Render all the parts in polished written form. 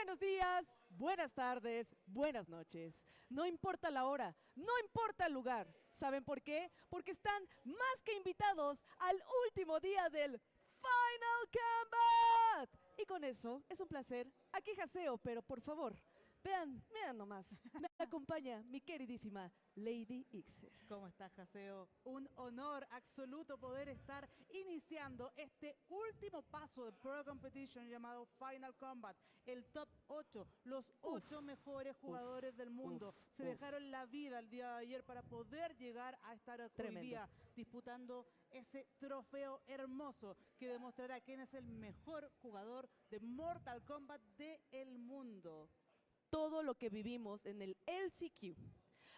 Buenos días, buenas tardes, buenas noches. No importa la hora, no importa el lugar. ¿Saben por qué? Porque están más que invitados al último día del Final Kombat. Y con eso, es un placer. Aquí jaseo, pero por favor, vean nomás. Me acompaña mi queridísima Lady Ixer. ¿Cómo estás, Jaseo? Un honor absoluto poder estar iniciando este último paso de Pro Competition llamado Final Combat, el Top 8, los 8 mejores jugadores del mundo. Se dejaron la vida el día de ayer para poder llegar a estar hoy día disputando ese trofeo hermoso que demostrará quién es el mejor jugador de Mortal Kombat del mundo. Todo lo que vivimos en el LCQ,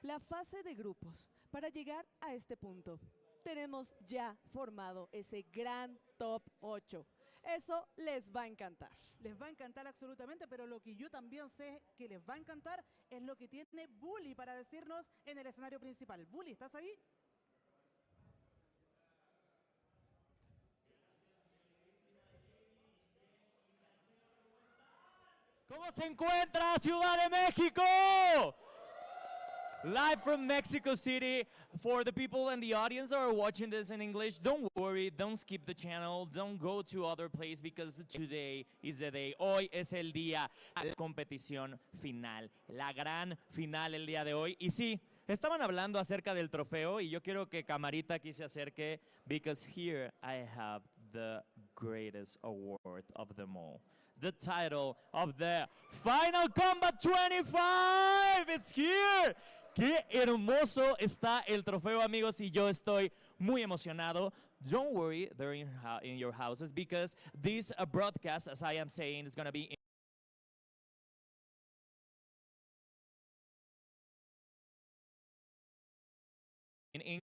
la fase de grupos, para llegar a este punto. Tenemos ya formado ese gran top 8. Eso les va a encantar. Les va a encantar absolutamente, pero lo que yo también sé que les va a encantar es lo que tiene Bully para decirnos en el escenario principal. Bully, ¿estás ahí? ¿Cómo se encuentra Ciudad de México? Live from Mexico City. For the people in the audience that are watching this in English, don't worry, don't skip the channel, don't go to other place because today is the day. Hoy es el día de la competición final, la gran final el día de hoy. Y sí, estaban hablando acerca del trofeo y yo quiero que Camarita aquí se acerque because here I have the greatest award of them all. The title of the Final Combat 25. It's here. Qué hermoso está el trofeo, amigos, y yo estoy muy emocionado. Don't worry, they're in your houses because this broadcast, as I am saying, is going to be in English.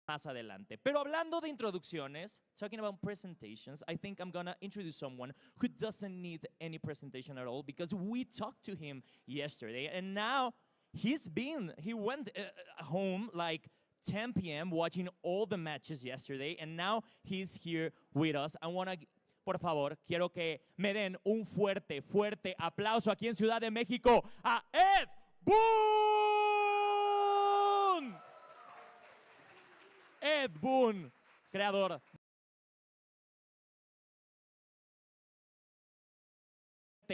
Más adelante. Pero hablando de introducciones, talking about presentations, I think I'm gonna introduce someone who doesn't need any presentation at all because we talked to him yesterday and now he went home like 10 p.m. watching all the matches yesterday and now he's here with us. Por favor, quiero que me den un fuerte aplauso aquí en Ciudad de México a Ed Boon. Ed Boon, creador.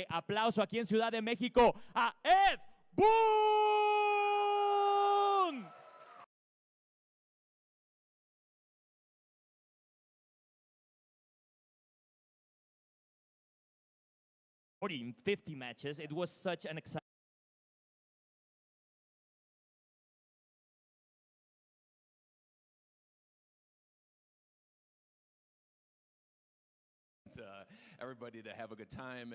Aplauso aquí en Ciudad de México a Ed Boon. 50 matches. It was such an exciting. Everybody to have a good time,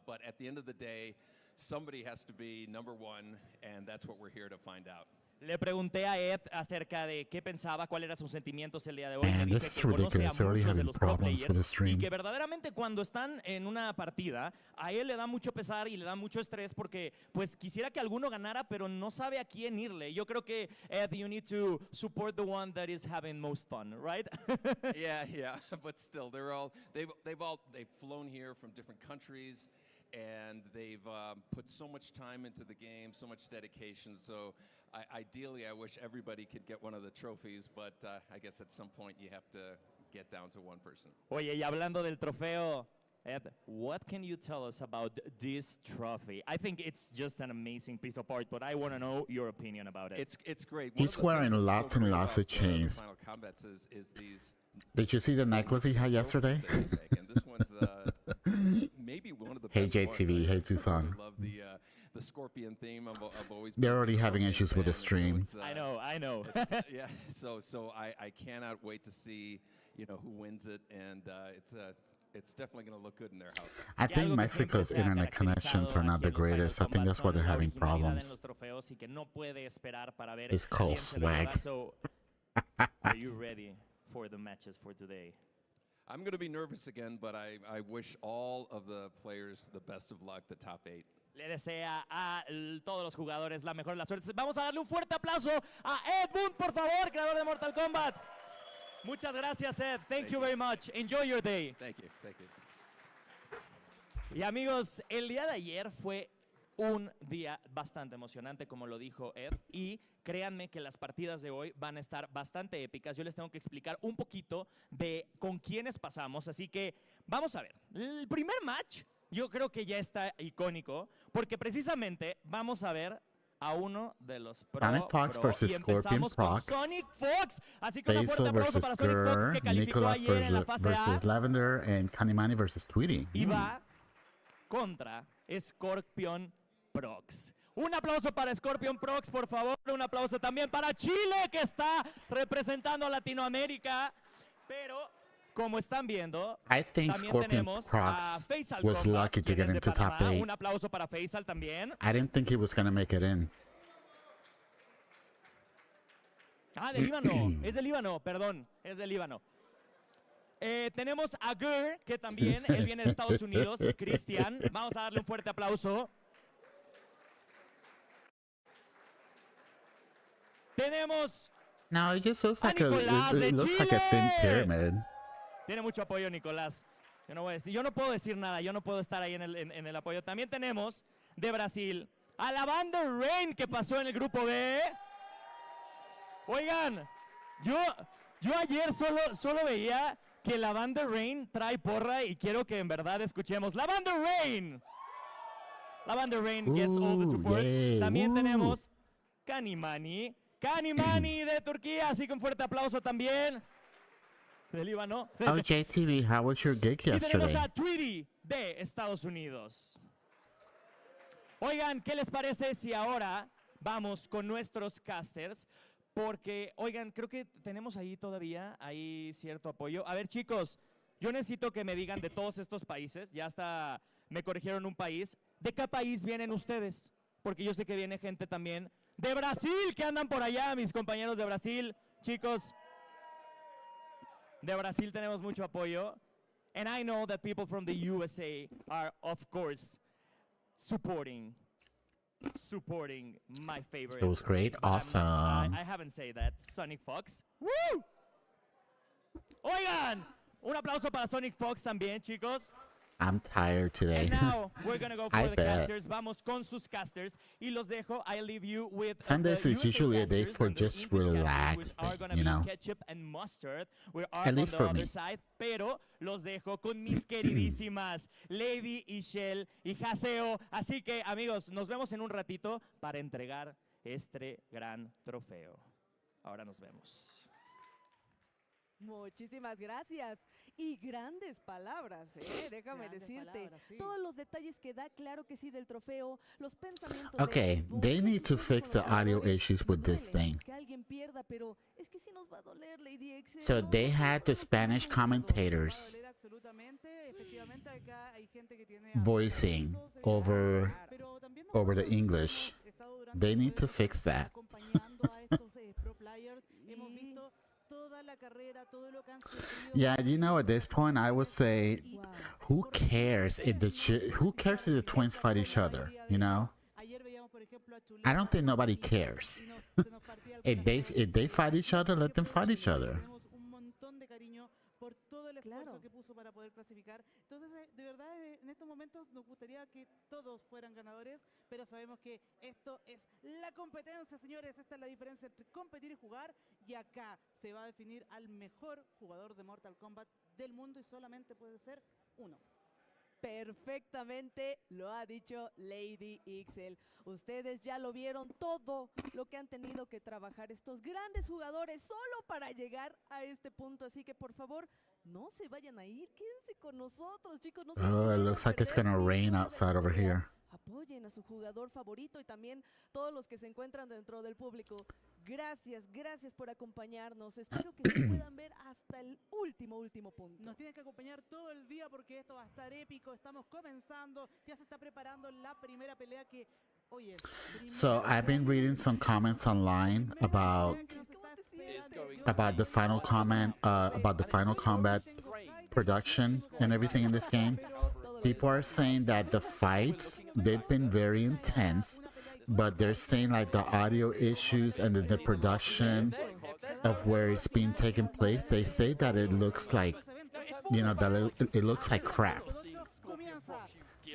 but at the end of the day, somebody has to be number one, and that's what we're here to find out. Le pregunté a Ed acerca de qué pensaba, cuáles eran sus sentimientos el día de hoy. Man, Me dice this is que conoce a ridiculous. They're already muchos de having los pro problems with the players stream. y que verdaderamente cuando están en una partida, a él le da mucho pesar y le da mucho estrés porque pues quisiera que alguno ganara, pero no sabe a quién irle. Yo creo que Ed, you need to support the one that is having most fun, right? Yeah, but still, they've flown here from different countries. And they've put so much time into the game, so much dedication. So ideally, I wish everybody could get one of the trophies, but I guess at some point you have to get down to one person. Oye, y hablando del trofeo, Ed, what can you tell us about this trophy? I think it's just an amazing piece of art, but I want to know your opinion about it. It's great. He's wearing lots and lots of chains. Final Combats is these. Did you see the necklace he had yesterday? And this one's maybe one of the Hey best JTV, ones. hey Tucson. I love the scorpion theme. I've always. They're already having issues with the stream. I know. Yeah, so I cannot wait to see who wins it, and it's definitely going to look good in their house. I think Mexico's internet connections are not the greatest. I think that's why they're having problems. It's called swag. Are you ready for the matches for today? I'm going to be nervous again, but I wish all of the players the best of luck, the top 8. Le desea a todos los jugadores la mejor de las suertes. Vamos a darle un fuerte aplauso a Ed Boon, por favor, creador de Mortal Kombat. Muchas gracias, Ed. Thank you very much. Enjoy your day. Thank you. Thank you. Y amigos, el día de ayer fue un día bastante emocionante, como lo dijo Ed, y créanme que las partidas de hoy van a estar bastante épicas. Yo les tengo que explicar un poquito de con quiénes pasamos, así que vamos a ver. El primer match yo creo que ya está icónico, porque precisamente vamos a ver a uno de los Sonic Fox versus y empezamos Scorpion con Prox. Sonic Fox, así que un Basil fuerte aplauso versus para Sonic Fox, que Grr, calificó Nicolas ayer en la fase A. versus Lavender, and Kanimani versus Tweety. Y va contra Scorpion Prox. Un aplauso para Scorpion Prox, por favor. Un aplauso también para Chile, que está representando a Latinoamérica. Pero, como están viendo, I think también Scorpion tenemos a Prox Faisal was Kombat, lucky to quien get es de into top Panamá. 8. Un aplauso para Faisal también. I didn't think he was going to make it in. Ah, del Líbano. Es del Líbano, perdón. Es del Líbano. Tenemos a Gur, que también, él viene de Estados Unidos, Cristian. Vamos a darle un fuerte aplauso. Tenemos, No, it just looks a like Nicolás it de looks like a thin Chile. pyramid. tiene mucho apoyo Nicolás. Yo no puedo decir nada, yo no puedo estar ahí en el apoyo. También tenemos de Brasil a la banda Rain, que pasó en el grupo B. Oigan, yo ayer solo veía que la banda Rain trae porra y quiero que en verdad escuchemos. La banda Rain. La banda Rain gets all the Ooh, support. yay, También woo. tenemos Kanimani de Turquía, así que un fuerte aplauso también. De Líbano. Oh, JTV, how was your gig Y tenemos yesterday? a Tweety de Estados Unidos. Oigan, ¿qué les parece si ahora vamos con nuestros casters? Porque, oigan, creo que tenemos ahí todavía, cierto apoyo. A ver, chicos, yo necesito que me digan de todos estos países, ya hasta me corrigieron un país. ¿De qué país vienen ustedes? Porque yo sé que viene gente también de Brasil, que andan por allá, mis compañeros de Brasil. Chicos, de Brasil tenemos mucho apoyo. And I know that people from the USA are, of course, supporting my favorite. It was great. but I'm not- Awesome. I haven't said that. Sonic Fox. ¡Woo! Oigan, un aplauso para Sonic Fox también, chicos. I'm tired today. And now we're gonna go for I the bet. casters. Vamos con sus casters y los dejo. I leave you with Sundays the is USA usually a day casters for and the just English casters, which relaxing, are gonna you be know? ketchup and mustard. We are At on least the for other me. side, pero los dejo con mis queridísimas Lady y Shell y Haseo. Así que, amigos, nos vemos en un ratito para entregar este gran trofeo. Ahora nos vemos. Muchísimas gracias. Y grandes palabras, déjame Grandes decirte. palabras, sí. Todos los detalles que da, claro que sí, del trofeo, los pensamientos. Okay, de they need to sucede fix con the los audio jugadores. issues Me with this duele thing. que alguien pierda, pero es que sí nos va a doler, Lady Excel. So No, they no had the podemos Spanish perder todo. commentators Va a doler absolutamente. Efectivamente, acá hay gente que tiene voicing abusos, over pero también over the nosotros English. hemos estado durante They todo need to este fix that. acompañando a estos pro players. Hemos Sí. visto toda la carrera, todo lo que han sufrido. Yeah, you know, at this point, I would say, Wow. who cares if who cares if the twins fight each other? You know, Ayer veíamos, por ejemplo, a I don't think Chuleta nobody y cares. se nos partía el If they fight each other, let them fight each other. Tenemos un montón de cariño por todo el esfuerzo Claro. que puso para poder clasificar. Entonces, de verdad, en estos momentos nos gustaría que todos fueran ganadores, pero sabemos que esto es la competencia, señores. Esta es la diferencia entre competir y jugar. Y acá se va a definir al mejor jugador de Mortal Kombat del mundo y solamente puede ser uno. Perfectamente lo ha dicho Lady Ixel. Ustedes ya lo vieron todo lo que han tenido que trabajar estos grandes jugadores solo para llegar a este punto. Así que por favor, no se vayan a ir, quédense con nosotros, chicos. No se Oh, it pueden looks like it's perder gonna ni rain una de outside las over peleas. here. Apoyen a su jugador favorito y también todos los que se encuentran dentro del público. Gracias por acompañarnos. Espero que se puedan ver hasta el último punto. Nos tienen que acompañar todo el día porque esto va a estar épico. Estamos comenzando, ya se está preparando la primera pelea que, oye, So I've been reading some comments online about ¿Cómo te sientes? the final comment about the final combat production and everything in this game, people are saying that the fights, they've been very intense, but they're saying like the audio issues and the production of where it's being taken place, they say that it looks like, that it looks like crap.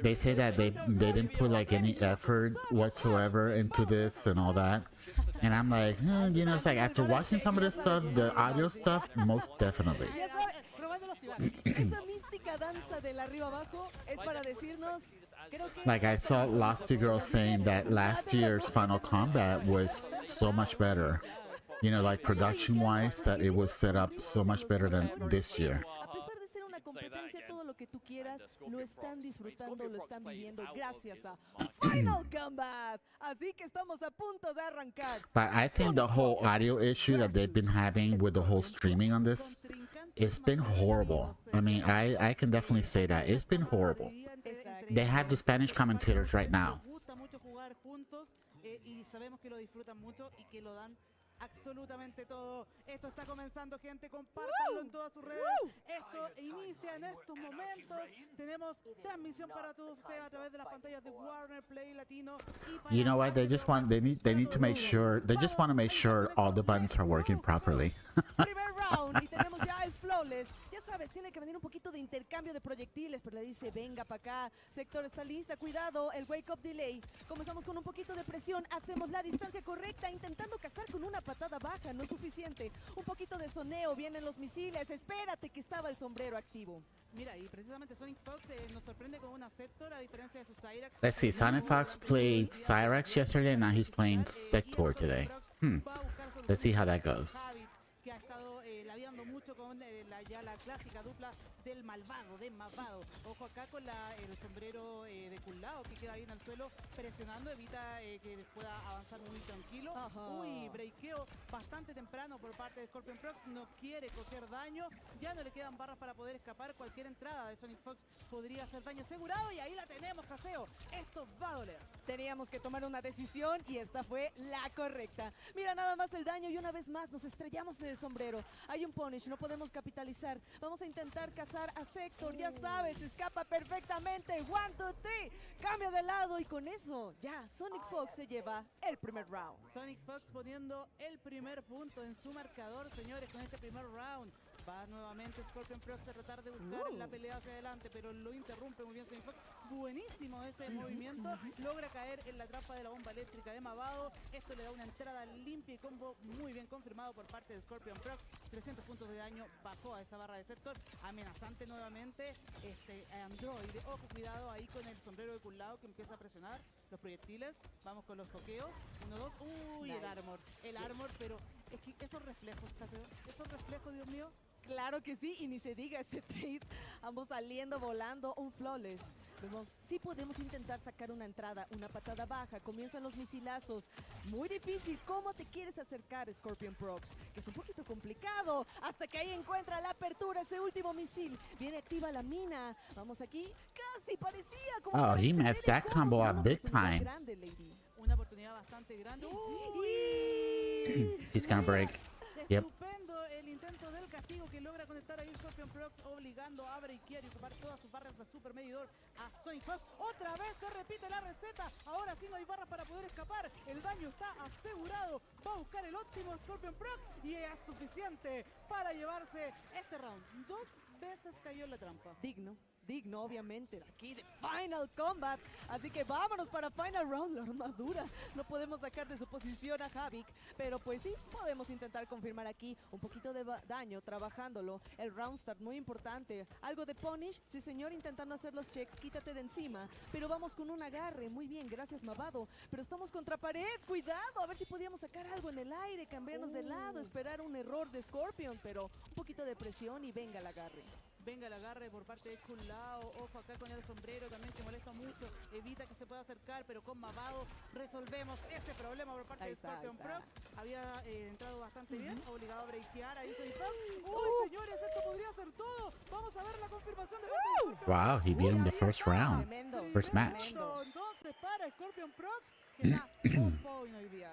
They say that they didn't put like any effort whatsoever into this and all that. And I'm like, it's like after watching some of this stuff, the audio stuff, most definitely. Like I saw Losty Girl saying that last year's Final Kombat was so much better. Like production-wise, that it was set up so much better than this year. Todo lo que tú quieras, lo están disfrutando, lo están viviendo gracias a Final Kombat. Así que estamos a punto de arrancar. But I think the whole audio issue that they've been having with the whole streaming on this, it's been horrible. I mean, I can definitely say that. It's been horrible. They have the Spanish commentators right now. Absolutamente todo. Esto está comenzando, gente. Compártanlo en todas sus redes. Esto inicia en estos momentos. Tenemos transmisión para todos ustedes a través de las pantallas de Warner Play Latino. You know what? They just want they need to make sure all the buttons are working properly. Primer round y tenemos ya el flawless. Ya sabes, tiene que venir un poquito de intercambio de proyectiles, pero le dice, venga para acá. Sector está lista, cuidado, el wake up delay. Comenzamos con un poquito de presión, hacemos la distancia correcta, intentando cazar con una patada baja, no es suficiente. Un poquito de soneo, vienen los misiles, espérate que estaba el sombrero activo. Mira, y precisamente Sonic Fox nos sorprende con una Sector a diferencia de su Cyrax. Let's see, Sonic Fox played Cyrax yesterday, and now he's playing Sector today. Let's see how that goes. Que ha estado labiando mucho con la clásica dupla del malvado, de malvado. Ojo acá con el sombrero de Kulao que queda ahí en el suelo presionando, evita que pueda avanzar muy tranquilo. Uy, breakeo bastante temprano por parte de Scorpion Prox, no quiere coger daño, ya no le quedan barras para poder escapar. Cualquier entrada de Sonic Fox podría hacer daño asegurado y ahí la tenemos, Jaseo. Esto va a doler. Teníamos que tomar una decisión y esta fue la correcta. Mira nada más el daño y una vez más nos estrellamos en el sombrero. Hay un punish, no podemos capitalizar. Vamos a intentar cazar a Sector, ya sabes, escapa perfectamente. 1, 2, 3, cambia de lado y con eso ya Sonic Fox se lleva el primer round. Sonic Fox poniendo el primer punto en su marcador, señores, con este primer round. Va nuevamente Scorpion Prox a tratar de buscar la pelea hacia adelante, pero lo interrumpe muy bien Sonic Fox. Buenísimo ese movimiento. Logra caer en la trampa de la bomba eléctrica de Mavado. Esto le da una entrada limpia y combo muy bien confirmado por parte de Scorpion Prox. 300 puntos de daño bajó a esa barra de Sector. Amenazante nuevamente Android. Ojo, cuidado ahí con el sombrero de Kulao que empieza a presionar los proyectiles. Vamos con los toqueos. 1, 2. Uy, el armor. El armor, pero es que esos reflejos, Caseo. Esos reflejos, Dios mío. Claro que sí, y ni se diga ese trade. Ambos saliendo, volando, un flawless. Sí podemos intentar sacar una entrada, una patada baja. Comienzan los misilazos. Muy difícil. ¿Cómo te quieres acercar, Scorpion Prox? Que es un poquito complicado. Hasta que ahí encuentra la apertura, ese último misil. Viene activa la mina. Vamos aquí. Casi parecía como... Oh, he messed that combo up big time. Grande, lady. Una oportunidad bastante grande. He's gonna break. Yep. Estupendo el intento del castigo que logra conectar ahí Scorpion Prox, obligando a breakear y ocupar todas sus barras de super medidor a Sonic Fox. Otra vez se repite la receta. Ahora sí no hay barras para poder escapar. El daño está asegurado. Va a buscar el óptimo Scorpion Prox y es suficiente para llevarse este round. 2 veces cayó en la trampa. Digno, obviamente, de aquí de Final Kombat. Así que vámonos para Final Round, la armadura. No podemos sacar de su posición a Havik, pero pues sí, podemos intentar confirmar aquí un poquito de daño trabajándolo. El round start muy importante. Algo de punish, sí señor, intentando hacer los checks, quítate de encima. Pero vamos con un agarre, muy bien, gracias Mavado. Pero estamos contra pared, cuidado, a ver si podíamos sacar algo en el aire, cambiarnos de lado, esperar un error de Scorpion, pero un poquito de presión y venga el agarre. Venga el agarre por parte de Kulao. Ojo acá con el sombrero también que molesta mucho. Evita que se pueda acercar, pero con Mavado resolvemos ese problema por parte de Scorpion Prox. Había entrado bastante bien, obligado a breakear ahí Sonic Fox. ¡Uy, señores! Esto podría ser todo. Vamos a ver la confirmación de parte de Scorpion. Wow, he beat him the first round. First match. Entonces para Scorpion Prox, que está on point hoy día.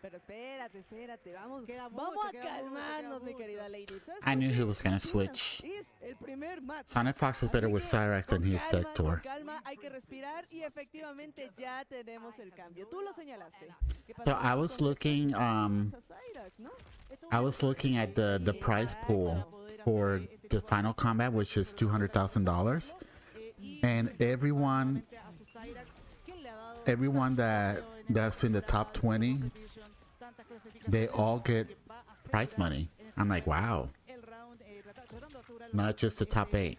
Pero espérate, vamos, Queda vamos mucho, a queda mucho, calmarnos, queda mi mucho. querida Lady. ¿Sabes I por knew qué? he was gonna Apenas switch. Es el primer match. Sonic Fox is better Así with que, Cyrax than con his calma, sector. con calma, hay que respirar y efectivamente ya tenemos el cambio. Tú lo señalaste. ¿Qué So pasó I was con looking, Tenemos a Cyrax, ¿no? I was looking at the prize pool for the final combat, which is $200,000, and everyone that's in the top 20, they all get prize money. I'm like, wow, not just the top 8.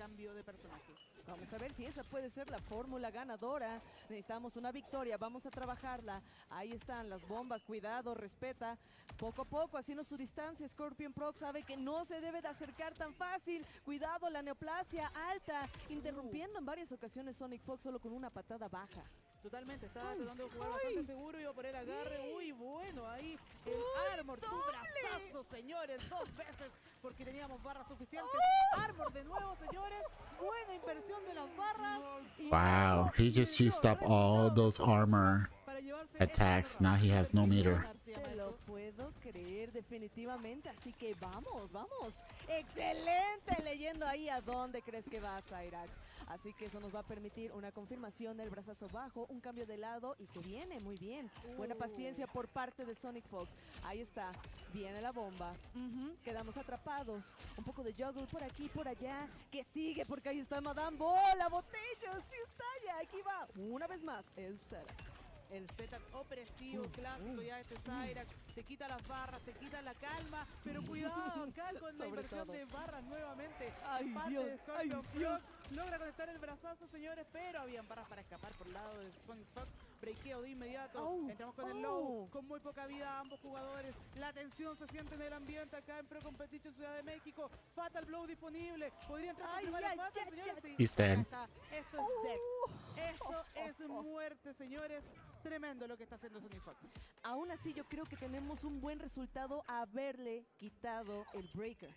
Vamos a ver si esa puede ser la fórmula ganadora. Necesitamos una victoria, vamos a trabajarla. Ahí están las bombas, cuidado, respeta. Poco a poco, haciendo su distancia, Scorpion Prox sabe que no se debe de acercar tan fácil. Cuidado, la neoplasia alta, interrumpiendo en varias ocasiones Sonic Fox solo con una patada baja. Totalmente, estaba tratando de jugar bastante seguro, iba por el agarre. Uy, bueno, ahí el Armor, tu brazazo, señores, 2 veces, porque teníamos barras suficientes. Armor de nuevo, señores, buena inversión de las barras. Y Wow, he just used up all those armor para llevarse attacks. Now he has no meter. Te lo puedo creer definitivamente, así que vamos. Excelente leyendo ahí a dónde crees que va Cyrax. Así que eso nos va a permitir una confirmación del brazazo bajo, un cambio de lado y que viene muy bien. Buena paciencia por parte de Sonic Fox. Ahí está, viene la bomba. Quedamos atrapados. Un poco de juggle por aquí, por allá. Que sigue porque ahí está Madame Bo, la botella. Sí está ya, aquí va. Una vez más, el setup. el setup opresivo clásico ya este Cyrax, te quita las barras, te quita la calma, pero cuidado acá con la Sobre inversión todo. de barras nuevamente. Ay, Parte Dios, de Scorpion ay, Dios. Fox logra conectar el brazazo, señores, pero habían barras para escapar por el lado de Sonic Fox. Breakeo de inmediato. Au, Entramos con el au. low, con muy poca vida ambos jugadores. La tensión se siente en el ambiente acá en Pro Competition Ciudad de México. Fatal Blow disponible. Podría entrar a Ay, confirmar el ya, Fatal, ya, señores. ya. Sí, He's dead. acá está. Esto es death. Esto es muerte, señores. Tremendo lo que está haciendo Sonic Fox. Aún así, yo creo que tenemos un buen resultado haberle quitado el breaker.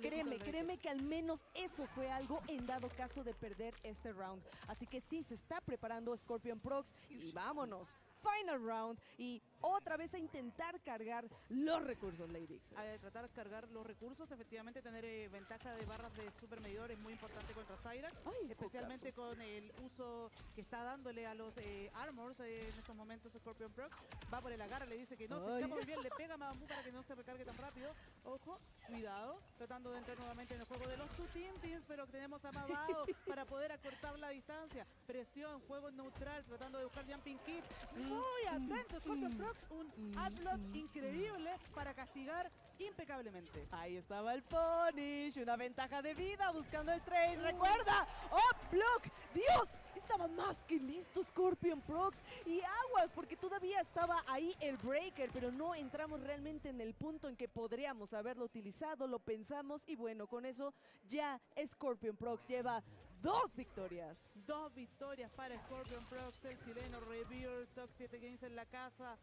Créeme que al menos eso fue algo en dado caso de perder este round. Así que sí, se está preparando Scorpion Prox y vámonos. Final round y otra vez a intentar cargar los recursos, Ladies. A tratar de cargar los recursos, efectivamente tener ventaja de barras de super medidor es muy importante contra Cyrax, Ay, especialmente con el uso que está dándole a los armors en estos momentos Scorpion Prox. Va por el agarre, le dice que no, se Ay. escapa muy bien, le pega a Madame para que no se recargue tan rápido. Ojo, cuidado, tratando de entrar nuevamente en el juego de los two Tintins, pero tenemos a Mavado para poder acortar la distancia. Presión, juego neutral, tratando de buscar Jumping Kit. Muy atento Scorpion Prox, un upload increíble para castigar impecablemente. Ahí estaba el punish, una ventaja de vida buscando el trade. Recuerda, up block, Dios, estaba más que listo Scorpion Prox y aguas porque todavía estaba ahí el breaker, pero no entramos realmente en el punto en que podríamos haberlo utilizado, lo pensamos y bueno, con eso ya Scorpion Prox lleva 2 victorias. 2 victorias para Scorpion Prox, el chileno Revere, Top 7 Games en la casa,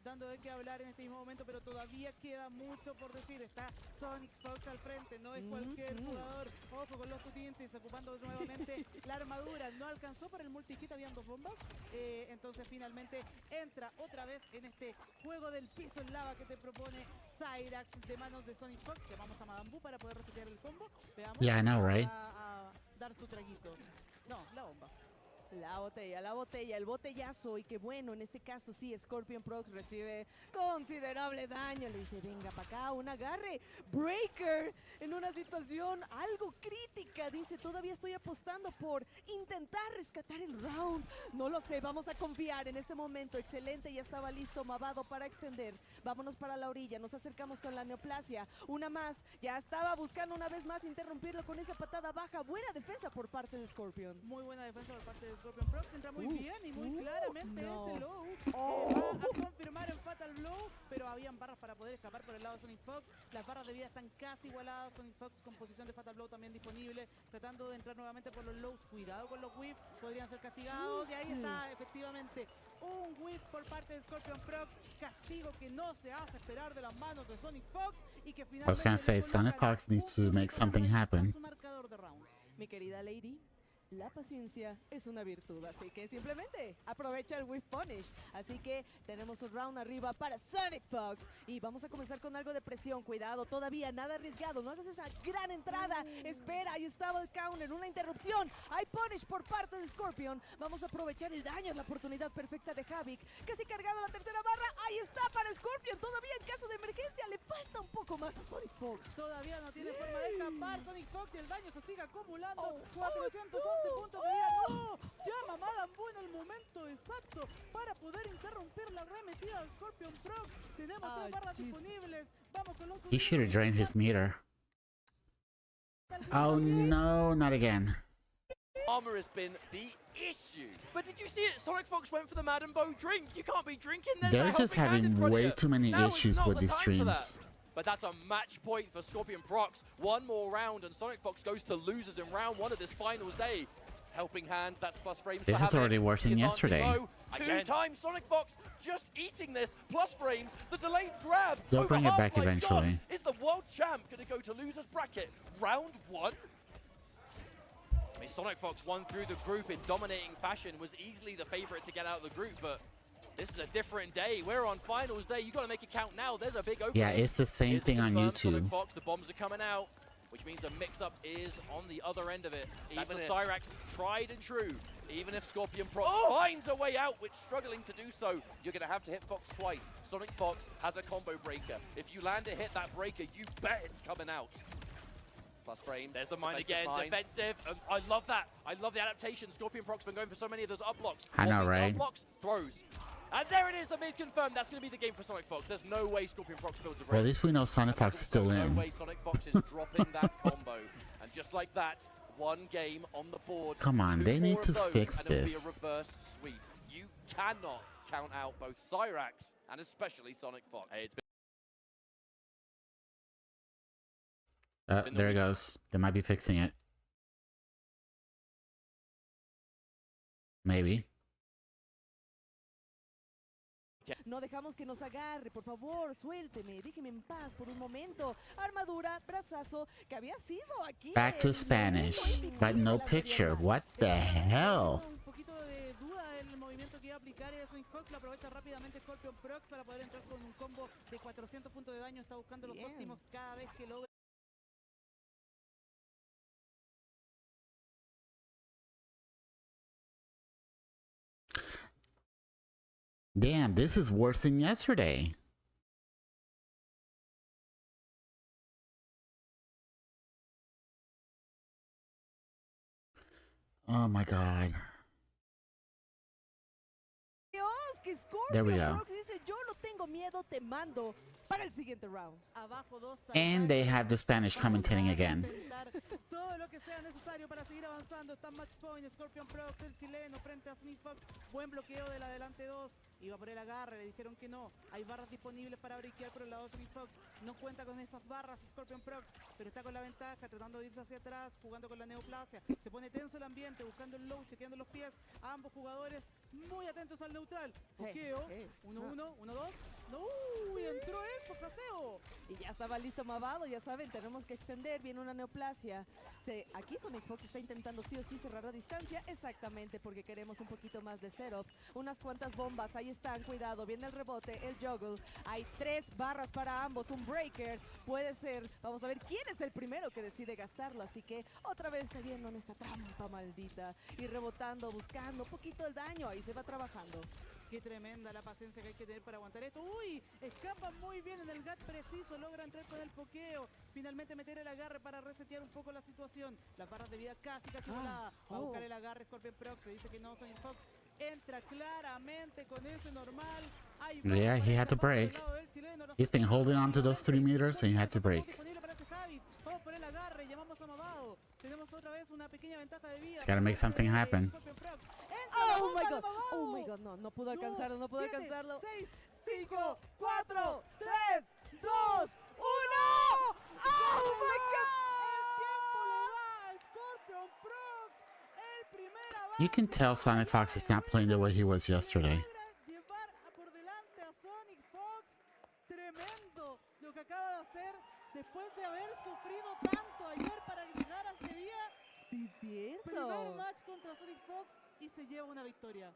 dando de qué hablar en este mismo momento, pero todavía queda mucho por decir. Está Sonic Fox al frente, no es cualquier jugador. Ojo con los Tutintins, ocupando nuevamente la armadura. No alcanzó para el multi-hit, habían 2 bombas. Entonces finalmente entra otra vez en este juego del piso en lava que te propone Cyrax de manos de Sonic Fox. Llamamos a Madame Bu para poder resetear el combo. Veamos. Yeah, I know, right? A dar su traguito. No, la bomba. La botella, el botellazo y que bueno, en este caso sí, Scorpion Prox recibe considerable daño. Le dice, venga para acá, un agarre. Breaker en una situación algo crítica. Dice, todavía estoy apostando por intentar rescatar el round. No lo sé, vamos a confiar en este momento. Excelente, ya estaba listo Mavado para extender. Vámonos para la orilla, nos acercamos con la neoplasia. Una más, ya estaba buscando una vez más interrumpirlo con esa patada baja. Buena defensa por parte de Scorpion. Muy buena defensa por parte de Scorpion Prox, entra muy bien y muy claramente no. ese low va a confirmar el Fatal Blow, pero habían barras para poder escapar por el lado de Sonic Fox. Las barras de vida están casi igualadas. Sonic Fox con posición de Fatal Blow también disponible, tratando de entrar nuevamente por los lows. Cuidado con los whiffs, podrían ser castigados. Y ahí está efectivamente un whiff por parte de Scorpion Prox, castigo que no se hace esperar de las manos de Sonic Fox y que finalmente I was gonna say, Sonic Fox needs to make something happen. su marcador de rounds. Mi querida Lady, La paciencia es una virtud, así que simplemente aprovecha el Whiff Punish. Así que tenemos un round arriba para Sonic Fox. Y vamos a comenzar con algo de presión. Cuidado, todavía nada arriesgado. No hagas esa gran entrada. Espera, ahí estaba el counter, una interrupción. Hay Punish por parte de Scorpion. Vamos a aprovechar el daño, la oportunidad perfecta de Havik. Casi cargado la tercera barra. Ahí está para Scorpion. Todavía en caso de emergencia le falta un poco más a Sonic Fox. Todavía no tiene forma de escapar Sonic Fox y el daño se sigue acumulando. 411 puntos de vida. ¡No! Llama Madambu en el momento exacto para poder interrumpir la arremetida de Scorpion Prox. Tenemos 3 barras disponibles. Vamos con los... He should have drained his meter. Oh no, not again. Armor has been the issue. But did you see it? Sonic Fox went for the Madam Bo drink. You can't be drinking. They're just having way too many issues with these streams. But that's a match point for Scorpion Prox. One more round and Sonic Fox goes to losers in round 1 of this finals day. Helping hand, that's plus frames. This is already worse than yesterday. 2 times Sonic Fox just eating this, plus frames, the delayed grab. They'll bring it back eventually. Is the world champ going to go to losers bracket? Round 1? I mean, Sonic Fox won through the group in dominating fashion, was easily the favorite to get out of the group, but this is a different day. We're on finals day. You got to make it count now. There's a big opening. Yeah, it's the same thing on YouTube. Sonic Fox, the bombs are coming out, which means a mix-up is on the other end of it. That's the Cyrax tried and true. Even if Scorpion Prox finds a way out, which struggling to do so, you're going to have to hit Fox twice. Sonic Fox has a combo breaker. If you land a hit that breaker, you bet it's coming out. Plus frames. There's the mine again. Defensive. I love that. I love the adaptation. Scorpion Prox been going for so many of those up blocks. I know, right? Up blocks, throws. And there it is, the mid confirmed. That's going to be the game for Sonic Fox. There's no way Scorpion Prox builds a break. Well, at least we know Sonic Fox is still No in. way Sonic Fox is dropping that combo. And just like that, one game on the board. Come on, they need to fix and it'll be a this. reverse sweep. You cannot count out both Cyrax and especially Sonic Fox. Hey, There it goes. They might be fixing it. Maybe. No dejamos que nos agarre, por favor, suélteme, déjeme en paz por un momento. Armadura, brazazo, que había sido aquí. Back to Spanish, but no picture. What the hell? Un poquito de duda en el movimiento que iba a aplicar y Sonic Fox lo aprovecha rápidamente Scorpion Prox para poder entrar con un combo de 400 puntos de daño. Está buscando los óptimos cada vez que logra. Damn, this is worse than yesterday. Oh my god. There we go. Dice, yo no tengo miedo, te mando para el siguiente round. And they have the Spanish commentating again. Todo lo que sea necesario para seguir avanzando. Está match point, Scorpion Prox, el chileno, frente a Sonic Fox. Buen bloqueo del adelante 2. Iba por el agarre, le dijeron que no. Hay barras disponibles para breakear por el lado de Sonic Fox. No cuenta con esas barras Scorpion Prox, pero está con la ventaja, tratando de irse hacia atrás, jugando con la neoplasia. Se pone tenso el ambiente, buscando el low, chequeando los pies. Ambos jugadores muy atentos al neutral. Bloqueo. 1-1, 1-2. No, uy, entró esto, Caseo. Y ya estaba listo Mavado, ya saben, tenemos que extender, viene una neoplasia. Aquí Sonic Fox está intentando sí o sí cerrar la distancia, exactamente porque queremos un poquito más de setups. Unas cuantas bombas, ahí están, cuidado, viene el rebote, el juggle. Hay 3 barras para ambos, un breaker, puede ser. Vamos a ver quién es el primero que decide gastarlo, así que otra vez cayendo en esta trampa maldita. Y rebotando, buscando un poquito el daño, ahí se va trabajando. Qué tremenda la paciencia que hay que tener para aguantar esto. ¡Uy! Escapa muy bien en el gat preciso. Logra entrar con el pokeo. Finalmente meter el agarre para resetear un poco la situación. Las barras de vida casi volada. Va a buscar el agarre Scorpion Prox. Le dice que no, Sonic Fox. Entra claramente con ese normal. Yeah, he had to break. He's been holding on to those 3 meters and he had to break. Vamos por el agarre. Llamamos a Mavado. Tenemos otra vez una pequeña ventaja de vida. He's gotta make something happen. Oh my god, no pudo alcanzarlo, no pudo alcanzarlo. 6, 5, 4, 3, 2, 1. ¡Oh my god! El tiempo le da a Scorpion Prox. El primer avance. You can tell Sonic Fox is not playing the way he was yesterday. Llevar por delante a Sonic Fox. Tremendo lo que acaba de hacer después de haber sufrido tanto ayer para llegar a este día. Sí, cierto. Primer match una victoria.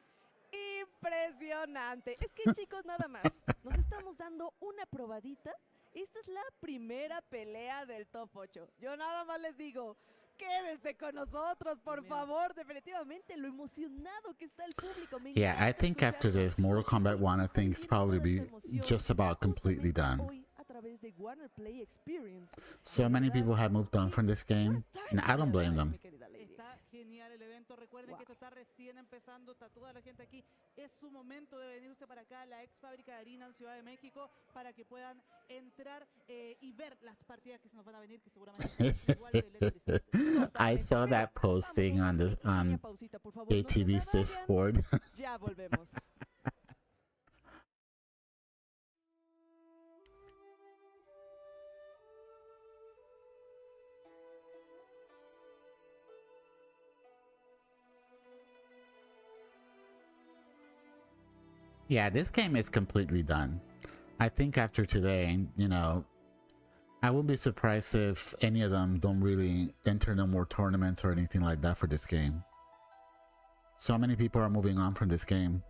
Impresionante. Es que chicos, nada más. Nos estamos dando una probadita. Esta es la primera pelea del top 8. Yo nada más les digo, quédense con nosotros, por favor. Definitivamente lo emocionado que está el público. Me Yeah, I encanta think after escucharlo. this, Mortal Porque Kombat sí, 1, I están think it's viviendo probably toda be esta emoción just about completely justamente done. hoy a través de Warner Play Experience. So De many verdad, people have moved on from this game, and I don't blame them. mi querida Ladies. Está genial el evento. Recuerden que esto está recién empezando. Está toda la gente aquí. Es su momento de venirse para acá a la ex fábrica de harina en Ciudad de México para que puedan entrar y ver las partidas que se nos van a venir, que seguramente son igual de electrizantes. I saw that posting on this on Pausita, por favor, no se me ATV's vayan. Discord. Ya volvemos. Yeah, this game is completely done. I think after today, you know, I wouldn't be surprised if any of them don't really enter no more tournaments or anything like that for this game. So many people are moving on from this game.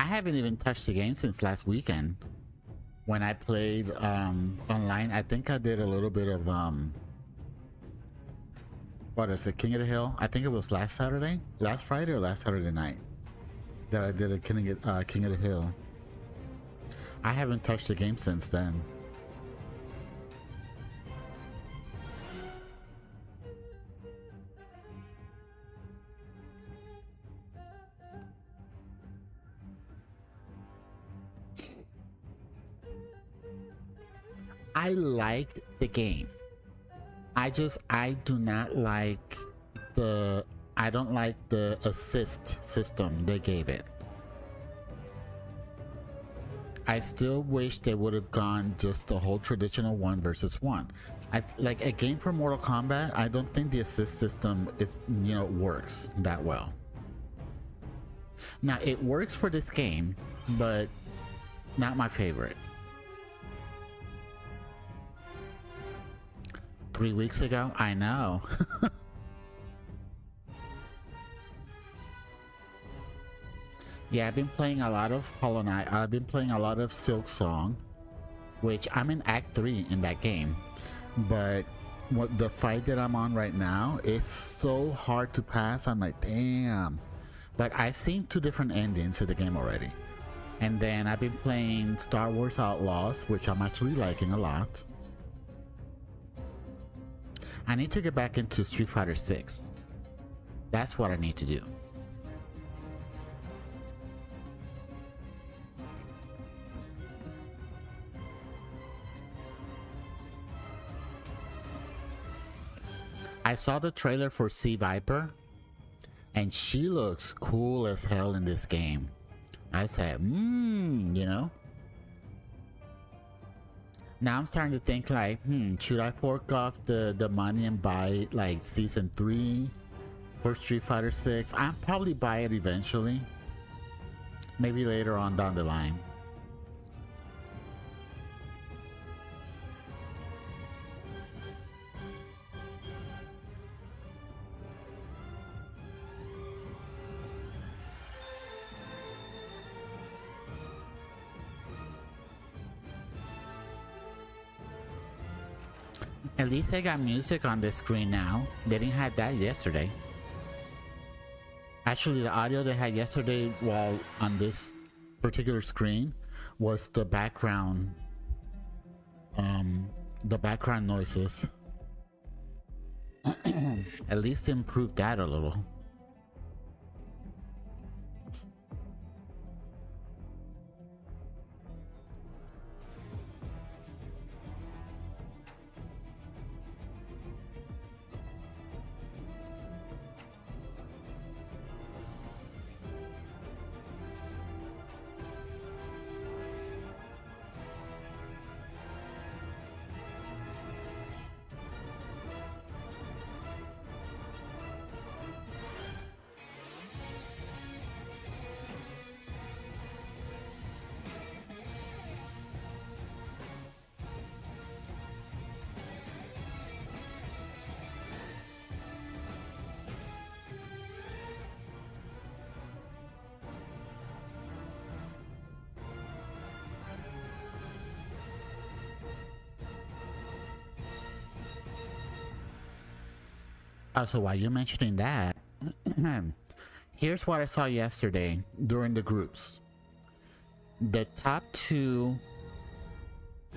I haven't even touched the game since last weekend. When I played online, I think I did a little bit of what is it, King of the Hill? I think it was last Friday or last Saturday night that I did a King of the Hill. I haven't touched the game since then. I like the game. I do not like I don't like the assist system they gave it. I still wish they would have gone just the whole traditional 1 versus 1. Like a game for Mortal Kombat, I don't think the assist system works that well. Now it works for this game, but not my favorite. 3 weeks ago? I know. Yeah, I've been playing a lot of Hollow Knight. I've been playing a lot of Silk Song, which I'm in Act 3 in that game. But the fight that I'm on right now, it's so hard to pass. I'm like, damn. But I've seen 2 different endings to the game already. And then I've been playing Star Wars Outlaws, which I'm actually liking a lot. I need to get back into Street Fighter 6. That's what I need to do. I saw the trailer for Sea Viper, and she looks cool as hell in this game. I said, you know. Now I'm starting to think like, should I fork off the money and buy like Season 3 for Street Fighter 6? I'll probably buy it eventually. Maybe later on down the line. At least I got music on the screen now. They didn't have that yesterday. Actually, the audio they had yesterday while on this particular screen was the background noises. At least improved that a little. So while you're mentioning that, here's what I saw yesterday during the groups. The top two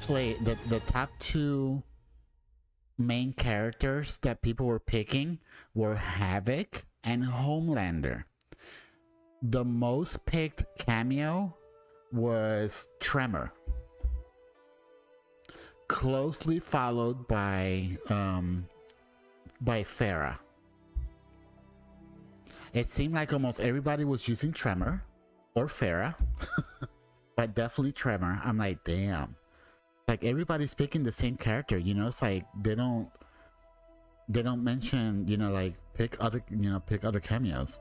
the top two main characters that people were picking were Havoc and Homelander. The most picked cameo was Tremor, closely followed by Farah. It seemed like almost everybody was using Tremor or Farah, but definitely Tremor. I'm like, damn. Like everybody's picking the same character, you know. It's like they don't mention, you know, like pick other cameos.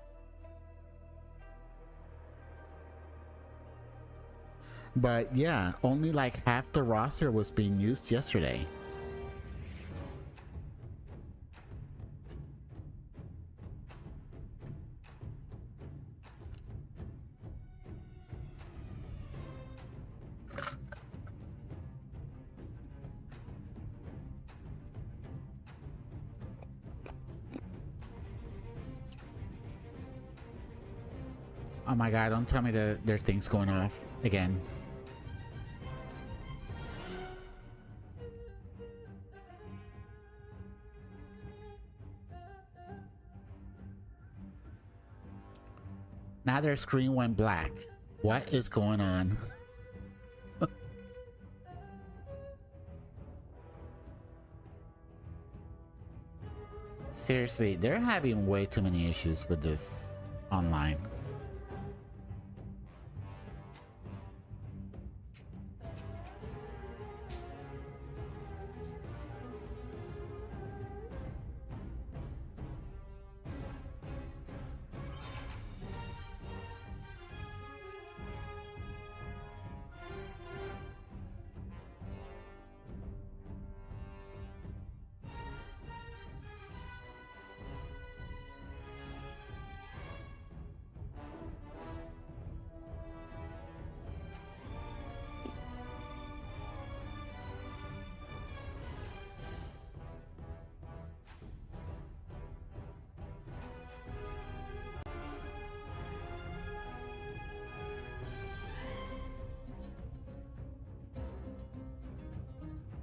But yeah, only like half the roster was being used yesterday. Oh my god, don't tell me that there are things going off again. Now their screen went black. What is going on? Seriously, they're having way too many issues with this online.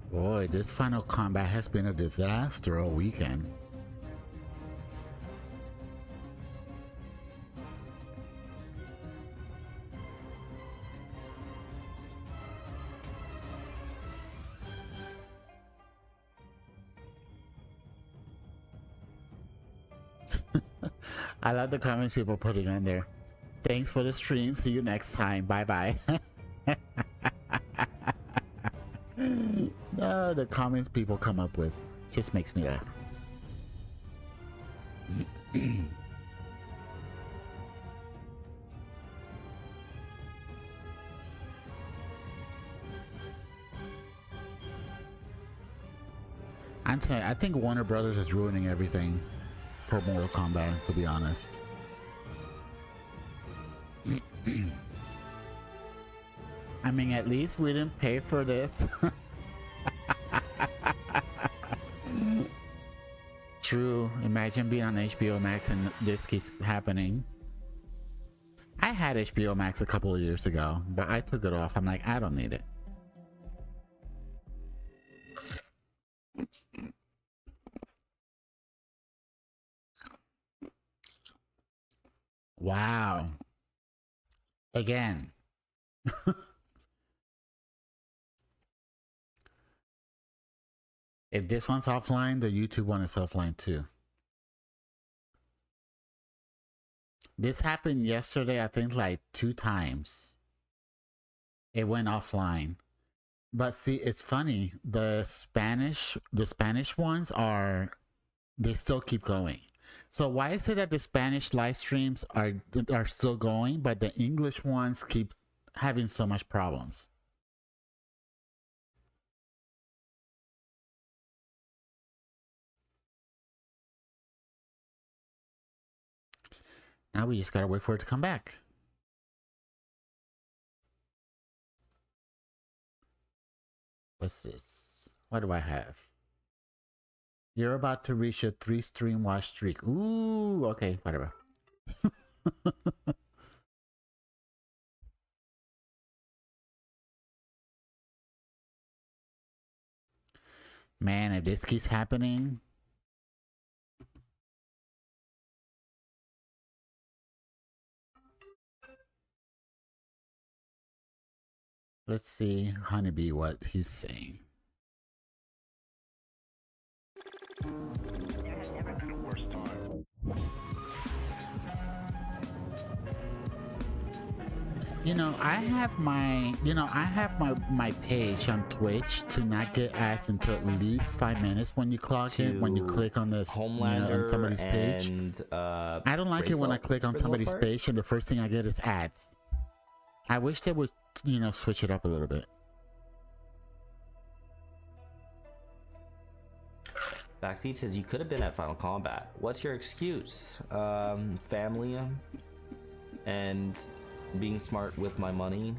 Boy, this Final Kombat has been a disaster all weekend. I love the comments people putting on there. Thanks for the stream. See you next time. Bye bye. No, the comments people come up with just makes me laugh. I'm telling you, I think Warner Brothers is ruining everything for Mortal Kombat, to be honest. I mean, at least we didn't pay for this. True. Imagine being on HBO Max and this keeps happening. I had HBO Max a couple of years ago, but I took it off. I'm like, I don't need it. Wow. Again. If this one's offline, the YouTube one is offline too. This happened yesterday, I think like 2 times. It went offline. But see, it's funny. The Spanish ones they still keep going. So why is it that the Spanish live streams are still going, but the English ones keep having so much problems? Now we just gotta wait for it to come back. What's this? What do I have? You're about to reach a 3-stream watch streak. Ooh, okay, whatever. Man, if this keeps happening, let's see Honeybee what he's saying. There has never been a worse time. You know, I have my page on Twitch to not get ads until at least 5 minutes when you clock in, when you click on this, on somebody's page. I don't like it when I click on somebody's page and the first thing I get is ads. I wish they would, switch it up a little bit. Backseat says you could have been at Final Kombat. What's your excuse? Family and being smart with my money.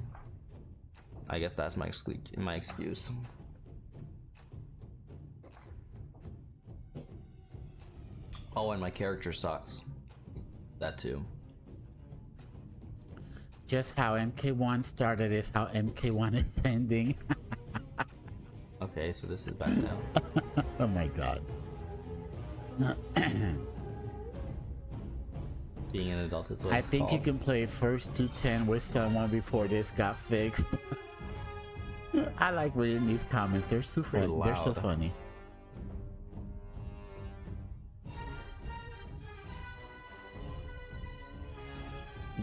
I guess that's my excuse. Oh, and my character sucks. That too. Just how MK1 started is how MK1 is ending. Okay, so this is back now. Oh my god. Being an adult is what I it's think you called. can play first to 10 with someone before this got fixed. I like reading these comments. They're so funny. They're so funny.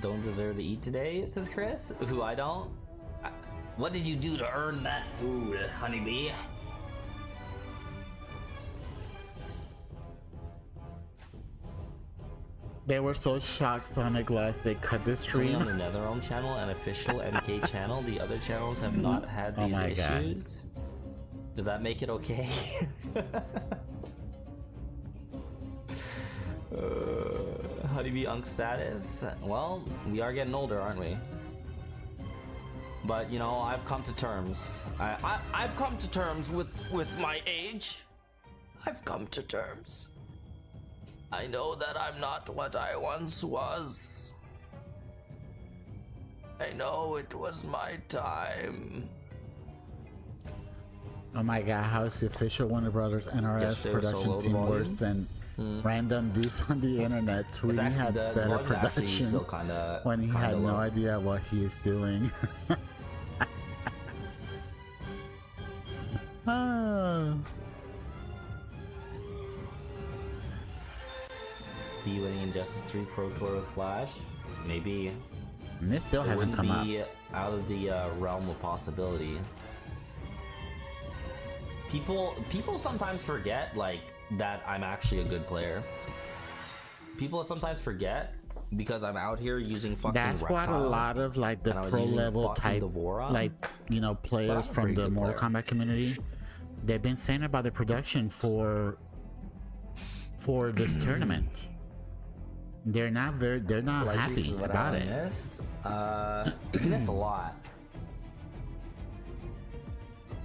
Don't deserve to eat today, says Chris. Who I don't? What did you do to earn that food, honeybee? They were so shocked, Sonic Glass, they cut the stream. On the NetherRealm channel and official MK channel, the other channels have not had these issues. God. Does that make it okay? Honeybee Unk status? Well, we are getting older, aren't we? But I've come to terms. I've come to terms with my age. I've come to terms. I know that I'm not what I once was. I know it was my time. Oh my god, how is the official Warner Brothers NRS production team worse than random dudes on the internet? Tweety had better production when he had no idea what he is doing. Oh. Be winning Injustice 3 Pro Tour with Flash? Maybe. And this still hasn't come out. It wouldn't be out of the realm of possibility. People sometimes forget that I'm actually a good player. People sometimes forget because I'm out here using fucking That's what a lot of the pro level type players from the Mortal Kombat community, they've been saying about the production for this tournament. They're not happy about it. You missed a lot.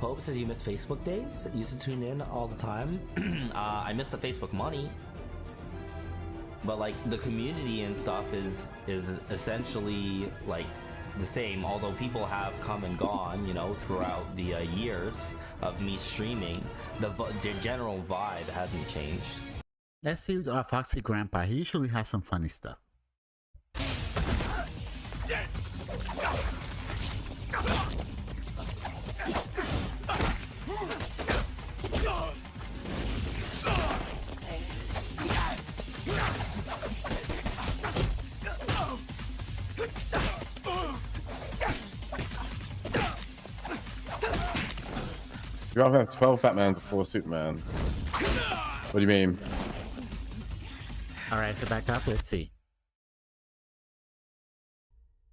Pope says you miss Facebook days. Used to tune in all the time. I miss the Facebook money, but the community and stuff is essentially the same. Although people have come and gone, throughout the years of me streaming, the general vibe hasn't changed. Let's see Foxy Grandpa. He usually has some funny stuff. You rather have 12 Batman to 4 Superman. What do you mean? Alright, so back up. Let's see.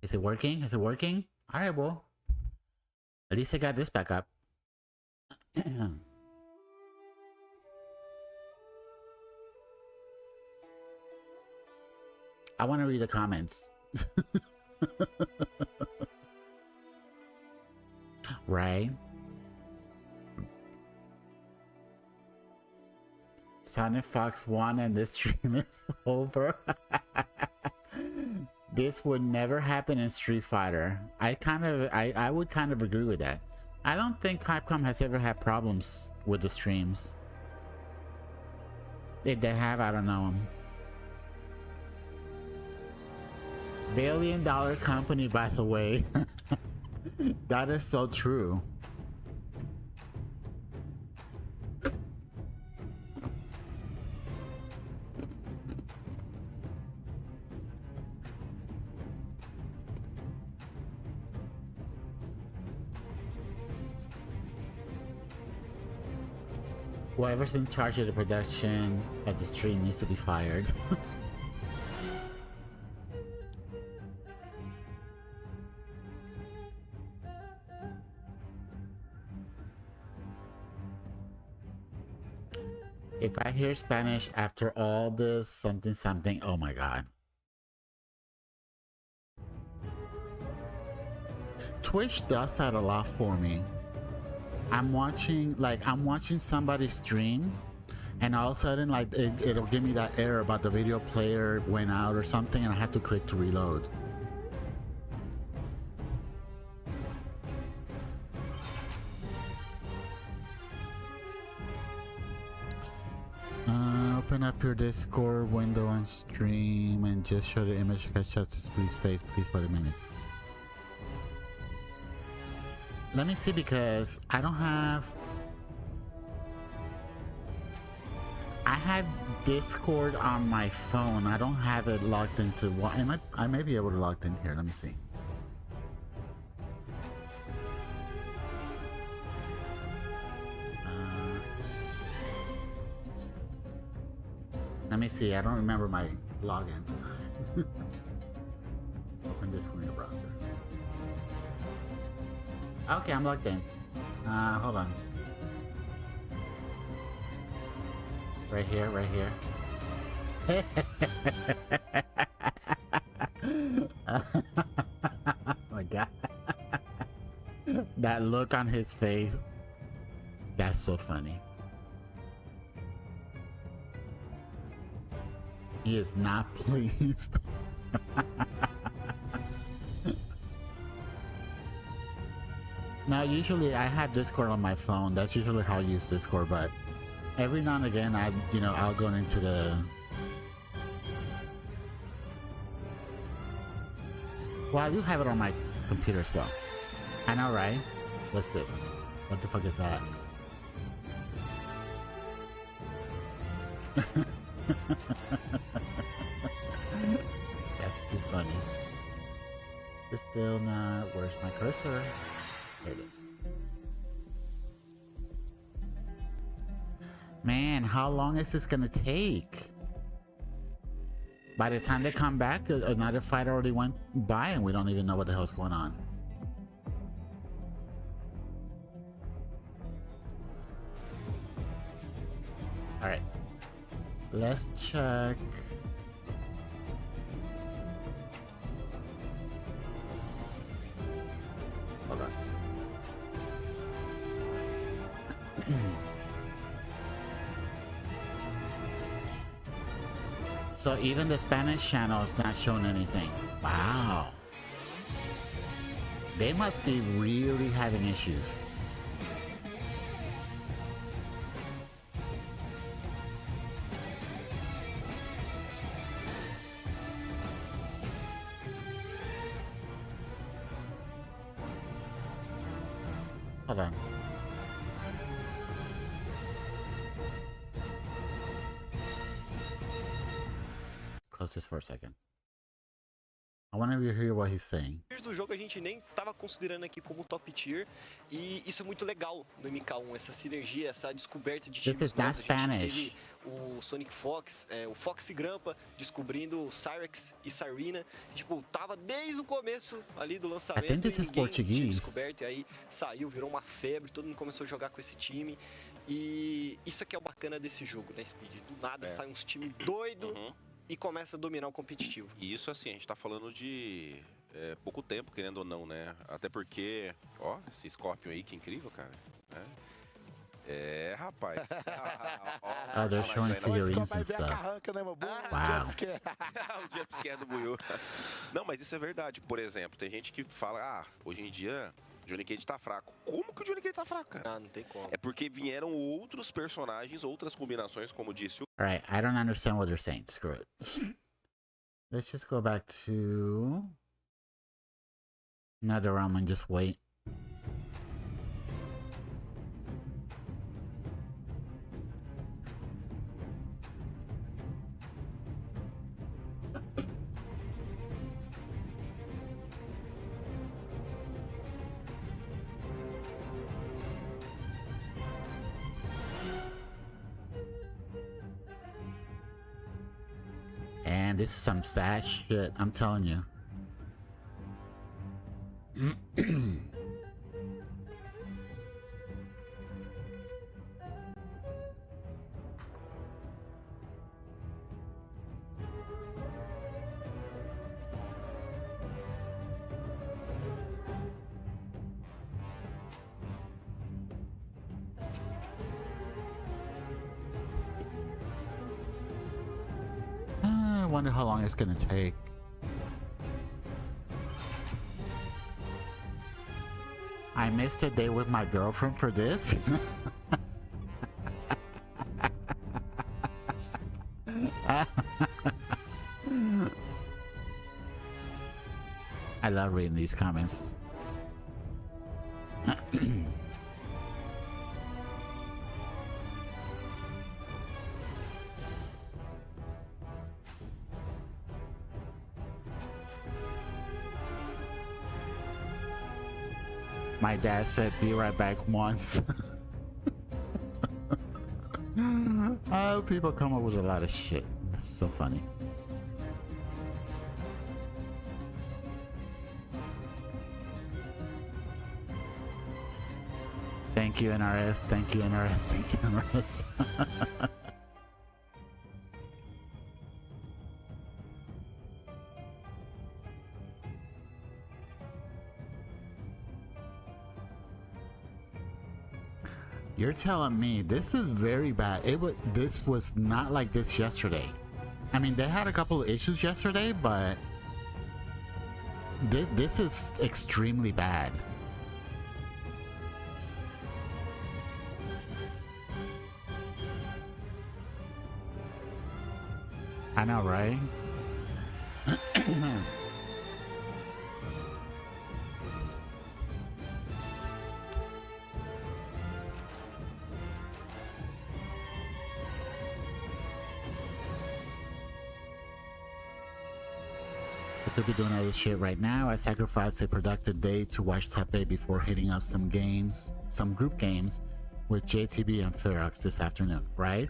Is it working? Is it working? Alright, well. At least I got this back up. I want to read the comments. Right? Sonic Fox won and this stream is over. This would never happen in Street Fighter. I would kind of agree with that. I don't think Capcom has ever had problems with the streams. If they have, I don't know them. Billion-dollar company, by the way. That is so true. Whoever's in charge of the production of the stream needs to be fired. If I hear Spanish after all this something, oh my god. Twitch does that a lot for me. I'm watching somebody stream and all of a sudden like it'll give me that error about the video player went out or something and I have to click to reload. Open up your Discord window and stream and just show the image that shows Please face, please for the minutes. Let me see, because I have Discord on my phone. I don't have it logged into what I may be able to log in here. Let me see. Let me see. I don't remember my login. Open Discord in your browser. Okay, I'm logged in. Hold on. Right here, right here. Oh my god. That look on his face. That's so funny. He is not pleased. Now, usually I have Discord on my phone. That's usually how I use Discord, but every now and again, I'll go into the... Well, I do have it on my computer as well. I know, right? What's this? What the fuck is that? That's too funny. It's still not... Where's my cursor? There it is. Man, how long is this gonna take? By the time they come back, another fight already went by and we don't even know what the hell's going on. Alright. Let's check. Hold on. So even the Spanish channel is not showing anything. Wow. They must be really having issues. Hold on. Close this for a second. I want to hear what he's saying. Do jogo a gente nem estava considerando aqui como top tier e isso é muito legal no MK1, essa sinergia, essa descoberta de times. This is not Spanish. O Sonic Fox, o Fox e Grampa descobrindo Cyrex e Cyrena, tipo, tava desde o começo ali do lançamento. I think this is Portuguese. Descoberto, e aí saiu, virou uma febre, todo mundo começou a jogar com esse time. E isso aqui é o bacana desse jogo, né, Speed? Do nada sai uns times doido e começa a dominar o competitivo. E isso assim, a gente tá falando de pouco tempo, querendo ou não, né? Até porque, ó, esse Scorpion aí, que incrível, cara. É, rapaz. Oh, they're showing figurines and stuff. Wow. O jumpscare do Buiu. Não, mas isso é verdade. Por exemplo, tem gente que fala, hoje em dia, Johnny Cage tá fraco. Como que o Johnny Cage tá fraco, cara? Não tem como. É porque vieram outros personagens, outras combinações, como disse o... Alright, I don't understand what they're saying. Screw it. Let's just go back to another realm and just wait. And this is some sad shit, I'm telling you. I wonder how long it's gonna take. I missed a day with my girlfriend for this. I love reading these comments. My dad said, "Be right back" once. Oh, people come up with a lot of shit. That's so funny. Thank you, NRS. Thank you, NRS. Thank you, NRS. You're telling me this is very bad. This was not like this yesterday. I mean, they had a couple of issues yesterday, but this is extremely bad. I know, right? Could be doing other shit right now. I sacrificed a productive day to watch Tepe before hitting up some games, some group games with JTB and Ferox this afternoon. Right.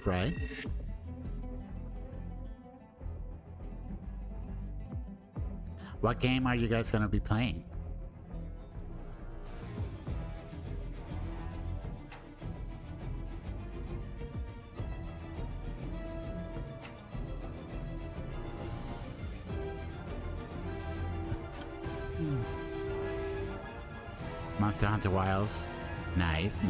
What game are you guys gonna be playing? Monster Hunter Wilds. Nice.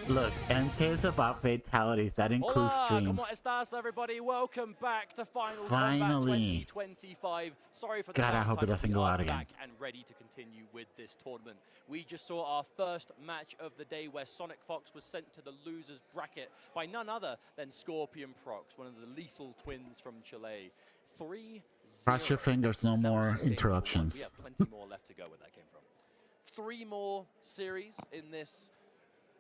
Look, MK is about fatalities. That includes streams. ¿Cómo estás, everybody? Welcome back to Final Finally. Combat 2025. Sorry for the God, I hope it downtime. doesn't We go are out again. back and ready to continue with this tournament. We just saw our first match of the day where Sonic Fox was sent to the losers bracket by none other than Scorpion Prox, one of the lethal twins from Chile. 3-0. Cross your fingers, no more interruptions. We have plenty more left to go where that came from. 3 more series in this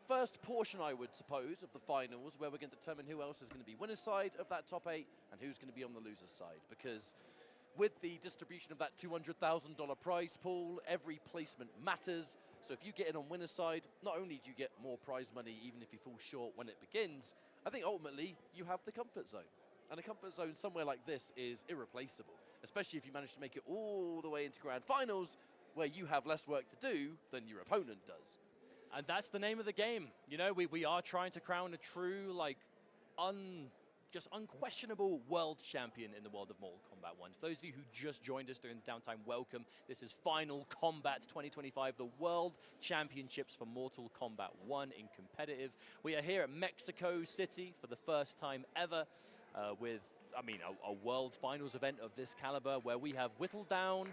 first portion, I would suppose, of the finals, where we're going to determine who else is going to be winner's side of that top 8 and who's going to be on the loser's side. Because with the distribution of that $200,000 prize pool, every placement matters. So if you get in on winner's side, not only do you get more prize money, even if you fall short when it begins, I think ultimately you have the comfort zone. And a comfort zone somewhere like this is irreplaceable, especially if you manage to make it all the way into grand finals, where you have less work to do than your opponent does. And that's the name of the game. You know, we are trying to crown a true, just unquestionable world champion in the world of Mortal Kombat 1. For those of you who just joined us during the downtime, welcome. This is Final Kombat 2025, the World Championships for Mortal Kombat 1 in competitive. We are here at Mexico City for the first time ever with, a World Finals event of this caliber where we have whittled down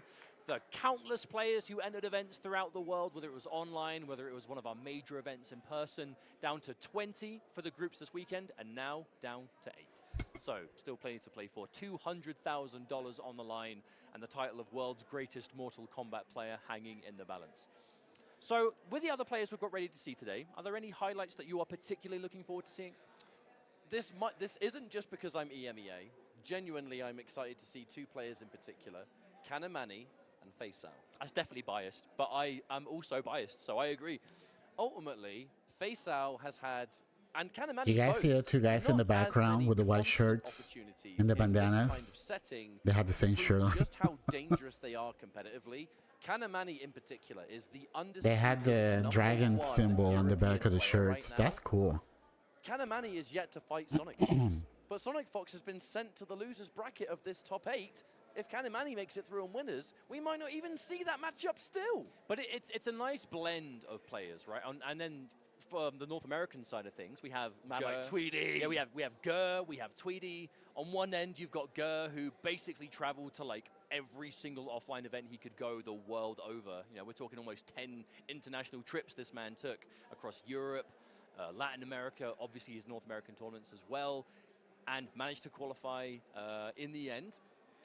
the countless players who entered events throughout the world, whether it was online, whether it was one of our major events in person, down to 20 for the groups this weekend, and now down to 8. So, still plenty to play for. $200,000 on the line, and the title of world's greatest Mortal Kombat player hanging in the balance. So, with the other players we've got ready to see today, are there any highlights that you are particularly looking forward to seeing? This isn't just because I'm EMEA. Genuinely, I'm excited to see two players in particular, Kanamani and Faisal. That's definitely biased, but I am also biased, so I agree. Ultimately, Faisal has had, and Kanamani You guys see the two guys in the background with the white shirts and the bandanas? They had the same shirt on. Just how dangerous they are competitively. Kanamani in particular is the undisputed. They had the dragon symbol on the back of the shirts. Right, That's cool. Kanamani is yet to fight Sonic Fox, but Sonic Fox has been sent to the losers bracket of this top 8. If Kanamani makes it through and winners, we might not even see that matchup still. But it's a nice blend of players, right? And then from the North American side of things, we have like Tweedy. Yeah, we have Gur, we have Tweedy. On one end, you've got Gur, who basically traveled to like every single offline event he could go the world over. You know, we're talking almost 10 international trips this man took across Europe, Latin America, obviously his North American tournaments as well, and managed to qualify in the end.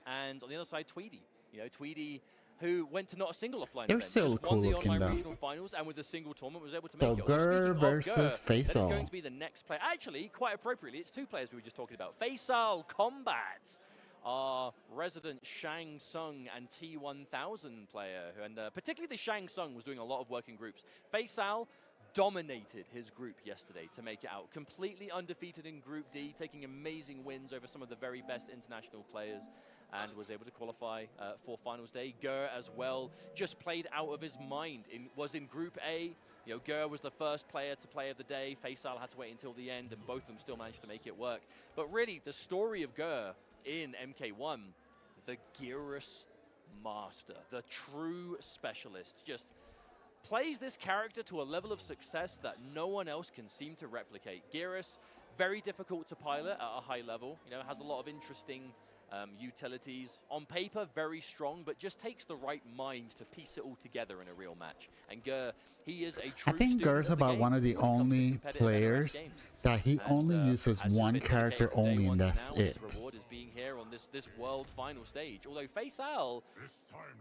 And on the other side, Tweedy. You know, Tweedy, who went to not a single offline They're event, so just cool won the looking, online though. regional finals, and with a single tournament was able to So make it. Gur versus that is Faisal. going to be the next player. Actually, quite appropriately, it's two players we were just talking about. Faisal Kombat, our resident Shang Tsung and T1000 player, and particularly the Shang Tsung was doing a lot of work in groups. Faisal dominated his group yesterday to make it out. Completely undefeated in Group D, taking amazing wins over some of the very best international players, and was able to qualify for finals day. Gur as well just played out of his mind. Was in Group A. You know, Gur was the first player to play of the day. Faisal had to wait until the end, and both of them still managed to make it work. But really, the story of Gur in MK1, the Gearus master, the true specialist, just plays this character to a level of success that no one else can seem to replicate. Gearus, very difficult to pilot at a high level. You know, has a lot of interesting utilities. On paper, very strong, but just takes the right mind to piece it all together in a real match. And Gur, he is a true I think Gur's about one of the only players that he only uses one character only, and that's it. His reward is being here on this world final stage. Although Faisal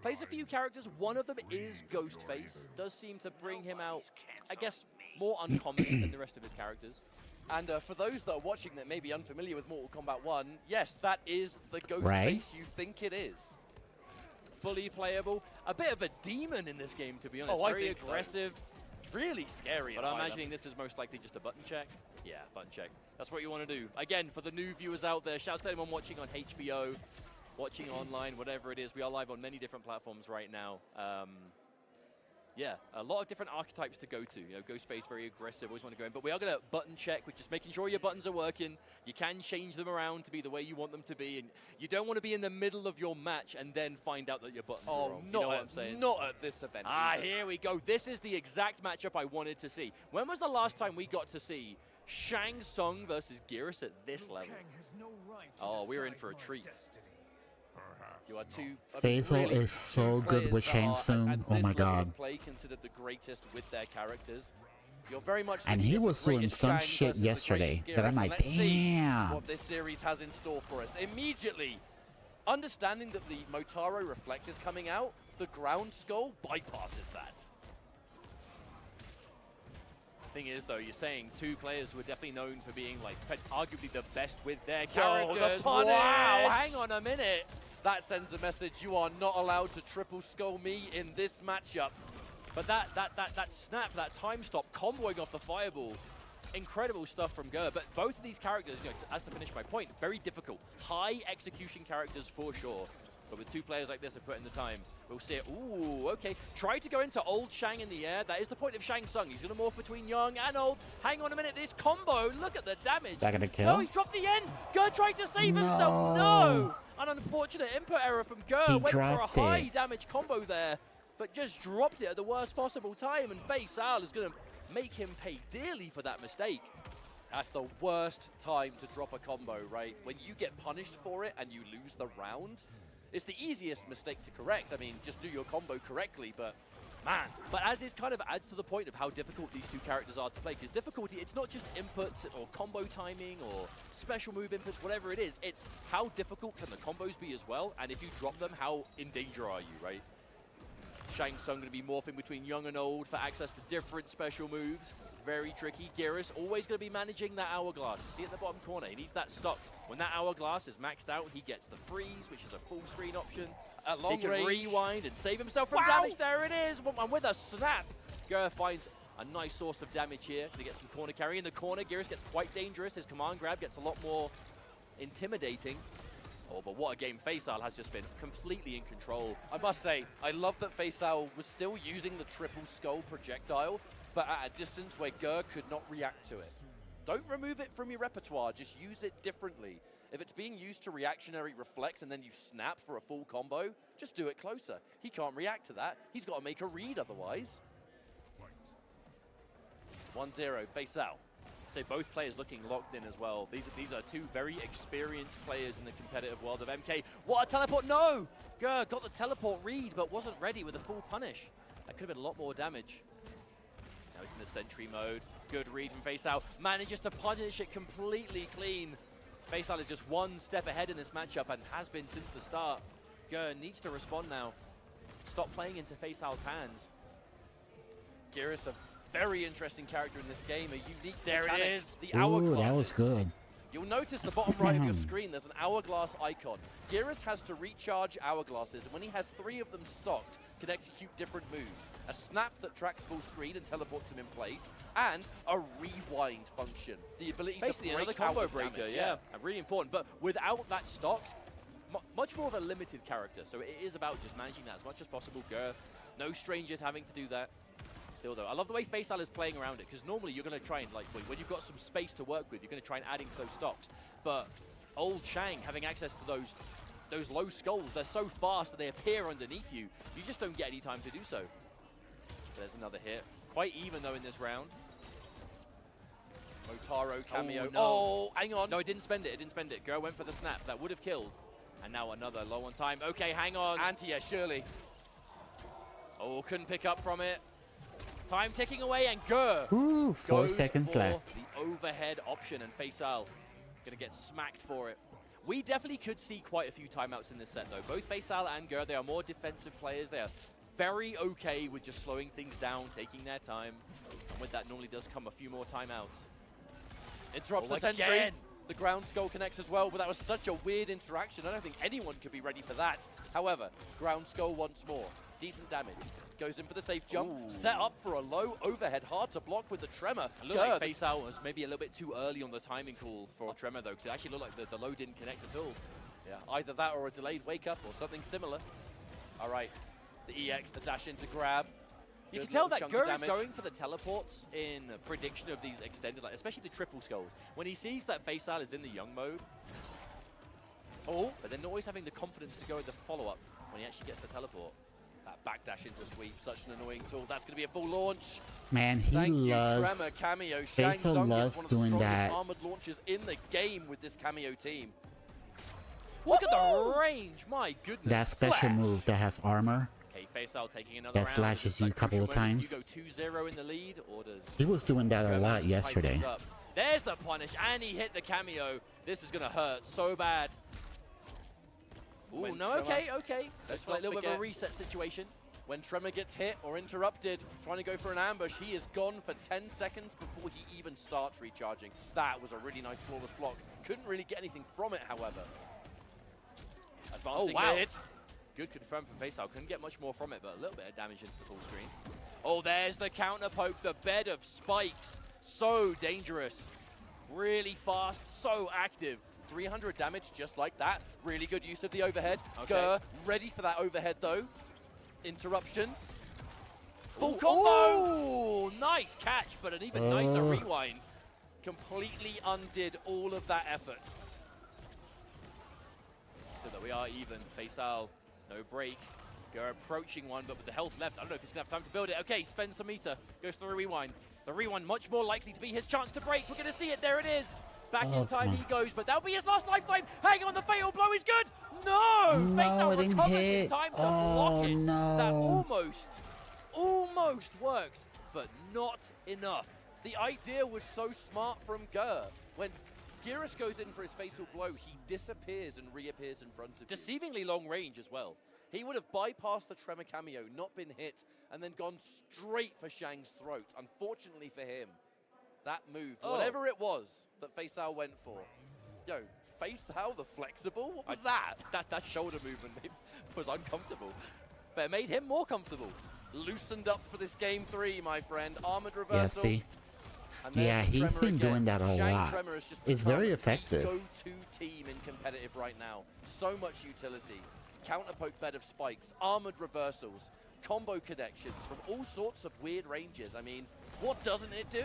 plays a few characters, one of them is Ghostface. Does seem to bring him out, I guess, more uncommon than the rest of his characters. And for those that are watching that may be unfamiliar with Mortal Kombat 1, yes, that is the Ghostface you think it is. Fully playable. A bit of a demon in this game, to be honest. Oh, Very aggressive. So. Really scary. But I'm imagining this is most likely just a button check. Yeah, button check. That's what you want to do. Again, for the new viewers out there, shouts to anyone watching on HBO, watching online, whatever it is. We are live on many different platforms right now. Yeah, a lot of different archetypes to go to. You know, Ghostface, very aggressive, always want to go in. But we are going to button check, with just making sure your buttons are working. You can change them around to be the way you want them to be. And you don't want to be in the middle of your match and then find out that your buttons are wrong. You know what I'm saying? Not at this event. Here we go. This is the exact matchup I wanted to see. When was the last time we got to see Shang Tsung versus Gearus at this level? Oh, we're in for a treat. You are two. Faisal is so good with Shang Tsung. Oh my god. Play considered the greatest with their characters. You're very much. And he was doing some shit yesterday that I'm like, damn. What this series has in store for us. Immediately, understanding that the Motaro Reflect is coming out, the ground skull bypasses that. Thing is, though, you're saying two players who are definitely known for being like arguably the best with their characters. Wow, hang on a minute. That sends a message: you are not allowed to triple skull me in this matchup. But that snap, that time stop, comboing off the fireball, incredible stuff from Gur. But both of these characters, you know, as to finish my point, very difficult, high execution characters for sure. But with two players like this who put in the time, We'll see it. Ooh, okay. Try to go into old Shang in the air. That is the point of Shang Tsung. He's going to morph between young and old. Hang on a minute. This combo, look at the damage. Is that going to kill? No, he dropped the end. Gur tried to save himself. No. An unfortunate input error from Gur. Went for a high damage combo there, but just dropped it at the worst possible time. And Faisal is going to make him pay dearly for that mistake. That's the worst time to drop a combo, right? When you get punished for it and you lose the round, it's the easiest mistake to correct. I mean, just do your combo correctly, but man. But as this kind of adds to the point of how difficult these two characters are to play, because difficulty, it's not just inputs or combo timing or special move inputs, whatever it is, it's how difficult can the combos be as well, and if you drop them, how in danger are you, right? Shang Tsung going to be morphing between young and old for access to different special moves. Very tricky. Geras always going to be managing that hourglass. You see in the bottom corner, he needs that stock. When that hourglass is maxed out, he gets the freeze, which is a full screen option. At long range, he can rewind and save himself from damage. There it is. And with a snap, Gur finds a nice source of damage here to get some corner carry. In the corner, Geras gets quite dangerous. His command grab gets a lot more intimidating. Oh, but what a game. Faisal has just been completely in control. I must say, I love that Faisal was still using the triple skull projectile, but at a distance where Gur could not react to it. Don't remove it from your repertoire, just use it differently. If it's being used to reactionary reflect and then you snap for a full combo, just do it closer. He can't react to that. He's got to make a read otherwise. 1-0, Faisal. So both players looking locked in as well. These are two very experienced players in the competitive world of MK. What a teleport! No! Gur got the teleport read, but wasn't ready with a full punish. That could have been a lot more damage. Now he's in the sentry mode. Good read from Faisal. Manages to punish it completely clean. Faisal is just one step ahead in this matchup and has been since the start. Gur needs to respond now. Stop playing into Faisal's hands. Geras, a very interesting character in this game, a unique there mechanic. It is. The hourglass. That was good. You'll notice the bottom right of your screen, there's an hourglass icon. Geras has to recharge hourglasses, and when he has 3 of them stocked, can execute different moves. A snap that tracks full screen and teleports him in place, and a rewind function. The ability basically to break another combo out breaker, damage, yeah. Really important. But without that stocked, much more of a limited character. So it is about just managing that as much as possible. Gur, no strangers having to do that. Still though, I love the way Faisal is playing around it, because normally you're going to try and, like, when you've got some space to work with, you're going to try and add into those stocks. But old Shang having access to those low skulls, they're so fast that they appear underneath you. You just don't get any time to do so. There's another hit. Quite even though in this round. Motaro cameo. Oh, no. Oh, hang on. No, it didn't spend it. It didn't spend it. Gur went for the snap. That would have killed. And now another low on time. Okay, hang on. Anti-air, surely. Oh, couldn't pick up from it. Time ticking away, and Gur Ooh, 4 goes seconds for left. the overhead option, and Faisal gonna get smacked for it. We definitely could see quite a few timeouts in this set, though. Both Faisal and Gur, they are more defensive players. They are very okay with just slowing things down, taking their time. And with that, normally does come a few more timeouts. Interrupts the sentry. The ground skull connects as well, but that was such a weird interaction. I don't think anyone could be ready for that. However, ground skull once more. Decent damage. Goes in for the safe jump. Ooh. Set up for a low overhead. Hard to block with the tremor. It looked like Faisal was maybe a little bit too early on the timing call for a tremor, though, because it actually looked like the low didn't connect at all. Yeah, either that or a delayed wake up or something similar. All right, the EX, the dash into grab. You can tell that Gur is going for the teleports in prediction of these extended, like, especially the triple skulls. When he sees that Faisal is in the young mode, but then always having the confidence to go with the follow-up when he actually gets the teleport. That backdash into sweep, such an annoying tool. That's going to be a full launch. Man, he Thank loves. you, Tremor cameo. Shang Faisal Tsung loves is one of doing the that. strongest armored launchers in the game with this cameo team. Look at the range, my goodness. That special move that has armor. Okay, Faisal taking another That round. slashes you a couple of times. You go 2-0 in the lead, or does... He was doing that a lot yesterday. There's the punish, and he hit the cameo. This is going to hurt so bad. Ooh, no, okay. That's a little bit of a reset situation. When Tremor gets hit or interrupted, trying to go for an ambush, he is gone for 10 seconds before he even starts recharging. That was a really nice flawless block. Couldn't really get anything from it, however. Advancing the hit. Good confirm from Faisal. Couldn't get much more from it, but a little bit of damage into the full screen. Oh, there's the counter poke, the bed of spikes. So dangerous. Really fast, so active. 300 damage just like that. Really good use of the overhead. Okay. Gur ready for that overhead, though. Interruption. Full combo! Nice catch, but an even nicer rewind. Completely undid all of that effort. So that we are even. Faisal, no break. Go approaching one, but with the health left, I don't know if he's going to have time to build it. Okay, spends a meter. Goes for the rewind. The rewind much more likely to be his chance to break. We're going to see it. There it is. Back in time he goes, but that'll be his last lifeline. Hang on, the fatal blow is good. No! Faisal recovers in time to block it. That almost worked, but not enough. The idea was so smart from Gur. When Geras goes in for his fatal blow, he disappears and reappears in front of you. Deceivingly long range as well. He would have bypassed the Tremor cameo, not been hit, and then gone straight for Shang's throat. Unfortunately for him, that move, whatever it was that Faisal went for. Yo, Faisal the flexible? What was that? That shoulder movement was uncomfortable, but it made him more comfortable. Loosened up for this game 3, my friend. Armored reversal. Yeah, see? Yeah, he's been doing that a lot. It's very effective. Go-to team in competitive right now. So much utility. Counterpoke bed of spikes, armored reversals, combo connections from all sorts of weird ranges. I mean, what doesn't it do?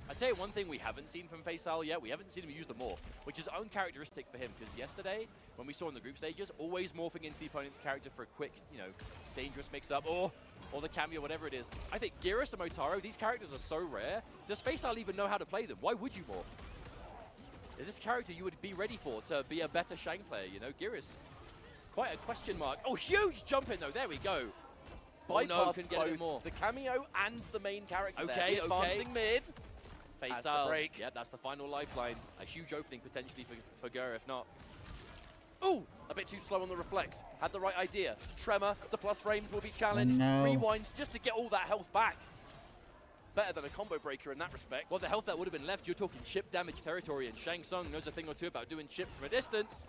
I'd tell you one thing we haven't seen from Faisal yet. We haven't seen him use the morph, which is uncharacteristic for him, because yesterday, when we saw in the group stages, always morphing into the opponent's character for a quick, you know, dangerous mix-up, or the cameo, whatever it is. I think Geras and Motaro, these characters are so rare. Does Faisal even know how to play them? Why would you morph? Is this character you would be ready for to be a better Shang player, you know? Geras, quite a question mark. Oh, huge jump in, though. There we go. Bypass can get a bit more. The cameo and the main character there. Advancing mid. Faisal, yeah, that's the final lifeline. A huge opening potentially for Gur, if not. Ooh, a bit too slow on the reflect. Had the right idea. Tremor, the plus frames will be challenged. Rewind just to get all that health back. Better than a combo breaker in that respect. Well, the health that would have been left, you're talking chip damage territory, and Shang Tsung knows a thing or two about doing chips from a distance.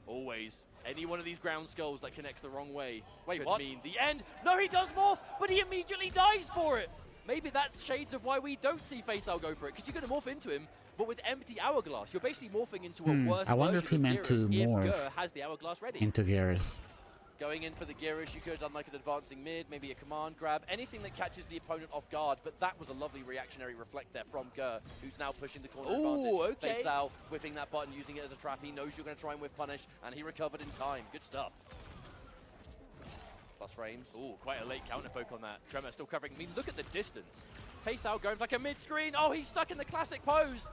Always. Any one of these ground skulls that connects the wrong way could mean the end. No, he does morph, but he immediately dies for it. Maybe that's shades of why we don't see Faisal go for it, because you're going to morph into him, but with empty hourglass. You're basically morphing into a worse I wonder if he meant to morph has the hourglass ready. into Geras. Going in for the Geras, you could have done like an advancing mid, maybe a command grab, anything that catches the opponent off guard, but that was a lovely reactionary reflect there from Gur, who's now pushing the corner advantage. Okay. Faisal whiffing that button, using it as a trap. He knows you're going to try and whiff punish, and he recovered in time. Good stuff. Plus frames. Ooh, quite a late counter poke on that. Tremor still covering. I mean, look at the distance. Faisal going for like a mid-screen. Oh, he's stuck in the classic pose.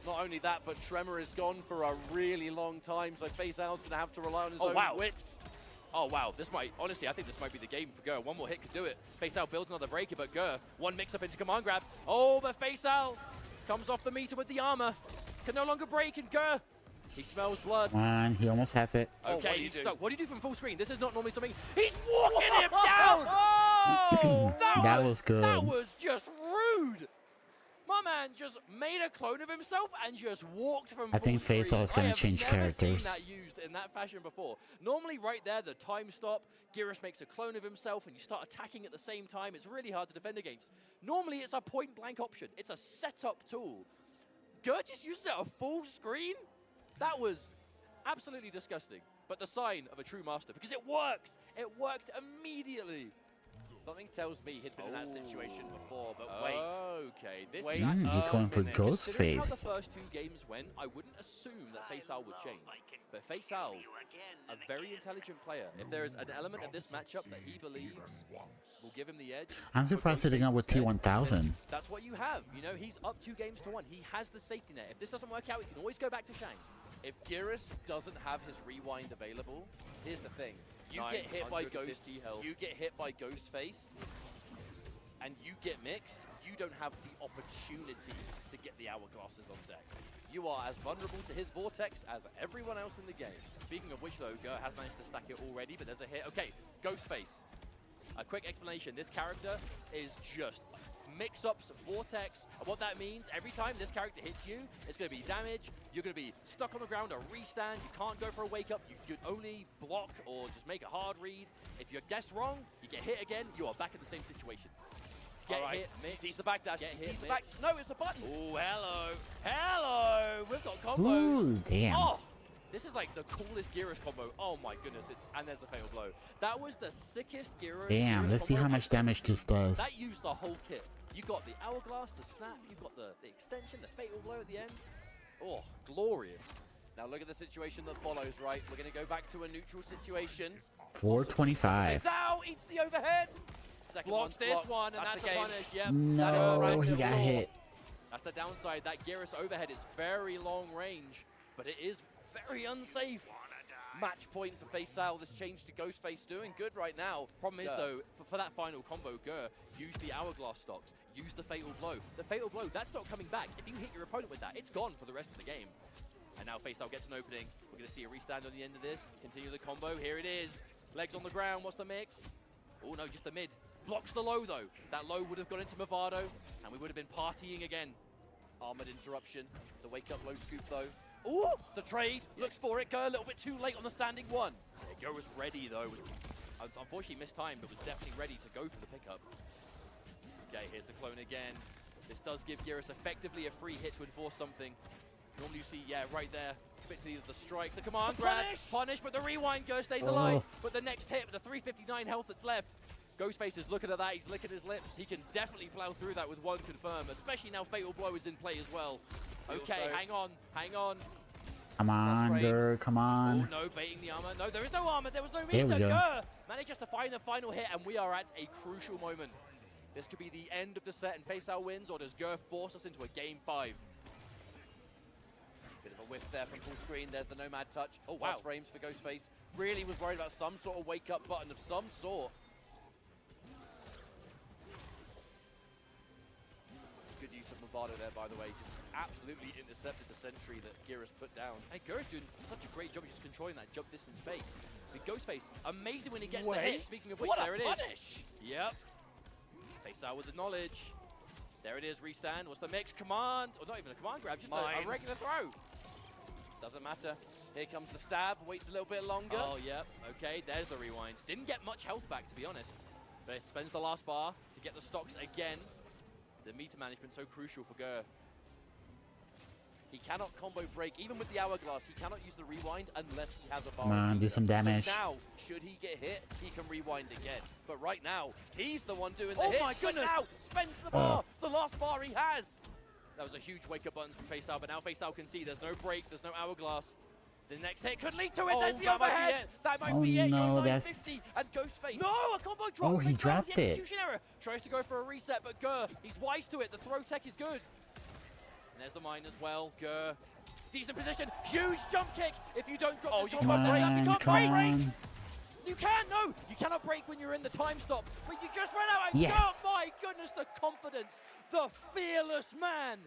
Not only that, but Tremor is gone for a really long time, so Faisal's going to have to rely on his own wits. Oh, wow. This might, honestly, I think this might be the game for Gur. One more hit could do it. Faisal builds another breaker, but Gur, one mix-up into command grab. Oh, but Faisal comes off the meter with the armor. Can no longer break, and Gur, he smells blood. He almost has it. Okay, he's stuck. What do you do from full screen? This is not normally something. He's walking him down! Oh! That was good. That was just rude. My man just made a clone of himself and just walked from I think Faisal is going to change characters. I have never seen that used in that fashion before. Normally right there, the time stop, Geras makes a clone of himself and you start attacking at the same time. It's really hard to defend against. Normally it's a point blank option. It's a setup tool. Gur just used it a full screen? That was absolutely disgusting. But the sign of a true master, because it worked. It worked immediately. Something tells me he's been in that situation before, but wait. Okay, this he's going for Ghostface. How the first two games went, I wouldn't assume that Faisal would change. But Faisal, a very intelligent player. If there is an element of this matchup that he believes will give him the edge, I'm surprised he didn't go with T1000. That's what you have. You know, he's up 2 games to 1. He has the safety net. If this doesn't work out, he can always go back to Shang. If Geras doesn't have his rewind available, here's the thing. You get hit by Ghostface, and you get mixed, you don't have the opportunity to get the hourglasses on deck. You are as vulnerable to his vortex as everyone else in the game. Speaking of which, though, Gur has managed to stack it already, but there's a hit. Okay, Ghostface. A quick explanation. This character is just mix-ups, vortex. And what that means, every time this character hits you, it's going to be damage. You're going to be stuck on the ground, a restand. You can't go for a wake-up. You can only block or just make a hard read. If you guess wrong, you get hit again, you are back in the same situation. Get hit, mix. Sees the backdash. Get hit, the back. No, it's a button. Oh, hello. Hello. We've got combos. Ooh, damn. Oh, This is like the coolest Gyros combo. Oh my goodness, and there's the fatal blow. That was the sickest Gyros. Damn, let's see how much damage this does. That used the whole kit. You got the hourglass, the snap, you got the extension, the fatal blow at the end. Oh, glorious. Now look at the situation that follows, right? We're going to go back to a neutral situation. 425. Now eats the overhead. Blocks this one, and that's the punish. Yep. No, he got hit. That's the downside. That Gyros overhead is very long range, but it is very unsafe. Match point for Faisal. This change to Ghostface doing good right now. Problem is, though, for that final combo, Gur, use the hourglass stocks. Use the fatal blow. The fatal blow, that's not coming back. If you hit your opponent with that, it's gone for the rest of the game. And now Faisal gets an opening. We're going to see a restand on the end of this. Continue the combo. Here it is. Legs on the ground. What's the mix? Oh, no, just the mid. Blocks the low, though. That low would have gone into Movado, and we would have been partying again. Armored interruption. The wake-up low scoop, though. Ooh, the trade. Looks for it. Go a little bit too late on the standing one. Yeah, Go was ready, though. Unfortunately mistimed, but was definitely ready to go for the pickup. Okay, here's the clone again. This does give Gyros effectively a free hit to enforce something. Normally you see, yeah, right there. Bit to the strike, the command grab, punish, but the rewind Go stays alive. But the next hit, the 359 health that's left. Ghostface is looking at that, he's licking his lips. He can definitely plow through that with one confirm, especially now Fatal Blow is in play as well. Okay, hang on, hang on. Come on, Gur, come on. Oh, no, baiting the armor. No, there is no armor, there was no meter. Gur manages to find the final hit, and we are at a crucial moment. This could be the end of the set, and Faisal wins, or does Gur force us into a game 5? Bit of a whiff there from full screen. There's the Nomad touch. Oh, wow. Frames for Ghostface. Really was worried about some sort of wake-up button of some sort. Good use of Movado there, by the way. Just absolutely intercepted the sentry that Gyros put down. Hey, Gyros doing such a great job of just controlling that jump distance space. But Ghostface, amazing when he gets the hit. Speaking of which, there it is. Punish. Yep. Faisal with the knowledge. There it is, restand. What's the mix? Command, or not even a command grab, just a regular throw. Doesn't matter. Here comes the stab, waits a little bit longer. Oh, yep, okay, there's the rewind. Didn't get much health back, to be honest. But it spends the last bar to get the stocks again. The meter management so crucial for Gur. He cannot combo break, even with the hourglass. He cannot use the rewind unless he has a bar. Come on, do some damage. So now, should he get hit, he can rewind again. But right now, he's the one doing the hit. Oh my goodness! Now, spends the bar, the last bar he has. That was a huge wake-up button from Faisal, but now Faisal can see there's no break, there's no hourglass. The next hit could lead to it. There's the overhead. That might be it. No, that's... And Ghostface. No, a combo drop. Oh, he dropped it. Execution error. Tries to go for a reset, but Gur, he's wise to it. The throw tech is good. And there's the mine as well. Gur, decent position. Huge jump kick. If you don't drop this combo, you can't break. You can, no. You cannot break when you're in the time stop. But you just ran out. And oh my goodness, the confidence. The fearless man.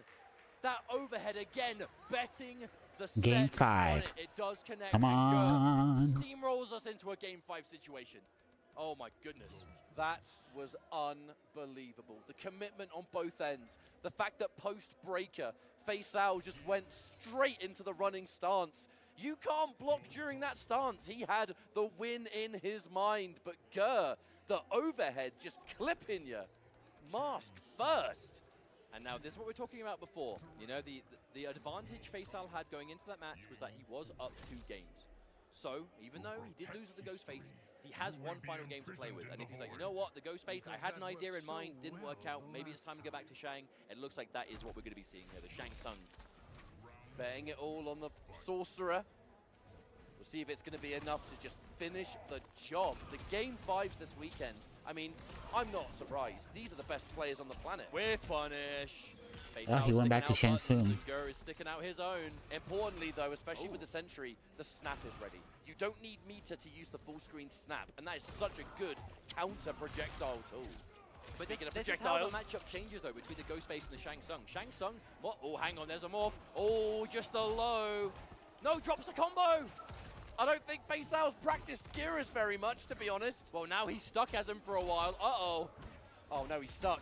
That overhead again, betting the set game 5. It does connect. Come on. Steamrolls us into a game 5 situation. Oh my goodness. That was unbelievable. The commitment on both ends. The fact that post-breaker, Faisal just went straight into the running stance. You can't block during that stance. He had the win in his mind. But Gur, the overhead just clipping you. Mask first. And now this is what we were talking about before. You know, the advantage Faisal had going into that match was that he was up 2 games. So, even though he did lose at the Ghostface, he has one final game to play with. And if he's like, you know what, the Ghostface, I had an idea in mind, didn't work out, maybe it's time to go back to Shang, it looks like that is what we're going to be seeing here, the Shang Tsung. Betting it all on the Sorcerer. We'll see if it's going to be enough to just finish the job. The game 5s this weekend. I mean, I'm not surprised. These are the best players on the planet. With punish. Oh, he went back to Shang Tsung. Gur is sticking out his own. Importantly, though, especially with the Sentry, the snap is ready. You don't need meter to use the full screen snap, and that is such a good counter projectile tool. But this is how the matchup changes, though, between the Ghostface and the Shang Tsung. Shang Tsung, what? Oh, hang on, there's a morph. Oh, just a low. No, drops the combo. I don't think Faisal's practiced Gyros very much, to be honest. Well, now he's stuck as him for a while. Uh-oh. Oh, no, he's stuck.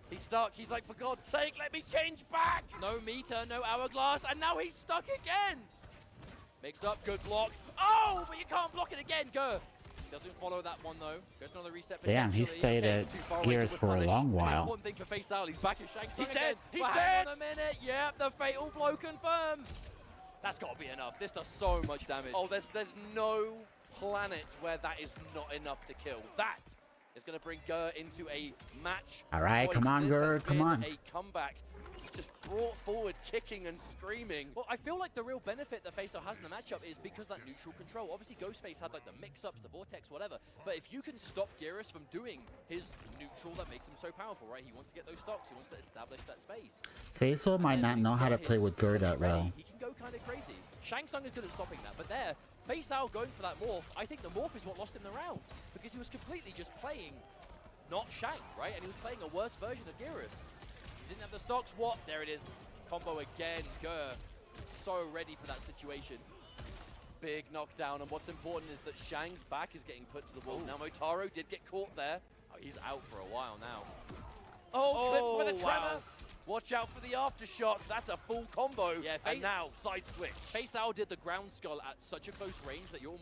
He's stuck. He's like, for God's sake, let me change back. No meter, no hourglass, and now he's stuck again. Mix up, good block. Oh, but you can't block it again, Gur. Doesn't follow that one, though. Goes another reset. Damn, he stayed at Gears for a long while. One thing for Faisal, he's back at Shang Tsung. He's dead. He's dead. Hang on a minute. Yep, the fatal blow confirmed. That's got to be enough. This does so much damage. Oh, there's no planet where that is not enough to kill. That is going to bring Gur into a match. All right, come on, Gur, come on. A comeback. Just brought forward, kicking and screaming. Well, I feel like the real benefit that FaceOut has in the matchup is because that neutral control. Obviously, Ghostface had like the mix-ups, the vortex, whatever. But if you can stop Geras from doing his neutral, that makes him so powerful, right? He wants to get those stocks. He wants to establish that space. FaceOut might not know how to play with Gur that well. He can go kind of crazy. Shang Tsung is good at stopping that, but there, FaceOut going for that morph. I think the morph is what lost him the round because he was completely just playing not Shang, right? And he was playing a worse version of Geras. Didn't have the stocks. What? There it is. Combo again. Gur so ready for that situation. Big knockdown, and what's important is that Shang's back is getting put to the wall. Now Motaro did get caught there. Oh, he's out for a while now. Oh, clipped with a tremor. Wow. Watch out for the aftershock. That's a full combo. Yeah, and now side switch. FaceOut did the ground skull at such a close range that you're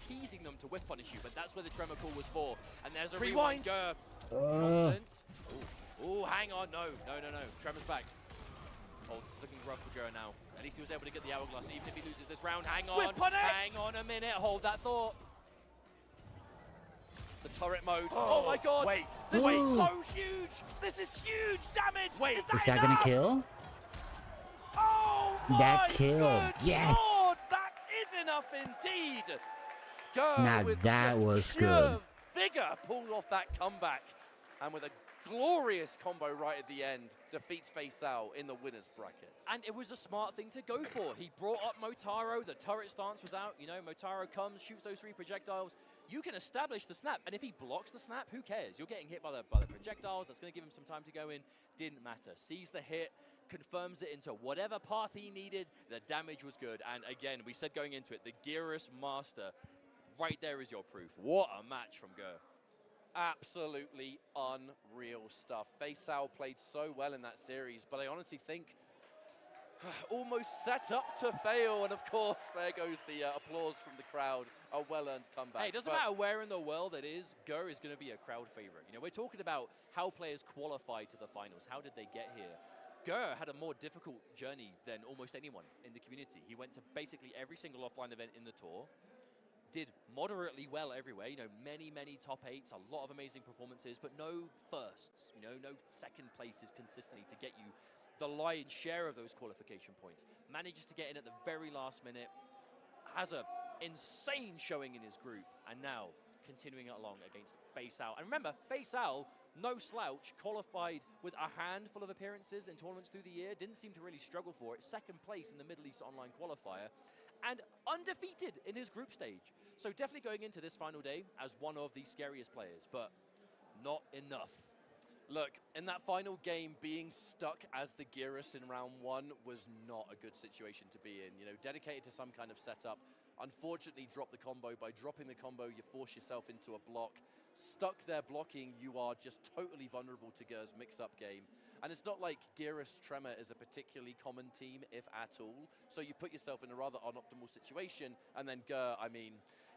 teasing them to whiff punish you, but that's where the tremor call was for. And there's a rewind. Gur. Oh, hang on. No. Tremor's back. Oh, it's looking rough for Gur now. At least he was able to get the hourglass, even if he loses this round. Hang on. Hang on a minute. Hold that thought. The turret mode. Oh my god. Wait. This is so huge. This is huge damage. Wait. Is that gonna kill? Oh my That killed. Yes. Lord, that is enough indeed. Gur Now with that just was pure good. vigor pulled off that comeback. And with a glorious combo right at the end, defeats FaceOut in the winner's bracket. And it was a smart thing to go for. He brought up Motaro, the turret stance was out, you know, Motaro comes, shoots those 3 projectiles. You can establish the snap, and if he blocks the snap, who cares? You're getting hit by the projectiles, that's gonna give him some time to go in. Didn't matter. Sees the hit, confirms it into whatever path he needed, the damage was good. And again, we said going into it, the Geras Master, right there is your proof. What a match from Gur. Absolutely unreal stuff. FaceOut played so well in that series, but I honestly think almost set up to fail. And of course, there goes the applause from the crowd. A well-earned comeback. Hey, it doesn't matter where in the world it is, Gur is going to be a crowd favorite. You know, we're talking about how players qualify to the finals. How did they get here? Gur had a more difficult journey than almost anyone in the community. He went to basically every single offline event in the tour. Did moderately well everywhere, you know, many top 8s, a lot of amazing performances, but no firsts, you know, no second places consistently to get you the lion's share of those qualification points. Manages to get in at the very last minute, has a insane showing in his group, and now continuing it along against FaceOut. And remember, FaceOut, no slouch, qualified with a handful of appearances in tournaments through the year, didn't seem to really struggle for it, second place in the Middle East Online qualifier, and undefeated in his group stage. So definitely going into this final day as one of the scariest players, but not enough. Look, in that final game, being stuck as the Geras in round 1 was not a good situation to be in. You know, dedicated to some kind of setup. Unfortunately, dropped the combo. By dropping the combo, you force yourself into a block. Stuck there blocking, you are just totally vulnerable to Gur's mix-up game. And it's not like Geras Tremor is a particularly common team, if at all. So you put yourself in a rather unoptimal situation. And then Gur, I mean,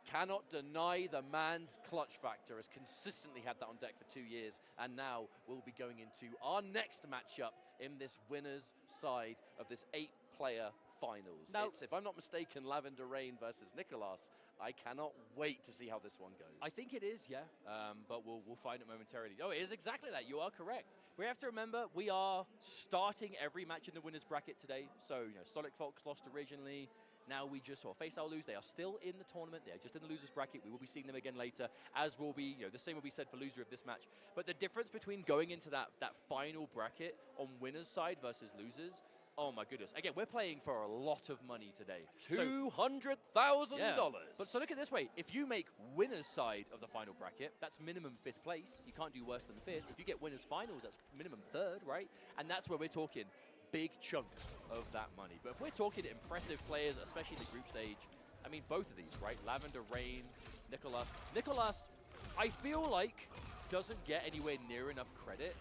cannot deny the man's clutch factor, has consistently had that on deck for 2 years. And now we'll be going into our next matchup in this winner's side of this 8-player finals. Now, it's, if I'm not mistaken, Lavender Rain versus Nicolas. I cannot wait to see how this one goes. I think it is, yeah, but we'll find it momentarily. Oh, it is exactly that. You are correct. We have to remember we are starting every match in the winner's bracket today. So, you know, Solid Fox lost originally. Now we just saw FaceOut lose. They are still in the tournament. They are just in the loser's bracket. We will be seeing them again later, as will be, you know, the same will be said for loser of this match. But the difference between going into that final bracket on winner's side versus losers, oh my goodness. Again, we're playing for a lot of money today. $200,000. Yeah. But so look at it this way. If you make winner's side of the final bracket, that's minimum 5th place. You can't do worse than 5th. If you get winner's finals, that's minimum 3rd, right? And that's where we're talking big chunks of that money. But if we're talking impressive players, especially in the group stage, I mean, both of these, right? Lavender Rain, Nicolas. Nicolas, I feel like, doesn't get anywhere near enough credit.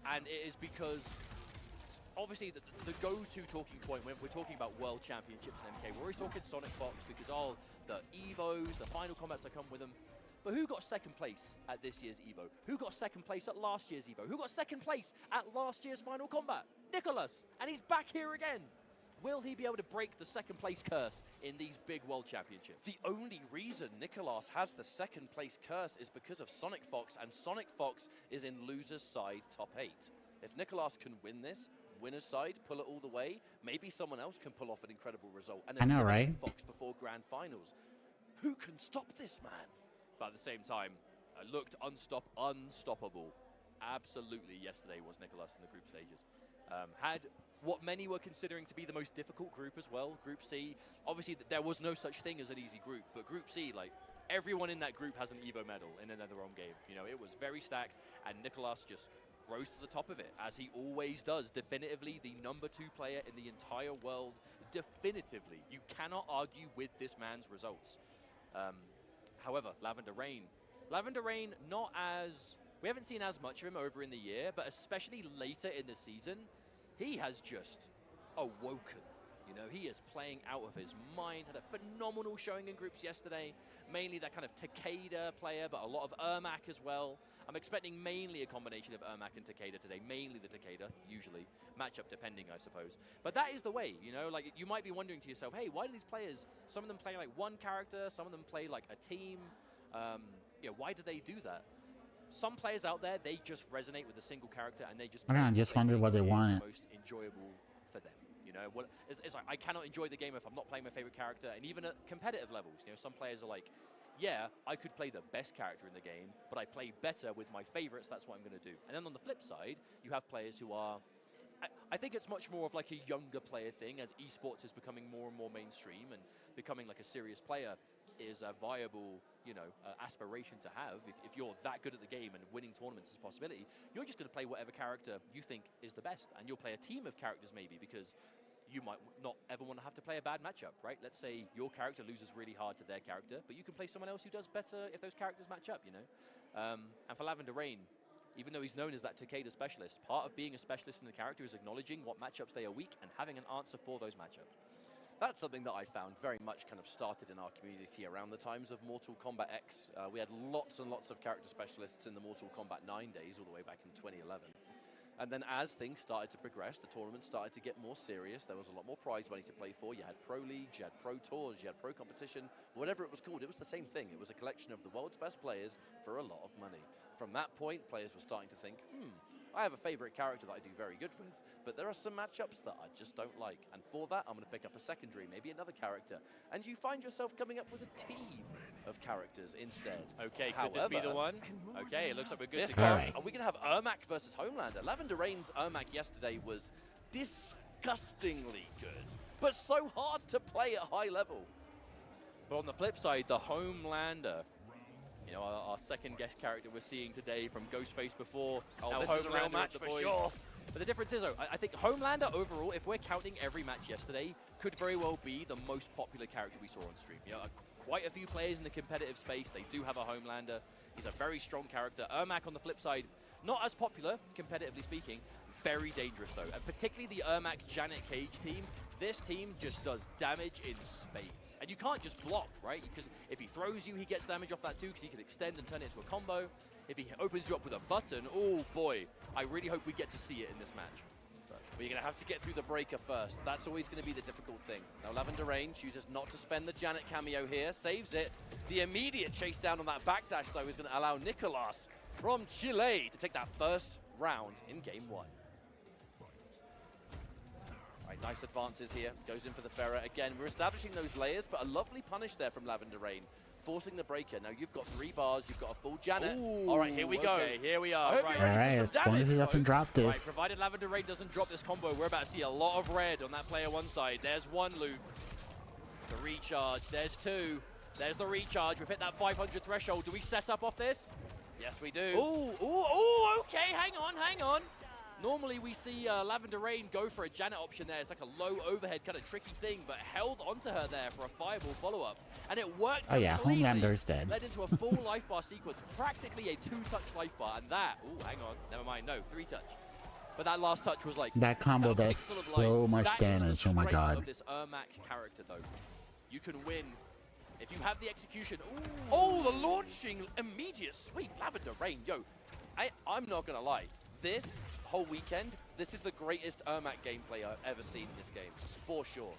And it is because obviously the go-to talking point when we're talking about world championships in MK, we're always talking Sonic Fox because all the Evos, the final combats that come with them. But who got second place at this year's Evo? Who got second place at last year's Evo? Who got second place at last year's final combat? Nicolas, and he's back here again. Will he be able to break the second place curse in these big world championships? The only reason Nicolas has the second place curse is because of Sonic Fox, and Sonic Fox is in loser's side top 8. If Nicolas can win this, winner's side, pull it all the way, maybe someone else can pull off an incredible result. And I know, right? Fox before grand finals. Who can stop this man? But at the same time, looked unstoppable. Absolutely, yesterday was Nicolas in the group stages. Had what many were considering to be the most difficult group as well, Group C. Obviously, there was no such thing as an easy group, but Group C, like, everyone in that group has an Evo medal in another home game. You know, it was very stacked, and Nicolas just rose to the top of it, as he always does. Definitively the #2 player in the entire world. Definitively. You cannot argue with this man's results. However, Lavender Rain, not as... We haven't seen as much of him over in the year, but especially later in the season, he has just awoken. You know, he is playing out of his mind. Had a phenomenal showing in groups yesterday. Mainly that kind of Takeda player, but a lot of Ermac as well. I'm expecting mainly a combination of Ermac and Takeda today. Mainly the Takeda, usually. Matchup depending, I suppose. But that is the way, you know? Like, you might be wondering to yourself, hey, why do these players, some of them play like one character, some of them play like a team? You know, why do they do that? Some players out there, they just resonate with a single character, and they just... I just wonder what they want. Most enjoyable for them. You know, it's like, I cannot enjoy the game if I'm not playing my favorite character, and even at competitive levels, you know, some players are like, yeah, I could play the best character in the game, but I play better with my favorites, that's what I'm going to do. And then on the flip side, you have players who are... I think it's much more of like a younger player thing, as esports is becoming more and more mainstream, and becoming like a serious player is a viable, you know, aspiration to have. If you're that good at the game and winning tournaments is a possibility, you're just going to play whatever character you think is the best, and you'll play a team of characters maybe, because you might not ever want to have to play a bad matchup, right? Let's say your character loses really hard to their character, but you can play someone else who does better if those characters match up, you know? And for Lavender Rain, even though he's known as that Takeda specialist, part of being a specialist in the character is acknowledging what matchups they are weak and having an answer for those matchups. That's something that I found very much kind of started in our community around the times of Mortal Kombat X. We had lots and lots of character specialists in the Mortal Kombat 9 days, all the way back in 2011. And then as things started to progress, the tournament started to get more serious. There was a lot more prize money to play for. You had pro leagues, you had pro tours, you had pro competition, whatever it was called. It was the same thing. It was a collection of the world's best players for a lot of money. From that point, players were starting to think, I have a favorite character that I do very good with, but there are some matchups that I just don't like. And for that, I'm going to pick up a secondary, maybe another character. And you find yourself coming up with a team of characters instead. Okay, could this be the one? Okay, it looks like we're good to go. Are we going to have Ermac versus Homelander? Lavender Rain's Ermac yesterday was disgustingly good, but so hard to play at high level. But on the flip side, the Homelander, you know, our second guest character we're seeing today from Ghostface before. Oh, this is a real match for sure. But the difference is, though, I think Homelander overall, if we're counting every match yesterday, could very well be the most popular character we saw on stream. You know, quite a few players in the competitive space, they do have a Homelander. He's a very strong character. Ermac on the flip side, not as popular, competitively speaking, very dangerous though. And particularly the Ermac Janet Cage team, this team just does damage in spades. And you can't just block, right? Because if he throws you, he gets damage off that too, because he can extend and turn it into a combo. If he opens you up with a button, oh boy, I really hope we get to see it in this match. But you're going to have to get through the breaker first. That's always going to be the difficult thing. Now Lavender Rain chooses not to spend the Janet cameo here, saves it. The immediate chase down on that backdash though is going to allow Nicolas from Chile to take that first round in game 1. Nice advances here, goes in for the Ferret. Again, we're establishing those layers, but a lovely punish there from Lavender Rain, forcing the breaker. Now you've got 3 bars, you've got a full Janet. Ooh, all right, here we go. Okay, here we are. All right, as long as he doesn't drop this. Right, provided Lavender Rain doesn't drop this combo, we're about to see a lot of red on that player one side. There's one loop. The recharge, there's 2. There's the recharge. We've hit that 500 threshold. Do we set up off this? Yes, we do. Ooh, okay, hang on. Normally we see Lavender Rain go for a Janet option there. It's like a low overhead kind of tricky thing, but held onto her there for a fireball follow-up. And it worked completely. Homelander's dead. Led into a full life bar sequence, practically a 2-touch life bar. And that, hang on, never mind, no, 3-touch. But that last touch was like... That combo does so much damage, oh my god. Of this Ermac character though. You can win if you have the execution. Ooh. Oh, the launching immediate sweep. Lavender Rain, yo, I'm not gonna lie. This whole weekend, this is the greatest Ermac gameplay I've ever seen in this game, for sure.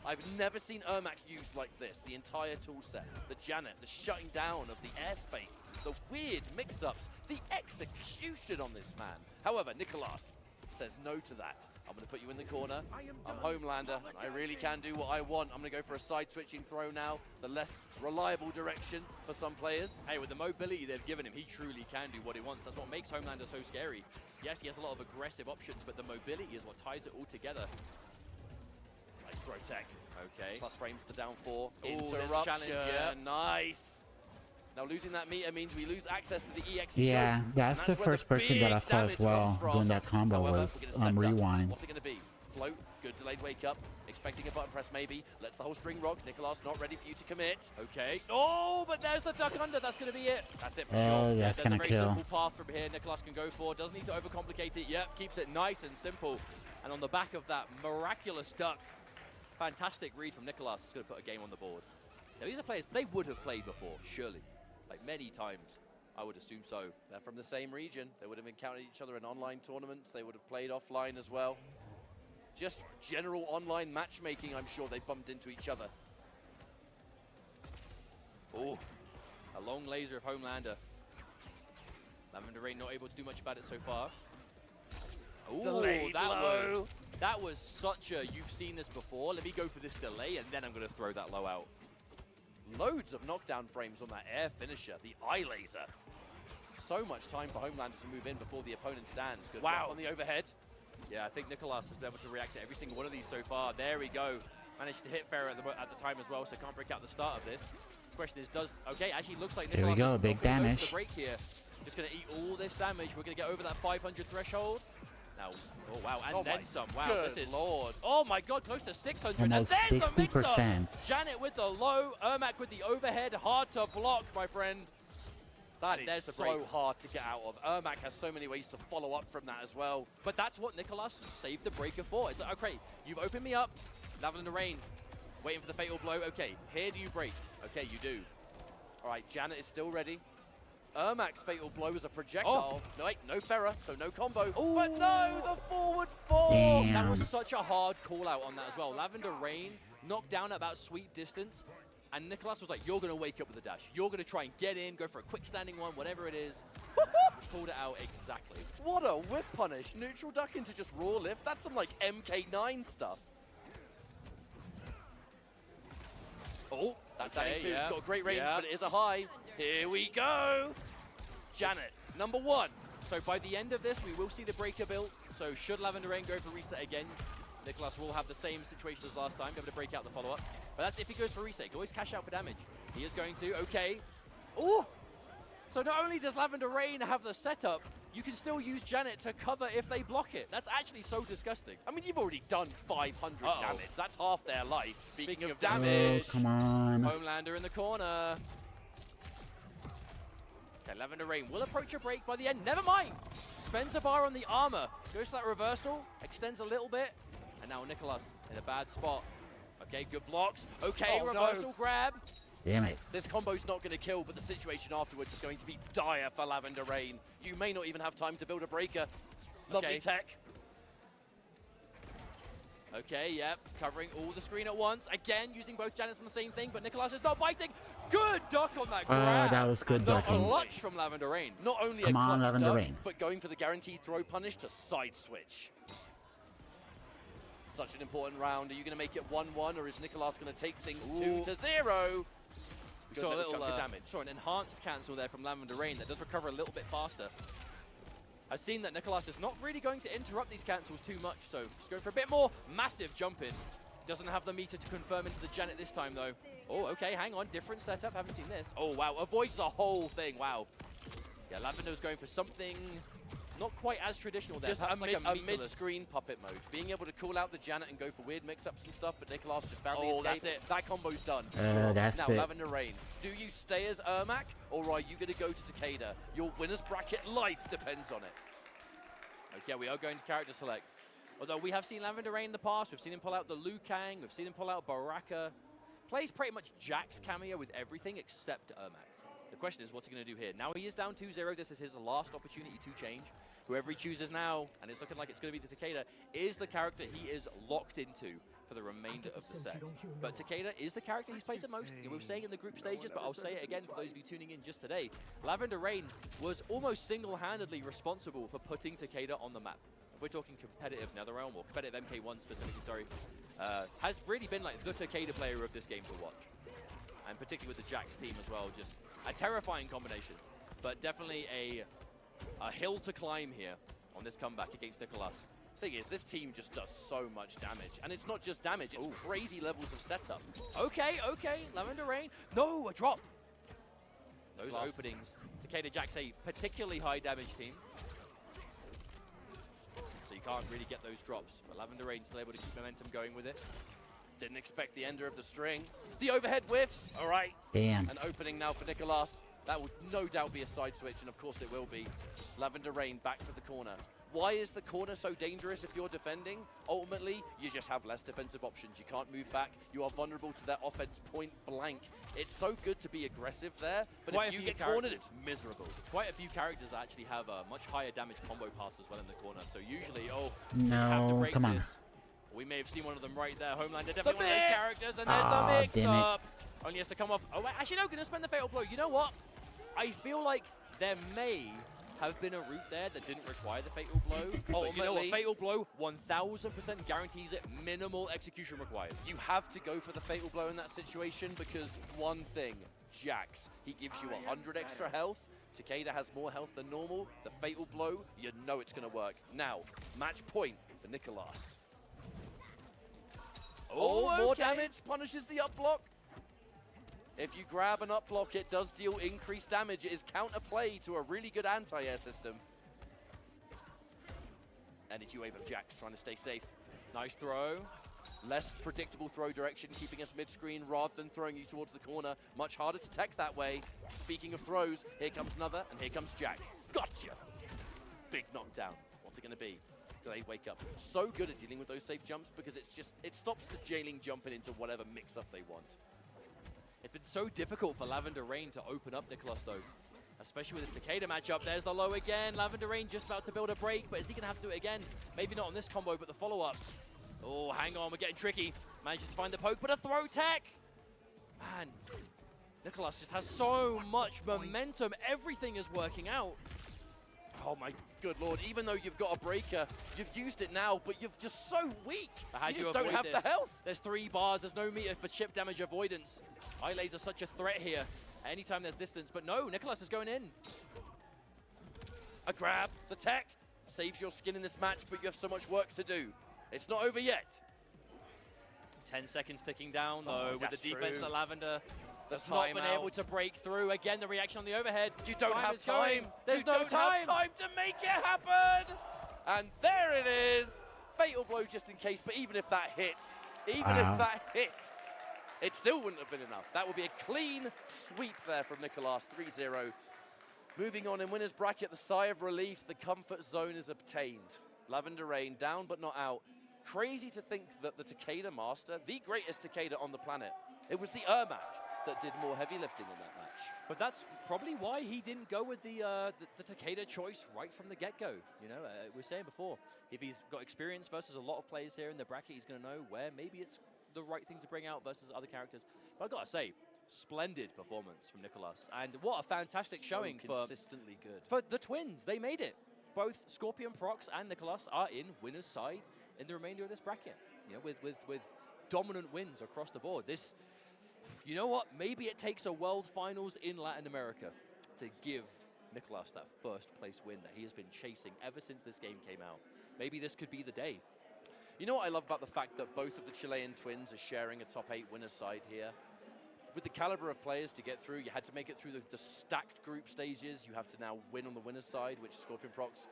I've never seen Ermac used like this, the entire toolset, the Janet, the shutting down of the airspace, the weird mix-ups, the execution on this man. However, Nicolas says no to that. I'm going to put you in the corner. I'm Homelander, and I really can do what I want. I'm going to go for a side-switching throw now, the less reliable direction for some players. Hey, with the mobility they've given him, he truly can do what he wants. That's what makes Homelander so scary. Yes, he has a lot of aggressive options, but the mobility is what ties it all together. Nice throw tech. Okay. Plus frames to down 4. Interruption. Challenge, yeah, nice. Now losing that meter means we lose access to the EX. Yeah, that's the first person that I saw as well doing that combo. However, was Rewind. What's it going to be? Float, good delayed wake up, expecting a button press maybe. Lets the whole string rock. Nicolas not ready for you to commit. Okay. Oh, but there's the duck under. That's going to be it. That's it for sure. Oh, that's There's going a to very kill. simple path from here Nicolas can go for. Doesn't need to overcomplicate it. Yep, keeps it nice and simple. And on the back of that miraculous duck, fantastic read from Nicolas. It's going to put a game on the board. Now, these are players they would have played before, surely. Like many times, I would assume so. They're from the same region. They would have encountered each other in online tournaments. They would have played offline as well. Just general online matchmaking, I'm sure they bumped into each other. Oh, a long laser of Homelander. Lavender Rain not able to do much about it so far. Oh, that was such a, you've seen this before. Let me go for this delay, and then I'm going to throw that low out. Loads of knockdown frames on that air finisher, the eye laser. So much time for Homelander to move in before the opponent stands. Good Wow. on the overhead. Yeah, I think Nicolas has been able to react to every single one of these so far. There we go. Managed to hit Farah at the time as well, so can't break out the start of this. The question is, okay, actually looks like Here we Nicolas go, is big not gonna go for damage. the break here. Just going to eat all this damage. We're going to get over that 500 threshold. Now, oh wow, and then some. Wow, this is Lord. Oh my God, close to 600. Almost and there's the 60%. mix-up. Janet with the low, Ermac with the overhead, hard to block, my friend. That And is there's the so break. hard to get out of. Ermac has so many ways to follow up from that as well. But that's what Nicolas saved the breaker for. It's like, okay, you've opened me up, Lavender Rain, waiting for the fatal blow. Okay, here do you break? Okay, you do. All right, Janet is still ready. Ermac's fatal blow is a projectile. No, wait, no Farah, so no combo. Ooh. But no, the forward fall. Damn. That was such a hard call out on that as well. Lavender Rain knocked down at about sweep distance, and Nicolas was like, you're going to wake up with a dash. You're going to try and get in, go for a quick standing one, whatever it is. Pulled it out exactly. What a whip punish. Neutral duck into just raw lift. That's some like MK9 stuff. Oh, that's Okay, that too. yeah. It's got a great range, Yeah. but it is a high. Here we go. Janet, number 1. So by the end of this, we will see the breaker built. So should Lavender Rain go for reset again, Nicolas will have the same situation as last time, be able to break out the follow-up. But that's if he goes for reset. He can always cash out for damage. He is going to, okay. Oh! So not only does Lavender Rain have the setup, you can still use Janet to cover if they block it. That's actually so disgusting. I mean, you've already done 500 damage. That's half their life. Speaking of Oh, damage. come on. Homelander in the corner. Okay, Lavender Rain will approach a break by the end. Never mind. Spends a bar on the armor. Goes to that reversal. Extends a little bit. And now Nicolas in a bad spot. Okay, good blocks. Okay, Oh, reversal no. grab. Damn it. This combo's not going to kill, but the situation afterwards is going to be dire for Lavender Rain. You may not even have time to build a breaker. Lovely Okay. tech. Okay, yep. Covering all the screen at once. Again, using both Janets on the same thing, but Nicolas is not biting. Good duck on that grab. That was good The ducking. clutch from Lavender Rain. Not only Come a on, clutch Lavender duck, Rain. but going for the guaranteed throw punish to side switch. Such an important round. Are you going to make it 1-1, or is Nicolas going to take things 2-0? Good Saw a little little chunk of damage. Saw an enhanced cancel there from Lavender Rain that does recover a little bit faster. I've seen that Nicolas is not really going to interrupt these cancels too much, so just going for a bit more massive jump in. Doesn't have the meter to confirm into the Janet this time though. Oh, okay, hang on, different setup, haven't seen this. Oh wow, avoids the whole thing, wow. Yeah, Lavender's going for something not quite as traditional there. Just a perhaps like meterless. mid-screen puppet mode. Being able to call out the Janet and go for weird mix-ups and stuff, but Nicolas just found the escape. That's it. That combo's done. That's now, it. Lavender Rain, do you stay as Ermac, or are you going to go to Takeda? Your winner's bracket life depends on it. Okay, we are going to character select. Although we have seen Lavender Rain in the past, we've seen him pull out the Liu Kang, we've seen him pull out Baraka. Plays pretty much Jack's cameo with everything except Ermac. The question is, what's he going to do here? Now he is down 2-0. This is his last opportunity to change. whoever he chooses now, and it's looking like it's going to be Takeda, is the character he is locked into for the remainder of the set. But Takeda is the character he's played the most. We were saying in the group stages, but I'll say it again for those of you tuning in just today. Lavender Rain was almost single-handedly responsible for putting Takeda on the map. We're talking competitive Netherrealm, or competitive MK1 specifically, sorry. Has really been like the Takeda player of this game to watch. And particularly with the Jax team as well, just a terrifying combination. But definitely a hill to climb here on this comeback against Nicolas. Thing is, this team just does so much damage. And it's not just damage, it's crazy levels of setup. Okay, Lavender Rain. No, a drop. Those openings. Takeda Jax, a particularly high damage team. So you can't really get those drops. But Lavender Rain still able to keep momentum going with it. Didn't expect the ender of the string. The overhead whiffs. All right. Damn. An opening now for Nicolas. That would no doubt be a side switch, and of course it will be. Lavender Rain back to the corner. Why is the corner so dangerous if you're defending? Ultimately, you just have less defensive options. You can't move back. You are vulnerable to their offense point blank. It's so good to be aggressive there, but if you get cornered, it's miserable. Quite a few characters actually have a much higher damage combo pass as well in the corner. So usually, no, you have to break come on. this. We may have seen one of them right there. Homelander, definitely one of those characters, and there's the mix-up. Only has to come off. Oh, actually, no, going to spend the Fatal Blow. You know what? I feel like there may have been a route there that didn't require the Fatal Blow. But you know what? Fatal Blow 1000% guarantees it. Minimal execution required. You have to go for the Fatal Blow in that situation because one thing, Jax, he gives you 100 extra health. Takeda has more health than normal. The Fatal Blow, you know it's going to work. Now, match point for Nicolas. More damage punishes the up block. If you grab an up block, it does deal increased damage. It is counterplay to a really good anti-air system. Energy wave of Jax trying to stay safe. Nice throw. Less predictable throw direction, keeping us mid-screen rather than throwing you towards the corner. Much harder to tech that way. Speaking of throws, here comes another, and here comes Jax. Gotcha! Big knockdown. What's it going to be? Do they wake up? So good at dealing with those safe jumps because it stops the jailing jumping into whatever mix-up they want. It's been so difficult for Lavender Rain to open up Nicolas, though. Especially with this Takeda matchup. There's the low again. Lavender Rain just about to build a break, but is he going to have to do it again? Maybe not on this combo, but the follow-up. Oh, hang on, we're getting tricky. Manages to find the poke, but a throw tech! Man, Nicolas just has so much momentum. Everything is working out. Oh my good lord, even though you've got a breaker, you've used it now, but you're just so weak. You just don't have the health. There's 3 bars, there's no meter for chip damage avoidance. Eye laser such a threat here. Anytime there's distance, but no, Nicolas is going in. A grab, the tech, saves your skin in this match, but you have so much work to do. It's not over yet. 10 seconds ticking down, though, with the defense true. that Lavender has not been able to break through. Again, the reaction on the overhead. You don't have time. There's no time. Have time to make it happen. And there it is. Fatal blow just in case, but even if that hit, it still wouldn't have been enough. That would be a clean sweep there from Nicolas, 3-0. Moving on in winner's bracket, the sigh of relief, the comfort zone is obtained. Lavender Rain down but not out. Crazy to think that the Takeda Master, the greatest Takeda on the planet, it was the Ermac that did more heavy lifting in that match. But that's probably why he didn't go with the Takeda choice right from the get-go. You know, we were saying before, if he's got experience versus a lot of players here in the bracket, he's going to know where maybe it's the right thing to bring out versus other characters. But I've got to say, splendid performance from Nicolas. And what a fantastic showing consistently good. For the twins. They made it. Both Scorpion Prox and Nicolas are in winner's side in the remainder of this bracket. You know, with dominant wins across the board. This, you know what? Maybe it takes a World Finals in Latin America to give Nicolas that first place win that he has been chasing ever since this game came out. Maybe this could be the day. You know what I love about the fact that both of the Chilean twins are sharing a top 8 winner's side here? With the caliber of players to get through, you had to make it through the stacked group stages. You have to now win on the winner's side, which Scorpion Prox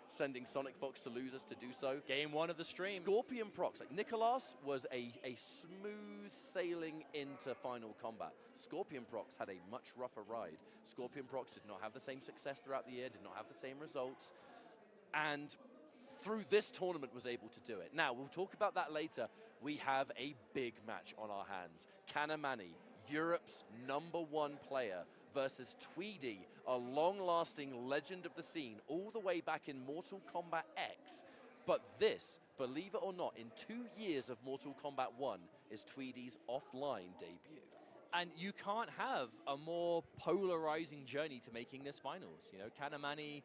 sending Sonic Fox to losers to do so. Game 1 of the stream. Scorpion Prox, like Nicolas was a smooth sailing into Final Combat. Scorpion Prox had a much rougher ride. Scorpion Prox did not have the same success throughout the year, did not have the same results, and through this tournament was able to do it. Now, we'll talk about that later. We have a big match on our hands. Kanamani, Europe's #1 player, versus Tweedy a long-lasting legend of the scene all the way back in Mortal Kombat X. But this, believe it or not, in 2 years of Mortal Kombat 1 is Tweedy's offline debut. And you can't have a more polarizing journey to making this finals. You know, Kanamani,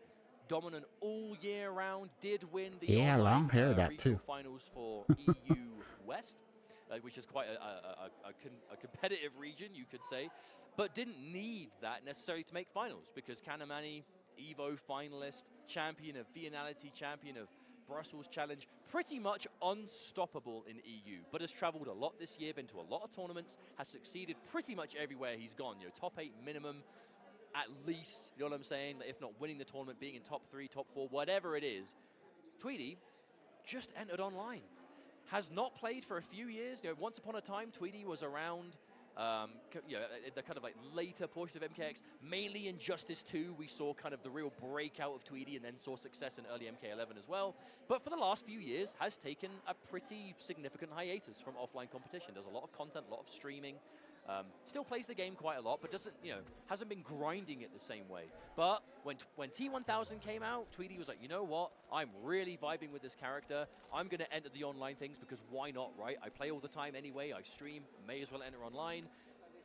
dominant all year round, did win the Yeah, online, long hair, that regional too. finals for EU West, which is quite a competitive region, you could say, but didn't need that necessarily to make finals because Kanamani, Evo finalist, champion of Vianality, champion of Brussels Challenge, pretty much unstoppable in EU, but has traveled a lot this year, been to a lot of tournaments, has succeeded pretty much everywhere he's gone. You know, top 8 minimum, at least, you know what I'm saying? If not winning the tournament, being in top 3, top 4, whatever it is. Tweedy just entered online. Has not played for a few years. You know, once upon a time, Tweedy was around you know, the kind of like later portion of MKX, mainly in Justice 2, we saw kind of the real breakout of Tweedy and then saw success in early MK11 as well. But for the last few years, has taken a pretty significant hiatus from offline competition. Does a lot of content, a lot of streaming. Still plays the game quite a lot, but doesn't, you know, hasn't been grinding it the same way. But when T1000 came out, Tweedy was like, you know what? I'm really vibing with this character. I'm going to enter the online things because why not, right? I play all the time anyway. I stream, may as well enter online.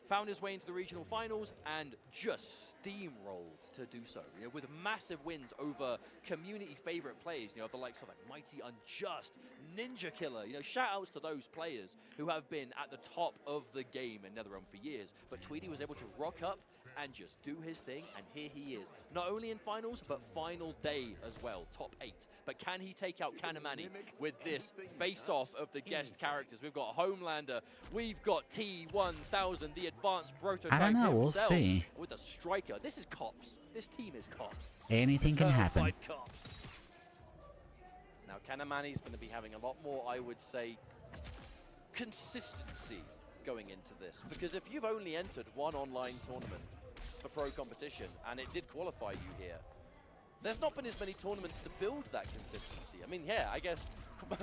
Found his way into the regional finals and just steamrolled to do so. You know, with massive wins over community favorite players, you know, the likes of like Mighty Unjust, Ninja Killer. You know, shout outs to those players who have been at the top of the game in NetherRealm for years. But Tweedy was able to rock up and just do his thing, and here he is. Not only in finals, but final day as well, top 8. But can he take out Kanamani with this face-off of the guest characters? We've got Homelander, we've got T1000, the advanced prototype I don't know, we'll himself, see. with the striker. This is cops. This team is cops. Anything can happen. Certified cops. Now, Kanamani's going to be having a lot more, I would say, consistency going into this. Because if you've only entered one online tournament for pro competition, and it did qualify you here, there's not been as many tournaments to build that consistency. I mean, yeah, I guess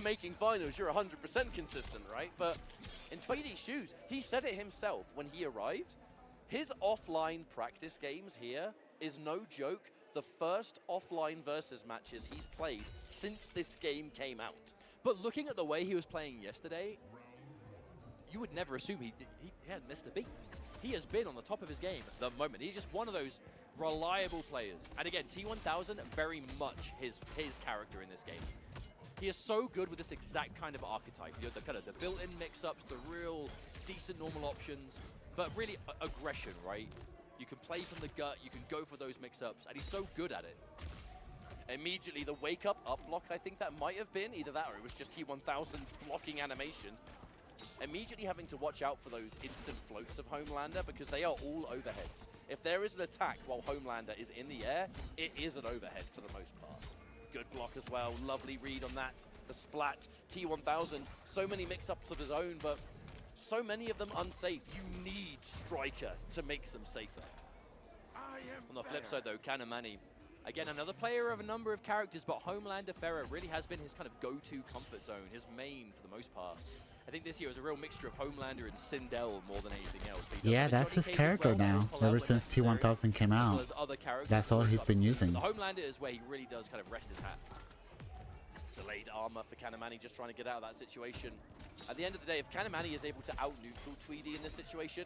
making finals, you're 100% consistent, right? But in Tweedy's shoes, he said it himself when he arrived. His offline practice games here is no joke, the first offline versus matches he's played since this game came out. But looking at the way he was playing yesterday, you would never assume he hadn't missed a beat. He has been on the top of his game at the moment. He's just one of those reliable players. And again, T1000, very much his character in this game. He is so good with this exact kind of archetype. You know, the kind of the built-in mix-ups, the real decent normal options, but really aggression, right? You can play from the gut, you can go for those mix-ups, and he's so good at it. Immediately, the wake-up up block, I think that might have been, either that or it was just T1000's blocking animation. Immediately having to watch out for those instant floats of Homelander because they are all overheads. If there is an attack while Homelander is in the air, it is an overhead for the most part. Good block as well, lovely read on that. The splat, T1000, so many mix-ups of his own, but so many of them unsafe. You need Striker to make them safer. On the flip side though, Kanamani, again, another player of a number of characters, but Homelander Ferrer really has been his kind of go-to comfort zone, his main for the most part. I think this year was a real mixture of Homelander and Sindel more than anything else. Yeah, that's his character now. Ever since T1000 came out, that's all he's been using. The Homelander is where he really does kind of rest his hat. Delayed armor for Kanamani, just trying to get out of that situation. At the end of the day, if Kanamani is able to out-neutral Tweedy in this situation,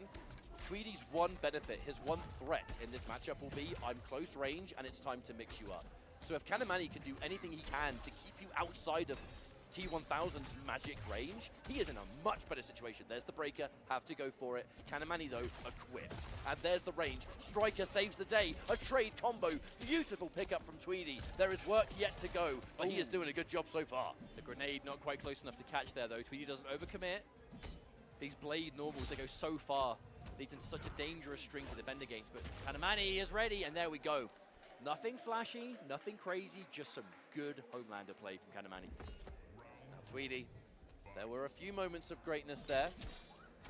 Tweedy's one benefit, his one threat in this matchup will be, I'm close range and it's time to mix you up. So if Kanamani can do anything he can to keep you outside of T1000's magic range, he is in a much better situation. There's the breaker, have to go for it. Kanamani, though, equipped. And there's the range. Striker saves the day. A trade combo. Beautiful pickup from Tweedy. There is work yet to go, but he is doing a good job so far. The grenade not quite close enough to catch there, though. Tweedy doesn't overcommit. These blade normals, they go so far. Leads in such a dangerous string to defend against, but Kanamani is ready, and there we go. Nothing flashy, nothing crazy, just some good Homelander play from Kanamani. Tweedy, there were a few moments of greatness there.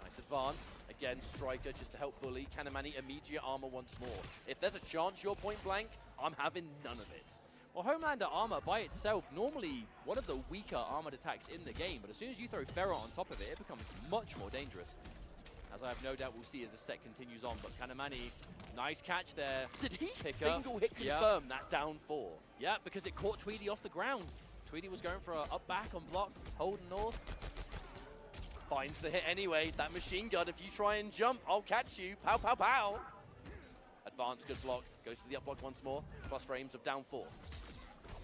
Nice advance. Again, Striker just to help bully. Kanamani immediate armor once more. If there's a chance you're point blank, I'm having none of it. Well, Homelander armor by itself, normally one of the weaker armored attacks in the game, but as soon as you throw Ferro on top of it, it becomes much more dangerous. as I have no doubt we'll see as the set continues on. But Kanamani, nice catch there. Did he Pick single up. hit confirm that down 4? Yeah, because it caught Tweedy off the ground. Tweedy was going for a up back on block, holding north. Finds the hit anyway. That machine gun, if you try and jump, I'll catch you. Pow, pow, pow. Advanced, good block. Goes to the up block once more. Plus frames of down 4.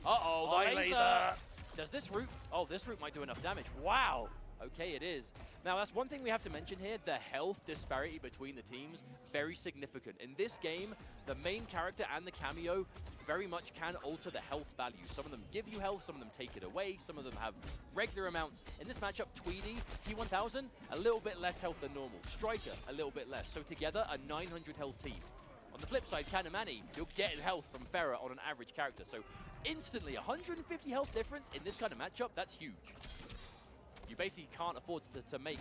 Uh-oh, the laser. laser. Does this route? Oh, this route might do enough damage. Wow. Okay, it is. Now, that's one thing we have to mention here. The health disparity between the teams, very significant. In this game, the main character and the cameo very much can alter the health value. Some of them give you health, some of them take it away, some of them have regular amounts. In this matchup, Tweedy, T1000, a little bit less health than normal. Striker, a little bit less. So together, a 900 health team. On the flip side, Kanamani, you'll get health from Farah on an average character. So instantly, 150 health difference in this kind of matchup, that's huge. You basically can't afford to make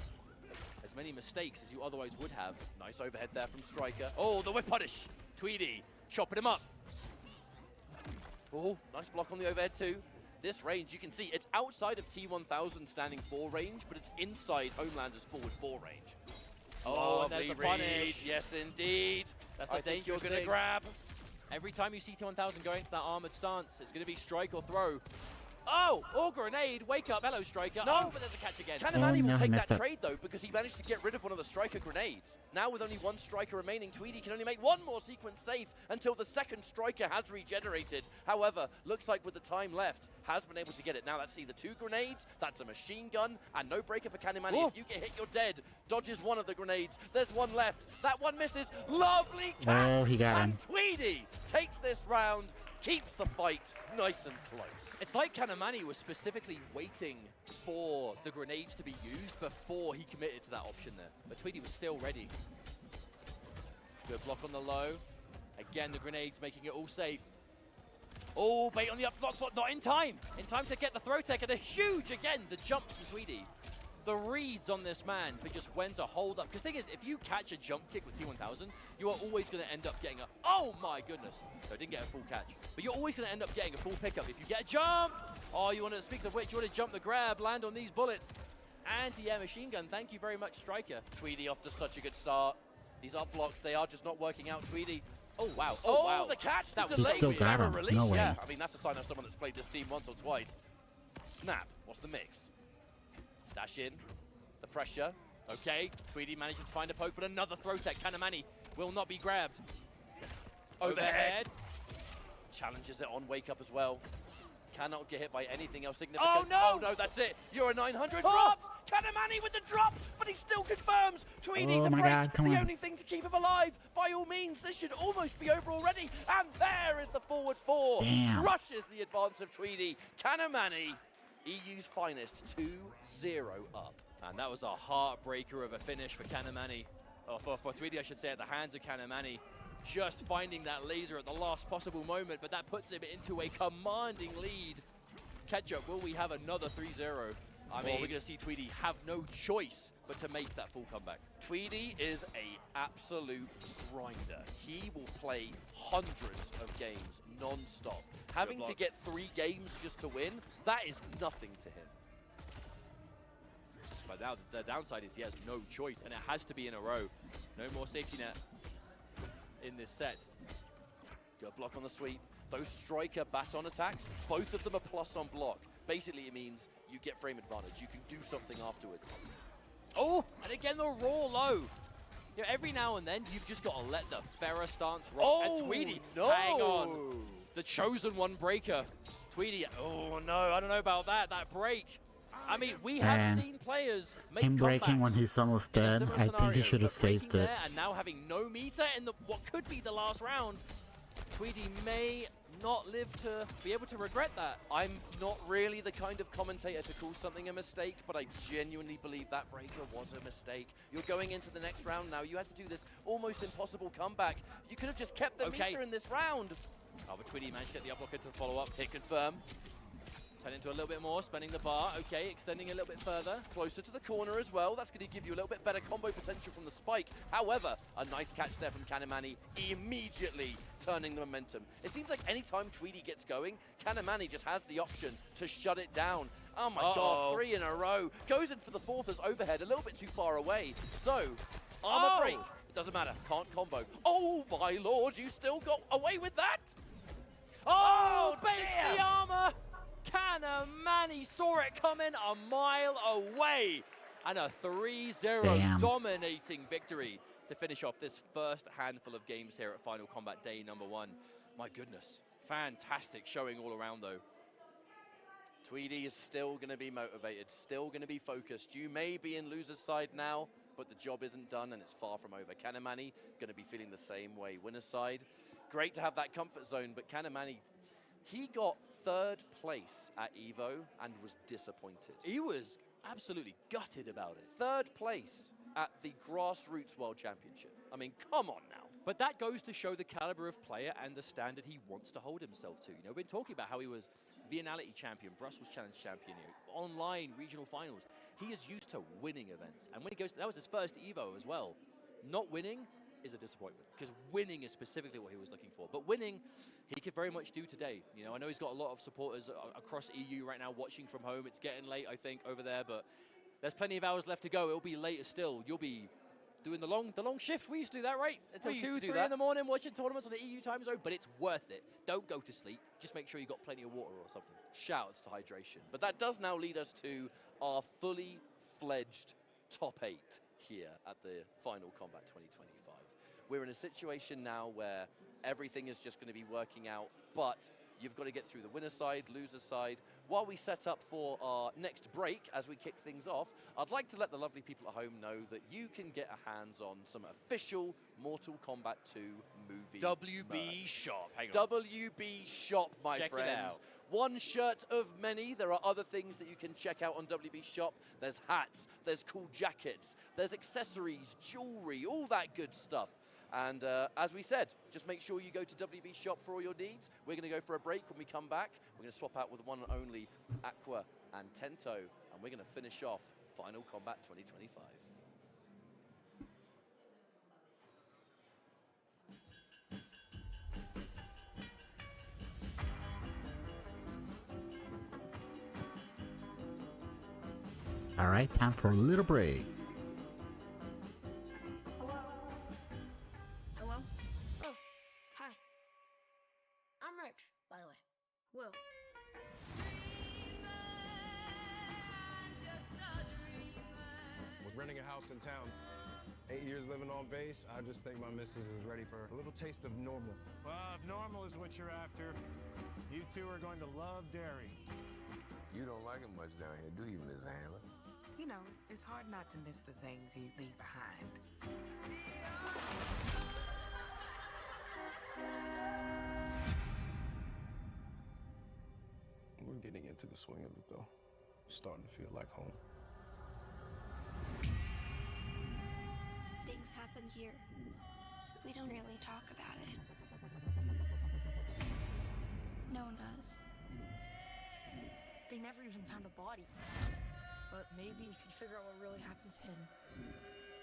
as many mistakes as you otherwise would have. Nice overhead there from Striker. Oh, the whip punish. Tweedy, chopping him up. Oh, nice block on the overhead too. This range, you can see, it's outside of T1000 standing 4 range, but it's inside Homelander's forward 4 range. Oh, and there's the punish. Yes, indeed. That's the dangerous you're going to thing. grab. Every time you see T1000 going into that armored stance, it's going to be strike or throw. Oh, or grenade. Wake up. Hello, Striker. No. Oh, but there's a catch again. Kanamani no, will he take messed that up. trade, though, because he managed to get rid of one of the Striker grenades. Now, with only 1 Striker remaining, Tweedy can only make 1 more sequence safe until the second Striker has regenerated. However, looks like with the time left, has been able to get it. Now, that's either 2 grenades, that's a machine gun, and no breaker for Kanamani. Oh. If you get hit, you're dead. Dodges 1 of the grenades. There's 1 left. That 1 misses. Lovely catch. Oh, he got and him. Tweedy takes this round, keeps the fight nice and close. It's like Kanamani was specifically waiting for the grenades to be used before he committed to that option there. But Tweedy was still ready. Good block on the low. Again, the grenades making it all safe. Oh, bait on the up block, but not in time. In time to get the throw tech, and a huge, again, the jump from Tweedy. The reads on this man for just when to hold up. Because the thing is, if you catch a jump kick with T1000, you are always going to end up getting a... Oh my goodness. So I didn't get a full catch. But you're always going to end up getting a full pickup. If you get a jump, oh, you want to, speak of which, you want to jump the grab, land on these bullets. Anti-air machine gun. Thank you very much, Striker. Tweedy off to such a good start. These up blocks, they are just not working out. Tweedy. Oh, wow. Oh, wow. the catch, That the was delay still with got error him. release. No way. Yeah, I mean, that's a sign of someone that's played this team once or twice. Snap. What's the mix? Dash in. The pressure. Okay, Tweedy manages to find a poke, but another throw tech. Kanamani will not be grabbed. Overhead. Challenges it on wake up as well. Cannot get hit by anything else significant. Oh, no! Oh, no, that's it. You're a 900 Oh! drops. Kanamani with the drop, but he still confirms. Tweedy, Oh the my break, God, come the on. only thing to keep him alive. By all means, this should almost be over already. And there is the forward 4. Damn. Crushes the advance of Tweedy. Kanamani, EU's finest, 2-0 up. And that was a heartbreaker of a finish for Kanamani. Oh, for Tweedy, I should say, at the hands of Kanamani. Just finding that laser at the last possible moment, but that puts him into a commanding lead. Ketchup, will we have another 3-0? I mean, we're going to see Tweedy have no choice but to make that full comeback. Tweedy is a absolute grinder. He will play hundreds of games non-stop. Having to get 3 games just to win, that is nothing to him. But now the downside is he has no choice, and it has to be in a row. No more safety net in this set. Good block on the sweep. Those Striker baton attacks, both of them are plus on block. Basically, it means you get frame advantage. You can do something afterwards. Oh, and again, the raw low. You know, every now and then, you've just got to let the Farah stance rock. Oh, and Tweedy, no. hang on. The chosen one breaker. Tweedy, oh no, I don't know about that. That break. I mean, we have Man. seen players make Him breaking when comebacks he's almost in a dead, similar I think he scenario, should have but breaking saved it. there and now having no meter in the what could be the last round, Tweedy may not live to be able to regret that. I'm not really the kind of commentator to call something a mistake, but I genuinely believe that breaker was a mistake. You're going into the next round now. You had to do this almost impossible comeback. You could have just kept the meter in this round. Oh, but Tweedy managed to get the up blocker to follow up. Hit confirm. Turn into a little bit more, spending the bar. Okay, extending a little bit further. Closer to the corner as well. That's going to give you a little bit better combo potential from the spike. However, a nice catch there from Kanamani, immediately turning the momentum. It seems like anytime Tweedy gets going, Kanamani just has the option to shut it down. Oh my god, 3 in a row. Goes in for the 4th as overhead, a little bit too far away. So, Armor break. It doesn't matter. Can't combo. Oh, my lord, you still got away with that? Oh, base the armor. Kanamani saw it coming a mile away. And a 3-0 dominating victory to finish off this first handful of games here at Final Combat Day #1. My goodness, fantastic showing all around though. Tweedy is still going to be motivated, still going to be focused. You may be in loser's side now, but the job isn't done and it's far from over. Kanamani going to be feeling the same way. Winner's side, great to have that comfort zone, but Kanamani, he got 3rd place at EVO and was disappointed. He was absolutely gutted about it. 3rd place at the Grassroots World Championship. I mean, come on now. But that goes to show the caliber of player and the standard he wants to hold himself to. You know, we've been talking about how he was Viennality champion, Brussels Challenge champion, online regional finals. He is used to winning events. And when he goes, that was his first EVO as well. Not winning is a disappointment because winning is specifically what he was looking for. But winning, he could very much do today. You know, I know he's got a lot of supporters across EU right now watching from home. It's getting late, I think, over there, but there's plenty of hours left to go. It'll be later still. You'll be doing the long shift. We used to do that, right? Until 2, 3 in the morning watching tournaments on the EU time zone, but it's worth it. Don't go to sleep. Just make sure you got plenty of water or something. Shouts to hydration. But that does now lead us to our fully fledged top 8 here at the Final Combat 2025. We're in a situation now where everything is just going to be working out, but you've got to get through the winner side, loser side. While we set up for our next break, as we kick things off, I'd like to let the lovely people at home know that you can get a hands on some official Mortal Kombat 2 movie WB merch. Shop. Hang on. WB Shop, my Check friends. it out. One shirt of many. There are other things that you can check out on WB Shop. There's hats, there's cool jackets, there's accessories, jewelry, all that good stuff. And as we said, just make sure you go to WB Shop for all your needs. We're going to go for a break. When we come back, we're going to swap out with one and only Aqua and Tento, and we're going to finish off Final Combat 2025. All right, time for a little break. Hello? Oh, hi. I'm Rich, by the way. Will. Was renting a house in town. 8 years living on base, I just think my missus is ready for a little taste of normal. Well, if normal is what you're after, you two are going to love dairy. You don't like it much down here, do you, Miss Handler? You know, it's hard not to miss the things you leave behind. We're getting into the swing of it, though. Starting to feel like home. Things happen here. We don't really talk about it. No one does. They never even found a body. But maybe you could figure out what really happened to him.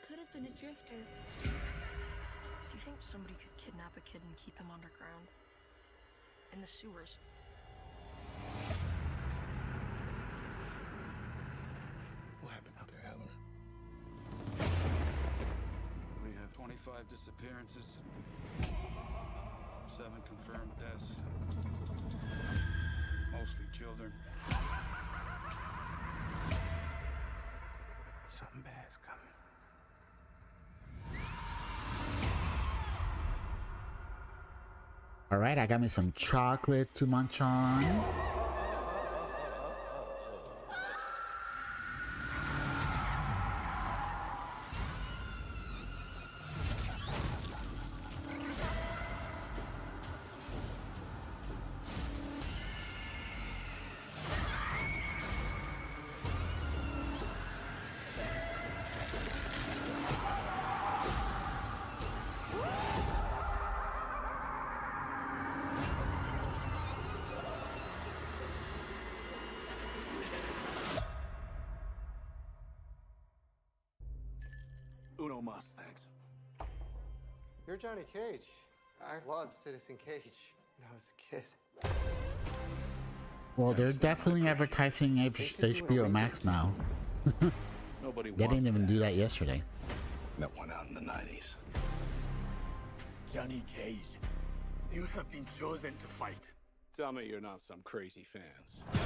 Could have been a drifter. Do you think somebody could kidnap a kid and keep him underground? In the sewers? What happened out there, Helen? We have 25 disappearances, 7 confirmed deaths, mostly children. Something bad's coming. All right, I got me some chocolate to munch on. Uno mas, thanks. You're Johnny Cage. I loved Citizen Cage when I was a kid. Well, they're definitely advertising HBO Max now. Nobody They didn't even do that yesterday. that went out in the 90s. Johnny Cage, you have been chosen to fight. Tell me you're not some crazy fans.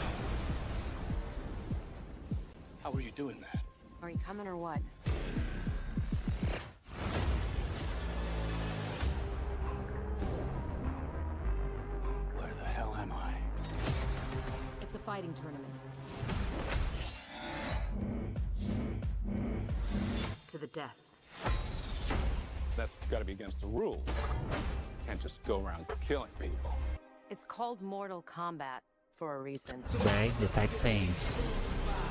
How are you doing that? Are you coming or what? Where the hell am I? It's a fighting tournament. To the death. That's gotta be against the rules. Can't just go around killing people. It's called Mortal Kombat for a reason. Right? It's like saying,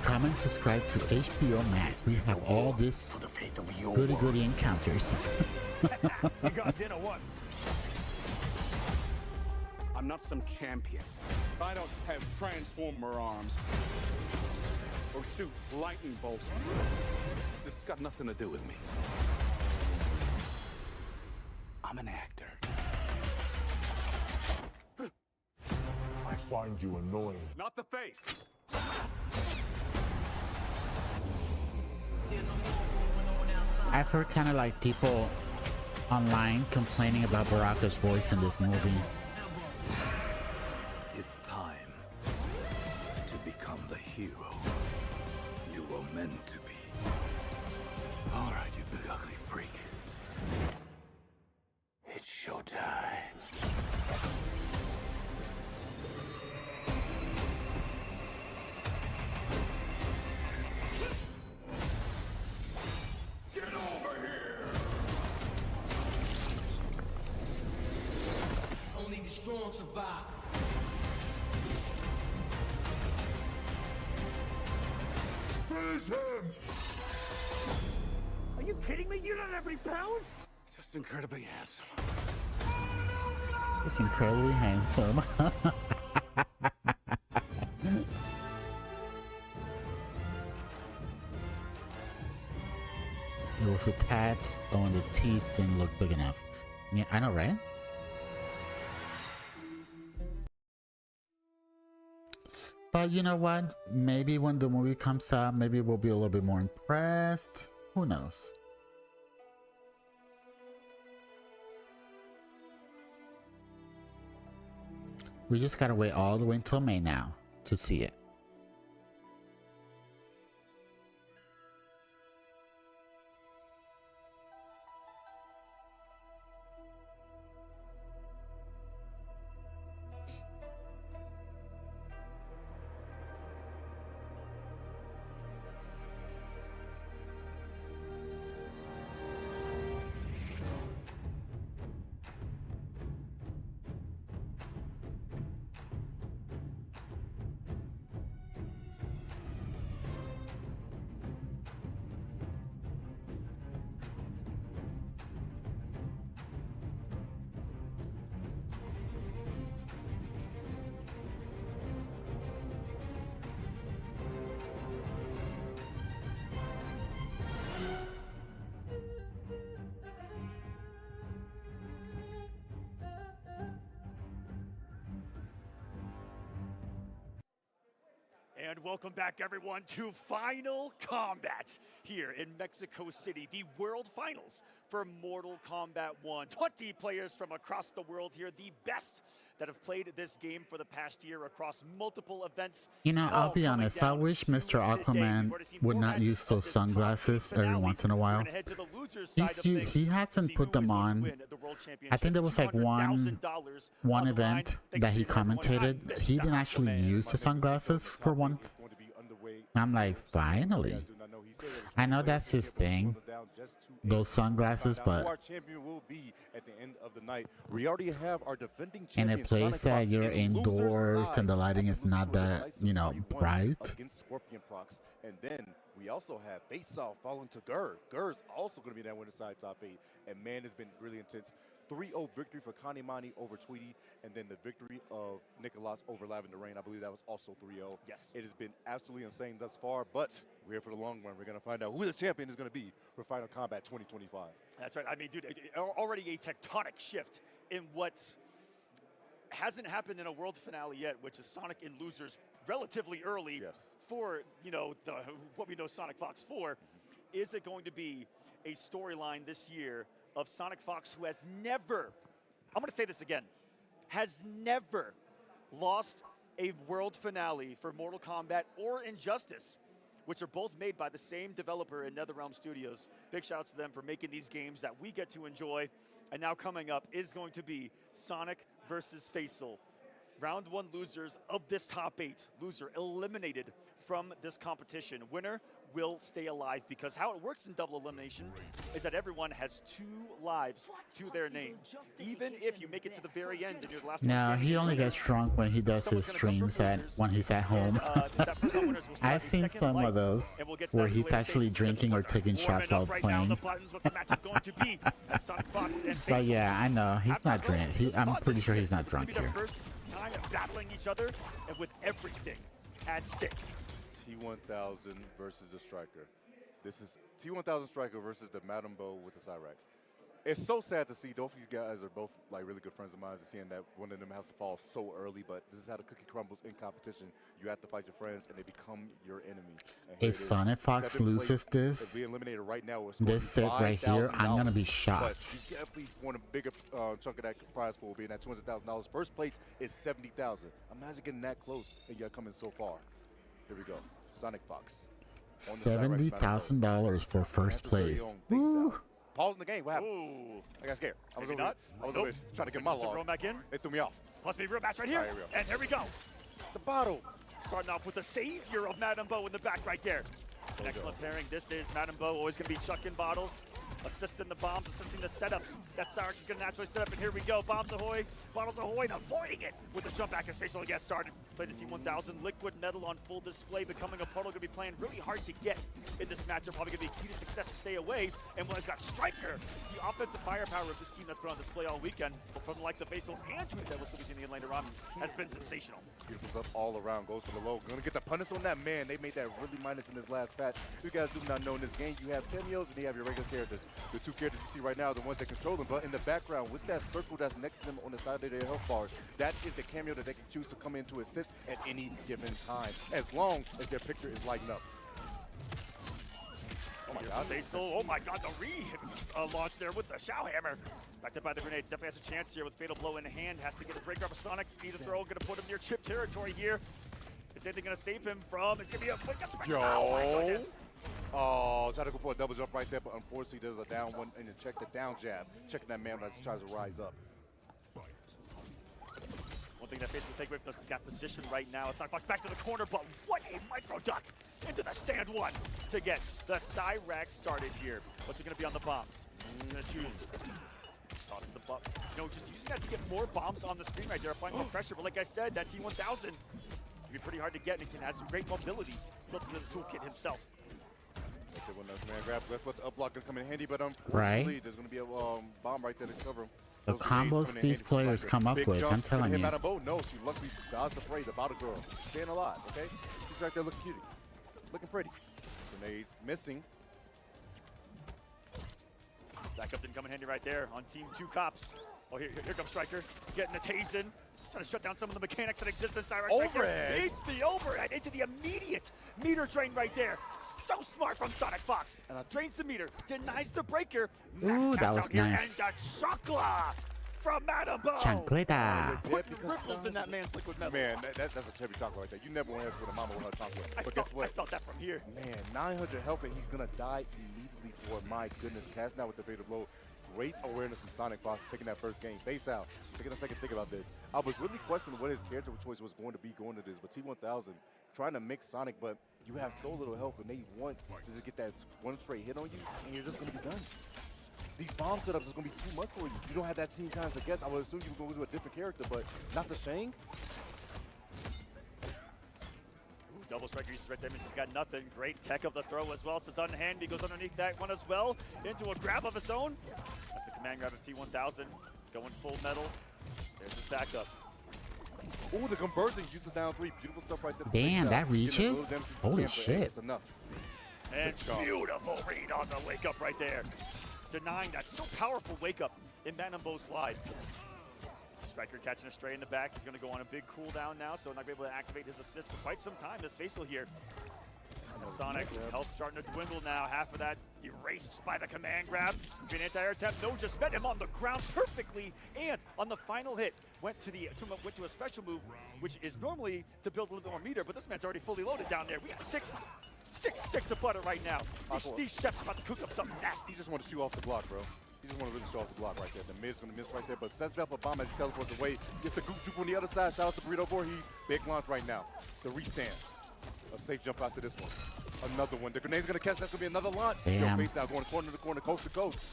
come and subscribe to HBO Max. We have all this goody encounters. You guys in or what? I'm not some champion. I don't have transformer arms or shoot lightning bolts. This has got nothing to do with me. I'm an actor. I find you annoying. Not the face. I've heard kind of like people online complaining about Baraka's voice in this movie. It's time to become the hero you were meant to be. All right, you big ugly freak. It's showtime. Get over here! Only the strong survive. Finish him! Are you kidding me? You don't have any pounds? Just incredibly handsome. It's incredibly handsome. It was the tats on the teeth didn't look big enough. Yeah, I know, right? But you know what? Maybe when the movie comes out, maybe we'll be a little bit more impressed. Who knows? We just gotta wait all the way until May now to see it. And welcome back, everyone, to Final Kombat here in Mexico City, the World Finals for Mortal Kombat 1. 20 players from across the world here, the best that have played this game for the past year across multiple events. You know, I'll be honest, I wish Mr. Aquaman would not use those sunglasses every once in a while. He hasn't put them on. I think there was like one event that he commentated. He didn't actually use the sunglasses for one. I'm like, finally. I know that's his thing, those sunglasses, but we already have our defending in a place that you're indoors and the lighting is not that, you know, bright. Against Scorpion Prox. And then we also have Face-Off falling to Gur. Gur's also going to be that winner side top 8. And man, it's been really intense. 3-0 victory for Kanimani over Tweety, and then the victory of Nicolas over Lavender Rain. I believe that was also 3-0. Yes. It has been absolutely insane thus far, but we're here for the long run. We're going to find out who the champion is going to be for Final Kombat 2025. That's right. I mean, dude, already a tectonic shift in what hasn't happened in a world finale yet, which is Sonic and Losers relatively early for, you know, what we know Sonic Fox for. Is it going to be a storyline this year of Sonic Fox, who has never, I'm going to say this again, has never lost a world finale for Mortal Kombat or Injustice, which are both made by the same developer in NetherRealm Studios. Big shout out to them for making these games that we get to enjoy. And now coming up is going to be Sonic versus Faisal. Round 1 losers of this top 8. Loser eliminated from this competition. Winner will stay alive, because how it works in double elimination is that everyone has 2 lives to their name. Even if you make it to the very end and you're the last one No, standing, he only gets drunk when he does his streams when he's at home. I've seen some of those where he's actually drinking or taking shots while playing. But yeah, I know he's not drunk. I'm pretty sure he's not drunk here. Time of battling each other and with everything at stake. T1000 versus the Striker. This is T1000 Striker versus the Madame Bo with the Cyrax. It's so sad to see both these guys are both like really good friends of mine, and seeing that one of them has to fall so early, but this is how the cookie crumbles in competition. You have to fight your friends and they become your enemy. If Sonic Fox loses this, right now, this set right here, I'm gonna be shocked. But you definitely want a bigger chunk of that prize pool, being at $200,000. First place is $70,000. Imagine getting that close and you're coming so far. Here we go, Sonic Fox. $70,000 for first place. Woo. Pause in the game. What happened? Ooh. I got scared. I was Nope. over trying to get my log. Back in. They threw me off. Must be real match right here. Right, real. And here we go. The bottle. Starting off with the savior of Madame Bo in the back right there. An excellent pairing. This is Madame Bo, always going to be chucking bottles, assisting the bombs, assisting the setups. That Cyrax is going to naturally set up, and here we go. Bombs ahoy, bottles ahoy, and avoiding it with the jump back as Faisal gets started. Play the T1000, liquid metal on full display, becoming a puddle. Going to be playing really hard to get in this matchup. Probably going to be a key to success to stay away. And when he's got Striker, the offensive firepower of this team that's been on display all weekend, from the likes of Faisal and Tweet that we'll still be seeing again later on, has been sensational. Beautiful stuff all around. Goes for the low. Going to get the punish on that man. They made that really minus in this last patch. You guys do not know in this game, you have cameos and you have your regular characters. The 2 characters you see right now are the ones that control them, but in the background, with that circle that's next to them on the side of their health bars, that is the cameo that they can choose to come in to assist at any given time, as long as their picture is lighting up. Oh my god, Faisal, oh my god, the re-launch there with the Shao Hammer. Backed up by the grenades, definitely has a chance here with Fatal Blow in hand. Has to get a breaker up of Sonic, needs a throw, gonna put him near chip territory here. Is anything gonna save him from, it's gonna be a quick up special. Oh my goodness. Oh, try to go for a double jump right there, but unfortunately there's a down one, and then check the down jab. Checking that man as he tries to rise up. One thing that Faisal will take away from this is got position right now. Sonic Fox back to the corner, but what a micro duck into the stand 1 to get the Cyrax started here. What's it gonna be on the bombs? He's gonna choose. Tosses the butt. You know, just using that to get more bombs on the screen right there, applying more pressure. But like I said, that T1000 can be pretty hard to get, and it can have some great mobility built into the toolkit himself. When the man grab, that's what the up block gonna come in handy, but unfortunately, there's gonna be a bomb right there to cover him. The combos these players come up with, I'm telling you. No, she luckily dodged the fray, the bottle girl. Staying alive, okay? She's right there looking cutie. Looking pretty. Grenades missing. Backup didn't come in handy right there on Team 2 Cops. Oh, here comes Striker, getting a Tazen. Trying to shut down some of the mechanics that exist in Cyrax. Overhead. Needs the overhead into the immediate meter drain right there. So smart from Sonic Fox. Drains the meter, denies the breaker. Ooh, that was nice. And the Chocla from Madame Bo. Chancleta. Ripples in that man's liquid metal. Man, that's a heavy chocolate right there. You never want to ask with a mama with her chocolate. But guess what? I felt that from here. Man, 900 health and he's going to die immediately for, my goodness, Cash now with the Fatal Blow. Great awareness from Sonic Fox taking that first game. Face out. Taking a second to think about this. I was really questioning what his character choice was going to be going to this, but T1000 trying to mix Sonic, but you have so little health and they want to just get that one straight hit on you, and you're just going to be done. These bomb setups is going to be too much for you. You don't have that team times to guess. I would assume you were going to do a different character, but not the Shang. Double Striker uses right there, means he's got nothing. Great tech of the throw as well. Says unhand, he goes underneath that one as well. Into a grab of his own. That's the command grab of T1000. Going full metal. There's his backup. Ooh, the conversion uses down 3. Beautiful stuff right there. Damn, that reaches? Holy shit. It's enough. And beautiful read on the wake up right there. Denying that so powerful wake up in Madame Bo's slide. Striker catching a stray in the back. He's going to go on a big cooldown now, so not going to be able to activate his assist for quite some time. This Faisal here. And Sonic health starting to dwindle now. Half of that erased by the command grab. An anti-air attempt. No, just met him on the ground perfectly, and on the final hit went to a special move, which is normally to build a little bit more meter, but this man's already fully loaded down there. We got six sticks of butter right now. These chefs about to cook up something nasty. He just want to shoot off the block, bro. He just want to really show off the block right there. The mid's going to miss right there, but sets up a bomb as he teleports away. Gets the goop juke on the other side. Shout out to Burrito Voorhees. Big launch right now. The restand. A safe jump after this one. Another one. The grenade's going to catch. That's going to be another launch. Damn. Face out, going corner to corner, coast to coast.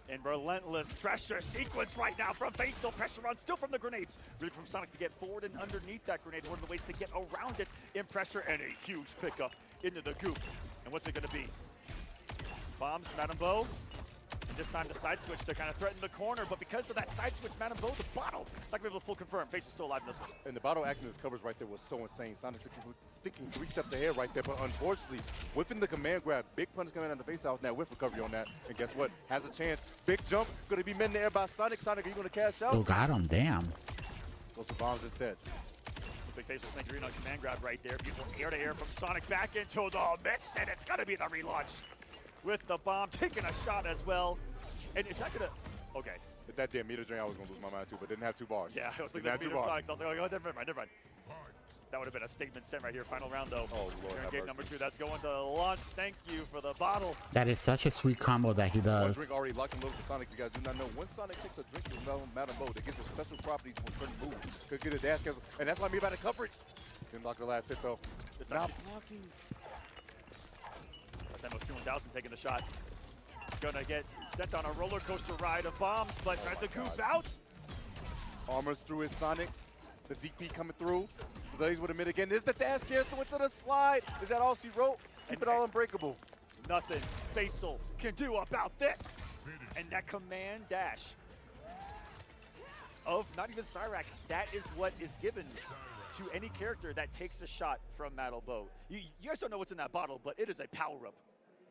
And relentless pressure sequence right now from Faisal. Pressure on still from the grenades. Really from Sonic to get forward and underneath that grenade. One of the ways to get around it in pressure, and a huge pickup into the goop. And what's it going to be? Bombs, Madame Bo. And this time the side switch to kind of threaten the corner, but because of that side switch, Madame Bo, the bottle, not gonna be able to full confirm. Face is still alive in this one. And the bottle acting as covers right there was so insane. Sonic sticking 3 steps ahead right there, but unfortunately, whipping the command grab, big punish coming out of the face out now with recovery on that. And guess what? Has a chance. Big jump, gonna be met in the air by Sonic. Sonic, are you gonna cash out? Still got him, damn. Goes for bombs instead. Big face was making on command grab right there. Beautiful air to air from Sonic back into the mix, and it's gonna be the relaunch. With the bomb, taking a shot as well. And is that gonna, okay. If that damn meter drain, I was gonna lose my mind too, but didn't have 2 bars. Yeah, I was looking at the meter Sonic, so I was like, oh, never mind. That would have been a statement sent right here. Final round though. Oh, Lord, here in game number 2, that's going to launch. Thank you for the bottle. That is such a sweet combo that he One does. drink already locked and loaded to Sonic. You guys do not know. When Sonic takes a drink with Madame Bo, they get the special properties for certain moves. Could get a dash cancel, and that's why I mean by the coverage. Didn't block the last hit though. It's not actually blocking. That was 2-1000 taking the shot. Gonna get sent on a roller coaster ride of bombs, but tries to goof out. Armors through his Sonic. The DP coming through. Blaze with a mid again. There's the dash cancel into the slide. Is that all she wrote? Keep it all unbreakable. Nothing Faisal can do about this. And that command dash of not even Cyrax, that is what is given to any character that takes a shot from Madame Bo. You guys don't know what's in that bottle, but it is a power up.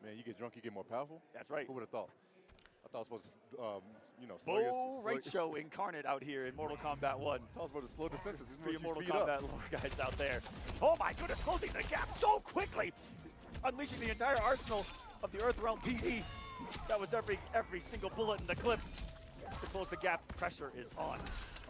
Man, you get drunk, you get more powerful? That's right. Who would have thought? I thought I was supposed to, Bo Raicho incarnate out here in Mortal Kombat 1. I thought I was supposed to slow the senses. For your Mortal Kombat lore guys out there. Oh my goodness, closing the gap so quickly. Unleashing the entire arsenal of the Earthrealm PD. That was every single bullet in the clip. To close the gap, pressure is on.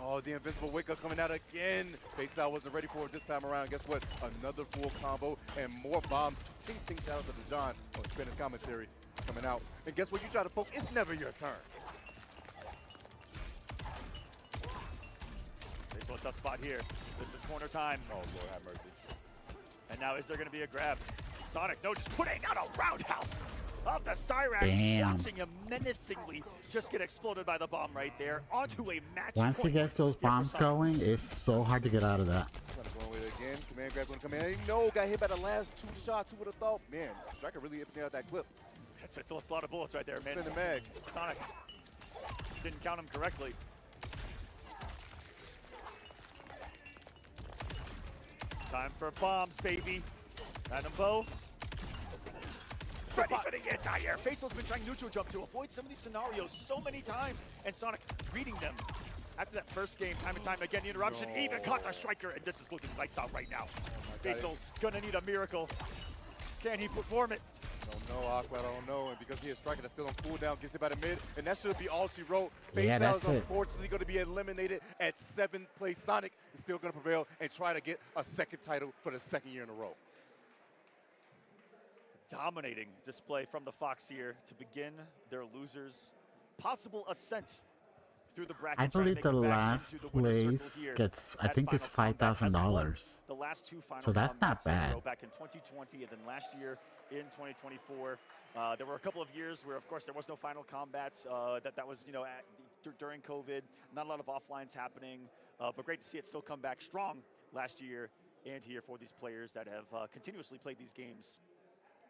Oh, the invisible wake up coming out again. Faisal wasn't ready for it this time around. Guess what? Another full combo and more bombs. Ting ting shout out to the John on Spanish commentary coming out. And guess what? You try to poke, it's never your turn. Faisal a tough spot here. This is corner time. Oh, Lord have mercy. And now is there going to be a grab? Sonic, no, just putting out a roundhouse of the Cyrax. Damn. Watching him menacingly just get exploded by the bomb right there onto a match Once he gets those bombs going, it's so hard to get out of that. Trying to go with it again. Command grab going to come in. No, got hit by the last 2 shots. Who would have thought? Man, Striker really emptied out that clip. That's a lot of bullets right there, man. Spin the mag. Sonic didn't count him correctly. Time for bombs, baby. Madame Bo. Ready for the anti-air. Faisal's been trying neutral jump to avoid some of these scenarios so many times, and Sonic reading them. After that first game, time and time again, the interruption even caught the Striker, and this is looking lights out right now. Faisal gonna need a miracle. Can he perform it? Don't know, Aqua, I don't know. And because he is Striker, that's still on cooldown, gets hit by the mid, and that should be all she wrote. Yeah, Faisal that's is it. unfortunately going to be eliminated at 7th place. Sonic is still going to prevail and try to get a 2nd title for the 2nd year in a row. Dominating display from the Fox here to begin their losers' possible ascent through the bracket. I believe the last place gets, I think it's $5,000. The last 2 final So that's not bad. back in 2020 and then last year in 2024. There were a couple of years where, of course, there was no final combat. That was, during COVID. Not a lot of offlines happening, but great to see it still come back strong last year and here for these players that have continuously played these games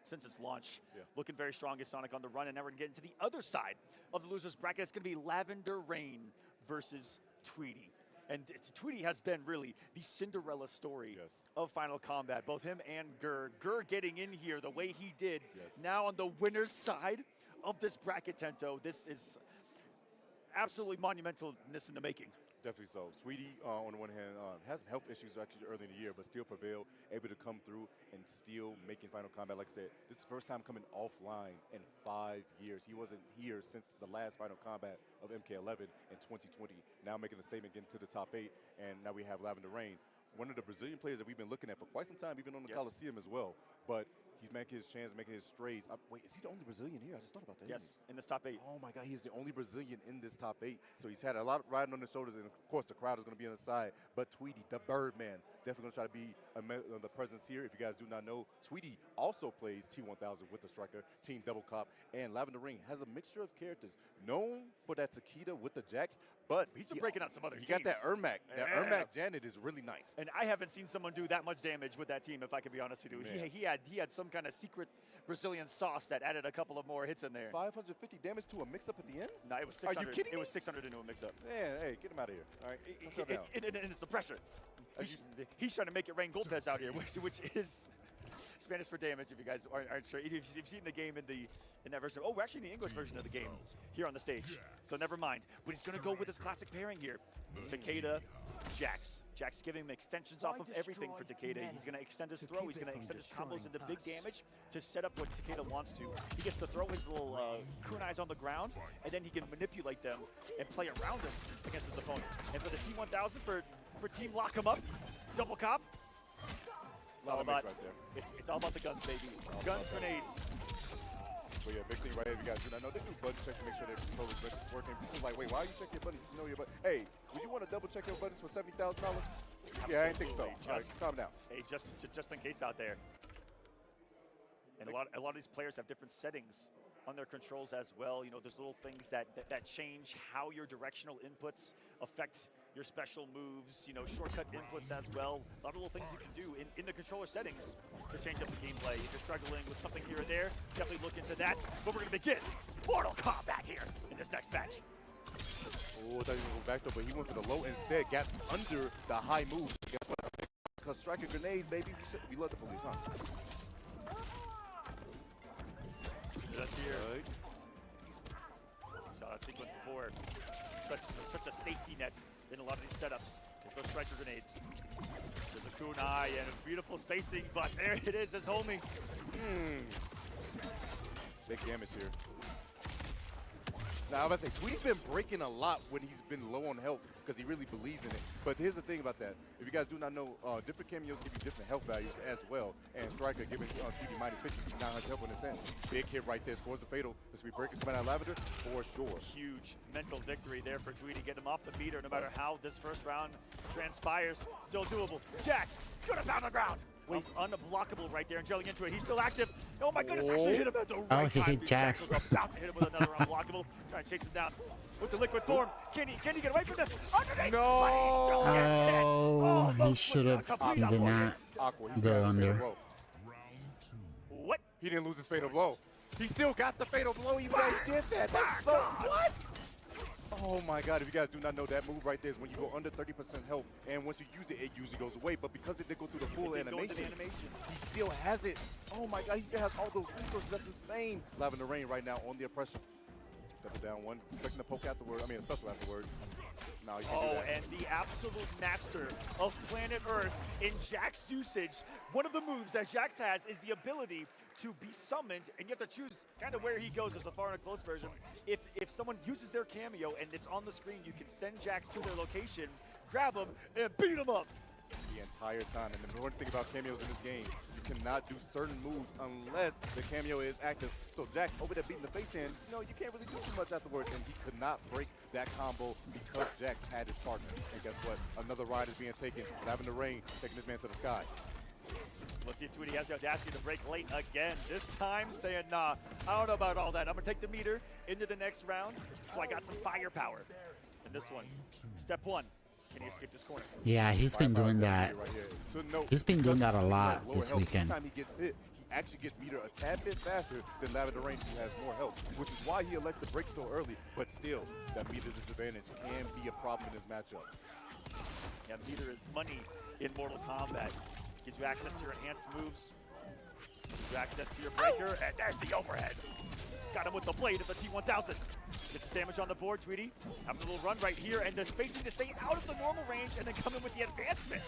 since its launch. Looking very strong as Sonic on the run, and now we're gonna get into the other side of the losers bracket. It's gonna be Lavender Rain versus Tweety. And Tweety has been really the Cinderella story of Final Combat. Both him and Gur. Gur getting in here the way he did. Now on the winner's side of this bracket, Tento. This is absolutely monumentalness in the making. Definitely so. Sweetie, on the one hand, has some health issues actually early in the year, but still prevailed, able to come through and still making Final Combat. Like I said, this is the first time coming offline in 5 years. He wasn't here since the last Final Combat of MK11 in 2020. Now making a statement, getting to the top 8, and now we have Lavender Rain, one of the Brazilian players that we've been looking at for quite some time, even on the Coliseum as well. But he's making his chance, making his strays. Wait, is he the only Brazilian here? I just thought about that. Yes, in this top 8. Oh my God, he's the only Brazilian in this top 8. So he's had a lot riding on his shoulders, and of course the crowd is going to be on the side. But Tweety, the Birdman, definitely going to try to be the presence here. If you guys do not know, Tweety also plays T1000 with the Striker, Team Double Cop, and Lavender Ring has a mixture of characters. Known for that Takeda with the Jax, but he's been breaking out some other teams. He got that Ermac. That Ermac Janet is really nice. And I haven't seen someone do that much damage with that team, if I can be honest with you. He had some kind of secret Brazilian sauce that added a couple of more hits in there. 550 damage to a mix-up at the end? No, it was 600. Are you kidding me? It was 600 into a mix-up. Man, hey, get him out of here. All right, and it's the pressure. He's trying to make it rain Golpez out here, which is Spanish for damage, if you guys aren't sure. If you've seen the game in that version. Oh, we're actually in the English version of the game here on the stage. So never mind. But he's going to go with his classic pairing here. Takeda, Jax. Jax giving him extensions off of everything for Takeda. He's going to extend his throw. He's going to extend his combos into big damage to set up what Takeda wants to. He gets to throw his little kunais on the ground, and then he can manipulate them and play around them against his opponent. And for the T1000, for Team Lock 'em Up, Double Cop, it's all about, it's all about the guns, baby. Guns, grenades. But yeah, big thing right here, if you guys do not know, they do button checks to make sure their controllers working. People's like, wait, why you check your buttons? You know your buttons. Hey, would you want to double check your buttons for $70,000? Yeah, I didn't think so. All right, calm down. Hey, just in case out there. And a lot of these players have different settings on their controls as well. You know, there's little things that change how your directional inputs affect your special moves, you know, shortcut inputs as well. A lot of little things you can do in the controller settings to change up the gameplay. If you're struggling with something here or there, definitely look into that. But we're going to begin Mortal Kombat here in this next match. Oh, I thought he was going to go back though, but he went for the low instead, got under the high move. Guess what? Because striking grenades, baby, we love the police, huh? That's here. Right. Saw that sequence before. Such a safety net in a lot of these setups. It's those striker grenades. There's a kunai and a beautiful spacing, but there it is, it's homie. Big damage here. Now, I was about to say, Tweety's been breaking a lot when he's been low on health because he really believes in it. But here's the thing about that. If you guys do not know, different cameos give you different health values as well. And Striker giving Tweety minus 50, 900 health on his end. Big hit right there, scores the fatal. This will be breaking coming out of Lavender for sure. Huge mental victory there for Tweety. Get him off the meter no matter how this first round transpires. Still doable. Jax, good about the ground. Wait, unblockable right there and drilling into it. He's still active. Oh my goodness, actually hit him at the right time. He hit Jax. Was about to hit him with another unblockable. Trying to chase him down with the liquid form. Can he get away from this? Underneath. No. Oh, he should have. He did not go under. What? He didn't lose his fatal blow. He still got the fatal blow even though he did that. That's so what? Oh my God, if you guys do not know, that move right there is when you go under 30% health, and once you use it, it usually goes away. But because it did go through the full animation, he still has it. Oh my God, he still has all those resources. That's insane. Lavender Rain right now on the oppression. Step it down one, expecting to poke afterwards. I mean, a special afterwards. No, you can't do that. And the absolute master of planet Earth in Jax usage. One of the moves that Jax has is the ability to be summoned, and you have to choose kind of where he goes. There's a far and a close version. If someone uses their cameo and it's on the screen, you can send Jax to their location, grab him, and beat him up. The entire time. And the important thing about cameos in this game, you cannot do certain moves unless the cameo is active. So Jax over there beating the face in, you know, you can't really do too much afterwards, and he could not break that combo because Jax had his partner. And guess what? Another ride is being taken. Lavender Rain taking this man to the skies. Let's see if Tweety has the audacity to break late again. This time saying, nah, I don't know about all that. I'm going to take the meter into the next round, so I got some firepower in this one. Step one. Can he escape this corner? Yeah, he's been doing that. He's been doing that a lot this weekend. Each time he gets hit, he actually gets meter a tad bit faster than Lavender Rain, who has more health, which is why he elects to break so early. But still, that meter disadvantage can be a problem in this matchup. Yeah, meter is money in Mortal Kombat. Gives you access to your enhanced moves, gives you access to your breaker, and there's the overhead. Got him with the blade of the T1000. Gets some damage on the board, Tweety. Having a little run right here, and the spacing to stay out of the normal range, and then come in with the advancement.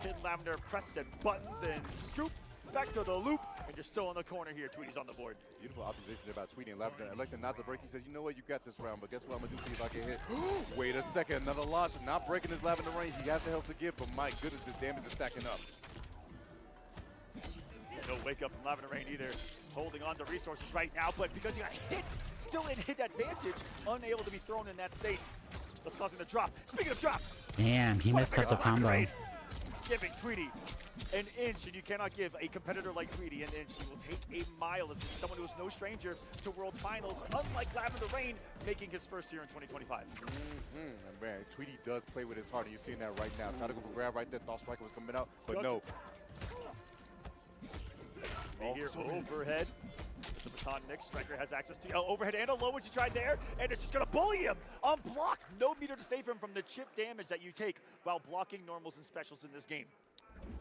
Hidden Lavender pressing buttons and scoop. Back to the loop, and you're still in the corner here. Tweety's on the board. Beautiful optimization there about Tweety and Lavender. I like the not to break. He says, you know what, you got this round, but guess what I'm going to do, see if I can hit. Wait a second, another launch. Not breaking his Lavender range. He has the help to give, but my goodness, this damage is stacking up. No wake up from Lavender Rain either. Holding on to resources right now, but because he got hit, still in hit advantage, unable to be thrown in that state. That's causing the drop. Speaking of drops. Damn, he messed up the combo. Giving Tweety an inch, and you cannot give a competitor like Tweety an inch. He will take a mile. This is someone who is no stranger to World Finals, unlike Lavender Rain, making his first year in 2025. Man, Tweety does play with his heart, and you're seeing that right now. Try to go for grab right there. Thought Striker was coming out, but no. Here overhead. It's a baton mix. Striker has access to overhead and a low, which he tried there, and it's just going to bully him on block. No meter to save him from the chip damage that you take while blocking normals and specials in this game.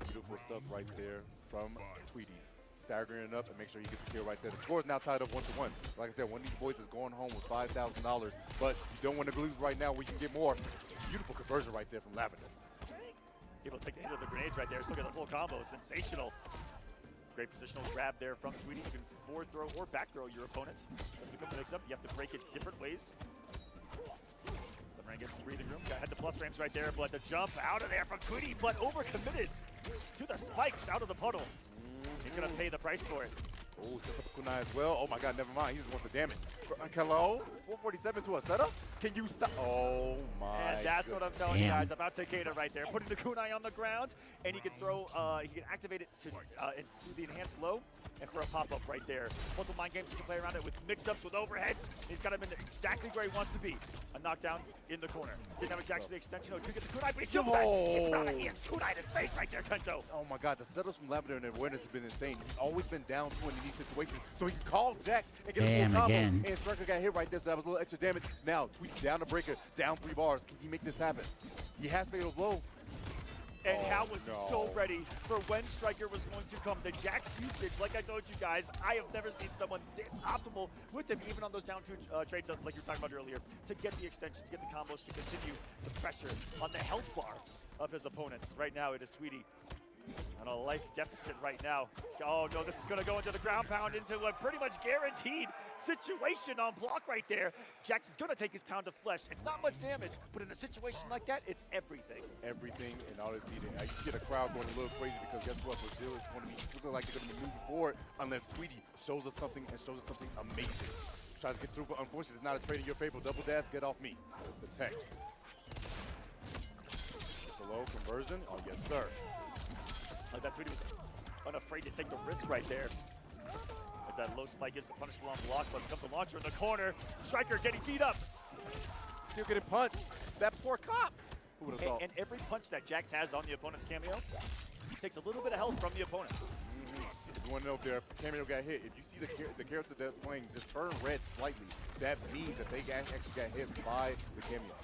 Beautiful stuff right there from Tweety. Staggering it up and make sure he gets the kill right there. The score is now tied up 1-1. Like I said, one of these boys is going home with $5,000, but you don't want to lose right now where you can get more. Beautiful conversion right there from Lavender. Able to take the hit of the grenades right there. Still get the full combo. Sensational. Great positional grab there from Tweety. You can forward throw or back throw your opponent. As we come to mix up, you have to break it different ways. Lemrain gets some breathing room. Had the plus frames right there, but the jump out of there from Tweety, but overcommitted to the spikes out of the puddle. He's going to pay the price for it. Oh, sets up a kunai as well. Oh my god, never mind. He just wants the damage. Hello? 447 to a setup? Can you stop? Oh my. And that's what I'm telling you guys about Takeda right there. Putting the kunai on the ground, and he can throw, he can activate it to do the enhanced low, and for a pop-up right there. Multiple mind games he can play around it with mix-ups, with overheads. He's got him in exactly where he wants to be. A knockdown in the corner. Didn't have exactly the extension. Oh, could get the kunai, but he's still back. It's not an EX kunai in his face right there, Kento. Oh my god, the setups from Lavender and awareness have been insane. He's always been down 2 in these situations, so he can call Jax and get a full combo. Again. And Striker got hit right there, so that was a little extra damage. Now, Tweety down the breaker, down 3 bars. Can he make this happen? He has fatal blow. And how was he so ready for when Striker was going to come? The Jax usage, like I told you guys, I have never seen someone this optimal with him, even on those down 2 trades like you were talking about earlier, to get the extensions, to get the combos, to continue the pressure on the health bar of his opponents. Right now, it is Tweety on a life deficit right now. Oh no, this is going to go into the ground pound, into a pretty much guaranteed situation on block right there. Jax is going to take his pound of flesh. It's not much damage, but in a situation like that, it's everything. Everything and all is needed. You get a crowd going a little crazy because guess what? Brazil is going to be looking like they're going to be moving forward unless Tweety shows us something and shows us something amazing. Tries to get through, but unfortunately, it's not a trade in your favor. Double dash, get off me. The tech. Hello, conversion. Oh, yes, sir. Like that Tweety was unafraid to take the risk right there. As that low spike gets the punishable on block, but comes the launcher in the corner. Striker getting beat up. Still getting punched. That poor cop. Who would have thought? And every punch that Jax has on the opponent's cameo takes a little bit of health from the opponent. You want to know if their cameo got hit. If you see the character that's playing just turn red slightly, that means that they actually got hit by the cameo.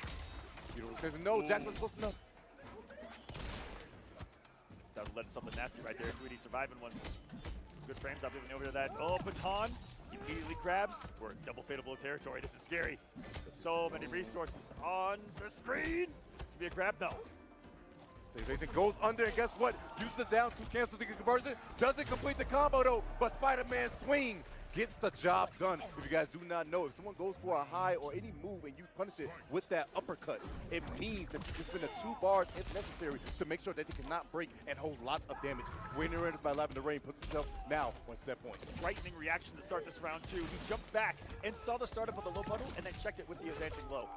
You know, says no, Jax was close enough. That led to something nasty right there. Tweety surviving one. Some good frames out there over that. Oh, baton immediately grabs. We're in double fatal blow territory. This is scary. So many resources on the screen. To be a grab though. So Jason goes under, and guess what? Uses the down 2, cancels the conversion. Doesn't complete the combo though, but Spider-Man swing gets the job done. If you guys do not know, if someone goes for a high or any move and you punish it with that uppercut, it means that you can spend the 2 bars if necessary to make sure that they cannot break and hold lots of damage. Winner is by Lavender Rain, puts himself now on set point. Frightening reaction to start this round 2. He jumped back and saw the startup of the low puddle and then checked it with the advancing low.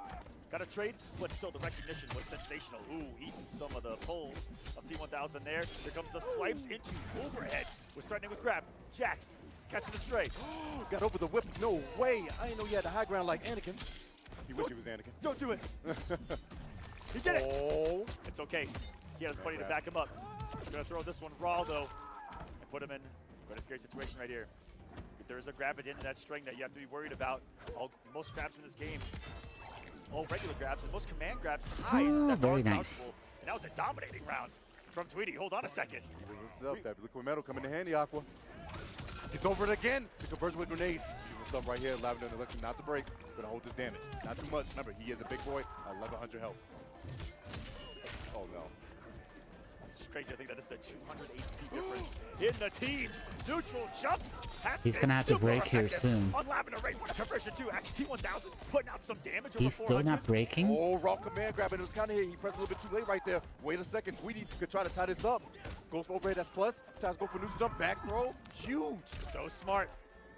Got a trade, but still the recognition was sensational. Ooh, eating some of the pulls of T1000 there. Here comes the swipes into overhead. Was threatening with grab. Jax catching the stray. Got over the whip. No way. I didn't know you had the high ground like Anakin. He wish he was Anakin. Don't do it. He did it. Oh. It's okay. He has plenty to back him up. Gonna throw this one raw though and put him in quite a scary situation right here. If there is a grab at the end of that string that you have to be worried about. Most grabs in this game, all regular grabs, and most command grabs highs. Very nice. And that was a dominating round from Tweety. Hold on a second. That liquid metal coming in handy, Aqua. Gets over it again. The conversion with grenades. stuff right here. Lavender electing not to break, gonna hold this damage. Not too much. Remember, he is a big boy. 1100 health. Oh no. It's crazy. I think that is a 200 HP difference in the teams. Neutral jumps. He's gonna have to break here soon. On Lavender Rain, what a conversion too. Actually, T1000 putting out some damage. He's over still not 400. breaking. Oh, raw command grab, and it was kind of here. He pressed a little bit too late right there. Wait a second. Tweety could try to tie this up. Goes for overhead, that's plus. Tries to go for neutral jump, back throw. Huge. So smart.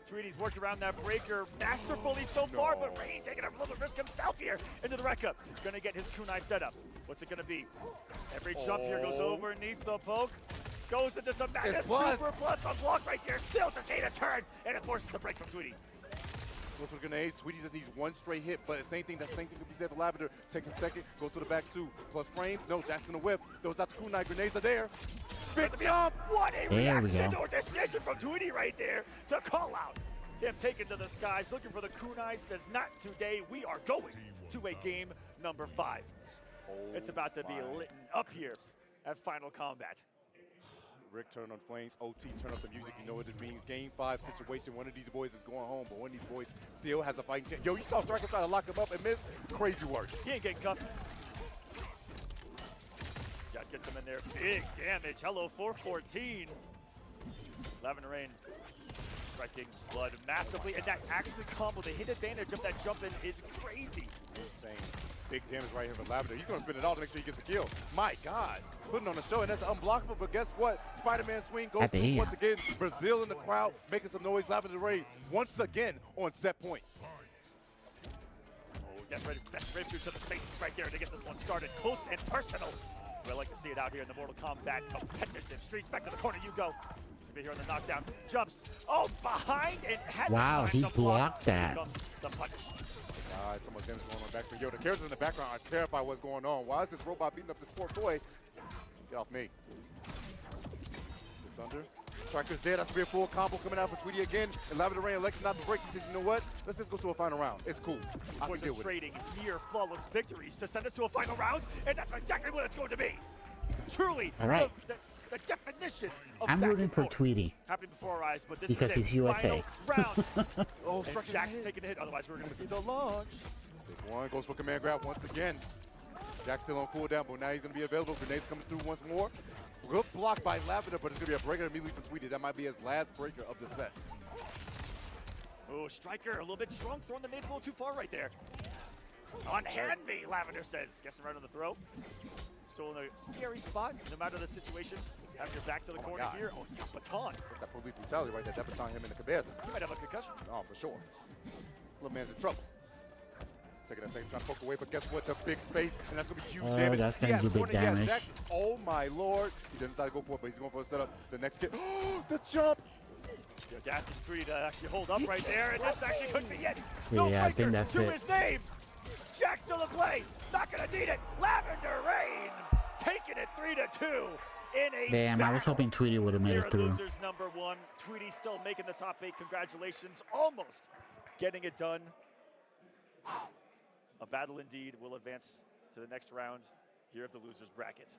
Tweety's worked around that breaker masterfully so far, but Rain taking a little risk himself here into the wreck up. Gonna get his kunai set up. What's it gonna be? Every jump here goes overneath the poke. Goes into some madness. Super plus on block right there. Still just gain a turn, and it forces the break from Tweety. Goes for the grenades. Tweety just needs one straight hit, but the same thing could be said for Lavender. Takes a second, goes to the back two. Plus frames. No, Jack's gonna whip. Those out the kunai. Grenades are there. Big jump. What a reaction or decision from Tweety right there to call out. Him taken to the skies, looking for the kunai, says not today. We are going to a game number 5. It's about to be lit up here at Final Combat. Rick turn on flames, OT turn up the music, you know what this means. Game 5 situation, one of these boys is going home, but one of these boys still has a fighting chance. Yo, you saw Striker try to lock him up and miss? Crazy work. He ain't getting cuffed. Just gets him in there, big damage. Hello, 414. Lavender Rain striking blood massively, and that actually combo, the hit advantage of that jump in is crazy. Insane. Big damage right here for Lavender. He's gonna spin it all to make sure he gets a kill. My God, putting on the show, and that's unblockable, but guess what? Spider-Man swing goes through once again. Brazil in the crowd, making some noise. Lavender Rain once again on set point. Oh, best breakthrough to the spaces right there to get this one started. Close and personal. We like to see it out here in the Mortal Kombat competitive streets. Back to the corner you go. To be here on the knockdown. Jumps. Oh, behind and had wow, he blocked that. The punish. So much damage going on back there. Yo, the characters in the background are terrified what's going on. Why is this robot beating up this poor boy? Get off me. It's under. Striker's dead. That's gonna be a full combo coming out for Tweety again. And Lavender Rain elected not to break. He says, you know what? Let's just go to a final round. It's cool. I can deal with it. Trading near flawless victories to send us to a final round, and that's exactly what it's going to be. Truly, all right. The definition of I'm rooting for Tweety. Happening before our eyes, but this because is he's USA. Round. Oh, Jack's taking a hit. Otherwise, we're going to see the launch. Big one goes for command grab once again. Jack's still on cooldown, but now he's going to be available. Grenades coming through once more. Good block by Lavender, but it's going to be a breaker immediately from Tweety. That might be his last breaker of the set. Oh, Striker a little bit drunk, throwing the nades a little too far right there. Unhand me, Lavender says. Guessing right on the throw. Still in a scary spot, no matter the situation. Have your back to the corner here. Oh, baton. That police brutality right there. That baton him in the cabeza. He might have a concussion. Oh, for sure. Little man's in trouble. Taking that same time, poke away, but guess what? The big space, and that's going to be huge damage. That's going to do big damage. Oh, my Lord. He doesn't decide to go for it, but he's going for a setup. The next hit. The jump. Gas is free to actually hold up right there, and this actually couldn't be it. Yeah, I think that's to it. His name. Jack still in play. Not going to need it. Lavender Rain taking it 3-2 in a Damn, I was hoping Tweety would have made it through. Losers number 1. Tweety still making the top 8. Congratulations. Almost getting it done. A battle indeed. Will advance to the next round here of the losers bracket.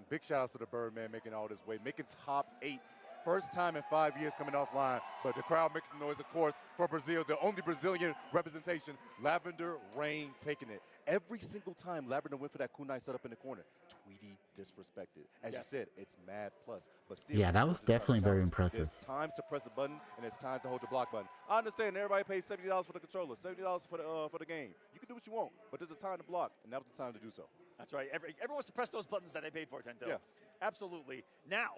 Big shout outs to the Birdman making all this way, making top 8. First time in 5 years coming offline, but the crowd makes some noise, of course, for Brazil, the only Brazilian representation. Lavender Rain taking it. Every single time Lavender went for that kunai setup in the corner, Tweety disrespected. As you said, it's mad plus, but still. Yeah, that was definitely very impressive. It's times to press a button, and it's time to hold the block button. I understand everybody pays $70 for the controller, $70 for the game. You can do what you want, but there's a time to block, and that was the time to do so. That's right. Everyone wants to press those buttons that they paid for, Tento. Yeah. Absolutely. Now,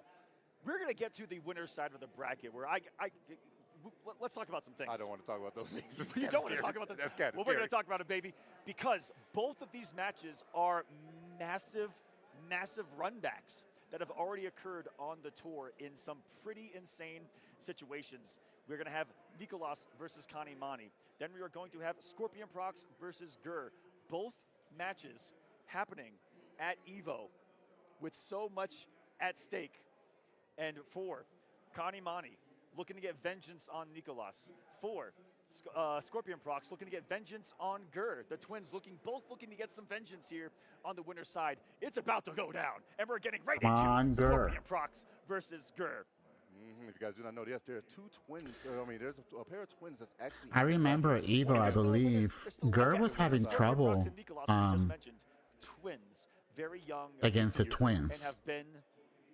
we're going to get to the winner's side of the bracket where let's talk about some things. I don't want to talk about those things. You don't want to talk about this? That's kind of Well, scary. we're going to talk about it, baby, because both of these matches are massive, massive runbacks that have already occurred on the tour in some pretty insane situations. We're going to have Nicolas versus Kanimani. Then we are going to have Scorpion Prox versus Gur. Both matches happening at EVO with so much at stake. And for Kanimani, looking to get vengeance on Nicolas. For Scorpion Prox, looking to get vengeance on Gur. The twins both looking to get some vengeance here on the winner's side. It's about to go down, and we're getting right into Scorpion Prox versus Gur. if you guys do not know, yes, there are two twins. I mean, there's a pair of twins that's actually. I remember Evo, I believe, Gur was having trouble twins, very young against the and twins. have been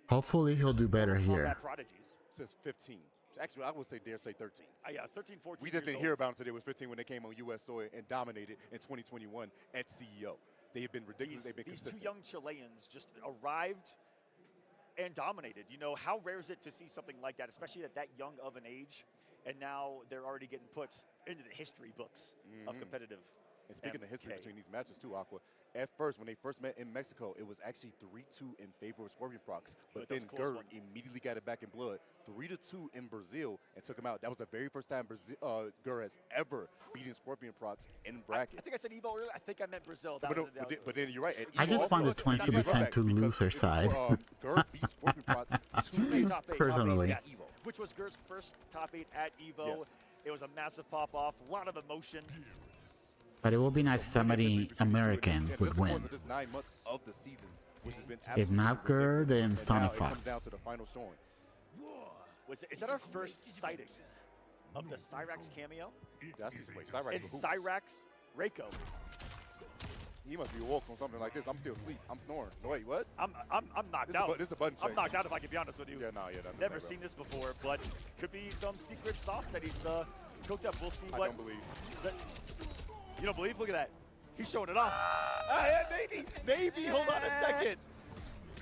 Hopefully he'll do better here. prodigies. Since 15. Actually, I would say dare say 13. Yeah, 13, 14 We just didn't years hear old. about them today. It was 15 when they came on U.S. soil and dominated in 2021 at CEO. They have been ridiculous. They've been These consistent. two young Chileans just arrived and dominated. You know, how rare is it to see something like that, especially at that young of an age, and now they're already getting put into the history books of competitive. And speaking of history MK. between these matches too, Aqua, at first, when they first met in Mexico, it was actually 3-2 in favor of Scorpion Prox. But then that was a close Gur one. immediately got it back in blood, 3-2 in Brazil, and took him out. That was the very first time Gur has ever beaten Scorpion Prox in bracket. I think I said Evo earlier. I think I meant Brazil. But then you're right. at I Evo just also, want the twins to be because sent to loser side. Gur beat Scorpion Prox Personally. Yes, which was Gur's first top 8 at Evo. Yes. It was a massive pop-off, a lot of emotion. But it will be nice if somebody American would Just win. this 9 months of the season, which has been If not Gur, then and now Sonic it comes Fox. down to the final showing. Is that our first sighting of the Cyrax cameo? That's just like Cyrax. It's Cyrax Reiko. He must be woke on something like this. I'm still asleep. I'm snoring. Wait, what? I'm knocked out. This is a button check. I'm knocked out if I can be honest with you. Yeah, that's Never seen this before, but could be some secret sauce that he's cooked up. We'll see I what. don't believe. You don't believe? Look at that. He's showing it off. Yeah, maybe. Hold on a second.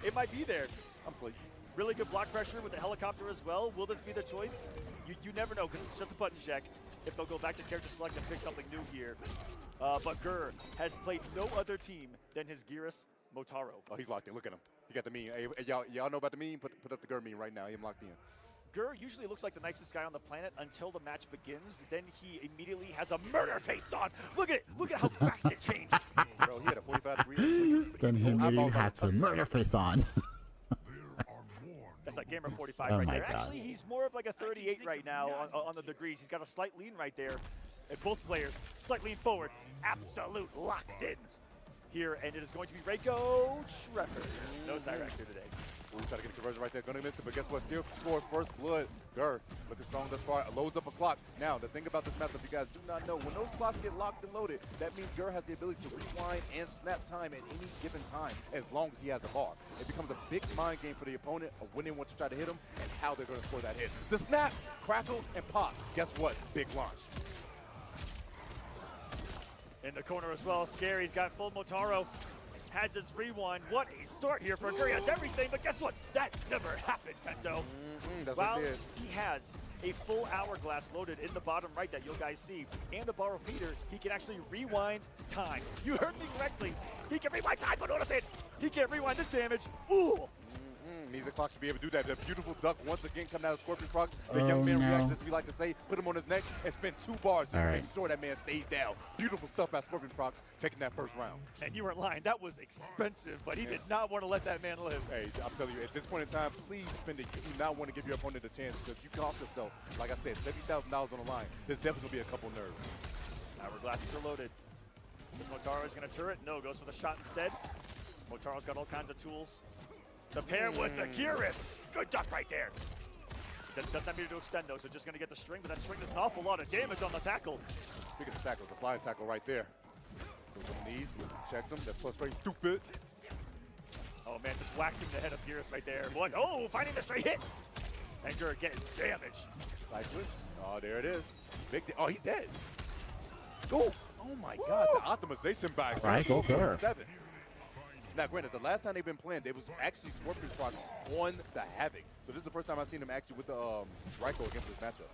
It might be there. I'm asleep. Really good block pressure with the helicopter as well. Will this be the choice? You never know because it's just a button check. If they'll go back to character select and pick something new here. But Gur has played no other team than his Geras Motaro. Oh, he's locked in. Look at him. He got the meme. Hey, y'all know about the meme? Put up the Gur meme right now. I'm locked in. Gur usually looks like the nicest guy on the planet until the match begins. Then he immediately has a murder face on. Look at it. Look at how fast it changed. Bro, he had a 45-degree. Then he immediately had to murder face on. That's like Gamer 45 Oh right my there. God. Actually, he's more of like a 38 right now on the degrees. He's got a slight lean right there. And both players slight lean forward. Absolute locked in here. And it is going to be Reiko Treffer. No Cyrax here today. We try to get the conversion right there. Gonna miss it, but guess what? Still scores first blood. Gur looking strong thus far. Loads up a clock. Now, the thing about this matchup, you guys do not know, when those clocks get locked and loaded, that means Gur has the ability to rewind and snap time at any given time, as long as he has a bar. It becomes a big mind game for the opponent of when they want to try to hit him and how they're going to score that hit. The snap, crackle, and pop. Guess what? Big launch. In the corner as well, Scary's got full Motaro. Has his rewind. What a start here for Gur. He has everything, but guess what? That never happened, Tento. That's Well, what it is. he has a full hourglass loaded in the bottom right that you guys see, and a bar of meter. He can actually rewind time. You heard me correctly. He can rewind time, but notice it. He can't rewind this damage. Ooh. Needs a clock to be able to do that. The beautiful duck once again coming out of Scorpion Prox. The young man reacts, as we like to say, put him on his neck and spend 2 bars just to make sure that man stays down. Beautiful stuff by Scorpion Prox taking that first round. And you weren't lying. That was expensive, but he did not want to let that man live. Hey, I'm telling you, at this point in time, please spend it. You do not want to give your opponent a chance because you cost yourself, like I said, $70,000 on the line. There's definitely going to be a couple nerves. Hourglasses are loaded. Motaro is going to turret. No, goes for the shot instead. Motaro's got all kinds of tools. The pair with the Geras. Good duck right there. Doesn't need to extend though, so just going to get the string, but that string does an awful lot of damage on the tackle. Speaking of tackles, a slide tackle right there. Goes on the knees, checks him. That's plus very stupid. Oh man, just waxing the head of Geras right there. What? Oh, finding the straight hit. And Gur getting damage. Side switch. Oh, there it is. Oh, he's dead. Scoop. Oh my God, the optimization back. Right, go Gur. 7. Now, granted, the last time they've been playing, they was actually Scorpion Prox on the Havoc. So this is the first time I've seen him actually with the Raiko against this matchup.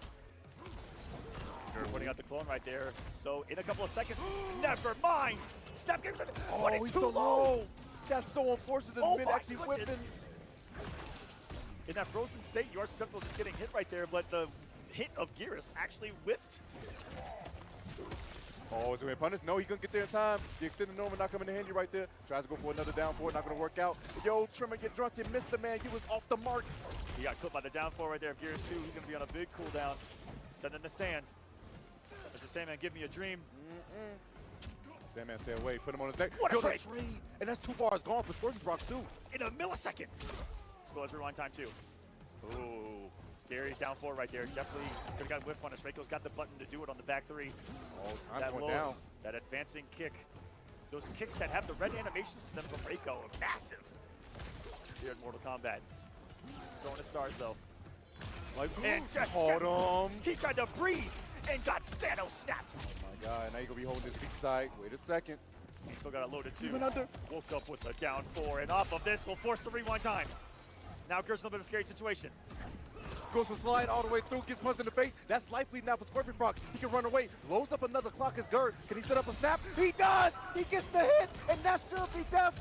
Gur putting out the clone right there. So in a couple of seconds, never mind. Snap games. What is he's too so low? That's so unfortunate. Oh Mid my actually goodness. whipping. In that frozen state, you are susceptible to just getting hit right there, but the hit of Geras actually whiffed. Oh, is he going to punish? No, he couldn't get there in time. The extended normal not coming to handy right there. Tries to go for another down forward, not going to work out. Yo, Trimmer, get drunk. You missed the man. You was off the mark. He got clipped by the down four right there of Geras 2. He's going to be on a big cooldown. Send in the sand. Mr. Sandman, give me a dream. Sandman, stay away. Put him on his neck. What a Yo, trade. And that's 2 bars gone for Scorpion Prox, too. In a millisecond. Still has rewind time, too. Ooh. Scary down 4 right there. Definitely could have gotten whip punish. Reiko's got the button to do it on the back 3. Oh, time's going down. That advancing kick. Those kicks that have the red animations to them from Reiko are massive here in Mortal Kombat. Throwing his stars though. And just hold him. He tried to breathe and got Thanos snapped. Oh my god, now you're gonna be holding this big side. Wait a second. He still got it loaded too. Even under. Woke up with a down 4, and off of this will force the rewind time. Now Gert's in a little bit of a scary situation. Goes for slide all the way through, gets punched in the face. That's life lead now for Scorpion Prox. He can run away, loads up another clock as Gert. Can he set up a snap? He does! He gets the hit, and that should be death.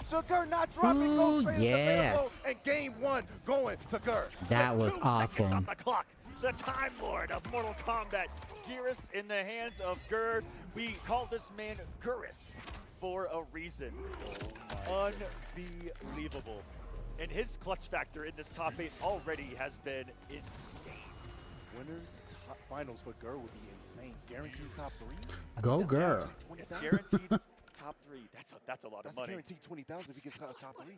So Gert not dropping, goes straight into the and game 1 going to Gert. That was 2 awesome. seconds on the clock. The Time Lord of Mortal Kombat. Geras in the hands of Gerd. We call this man Geras for a reason. Unbelievable. And his clutch factor in this top 8 already has been insane. Winners top finals for Gert would be insane. Guaranteed top 3. Go Gert. It's guaranteed top 3. That's a lot of money. Guaranteed 20,000 if he gets top 3.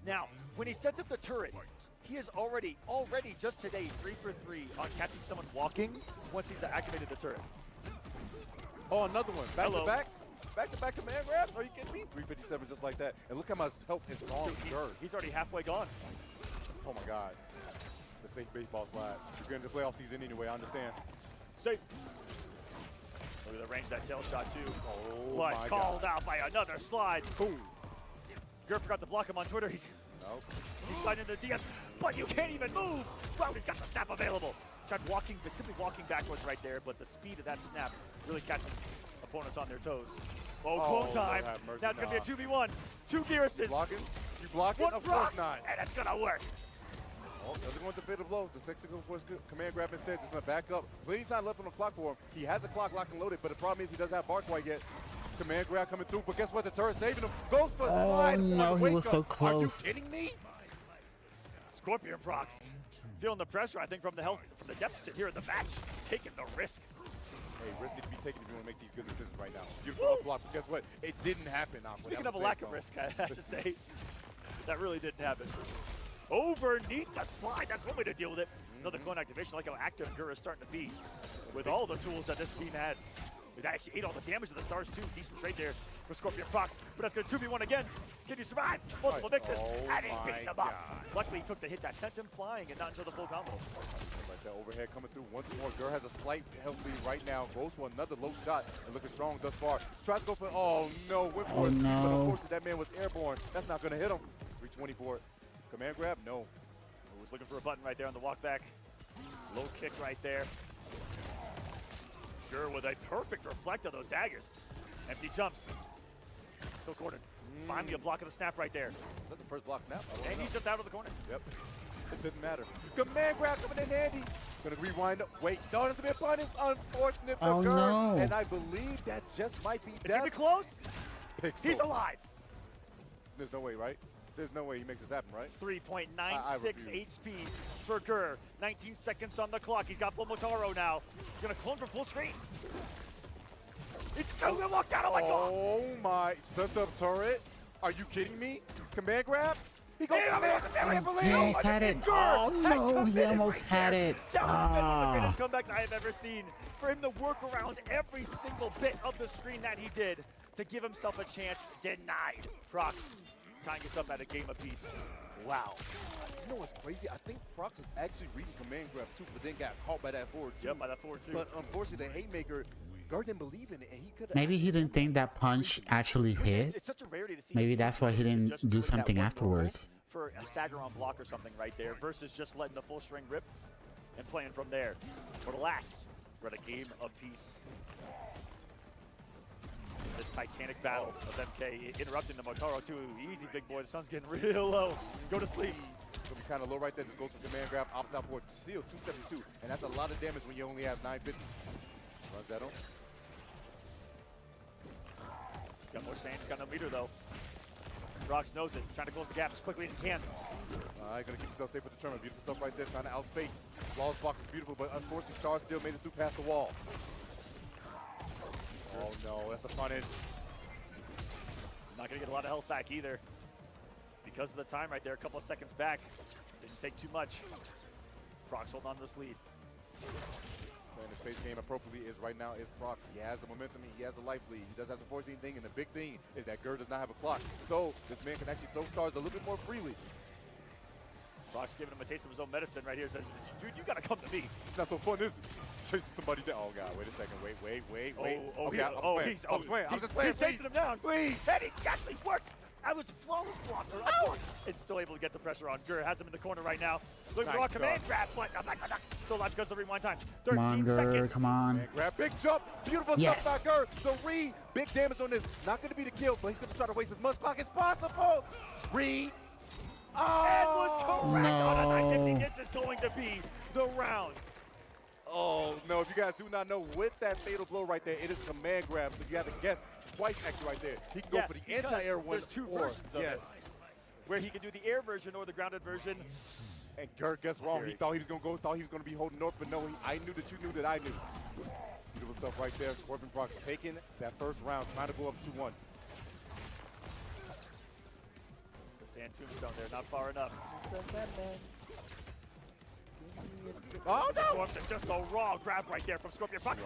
Now, when he sets up the turret, he is already just today 3 for 3 on catching someone walking once he's activated the turret. Oh, another one. Back to back. Back-to-back command grabs? Are you kidding me? 357 just like that. And look how much health is gone. He's already halfway gone. Oh my god. The safe baseball slide. You're going to the playoff season anyway, I understand. Safe. Look at the range of that tail shot too. Oh but my called god. out by another slide. Boom. Gert forgot to block him on Twitter. He's sliding into the DMs, but you can't even move. Well, he's got the snap available. Tried walking, simply walking backwards right there, but the speed of that snap really catching opponents on their toes. Oh, clone time. Now it's going to be a 2v1. 2 Gerases. Blocking? You blocking? One Of course not. And it's going to work. Oh, doesn't go into fatal blow. The sexy goes command grab instead. Just going to back up. Plenty time left on the clock for him. He has a clock locked and loaded, but the problem is he doesn't have bar quite yet. Command grab coming through, but guess what? The turret saving him. Goes for a slide. Oh no, he was so close. Are you kidding me? Scorpion Prox feeling the pressure, I think, from the deficit here in the match. Taking the risk. Hey, risk need to be taken if you want to make these good decisions right now. Beautiful block, but guess what? It didn't happen. Speaking of a lack of risk, I should say, that really didn't happen. Overneath the slide, that's one way to deal with it. Another clone activation, like how active Gert is starting to be with all the tools that this team has. It actually ate all the damage of the stars too. Decent trade there for Scorpion Prox, but that's going to 2v1 again. Can you survive? Multiple mixes, and he beat them up. Luckily, he took the hit that sent him flying and not until the full combo. Like that overhead coming through once more. Gert has a slight health lead right now. Goes for another low shot and looking strong thus far. Tries to go for, oh no, went for it. But unfortunately, that man was airborne. That's not going to hit him. 324. Command grab? No. He was looking for a button right there on the walk back. Low kick right there. Gert with a perfect reflect of those daggers. Empty jumps. Still cornered. Finally a block of the snap right there. Is that the first block snap? And he's just out of the corner. Yep. It didn't matter. Command grab coming in handy. Gonna rewind up. Wait, no, it's gonna be a punish. Unfortunate for Gert. No. And I believe that just might be Is death. he close? Pixel. He's alive. There's no way, right? There's no way he makes this happen, right? 3.96 HP for Gert. 19 seconds on the clock. He's got full Motaro now. He's gonna clone from full screen. It's still gonna walk down. Oh my god. Oh my. Sets up turret. Are you kidding me? Command grab? He goes He almost had it. Oh no, he almost had it. That would have been one of the greatest comebacks I have ever seen. For him to work around every single bit of the screen that he did to give himself a chance. Denied. Prox tying us up at a game apiece. Wow. You know what's crazy? I think Prox was actually reading command grab too, but then got caught by that forward too. Yep, by that forward too. But unfortunately, the haymaker, Gert didn't believe in it, and he could. Maybe he didn't think that punch actually hit. It's such a rarity to see. Maybe that's why he didn't do something afterwards. For a stagger on block or something right there, versus just letting the full string rip and playing from there. But alas, we're at a game apiece. This titanic battle of MK interrupting the Motaro too. Easy, big boy. The sun's getting real low. Go to sleep. Gonna be kind of low right there. Just goes for command grab. Opposite out for seal 272, and that's a lot of damage when you only have 950. Runs that on. Got more sand. He's got no meter though. Prox knows it. Trying to close the gap as quickly as he can. Gonna keep himself safe with the tournament. Beautiful stuff right there. Trying to outspace. Law's block is beautiful, but unfortunately, Star still made it through past the wall. Oh no, that's a punish. Not gonna get a lot of health back either. Because of the time right there, a couple of seconds back. Didn't take too much. Prox holding on to this lead. And the space game appropriately is right now is Prox. He has the momentum, he has the life lead. He does have to force anything, and the big thing is that Gur does not have a clock. So this man can actually throw stars a little bit more freely. Prox giving him a taste of his own medicine right here. Says, dude, you gotta come to me. It's not so fun, is it? Chasing somebody down. Oh God, wait a second. Wait. Okay, I'm just playing. He's chasing him down. Please. And he actually worked. That was a flawless block. And still able to get the pressure on. Gur has him in the corner right now. Looking for a command grab, but so live because of the rewind time. 13 seconds. Come on. Grab, big jump, beautiful stuff by Gur. The read, big damage on this. Not going to be the kill, but he's going to try to waste as much clock as possible. Read. Oh, and was correct on a 950. This is going to be the round. Oh, no, if you guys do not know, with that fatal blow right there, it is command grab, so you have to guess twice actually right there. He can go for the anti-air one. There's two versions of it, where he can do the air version or the grounded version. And Gur guessed wrong. He thought he was going to go, thought he was going to be holding north, but no, I knew that you knew that I knew. Beautiful stuff right there. Scorpion Prox taking that first round, trying to go up 2-1. The sand tombstone there, not far enough. Oh, no! Storms are just a raw grab right there from Scorpion Prox.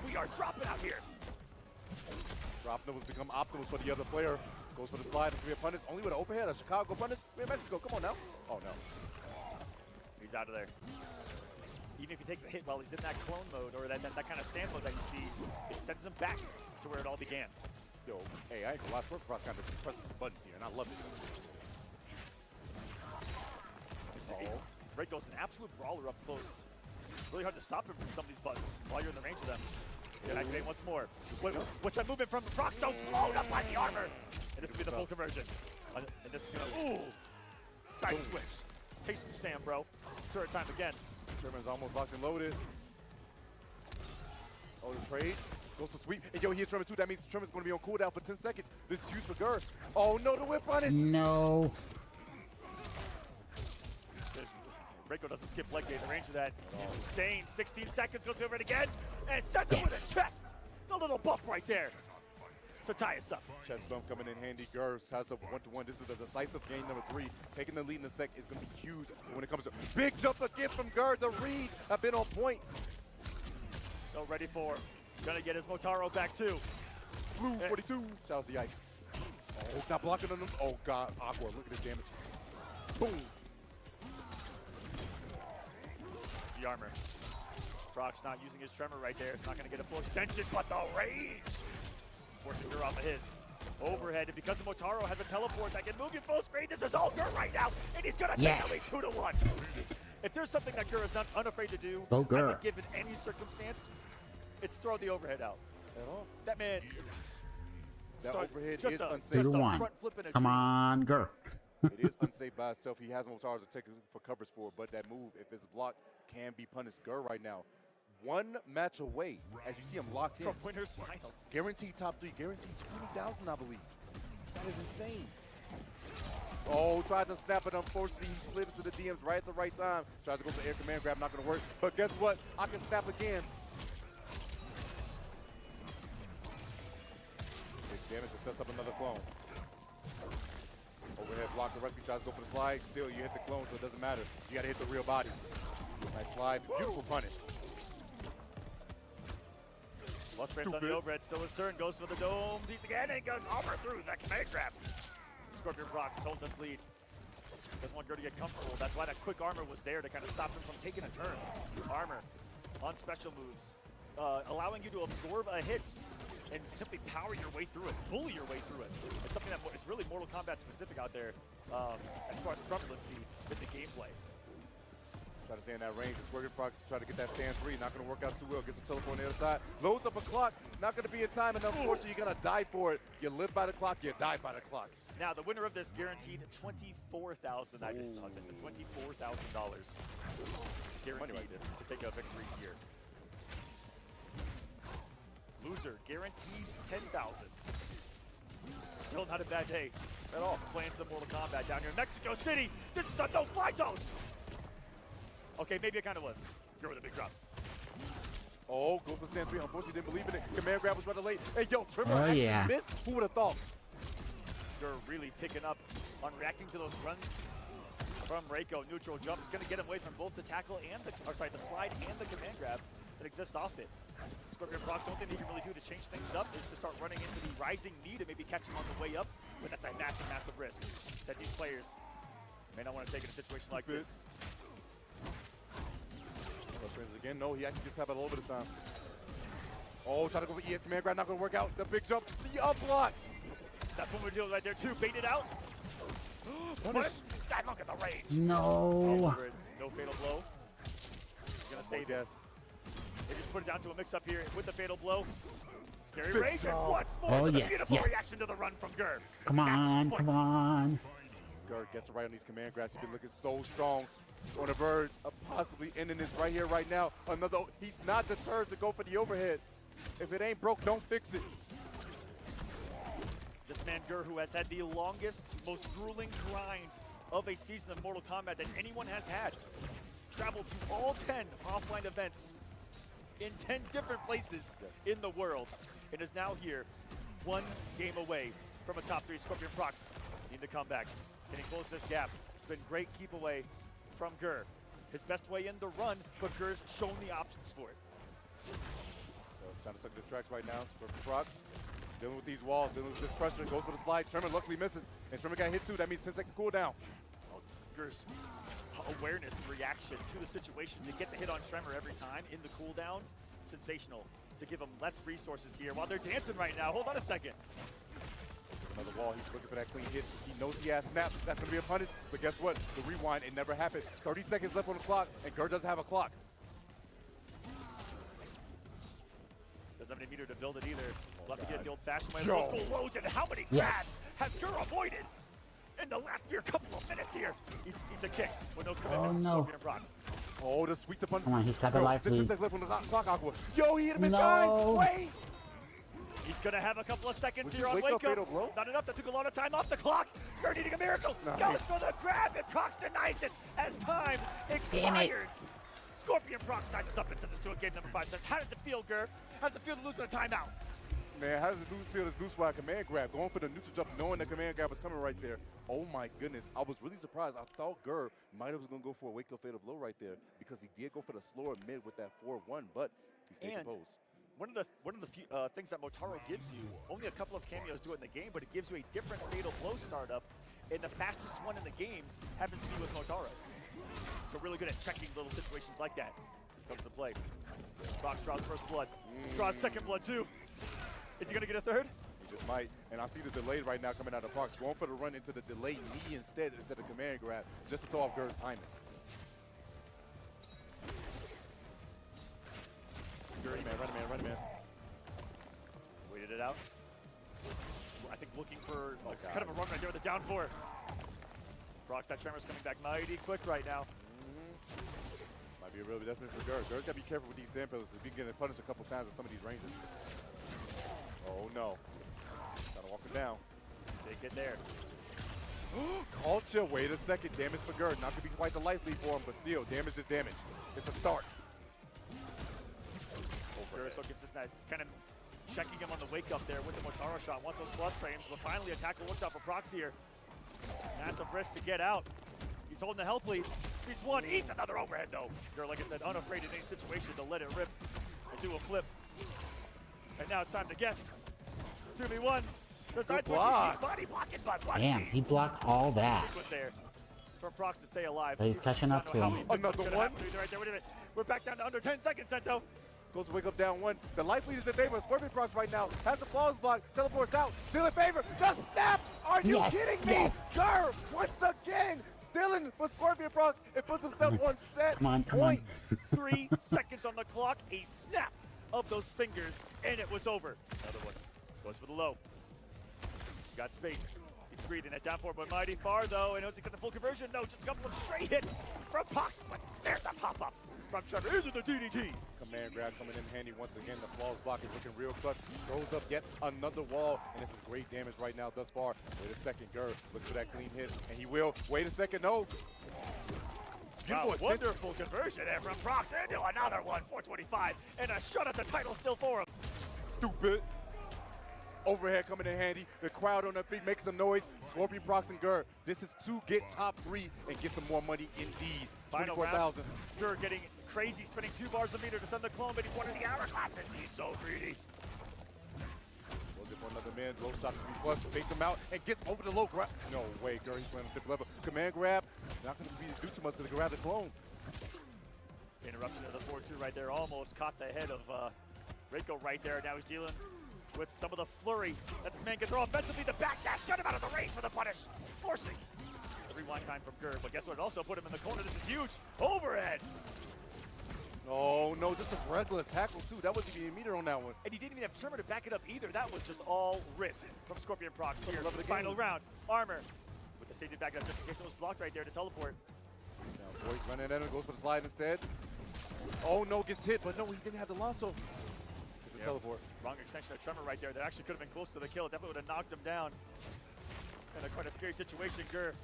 We are dropping out here. Dropping was become optimal for the other player. Goes for the slide. It's going to be a punish. Only with an overhead. A Chicago punish. We're in Mexico. Come on now. Oh, no. He's out of there. Even if he takes a hit while he's in that clone mode or that kind of sand mode that you see, it sends him back to where it all began. Yo, hey, I ain't gonna lie. Scorpion Prox kind of just presses some buttons here, and I love it. Red goes an absolute brawler up close. Really hard to stop him from some of these buttons while you're in the range of them. He's gonna activate once more. What's that movement from Prox? Don't blown up by the armor. And this will be the full conversion. And this is gonna, ooh, side switch. Take some sand, bro. Turret time again. Sherman's almost locked and loaded. Oh, the trades. Goes to sweep. And yo, here's Tremor too. That means Tremor's gonna be on cooldown for 10 seconds. This is huge for Gur. Oh no, the whip punish. No. Reiko doesn't skip leg gate in the range of that. Insane 16 seconds, goes over it again, and sets it with his chest. The little bump right there to tie us up. Chest bump coming in handy. Gur ties up 1-1. This is a decisive game number 3. Taking the lead in the sec is going to be huge when it comes to big jump again from Gur. The reads have been on point. So ready for, gonna get his Motaro back too. Blue 42. Shout out to Yikes. Oh, not blocking on him. Oh God, Aqua, look at this damage. Boom. The armor. Prox not using his tremor right there. It's not going to get a full extension, but the rage forcing Gur off of his overhead. And because Motaro has a teleport that can move you full screen, this is all Gur right now, and he's going to take away 2-1. If there's something that Gur is not unafraid to do, I think given any circumstance, it's throw the overhead out. That man. That overhead is unsafe. 2 to 1. Come on, Gur. It is unsafe by itself. He has Motaro to take for coverage for, but that move, if it's blocked, can be punished. Gur right now, 1 match away, as you see him locked in. From winner's finals. Guaranteed top 3, guaranteed 20,000, I believe. That is insane. Oh, tried to snap it. Unfortunately, he slid into the DMs right at the right time. Tries to go for air command grab, not going to work. But guess what? I can snap again. Big damage to sets up another clone. Overhead block directly, tries to go for the slide. Still, you hit the clone, so it doesn't matter. You got to hit the real body. Nice slide. Beautiful punish. Lost frames on the overhead. Still his turn. Goes for the dome piece again and goes armor through that command grab. Scorpion Prox holding this lead. Doesn't want Gur to get comfortable. That's why that quick armor was there to kind of stop him from taking a turn. Armor on special moves, allowing you to absorb a hit and simply power your way through it, bully your way through it. It's something that is really Mortal Kombat specific out there as far as prevalency with the gameplay. Try to stay in that range. It's working Prox to try to get that stand free. Not going to work out too well. Gets a teleport on the other side. Loads up a clock. Not going to be in time, and unfortunately, you're going to die for it. You live by the clock, you die by the clock. Now, the winner of this guaranteed $24,000. I just talked about $24,000 guaranteed to take a victory here. Loser guaranteed $10,000. Still not a bad day at all. Playing some Mortal Kombat down here in Mexico City. This is a no-fly zone. Okay, maybe it kind of was. Gur with a big drop. Oh, goes for stand 3. Unfortunately, didn't believe in it. Command grab was rather late. Hey, yo, Tremor actually missed. Who would have thought? Gur really picking up on reacting to those runs from Reiko. Neutral jump is going to get him away from both the tackle and the slide and the command grab that exists off it. Scorpion Prox, the only thing he can really do to change things up is to start running into the rising knee to maybe catch him on the way up, but that's a massive, massive risk that these players may not want to take in a situation like this. Again, no, he actually just have a little bit of time. Oh, trying to go for ES command grab, not going to work out. The big jump, the up block. That's what we're doing right there too. Baited out. Punish. God, look at the range. No. No fatal blow. He's gonna save this. They just put it down to a mix-up here with the fatal blow. Scary rage and once more with a beautiful reaction to the run from Gur. Come on, come on. Gur gets it right on these command grabs. He's been looking so strong on the verge of possibly ending this right here, right now. Another. He's not deterred to go for the overhead. If it ain't broke, don't fix it. This man Gur, who has had the longest, most grueling grind of a season of Mortal Kombat that anyone has had, traveled to all 10 offline events in 10 different places in the world, and is now here, one game away from a top 3. Scorpion Prox need to come back. Can he close this gap? It's been great keep away from Gur. His best way in the run, but Gur's shown the options for it. So trying to suck this tracks right now. Scorpion Prox dealing with these walls, dealing with this pressure, goes for the slide. Sherman luckily misses, and Sherman got hit too. That means 10-second cooldown. Gur's awareness and reaction to the situation to get the hit on Tremor every time in the cooldown, sensational. To give him less resources here while they're dancing right now. Hold on a second. Another wall, he's looking for that clean hit. He knows he has snaps. That's gonna be a punish, but guess what? The rewind, it never happened. 30 seconds left on the clock, and Gur doesn't have a clock. Doesn't have any meter to build it either. We'll have to get the old-fashioned way. Multiple loads, and how many grabs has Gur avoided in the last mere couple of minutes here? Eats a kick with no commitment from Scorpion Prox. Oh, the sweep the punch. Come on, he's got the life lead. This is left on the clock, Aqua. Yo, he hit him in time. Wait. He's gonna have a couple of seconds here on wake up. Not enough. That took a lot of time off the clock. Gur needing a miracle. Goes for the grab, and Prox denies it as time expires. Scorpion Prox sizes up and sends us to a game number 5. Says, how does it feel, Gur? How does it feel to lose in a timeout? Man, how does it feel to lose by a command grab? Going for the neutral jump, knowing the command grab was coming right there. Oh my goodness, I was really surprised. I thought Gur might have was going to go for a wake up fatal blow right there because he did go for the slower mid with that 4-1, but he stayed composed. One of the few things that Motaro gives you, only a couple of cameos do it in the game, but it gives you a different fatal blow startup, and the fastest one in the game happens to be with Motaro. So really good at checking little situations like that. As it comes to play. Prox draws first blood. Draws second blood too. Is he gonna get a third? He just might. And I see the delay right now coming out of Prox. Going for the run into the delayed knee instead of command grab, just to throw off Gur's timing. Run man. Waited it out. I think looking for kind of a run right there with the down 4. Prox, that Tremor's coming back mighty quick right now. Might be a real definite for Gur. Gur's got to be careful with these sand pillars because we can get punished a couple times at some of these ranges. Oh no. Gotta walk it down. Take it there. Culture, wait a second. Damage for Gur. Not gonna be quite the life lead for him, but still, damage is damage. It's a start. Gur so consistent, kind of checking him on the wake up there with the Motaro shot. Once those blood frames, but finally a tackle works out for Prox here. Massive risk to get out. He's holding the health lead. Eats one, eats another overhead though. Gur, like I said, unafraid in any situation to let it rip and do a flip. And now it's time to guess. 2v1. Besides body blocking, but damn, he blocked all that. There for Prox to stay alive. But he's catching up to him. Another one. Right there. We're back down to under 10 seconds, Sento. Goes to wake up down 1. The life lead is in favor of Scorpion Prox right now. Has the flaws block. Teleports out. Still in favor. The snap. Are you kidding me? Gur, once again, stealing for Scorpion Prox. It puts himself on set. Come on. 3 seconds on the clock. A snap of those fingers, and it was over. Another one. Goes for the low. Got space. He's breathing it down for but mighty far though, and was he get the full conversion? No, just a couple of straight hits from Prox, but there's a pop-up from Trevor into the DDT. Command grab coming in handy once again. The flaws block is looking real clutch. Throws up yet another wall, and this is great damage right now thus far. Wait a second, Gur looking for that clean hit, and he will. Wait a second, no. Wow, wonderful conversion there from Prox into another one, 425, and a shot at the title still for him. Stupid. Overhead coming in handy. The crowd on their feet makes some noise. Scorpion, Prox, and Gur. This is to get top 3 and get some more money indeed. Final 24,000. Gur getting crazy, spinning 2 bars a meter to send the clone, but he's one of the hourglasses. He's so greedy. Goes in for another man. Low shot to 3+. Face him out and gets over the low grab. No way, Gur. He's playing on 5th level. Command grab. Not going to do too much because he grabbed the clone. Interruption of the 4-2 right there. Almost caught the head of Reiko right there. Now he's dealing with some of the flurry that this man can throw offensively. The backdash got him out of the range for the punish. Forcing the rewind time from Gur. But guess what? It also put him in the corner. This is huge. Overhead. Oh, no, just a regular tackle, too. That wasn't even a meter on that one. And he didn't even have trimmer to back it up either. That was just all risk from Scorpion Prox here. Love of the Final game. round. Armor with the safety back up just in case it was blocked right there to teleport. Now, Boy's running at him, goes for the slide instead. Oh, no, gets hit, but no, he didn't have the lasso. It's a teleport. Wrong extension of tremor right there. That actually could have been close to the kill. It definitely would have knocked him down. And quite a scary situation, Gur.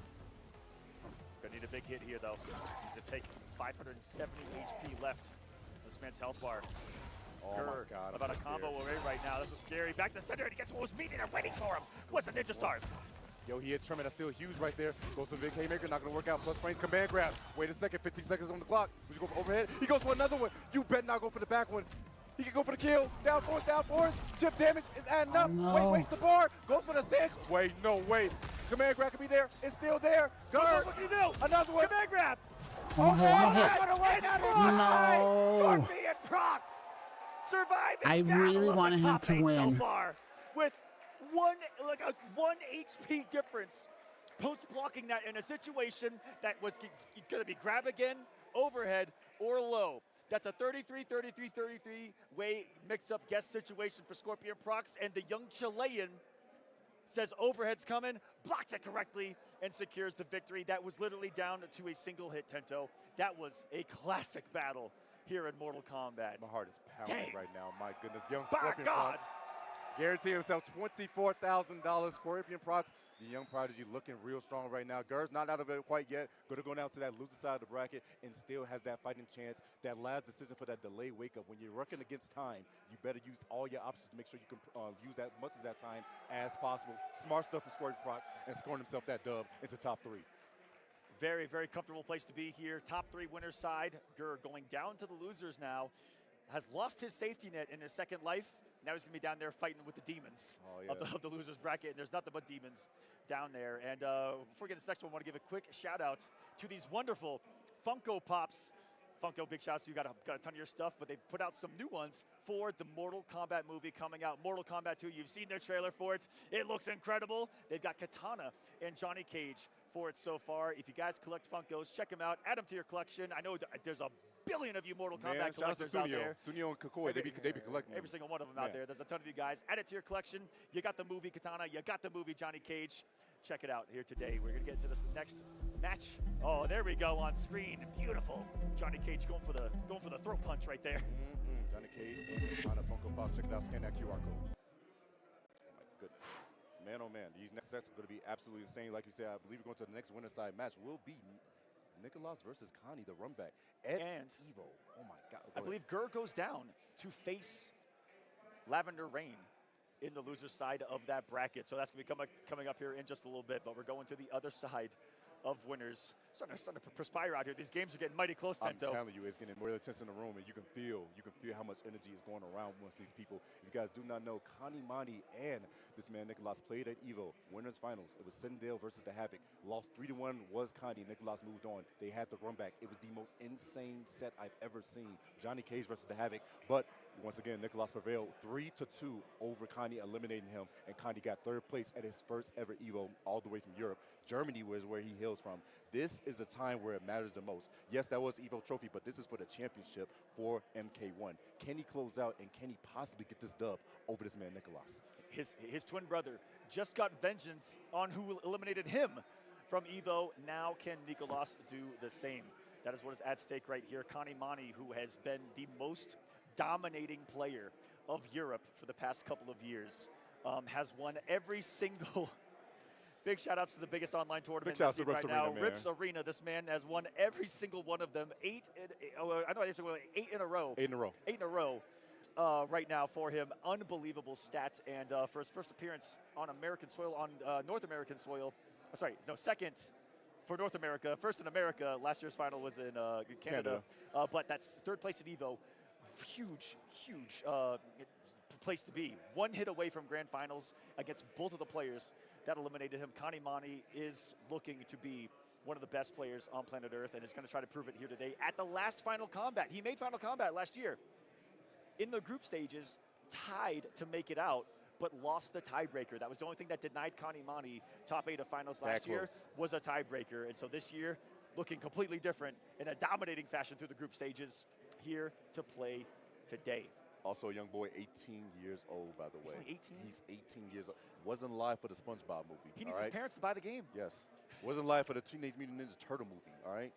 Gonna need a big hit here, though. Needs to take 570 HP left. This man's health bar. Oh Gur, my God, about a combo away right now. This is scary. Back to center, and he gets what was meeting and waiting for him. What's the Ninja Stars? Yo, he hit Tremor. That's still huge right there. Goes for the big haymaker. Not going to work out. Plus frames. Command grab. Wait a second. 15 seconds on the clock. Would you go for overhead? He goes for another one. You bet not go for the back one. He can go for the kill. Down force, down force. Chip damage is adding up. no. Wait, waste the bar. Goes for the 6. Wait, no, wait. Command grab could be there. It's still there. Guard. What can you do? Another one. Command grab. No hit. No. No. Scorpion Prox surviving. I battle really of the wanted him top to 8 win. so far with one HP difference. Post blocking that in a situation that was going to be grab again, overhead, or low. That's a 33-33-33 way mix-up guess situation for Scorpion Prox, and the young Chilean says overhead's coming, blocks it correctly, and secures the victory. That was literally down to a single hit, Tento. That was a classic battle here in Mortal Kombat. My heart is pounding Dang. right now. My goodness. Young By Scorpion God. Prox. Guarantee himself $24,000. Scorpion Prox, the young prodigy, looking real strong right now. Gur's not out of it quite yet. Going to go down to that loser side of the bracket and still has that fighting chance. That last decision for that delay wake up. When you're working against time, you better use all your options to make sure you can use that much of that time as possible. Smart stuff from Scorpion Prox and scoring himself that dub into top 3. Very, very comfortable place to be here. Top 3 winners side. Gur going down to the losers now. Has lost his safety net in his second life. Now he's going to be down there fighting with the demons of the losers bracket. And there's nothing but demons down there. And before we get to the next one, I want to give a quick shout out to these wonderful Funko Pops. Funko, big shout out to you. Got a ton of your stuff, but they put out some new ones for the Mortal Kombat movie coming out. Mortal Kombat 2, you've seen their trailer for it. It looks incredible. They've got Katana and Johnny Cage for it so far. If you guys collect Funkos, check them out. Add them to your collection. I know there's a billion of you Mortal Kombat collectors out there. Sunio and Kakoi, they be collecting every single one of them out there. There's a ton of you guys. Add it to your collection. You got the movie Katana. You got the movie Johnny Cage. Check it out here today. We're going to get into this next match. Oh, there we go on screen. Beautiful. Johnny Cage going for the throat punch right there. Johnny Cage, Katana, Funko Pop. Check it out. Scan that QR code. Oh, my goodness. Man, oh, man. These next sets are going to be absolutely insane. Like you said, I believe we're going to the next winner side match. Will be Nicholas versus Connie, the runback. Ed and Evo. Oh my God. I believe Gur goes down to face Lavender Rain in the loser side of that bracket. So that's going to be coming up here in just a little bit. But we're going to the other side of winners. Starting to perspire out here. These games are getting mighty close, Tento. I'm telling you, it's getting more intense in the room, and you can feel how much energy is going around amongst these people. If you guys do not know, Connie Mani and this man Nicholas played at Evo winners finals. It was Sindel versus the Havoc. Lost 3-1 was Connie. Nicholas moved on. They had the run back. It was the most insane set I've ever seen. Johnny Cage versus the Havoc, but once again, Nicholas prevailed 3-2 over Connie, eliminating him, and Connie got 3rd place at his first ever Evo, all the way from Europe. Germany was where he hails from. This is the time where it matters the most. Yes, that was Evo trophy, but this is for the championship for MK1. Can he close out, and can he possibly get this dub over this man, Nicholas? His twin brother just got vengeance on who eliminated him from Evo. Now can Nicholas do the same? That is what is at stake right here. Connie Mani, who has been the most dominating player of Europe for the past couple of years, has won every single big shout outs to the biggest online tournament Big shout out to right now. Arena, Rips Arena. This man has won every single one of them. 8 in a row. 8 in a row. 8 in a row. right now for him. Unbelievable stats, and for his first appearance on American soil, on North American soil. Sorry, no, second for North America. First in America. Last year's final was in Canada. But that's third place at Evo. Huge place to be. One hit away from grand finals against both of the players that eliminated him. Kanimani is looking to be one of the best players on planet Earth, and is going to try to prove it here today at the last Final Combat. He made Final Combat last year. In the group stages, tied to make it out, but lost the tiebreaker. That was the only thing that denied Kanimani top 8 of finals last year, was a tiebreaker. And so this year, looking completely different in a dominating fashion through the group stages, here to play today. Also a young boy, 18 years old, by the way. He's only 18? He's 18 years old. Wasn't live for the SpongeBob movie. He needs his parents to buy the game. Yes. Wasn't live for the Teenage Mutant Ninja Turtle movie, all right?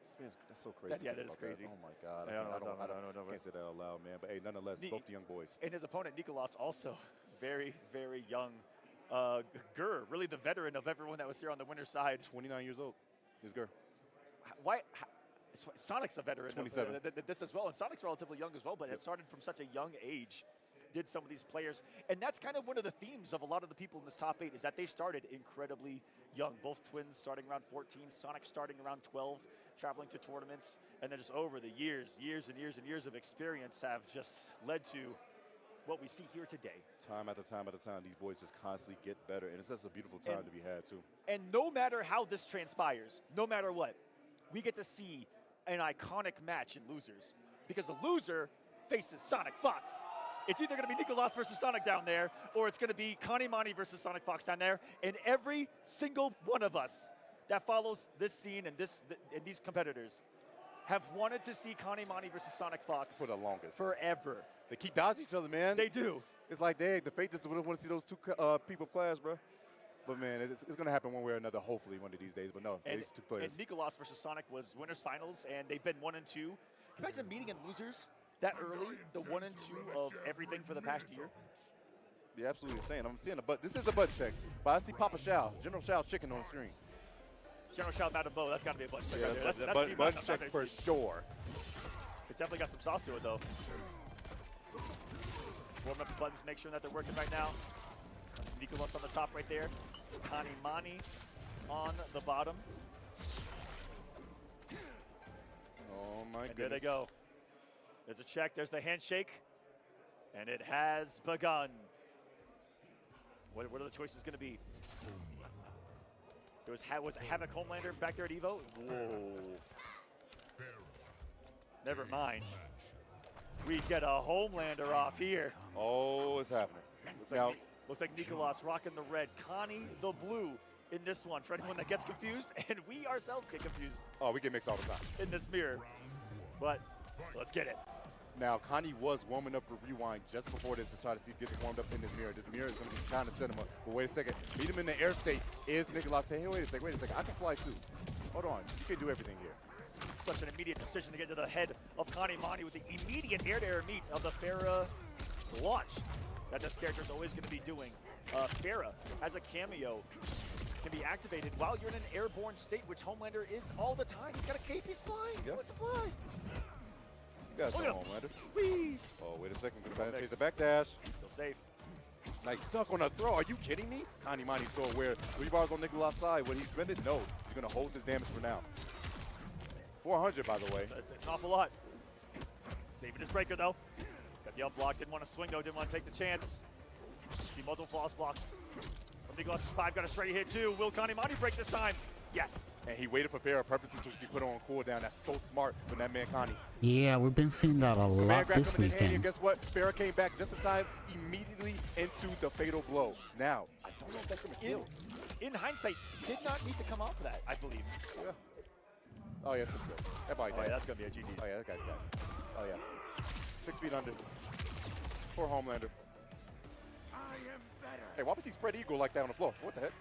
This man's, that's so crazy. That is crazy. Oh, my God. I can't say that out loud, man. But, hey, nonetheless, both the young boys. And his opponent, Nicolas, also very, very young. Gur, really the veteran of everyone that was here on the winner's side. 29 years old is Gur. Why? Sonic's a veteran. 27. This as well, and Sonic's relatively young as well, but it started from such a young age. Did some of these players, and that's kind of one of the themes of a lot of the people in this top 8 is that they started incredibly young. Both twins starting around 14, Sonic starting around 12, traveling to tournaments, and then just over the years and years of experience have just led to what we see here today. Time after time after time, these boys just constantly get better, and it's just a beautiful time to be had too. And no matter how this transpires, no matter what, we get to see an iconic match in losers, because the loser faces Sonic Fox. It's either going to be Nicolas versus Sonic down there, or it's going to be Kanimani versus Sonic Fox down there. And every single one of us that follows this scene and these competitors have wanted to see Kanimani versus Sonic Fox for the longest. Forever. They keep dodging each other, man. They do. It's like the fate just want to see those two people clash, bro. But, man, it's going to happen one way or another, hopefully, one of these days. But, no, these two players. And Nicolas versus Sonic was winners finals, and they've been 1 and 2. Can you imagine meeting in losers that early, the 1 and 2 of everything for the past year? Yeah, absolutely insane. I'm seeing a butt. This is a butt check, but I see Papa Shao, General Shao chicken on the screen. General Shao Madam Bo, that's got to be a butt check. Yeah, right there. That's butt check for sure. It's definitely got some sauce to it, though. Just warm up the buttons, make sure that they're working right now. Nicolas on the top right there. Kanimani on the bottom. Oh, my goodness. There they go. There's a check, there's the handshake, and it has begun. What are the choices going to be? There was Havoc Homelander back there at Evo. Whoa. Never mind. We get a Homelander off here. Oh, it's happening. Looks like Nicolas rocking the red, Connie the blue in this one. For anyone that gets confused, and we ourselves get confused. Oh, we get mixed all the time. In this mirror. But let's get it. Now, Connie was warming up for Rewind just before this to try to see if he gets warmed up in this mirror. This mirror is going to be trying to set him up. But wait a second. Meet him in the air state. Is Nicolas saying, hey, wait a second. I can fly too. Hold on. You can do everything here. Such an immediate decision to get to the head of Kanimani with the immediate air-to-air meet of the Farah launch that this character is always going to be doing. Farah, as a cameo, can be activated while you're in an airborne state, which Homelander is all the time. He's got a cape, he's flying. He wants to fly. You guys know Homelander. Whee! Oh, wait a second. Gonna try to chase the backdash. Still safe. Like, stuck on a throw. Are you kidding me? Kanimani's so aware. 3 bars on Nicolas' side. Would he spend it? No. He's going to hold this damage for now. 400, by the way. It's an awful lot. Saving his breaker, though. Got the up block. Didn't want to swing, though. Didn't want to take the chance. See multiple floss blocks. Nicolas' 5 got a straight hit, too. Will Kanimani break this time? Yes. And he waited for Farah purposes so he could put on cooldown. That's so smart from that man, Connie. Yeah, we've been seeing that a lot this weekend. And guess what? Farah came back just in time, immediately into the fatal blow. Now, I don't know if that's going to kill. In hindsight, did not need to come off of that, I believe. Yeah. Oh, yeah, it's going to be good. That body yeah, that's going to be a GG. Oh, yeah, that guy's dead. Oh, yeah. 6 feet under. Poor Homelander. I am better. Hey, why was he spread eagle like that on the floor? What the heck?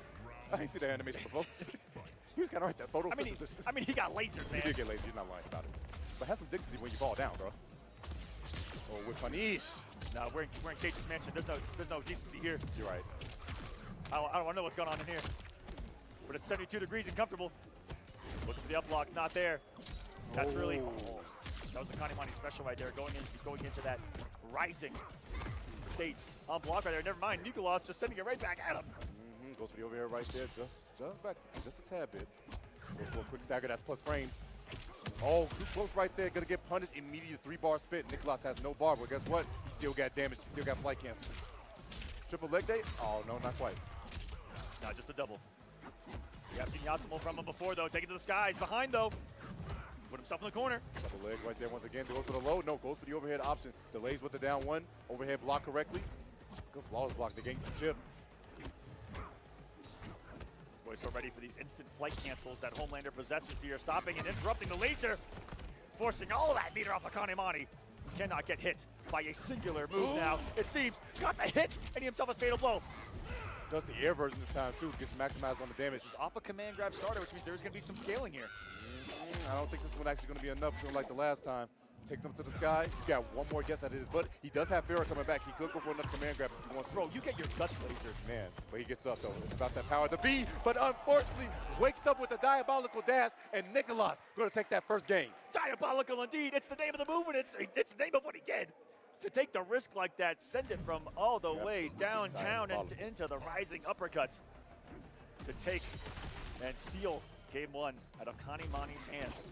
I didn't see that animation before. He was kind of right there. Photosynthesis. I mean, he got lasered, man. He did get lasered. He's not lying about it. But have some dignity when you fall down, bro. Oh, with punish. No, we're in Cage's mansion. There's no decency here. You're right. I don't want to know what's going on in here. But it's 72 degrees and comfortable. Looking for the up block. Not there. That's really That was the Kanimani special right there, going into that rising state. On block right there. Never mind. Nicolas just sending it right back at him. Goes for the overhead right there, just back, just a tad bit. Goes for a quick stagger, that's plus frames. Oh, too close right there, gonna get punished. Immediate 3-bar spit. Nicolas has no bar, but guess what? He still got damaged, he still got flight cancels. Triple leg day? Oh, no, not quite. No, just a double. We have seen the optimal from him before, though. Take it to the skies. Behind, though. Put himself in the corner. Double leg right there once again. Goes for the low. No, goes for the overhead option. Delays with the down one. Overhead block correctly. Good flawless block. They're getting some chip. Boys so ready for these instant flight cancels that Homelander possesses here. Stopping and interrupting the laser. Forcing all of that meter off of Kanimani. Cannot get hit by a singular move now. It seems. Got the hit. And he himself has fatal blow. Does the air version this time, too. Gets maximized on the damage. This is off a command grab starter, which means there's going to be some scaling here. I don't think this one actually going to be enough for him like the last time. Takes them to the sky. You got one more guess at it, but he does have Farrah coming back. He could go for another command grab if he wants to. Bro, you get your guts lasered. Man, but he gets up, though. It's about that power. The B, but unfortunately, wakes up with a diabolical dash, and Nicolas going to take that first game. Diabolical indeed. It's the name of the move, and it's the name of what he did. To take the risk like that, send it from all the way downtown and into the rising uppercut. To take and steal game one out of Kanimani's hands.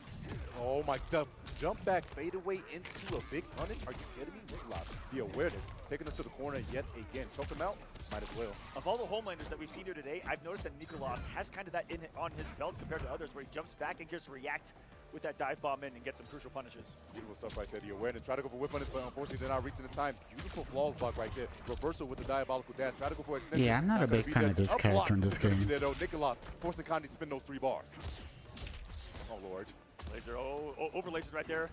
Oh my, the jump back fadeaway into a big punish? Are you kidding me? Nicolas, the awareness, taking us to the corner yet again. Choke him out, might as well. Of all the Homelanders that we've seen here today, I've noticed that Nicolas has kind of that on his belt compared to others where he jumps back and just react with that dive bomb in and get some crucial punishes. Beautiful stuff right there. The awareness, try to go for whip punish, but unfortunately they're not reaching the time. Beautiful flaws block right there. Reversal with the diabolical dash. Try to go for extension. Yeah, I'm not a big fan of this character in this game. There, though. Nicolas forcing Kandi to spin those 3 bars. Oh, Lord. Laser over laser right there.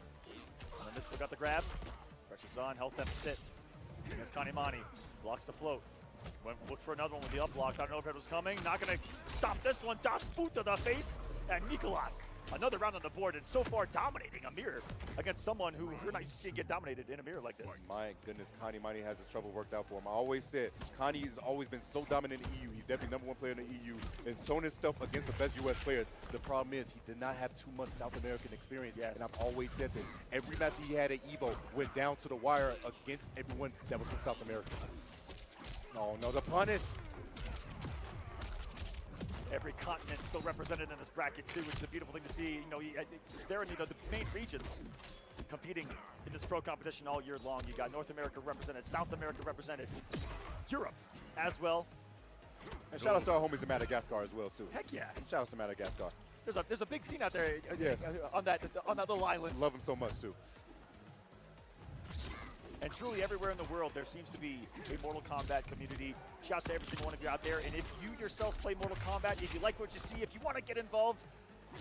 And then this still got the grab. Pressure's on, health deficit. As Kanimani blocks the float. Looks for another one with the up block. I don't know if it was coming. Not gonna stop this one. Das boot to the face. And Nicolas, another round on the board, and so far dominating Amir against someone who you're nice to see get dominated in Amir like this. My goodness, Kanimani has his trouble worked out for him. I always said, Kandi has always been so dominant in the EU. He's definitely #1 player in the EU and shown his stuff against the best US players. The problem is he did not have too much South American experience. Yes. And I've always said this. Every match he had at EVO went down to the wire against everyone that was from South America. Oh no, the punish. Every continent still represented in this bracket too, which is a beautiful thing to see. You know, they're in the main regions competing in this pro competition all year long. You got North America represented, South America represented, Europe as well. And shout out to our homies in Madagascar as well too. Heck yeah! Shout out to Madagascar. There's a big scene out there. Yes. on that little island. Love them so much too. And truly everywhere in the world, there seems to be a Mortal Kombat community. Shouts to every single one of you out there. And if you yourself play Mortal Kombat, if you like what you see, if you want to get involved,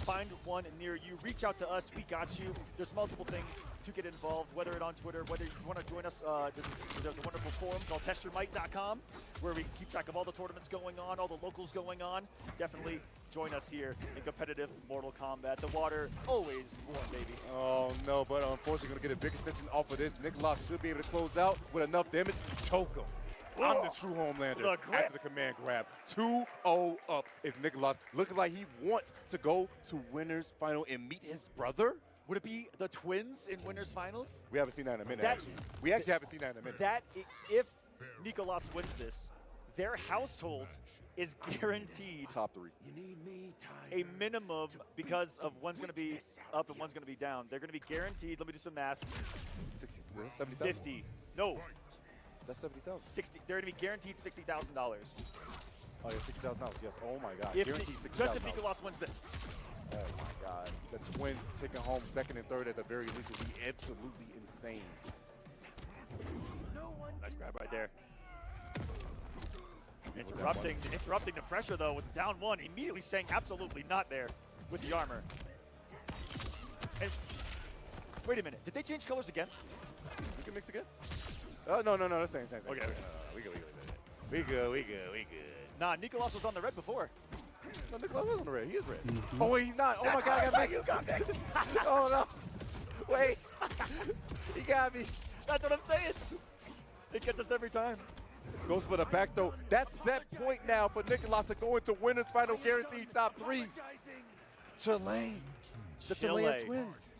find one near you. Reach out to us. We got you. There's multiple things to get involved, whether it's on Twitter, whether you want to join us. There's a wonderful forum called testyourmight.com where we keep track of all the tournaments going on, all the locals going on. Definitely join us here in competitive Mortal Kombat. The water always warm, baby. Oh no, but unfortunately going to get a big extension off of this. Nicolas should be able to close out with enough damage. Choke him. I'm the true Homelander after the command grab. 2-0 up is Nicolas, looking like he wants to go to winners final and meet his brother. Would it be the twins in winners finals? We haven't seen that in a minute, actually. We actually haven't seen that in a minute. That, if Nicolas wins this, their household is guaranteed top 3. A minimum, because of one's going to be up and one's going to be down. They're going to be guaranteed, let me do some math. 60, 70,000? 50. No. That's 70,000. 60. They're going to be guaranteed $60,000. Oh yeah, $60,000. Yes. Oh my God. If guaranteed $60,000. just if Nicolas wins this. Oh my God. The Twins taking home 2nd and 3rd at the very least would be absolutely insane. Nice grab right there. Interrupting the pressure though with the down one. Immediately saying absolutely not there with the armor. And wait a minute. Did they change colors again? We can mix again. Oh no, that's same. Okay. We good. Nah, Nicolas was on the red before. No, Nicolas was on the red. He is red. Oh wait, he's not. Oh my God, I got mixed. You got mixed. Oh no. Wait. He got me. That's what I'm saying. It gets us every time. Goes for the back throw. That's set point now for Nicolas to go into winners final, guaranteed top 3. Chile. The Chilean Twins.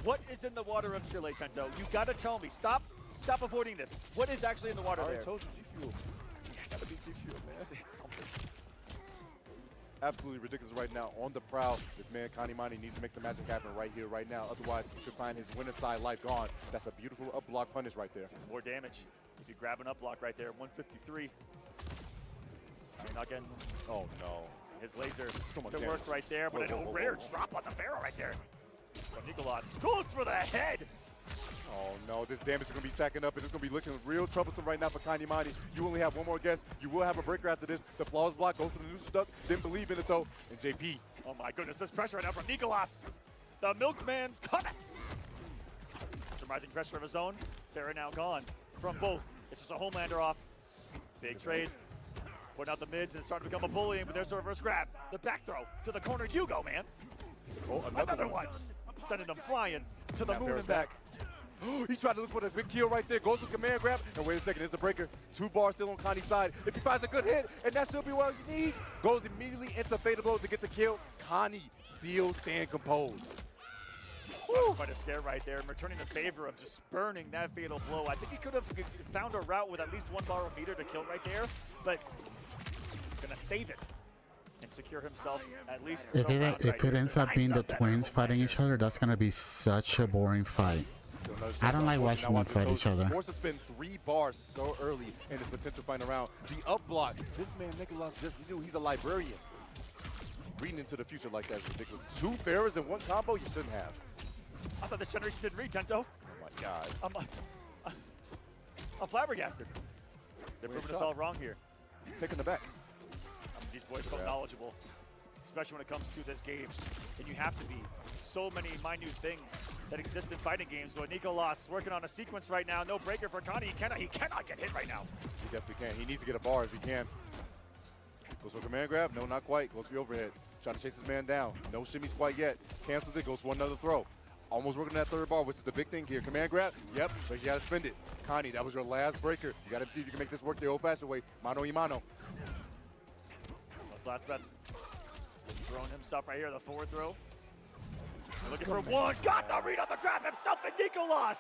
What is in the water of Chile, Tento? You gotta tell me. Stop avoiding this. What is actually in the water I there? already told you, G Fuel. Gotta be G Fuel, man. It's something. Absolutely ridiculous right now. On the prowl, this man, Kanimani, needs to make some magic happen right here, right now. Otherwise, he could find his winner side life gone. That's a beautiful up block punish right there. More damage. If you grab an up block right there, 153. You're not getting... Oh, no. His laser So much to damage. work right there, but Whoa, a rare drop on the Pharaoh right there. But Nicolas goes for the head. Oh no, this damage is going to be stacking up and it's going to be looking real troublesome right now for Kanimani. You only have one more guess. You will have a breaker after this. The flawless block goes for the neutral duck. Didn't believe in it though. And JP. Oh my goodness, this pressure right now from Nicolas. The milkman's coming. Some rising pressure of his own. Farah now gone from both. It's just a Homelander off. Big trade. Putting out the mids and it's starting to become a bullying, but there's a reverse grab. The back throw to the corner. You go, man. Oh, another one. Sending them flying to the moon and back. He tried to look for the big kill right there. Goes with command grab. And wait a second, here's the breaker. 2 bars still on Connie's side. If he finds a good hit, and that should be what he needs, goes immediately into fatal blows to get the kill. Connie still stand composed. Quite a scare right there, and returning the favor of just burning that fatal blow. I think he could have found a route with at least 1 bar of meter to kill right there, but gonna save it and secure himself at least. If it ends up being the twins fighting each other, that's gonna be such a boring fight. I don't like watching them fight each other. Forced to spend 3 bars so early in his potential final round. The up block. This man, Nicolas, just knew he's a librarian. Reading into the future like that is ridiculous. 2 Pharaohs in 1 combo you shouldn't have. I thought this generation didn't read, Tento. Oh my God. I'm flabbergasted. They're proving us all wrong here. Taking the back. These boys so knowledgeable, especially when it comes to this game. And you have to be. So many minute things that exist in fighting games. But Nicolas working on a sequence right now. No breaker for Connie. He cannot get hit right now. He definitely can. He needs to get a bar if he can. Goes for command grab. No, not quite. Goes for the overhead. Trying to chase his man down. No shimmies quite yet. Cancels it. Goes for another throw. Almost working that 3rd bar, which is the big thing here. Command grab. Yep, but you got to spend it. Connie, that was your last breaker. You got to see if you can make this work the old-fashioned way. Mano y mano. Last bet. Throwing himself right here, the forward throw. Looking for one. Got the read on the grab himself, and Nicolas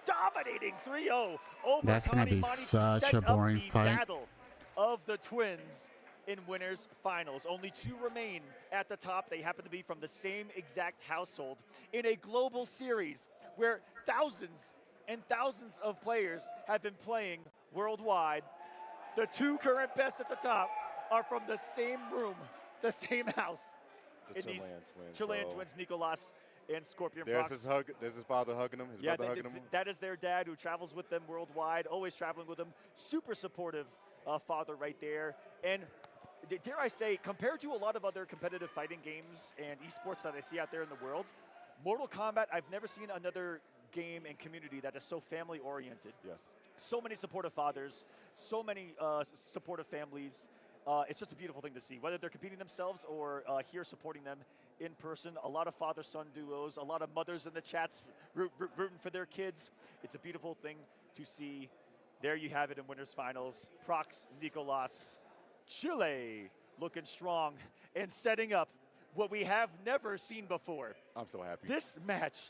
dominating 3-0 over That's going to be such a boring fight. Battle of the twins in winners finals. Only 2 remain at the top. They happen to be from the same exact household in a global series where thousands and thousands of players have been playing worldwide. The 2 current best at the top are from the same room, the same house. The in these twins, Chilean bro. twins, Nicolas and Scorpion There's Prox. there's his father hugging him, his brother hugging him. That is their dad who travels with them worldwide, always traveling with them. Super supportive father right there. And dare I say, compared to a lot of other competitive fighting games and esports that I see out there in the world, Mortal Kombat, I've never seen another game and community that is so family oriented. Yes. So many supportive fathers, so many supportive families. It's just a beautiful thing to see, whether they're competing themselves or here supporting them in person. A lot of father-son duos, a lot of mothers in the chats rooting for their kids. It's a beautiful thing to see. There you have it in winners finals. Prox, Nicolas, Chile looking strong and setting up what we have never seen before. I'm so happy. This match,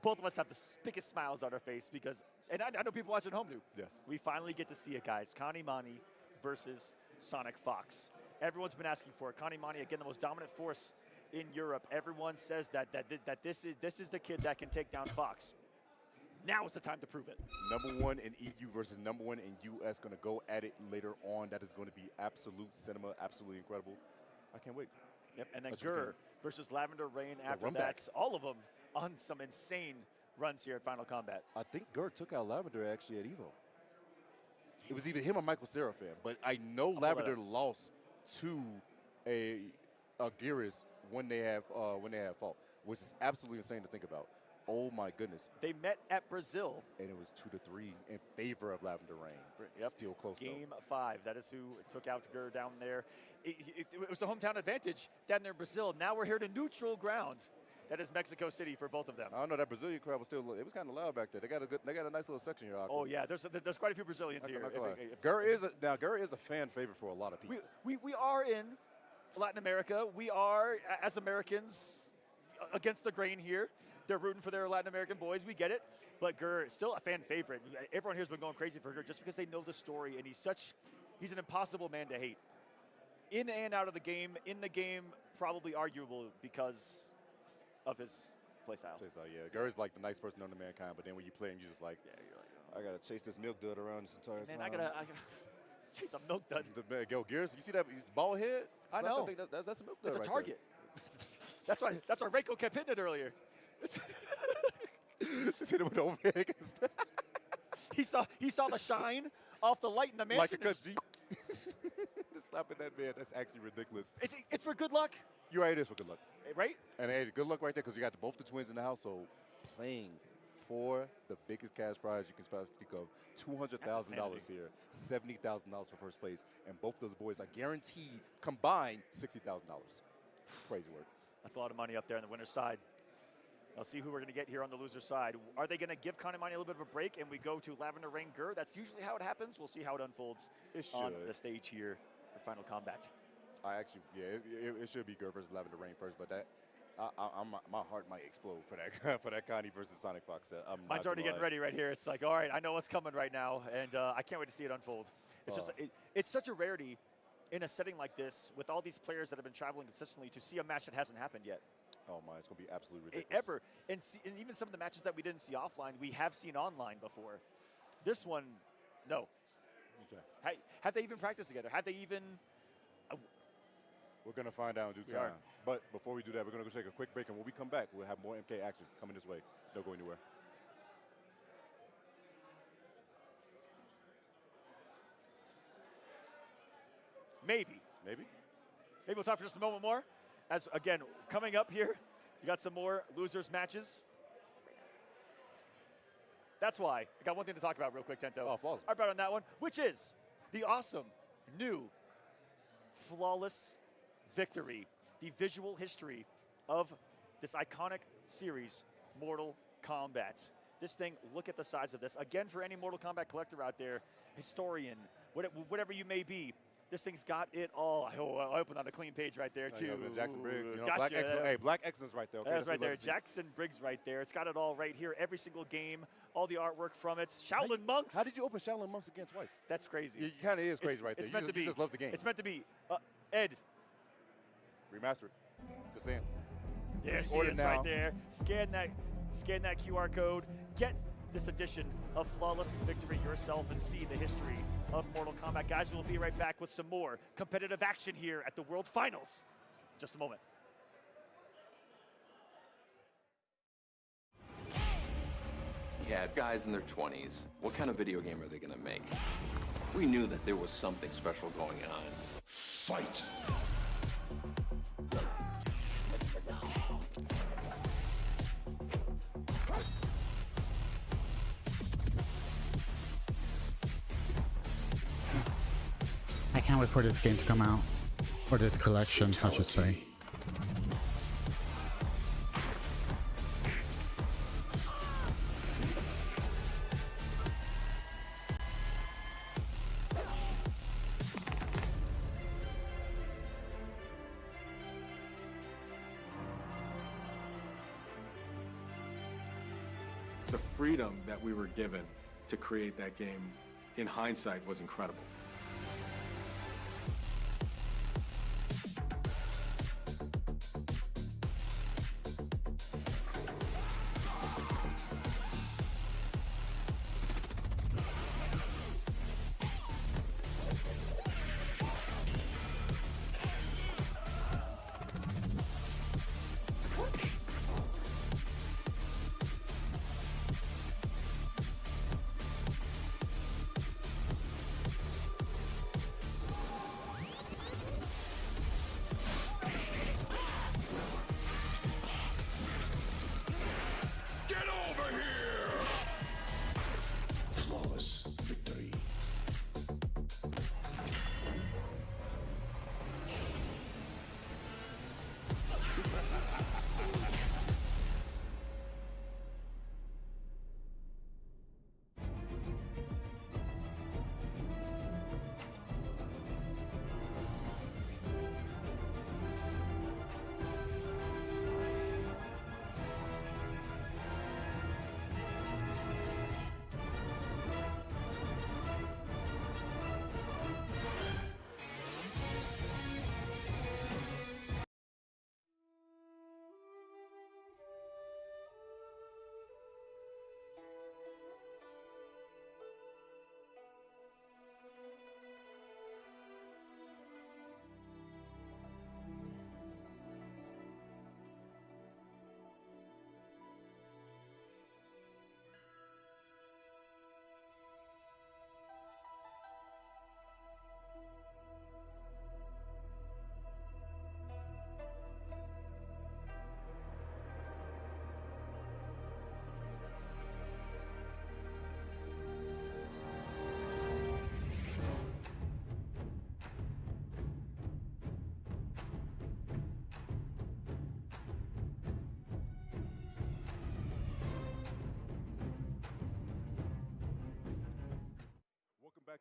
both of us have the biggest smiles on our face because, and I know people watching at home do. Yes. We finally get to see it, guys. Kanimani versus Sonic Fox. Everyone's been asking for it. Kanimani, again, the most dominant force in Europe. Everyone says that this is the kid that can take down Fox. Now is the time to prove it. #1 in EU versus #1 in US. Going to go at it later on. That is going to be absolute cinema, absolutely incredible. I can't wait. Yep. And then Let's Gur versus Lavender Rain after run that. back. All of them on some insane runs here at Final Combat. I think Gur took out Lavender actually at EVO. It was either him or Michael Seraphin, but I know Lavender lost to a Geras when they have fought, which is absolutely insane to think about. Oh my goodness. They met at Brazil. And it was 2-3 in favor of Lavender Rain. Yep. Still close Game 5. That is who took out Gur down there. It was the hometown advantage down there in Brazil. Now we're here to neutral ground. That is Mexico City for both of them. I don't know, that Brazilian crowd was still, it was kind of loud back there. They got a nice little section here. Oh yeah, there's quite a few Brazilians here. Gur is a fan favorite for a lot of people. We are in Latin America. We are, as Americans, against the grain here. they're rooting for their Latin American boys. We get it. But Gur is still a fan favorite. Everyone here has been going crazy for Gur just because they know the story, and he's an impossible man to hate. In and out of the game, in the game, probably arguable because of his playstyle. Yeah. Gur's like the nice person known to mankind, but then when you play him, you're just like, I gotta chase this milk dud around this entire time. Man, I gotta chase a milk dud. Yo, Gears, you see that? He's bald head? I know. That's a milk dud. That's a right target. That's why Reiko kept hitting it earlier. Just hit him with the overhead. He saw the shine off the light in the mansion. Like a G. Just stopping that man. That's actually ridiculous. It's for good luck. You're right, it is for good luck. Right? And hey, good luck right there because you got both the twins in the house. So playing for the biggest cash prize you can speak of, $200,000 here, $70,000 for first place, and both those boys are guaranteed combined $60,000. Crazy work. That's a lot of money up there on the winner's side. I'll see who we're going to get here on the loser's side. Are they going to give Kanemaru a little bit of a break and we go to Lavender Rain Gur? That's usually how it happens. We'll see how it unfolds on the stage here for Final Combat. It should be Gur versus Lavender Rain first, but that my heart might explode for that for that Connie versus Sonic Fox set. Mine's already getting ready right here. It's like, all right, I know what's coming right now, and I can't wait to see it unfold. It's just it's such a rarity in a setting like this with all these players that have been traveling consistently to see a match that hasn't happened yet. Oh my, it's gonna be absolutely ridiculous. And even some of the matches that we didn't see offline, we have seen online before. This one, no. Okay. Have they even practiced together? Have they even? We're gonna find out in due time. But before we do that, we're gonna go take a quick break, and when we come back, we'll have more MK action coming this way. Don't go anywhere. Maybe we'll talk for just a moment more. As again, coming up here, we got some more losers matches. That's why I got one thing to talk about real quick, Tento. Oh, flawless. I brought on that one, which is the awesome new flawless victory, the visual history of this iconic series, Mortal Kombat. This thing, look at the size of this. Again, for any Mortal Kombat collector out there, historian, whatever you may be, this thing's got it all. I opened on a clean page right there, too. Jackson Briggs. Gotcha. Black Excellence. Hey, Black Excellence right there. Okay, that's right there. Jackson Briggs right there. It's got it all right here. Every single game, all the artwork from it. Shaolin Monks. How did you open Shaolin Monks again twice? That's crazy. It kind of is crazy right there. It's meant to be. You just love the game. It's meant to be. Ed. Remastered. Just saying. There she is right there. Scan that QR code. Get this edition of Flawless Victory yourself and see the history of Mortal Kombat. Guys, we'll be right back with some more competitive action here at the World Finals. Just a moment. You have guys in their 20s. What kind of video game are they going to make? We knew that there was something special going on. Fight! I can't wait for this game to come out. Or this collection, I should say. The freedom that we were given to create that game, in hindsight, was incredible.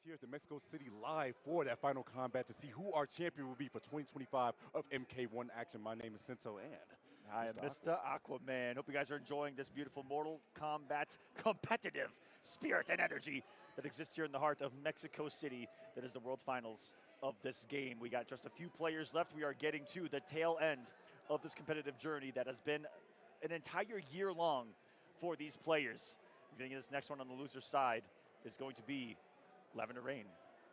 here at the Mexico City Live for that final combat to see who our champion will be for 2025 of MK1 action. My name is Sento and I am Mr. Aquaman. Hope you guys are enjoying this beautiful Mortal Kombat competitive spirit and energy that exists here in the heart of Mexico City. That is the World Finals of this game. We got just a few players left. We are getting to the tail end of this competitive journey that has been an entire year long for these players. We're getting this next one on the loser side is going to be Lavender Rain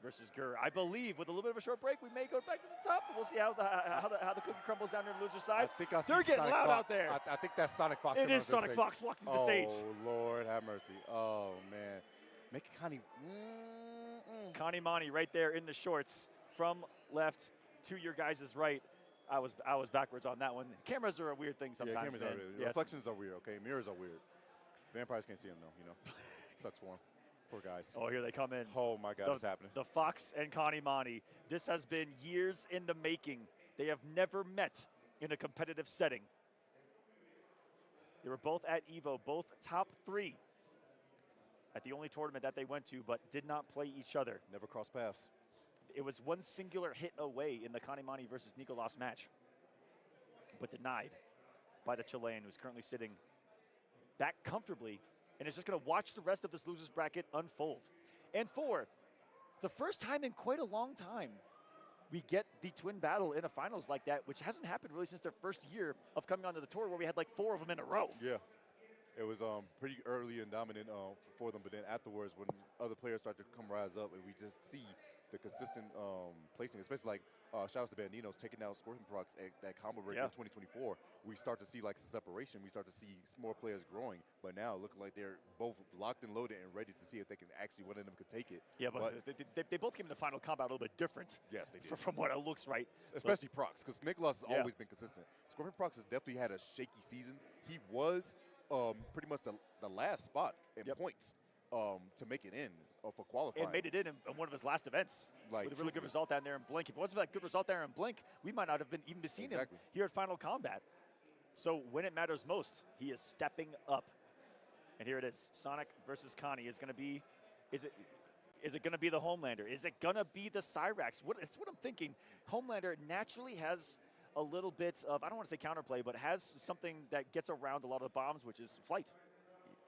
versus Gur. I believe with a little bit of a short break, we may go back to the top, but we'll see how the cookie crumbles down there on the loser side. I think I see They're getting Sonic loud Fox. out there. I think that's Sonic Fox. It is Sonic Fox walking the stage. Oh, Lord, have mercy. Oh, man. Make it Connie. Connie Monty right there in the shorts from left to your guys' right. I was backwards on that one. Cameras are a weird thing sometimes. Yeah, cameras man. are weird. Yeah, Reflections are weird, okay? Mirrors are weird. Vampires can't see them, though, you know. Sucks for them. Poor guys. Oh, here they come in. Oh, my God, what's happening? The Fox and Connie Monty. This has been years in the making. They have never met in a competitive setting. They were both at EVO, both top 3 at the only tournament that they went to, but did not play each other. Never crossed paths. It was one singular hit away in the Connie Monty versus Nicolas match, but denied by the Chilean, who's currently sitting back comfortably and is just going to watch the rest of this losers bracket unfold. And for the first time in quite a long time, we get the twin battle in a finals like that, which hasn't happened really since their first year of coming onto the tour, where we had like 4 of them in a row. Yeah. It was pretty early and dominant for them, but then afterwards, when other players start to come rise up, and we just see the consistent placing, especially like shout out to Bandinos taking down Scorpion Procs at that combo break in 2024. We start to see like separation. We start to see more players growing, but now looking like they're both locked and loaded and ready to see if they can actually, one of them could take it. Yeah, but they both came in the final combat a little bit different. Yes, they did. From what it looks right. Especially Procs, because Nicolas has always been consistent. Scorpion Procs has definitely had a shaky season. He was pretty much the last spot in points to make it in for qualifying. And made it in one of his last events with a really good result down there in Blink. If it wasn't for that good result there in Blink, we might not have been even seen him here at Final Combat. So when it matters most, he is stepping up. And here it is. Sonic versus Connie is going to be, is it going to be the Homelander? Is it going to be the Cyrax? It's what I'm thinking. Homelander naturally has a little bit of, I don't want to say counterplay, but has something that gets around a lot of the bombs, which is flight.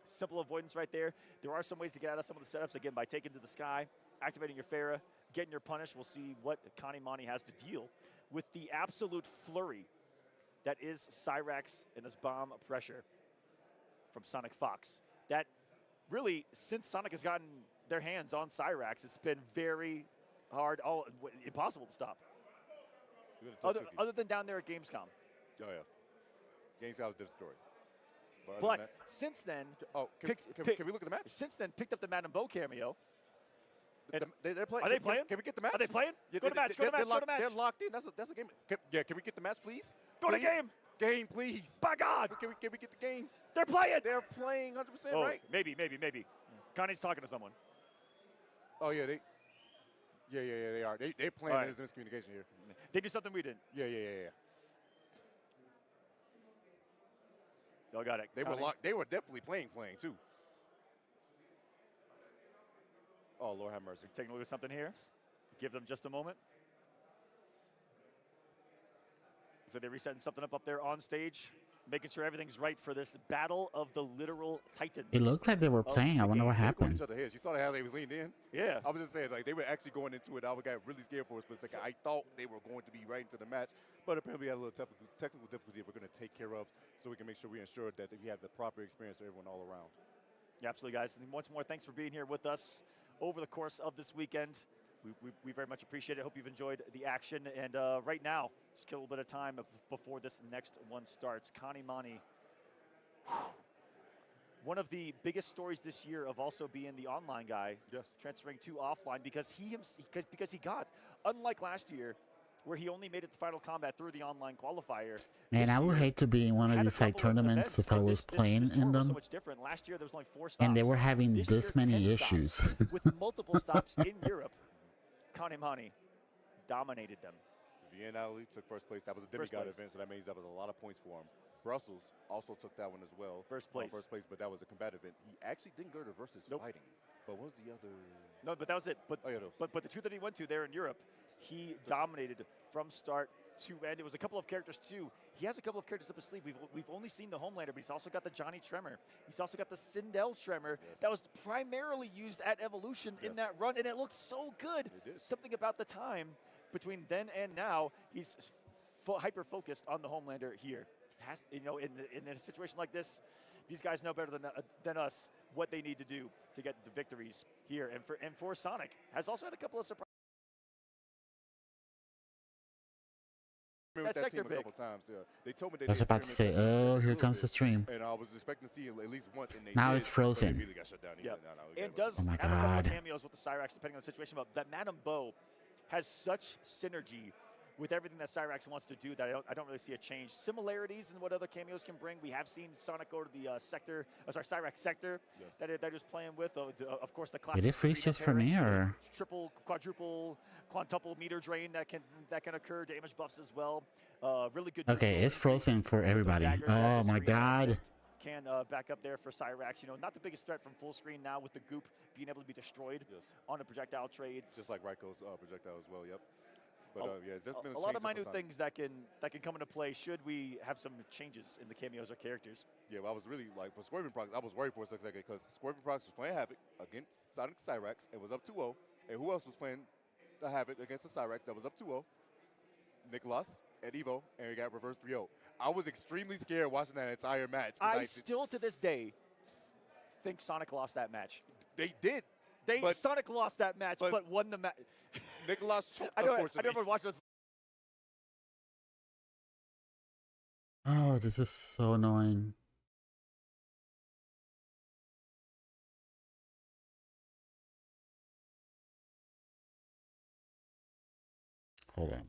Simple avoidance right there. There are some ways to get out of some of the setups, again, by taking to the sky, activating your Pharah, getting your punish. We'll see what Connie Monty has to deal with the absolute flurry that is Cyrax and this bomb pressure from Sonic Fox. That really, since Sonic has gotten their hands on Cyrax, it's been very hard, impossible to stop. Other than down there at Gamescom. Oh, yeah. Gamescom was a different story. But since then, can we look at the match? Since then, picked up the Madame Bo cameo. They're playing. Are they playing? Can we get the match? Are they playing? Yeah, go to match. Go to match. They're locked in. That's a game. Can we get the match, please? Go to game. Game, please. By God. Can we get the game? They're playing. They're playing 100%, right? Maybe. Connie's talking to someone. Oh yeah, they are. They're playing. Right. There's miscommunication here. They do something we didn't. Yeah. Y'all got it. They were locked. They were definitely playing too. Oh, Lord have mercy. Taking a look at something here. Give them just a moment. So they're resetting something up there on stage, making sure everything's right for this battle of the literal titans. It looked like they were playing. I wonder what happened. Each other heads. You saw how they was leaned in? Yeah. I was just saying, like, they were actually going into it. I got really scared for a split second. I thought they were going to be right into the match, but apparently we had a little technical difficulty we're going to take care of so we can make sure we ensure that we have the proper experience for everyone all around. Yeah, absolutely, guys. And once more, thanks for being here with us over the course of this weekend. We very much appreciate it. Hope you've enjoyed the action. And right now, just get a little bit of time before this next one starts. Connie Monty, one of the biggest stories this year of also being the online guy, transferring to offline because he got, unlike last year, where he only made it to Final Combat through the online qualifier. Man, I would hate to be in one of these like tournaments if I was playing in them. So much different. Last year there was only 4 stops. And they were having this many issues. With multiple stops in Europe, Connie Monty dominated them. Vienna took first place. That was a demigod event, so that means that was a lot of points for him. Brussels also took that one as well. First place, but that was a combat event. He actually didn't go to versus fighting. But what was the other? No, but that was it. But Oh, yeah, but the two that he went to there in Europe, he dominated from start to end. It was a couple of characters too. He has a couple of characters up his sleeve. We've only seen the Homelander, but he's also got the Johnny Tremor. He's also got the Sindel Tremor that was primarily used at Evolution in that run, and it looked so good. Something about the time between then and now, he's hyper focused on the Homelander here. In a situation like this, these guys know better than us what they need to do to get the victories here. And for Sonic, has also had a couple of surprises. That sector team pick. a couple times. Yeah. They told me I was about to say, oh, here comes the stream. And I was expecting to see it at least once. And they Now did, it's frozen. but they immediately got shut down. He said, no, And does Oh my have a couple of God. cameos with the Cyrax, depending on the situation. But that Madame Bo has such synergy with everything that Cyrax wants to do that I don't really see a change. Similarities in what other cameos can bring. We have seen Sonic go to the Cyrax sector that they're just playing with. Of course, the classic. Did it freeze just for me, or? Triple, quadruple, quintuple meter drain that can occur. Damage buffs as well. Really good. Okay, it's frozen for everybody. Oh my God. Can back up there for Cyrax. Not the biggest threat from full screen now with the goop being able to be destroyed on the projectile trades. Just like Raiko's projectile as well. Yep. But yeah, there's been a lot of minute things that can come into play should we have some changes in the cameos or characters. Yeah, well, I was really like for Scorpion Prox, I was worried for a second because Scorpion Prox was playing Havoc against Sonic Cyrax. It was up 2-0. And who else was playing the Havoc against the Cyrax that was up 2-0? Nicholas at Evo, and we got reverse 3-0. I was extremely scared watching that entire match. I still, to this day, think Sonic lost that match. They did. Sonic lost that match, but won the match. Nicholas choked, I never watched this. Oh, this is so annoying. Hold on.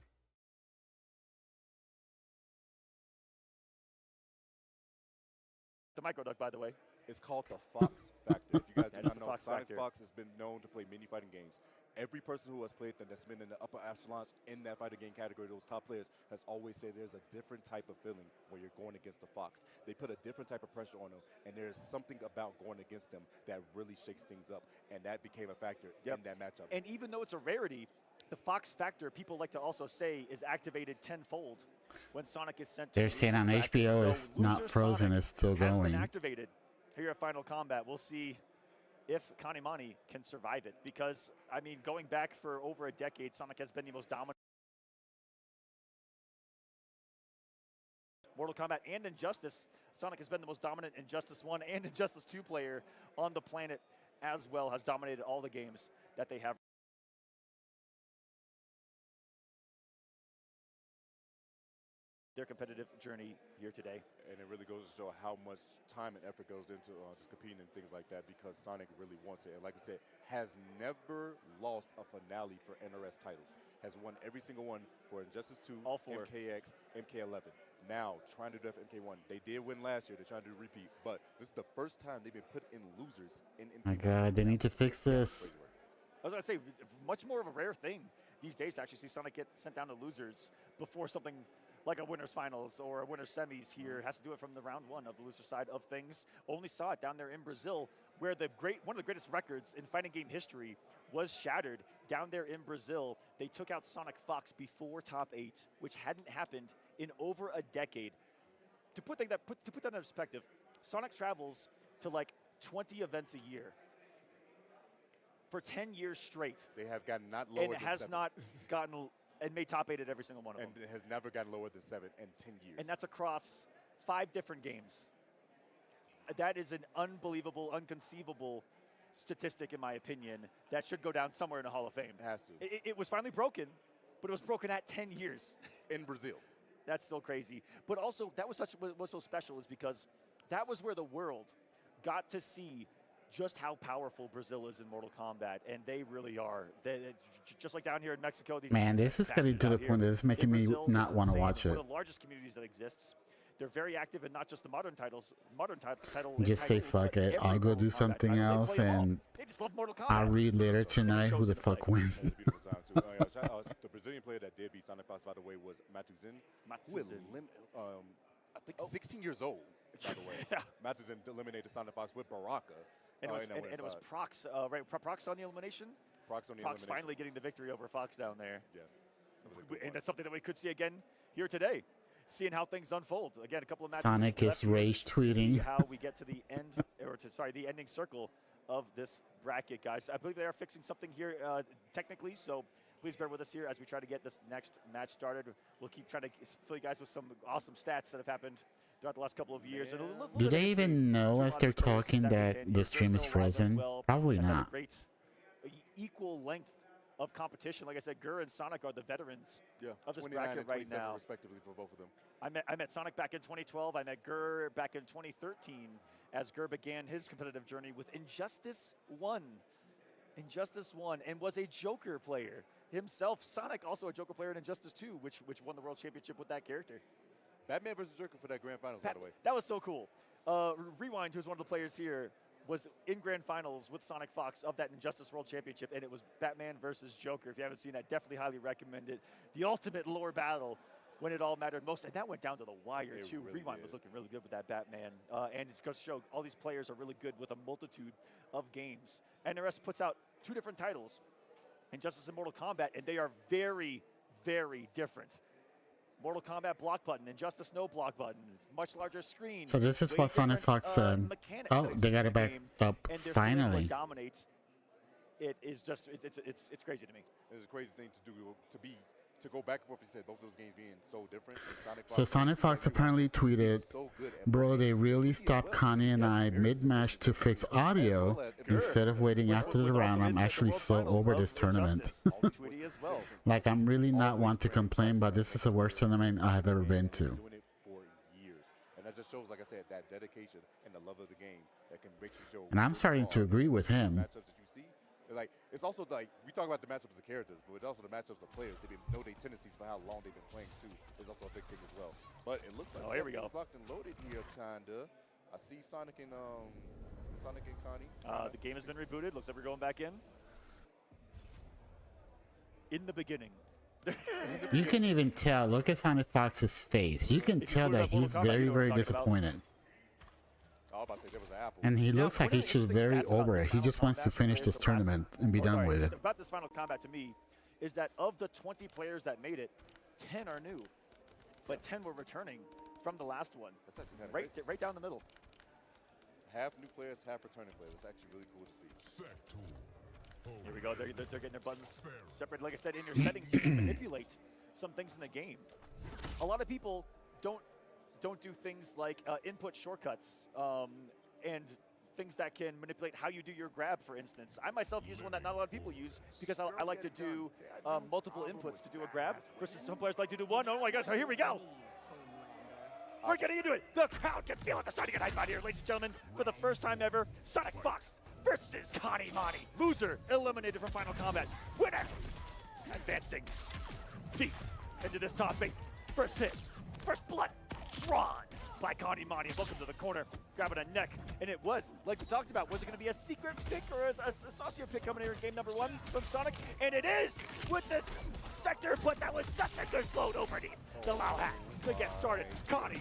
The micro duck, by the way. It's called the Fox Factor. If you guys do That is not the know, Fox Sonic Factor. Fox has been known to play mini fighting games. Every person who has played them that's been in the upper echelons in that fighting game category, those top players, has always said there's a different type of feeling when you're going against the Fox. They put a different type of pressure on them, and there's something about going against them that really shakes things up, and that became a factor in that matchup. And even though it's a rarity, the Fox Factor, people like to also say, is activated tenfold when Sonic is sent to They're saying on HBO it's not frozen, it's still has going. been activated here at Final Combat. We'll see if Kanimani can survive it, because, I mean, going back for over a decade, Sonic has been the most dominant. Mortal Kombat and Injustice, Sonic has been the most dominant Injustice 1 and Injustice 2 player on the planet as well, has dominated all the games that they have. Their competitive journey here today. And it really goes to show how much time and effort goes into just competing and things like that, because Sonic really wants it. And like I said, has never lost a finale for NRS titles. Has won every single one for Injustice 2, all four. MKX, MK11. Now, trying to do that for MK1. They did win last year. They're trying to do a repeat. But this is the first time they've been put in losers in MK1. My God, they need to fix this. I was going to say, much more of a rare thing these days to actually see Sonic get sent down to losers before something like a winner's finals or a winner's semis here. Has to do it from the round one of the loser side of things. Only saw it down there in Brazil, where one of the greatest records in fighting game history was shattered. Down there in Brazil, they took out Sonic Fox before top 8, which hadn't happened in over a decade. To put that in perspective, Sonic travels to like 20 events a year for 10 years straight. They have gotten not lower and than has 7. not gotten and made top 8 at every single one of them. And it has never gotten lower than 7 in 10 years. And that's across 5 different games. That is an unbelievable, unconceivable statistic, in my opinion, that should go down somewhere in the Hall of Fame. It has to. It was finally broken, but it was broken at 10 years. In Brazil. That's still crazy. But also, that was what's so special is because that was where the world got to see just how powerful Brazil is in Mortal Kombat, and they really are. Just like down here in Mexico, these Man, this is getting to the point that it's making me not want to watch it. One of the largest communities that exists. They're very active in not just the modern titles. Just say fuck it. I'll go do something else, and I'll read later tonight who the fuck wins. The Brazilian player that did beat Sonic Fox, by the way, was Matuzin. I think 16 years old, by the way. Matuzin eliminated Sonic Fox with Baraka. And, Oh, and it was Prox, right? Prox on the elimination? Prox on the Prox elimination. finally getting the victory over Fox down there. Yes. And that's something that we could see again here today. Seeing how things unfold. Again, a couple of matches. Sonic is rage tweeting. See how we get to the end, the ending circle of this bracket, guys. I believe they are fixing something here technically, so please bear with us here as we try to get this next match started. We'll keep trying to fill you guys with some awesome stats that have happened throughout the last couple of years. And Do they even know as they're talking that the stream is frozen? Probably not. Great equal length of competition. Like I said, Gur and Sonic are the veterans of this bracket right now. Respectively for both of them. I met Sonic back in 2012. I met Gur back in 2013 as Gur began his competitive journey with Injustice 1. Injustice 1, and was a Joker player himself. Sonic also a Joker player in Injustice 2, which won the World Championship with that character. Batman versus Joker for that Grand Finals, by the way. That was so cool. Rewind, who's one of the players here, was in Grand Finals with Sonic Fox of that Injustice World Championship, and it was Batman versus Joker. If you haven't seen that, definitely highly recommend it. The ultimate lore battle when it all mattered most, and that went down to the wire, too. Really Rewind was looking really good with that Batman, and it's going to show all these players are really good with a multitude of games. NRS puts out 2 different titles, Injustice and Mortal Kombat, and they are very, very different. Mortal Kombat block button, Injustice no block button, much larger screen. So this is what Sonic Fox said. Oh, they got it back up finally. Dominate. It is just it's crazy to me. It's a crazy thing to do to go back and forth. You said both of those games being so different. So Sonic Fox apparently tweeted, "Bro, they really stopped Connie and I mid-match to fix audio instead of waiting after the round. I'm actually so over this tournament. Like, I'm really not one to complain, but this is the worst tournament I have ever been to." And that just shows, like I said, that dedication and the love of the game that can make you show. And I'm starting to agree with him. Matchups that you see, like it's also like we talk about the matchups of characters, but it's also the matchups of players. They know their tendencies for how long they've been playing too. Is also a big thing as well. But it looks like here we go. It's locked and loaded here, kinda. I see Sonic and Connie. The game has been rebooted. Looks like we're going back in. In the beginning. You can even tell. Look at Sonic Fox's face. You can tell that he's very, very disappointed. And he looks like he's just very over it. He just wants to finish this tournament and be done with it. About this Final Kombat to me is that of the 20 players that made it, 10 are new, but 10 were returning from the last one. That's actually right down the middle. Half new players, half returning players. That's actually really cool to see. Here we go. They're getting their buttons separated. Like I said, in your settings, you can manipulate some things in the game. A lot of people don't do things like input shortcuts and things that can manipulate how you do your grab, for instance. I myself use one that not a lot of people use because I like to do multiple inputs to do a grab versus some players like to do one. Oh my gosh, so here we go. We're getting into it. The crowd can feel it. They're starting to get hyped out here, ladies and gentlemen. For the first time ever, Sonic Fox versus Connie Monty. Loser eliminated from Final Kombat. Winner advancing deep into this top 8. First hit, first blood, drawn by Connie Monty. Welcome to the corner, grabbing a neck. And it was, like we talked about, was it going to be a secret pick or a saucier pick coming here in game number 1 from Sonic? And it is with this sector, but that was such a good float overneath the Lao hat to get started. Connie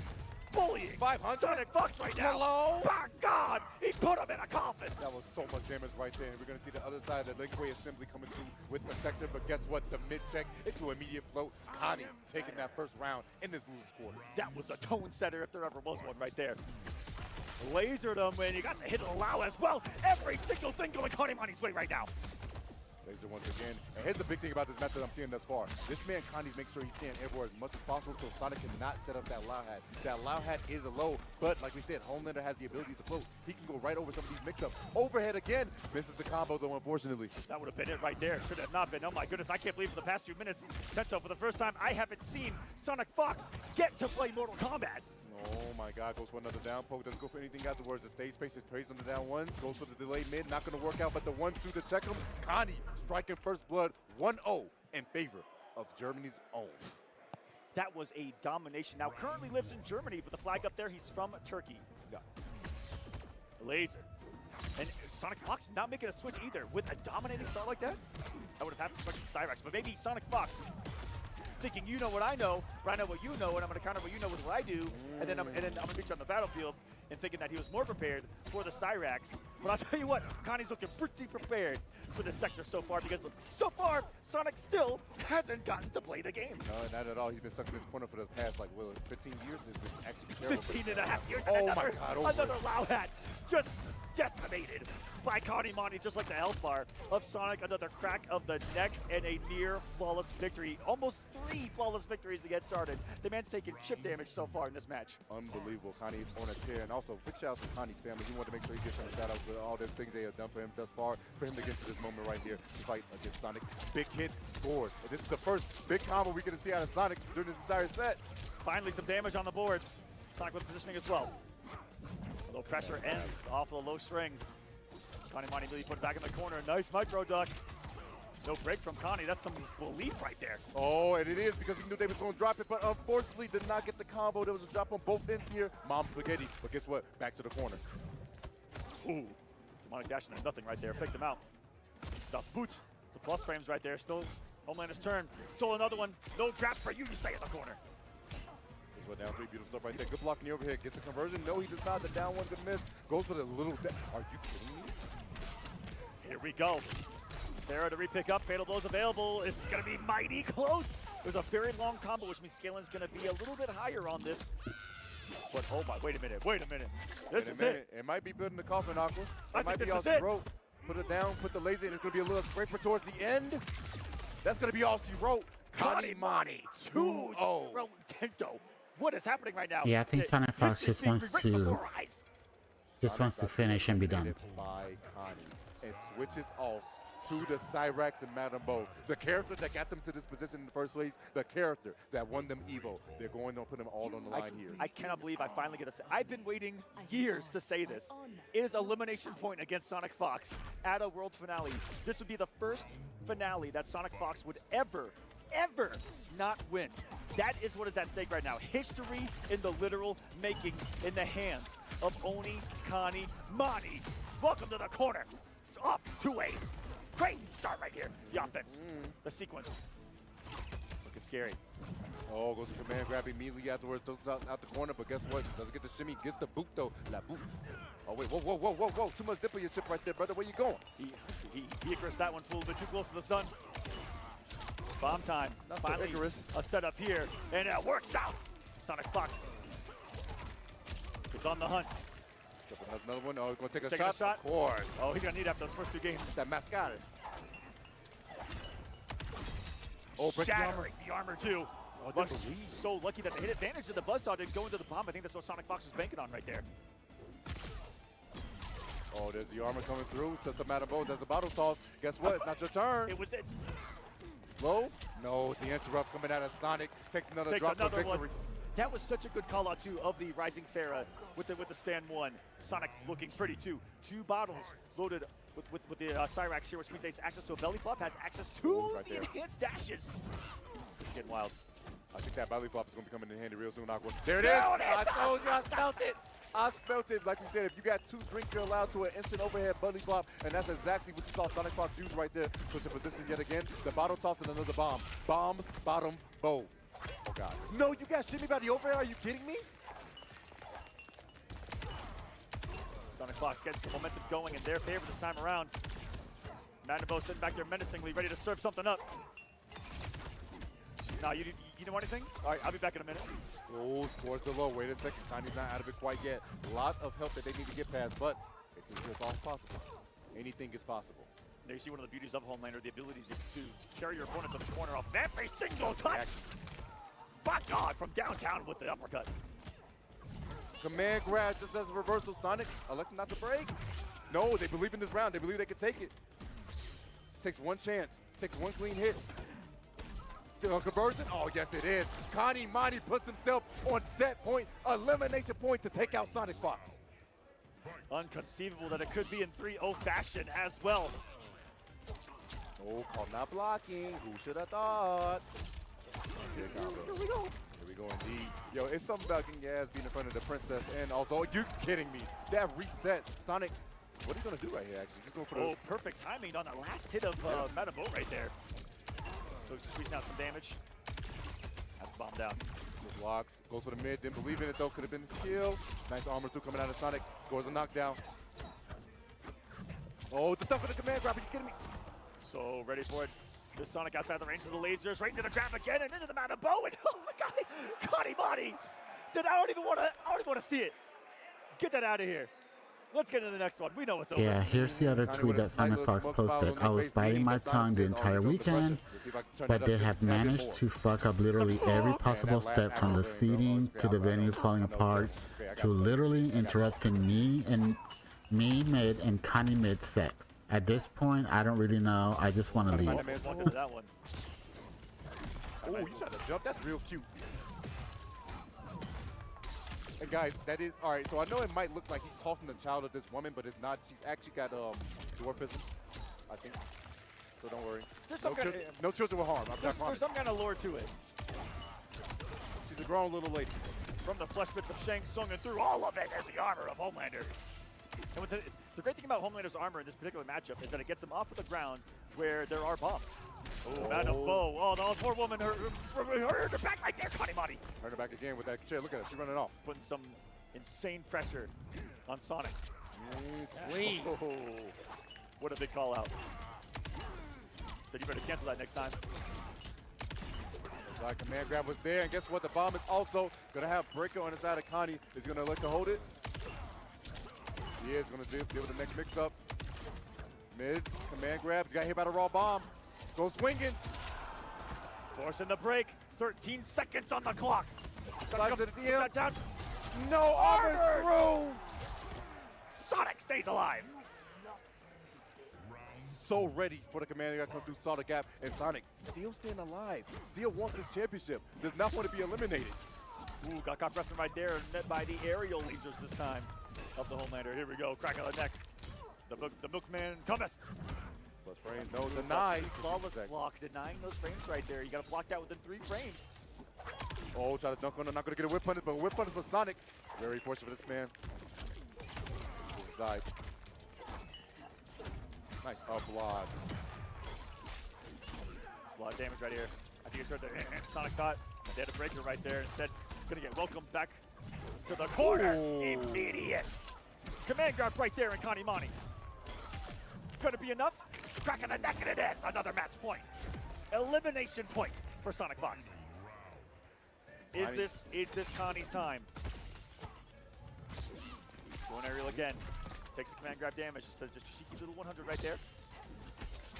bullying 500 Sonic Fox right now. Hello? By God, he put him in a coffin. That was so much damage right there. We're going to see the other side of the Linkway assembly coming through with the sector, but guess what? The mid-check into immediate float. Connie taking that first round in this loser's quarters. That was a tone setter if there ever was one right there. Lasered him, and you got the hit of the Lao as well. Every single thing going Connie Monty's way right now. Laser once again. And here's the big thing about this match that I'm seeing thus far. This man, Connie, makes sure he's staying airborne as much as possible so Sonic cannot set up that Lao hat. That Lao hat is a low, but like we said, Homelander has the ability to float. He can go right over some of these mix-ups. Overhead again. Misses the combo, though, unfortunately. That would have been it right there. Should have not been. Oh, my goodness. I can't believe for the past few minutes, Tento, for the first time, I haven't seen Sonic Fox get to play Mortal Kombat. Oh my God, goes for another down poke, doesn't go for anything afterwards. The stage space is praised on the down ones, goes for the delayed mid, not gonna work out, but the 1-2 to check him. Connie striking first blood, 1-0 in favor of Germany's own. That was a domination. Now currently lives in Germany with the flag up there. He's from Turkey. Yeah. Laser. And Sonic Fox not making a switch either with a dominating start like that. I would have had to expect Cyrax, but maybe Sonic Fox thinking you know what I know, but I know what you know, and I'm going to counter what you know with what I do, and then I'm going to beat you on the battlefield. and thinking that he was more prepared for the Cyrax. But I'll tell you what, Connie's looking pretty prepared for this sector so far, because so far, Sonic still hasn't gotten to play the game. No, not at all. He's been stuck in this corner for the past, like, 15 years. It's been actually terrible. 15 and a half years. Oh, my God. Another Lao hat. Just decimated by Connie Monty, just like the health bar of Sonic. Another crack of the neck and a near flawless victory. Almost 3 flawless victories to get started. The man's taken chip damage so far in this match. Unbelievable. Connie is on a tear. And also, big shout out to Connie's family. He wanted to make sure he gets a shout out for all the things they have done for him thus far. For him to get to this moment right here to fight against Sonic. Big hit, scores. And this is the first big combo we're going to see out of Sonic during this entire set. Finally, some damage on the board. Sonic with positioning as well. Low pressure ends off of the low string. Connie Monty really put it back in the corner. Nice micro duck. No break from Connie. That's some belief right there. Oh, and it is because he knew they was going to drop it, but unfortunately did not get the combo. There was a drop on both ends here. Mom spaghetti, but guess what? Back to the corner. Ooh, demonic dashing at nothing right there. Picked him out. Das Boot. The plus frames right there. Still Homelander's turn. Still another one. No trap for you. You stay in the corner. Down 3, beautiful stuff right there. Good blocking the overhead. Gets a conversion. No, he does not. The down one's a miss. Goes for the little. Are you kidding me? Here we go. Farah to re-pick up. Fatal Blow's available. It's going to be mighty close. There's a very long combo, which means Scalen's going to be a little bit higher on this. But oh my, wait a minute. This is it. It might be building the coffin, Aqua. I It might think be this off is the it. rope. Put it down, put the laser in. It's going to be a little scraper towards the end. That's going to be all she wrote. Connie Monty 2-0 Tento. What is happening right now? Yeah, I think Sonic Fox just wants to finish and be done. By Connie and switches off to the Cyrax and Madame Bo. The character that got them to this position in the first place, the character that won them Evo. They're going to put them all on the line here. I cannot believe I finally get to say. I've been waiting years to say this. It is elimination point against Sonic Fox at a world finale. This would be the first finale that Sonic Fox would ever not win. That is what is at stake right now. History in the literal making in the hands of Oni Connie Monty. Welcome to the corner. It's off to a crazy start right here. The offense, the sequence. Looking scary. Oh, goes to command grab immediately afterwards, throws it out the corner, but guess what? Doesn't get the shimmy, gets the boot though. La boot. Oh wait, whoa. Too much dip on your chip right there, brother. Where you going? He aggressed that one a little bit too close to the sun. Bomb time. Not so finally Icarus. A setup here, and it works out. Sonic Fox is on the hunt. Another one. Oh, he's going to take Taking a shot. Of course. Oh, he's going to need after those first 2 games. That mascot. Oh, breaks shattering the armor too. Oh, but so lucky that they hit advantage of the buzzsaw didn't go into the bomb. I think that's what Sonic Fox was banking on right there. Oh, there's the armor coming through. Says the Madame Bo. There's a bottle toss. Guess what? It's not your turn. It was it. Low? No, the interrupt coming out of Sonic takes another drop for victory. One. That was such a good call out too of the Rising Farah with the stand 1. Sonic looking pretty too. 2 bottles loaded with the Cyrax here, which means he has access to a belly flop, has access to the enhanced dashes. It's getting wild. I think that belly flop is going to be coming in handy real soon, Aqua. There it is! I told you, I smelt it! I smelt it. Like we said, if you got 2 drinks, you're allowed to an instant overhead belly flop, and that's exactly what you saw Sonic Fox use right there. Switching positions yet again. The bottle toss and another bomb. Bombs, bottom, bow. Oh, God. No, you got shimmy by the overhead? Are you kidding me? Sonic Fox getting some momentum going in their favor this time around. Manabo sitting back there menacingly, ready to serve something up. No, you know anything? All right, I'll be back in a minute. Goes towards the low. Wait a second. Connie's not out of it quite yet. A lot of help that they need to get past, but it's all possible. Anything is possible. There you see one of the beauties of Homelander, the ability to carry your opponent to the corner off every single touch. By God, from downtown with the uppercut. Command grab just as a reversal. Sonic electing not to break. No, they believe in this round. They believe they can take it. Takes one chance. Takes one clean hit. Conversion? Oh, yes, it is. Connie Monty puts himself on set point, elimination point to take out Sonic Fox. Unconceivable that it could be in 3-0 fashion as well. Oh, called not blocking. Who should have thought? Here we go. Here we go indeed. Yo, it's something about getting your ass beat in front of the princess. And also, you're kidding me. That reset. Sonic, what are you going to do right here, actually? Just going for the... Oh, perfect timing on the last hit of Madabo right there. So he's squeezing out some damage. Has the bomb down. Good blocks. Goes for the mid, didn't believe in it though, could have been a kill. Nice armor through coming out of Sonic, scores a knockdown. Oh, the dunk with the command grab, are you kidding me? So ready for it. This Sonic outside the range of the lasers, right into the grab again, and into the mountain bow, and oh my god, Connie Monty said, I don't even want to see it. Get that out of here. Let's get into the next one. We know what's over. Yeah, here's the other tweet that Sonic Fox posted. I was biting my tongue the entire weekend, but they have managed to fuck up literally every possible step, from the seating to the venue falling apart to literally interrupting me mid and Connie mid set. At this point, I don't really know. I just want to leave. Oh, you tried to jump. That's real cute. And guys, that is all right. So I know it might look like he's tossing the child of this woman, but it's not. She's actually got dwarfism, I think. So don't worry. No children were harmed. There's some kind of lore to it. She's a grown little lady. From the flesh bits of Shang Tsung and through all of it is the armor of Homelander. And with the great thing about Homelander's armor in this particular matchup is that it gets him off of the ground where there are bombs. Oh, man of bow. Oh, no, poor woman. Her back right there, Connie Monty. Turn her back again with that chair. Look at her. She's running off. Putting some insane pressure on Sonic. Clean. Oh, what a big call out. So you better cancel that next time. Like command grab was there, and guess what? The bomb is also going to have Breaker on the side of Connie. Is going to look to hold it. He is going to deal with the next mix-up. Mids, command grab. You got hit by the raw bomb. Go swinging. Forcing the break. 13 seconds on the clock. Slides to the DM. Down. No armor through. Sonic stays alive. So ready for the command grab to come through, saw the gap, and Sonic still staying alive. Still wants his championship. Does not want to be eliminated. Ooh, got caught pressing right there, met by the aerial lasers this time of the Homelander. Here we go, crack on the neck. The milkman cometh. Plus frame, no deny. Flawless block, denying those frames right there. You got to block that within 3 frames. Oh, try to dunk on him. Not going to get a whip punish, but a whip punish for Sonic. Very fortunate for this man. Side. Nice up block. There's a lot of damage right here. I think it's right there. And Sonic thought they had a breaker right there. Instead, going to get welcomed back to the corner. Ooh. Immediate. Command grab right there in Connie Monty. Going to be enough? Crack in the neck, and it is. Another match point. Elimination point for Sonic Fox. Is this Connie's time? Going aerial again. Takes the command grab damage. Just she keeps it 100 right there.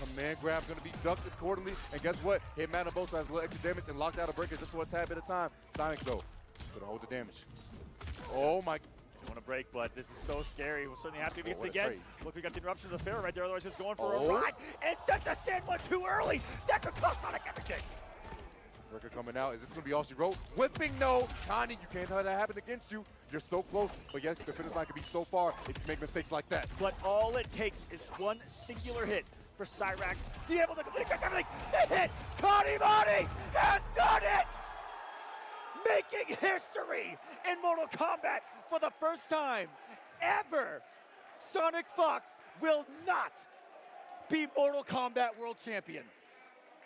Command grab going to be ducked accordingly. And guess what? Hitman on both sides, a little extra damage and locked out a breaker just for a tad bit of time. Sonic though, going to hold the damage. Oh my. Don't want to break, but this is so scary. We'll certainly have to do this again. Look, we got the interruption of the fair right there. Otherwise, he's going for a ride and sent the stand one too early. That could cost Sonic everything. Breaker coming out. Is this going to be all she wrote? Whipping, no. Connie, you can't have that happen against you. You're so close. But yes, the finish line can be so far if you make mistakes like that. But all it takes is one singular hit for Cyrax to be able to complete everything. The hit! Connie Monty has done it! Making history in Mortal Kombat for the first time ever. Sonic Fox will not be Mortal Kombat World Champion.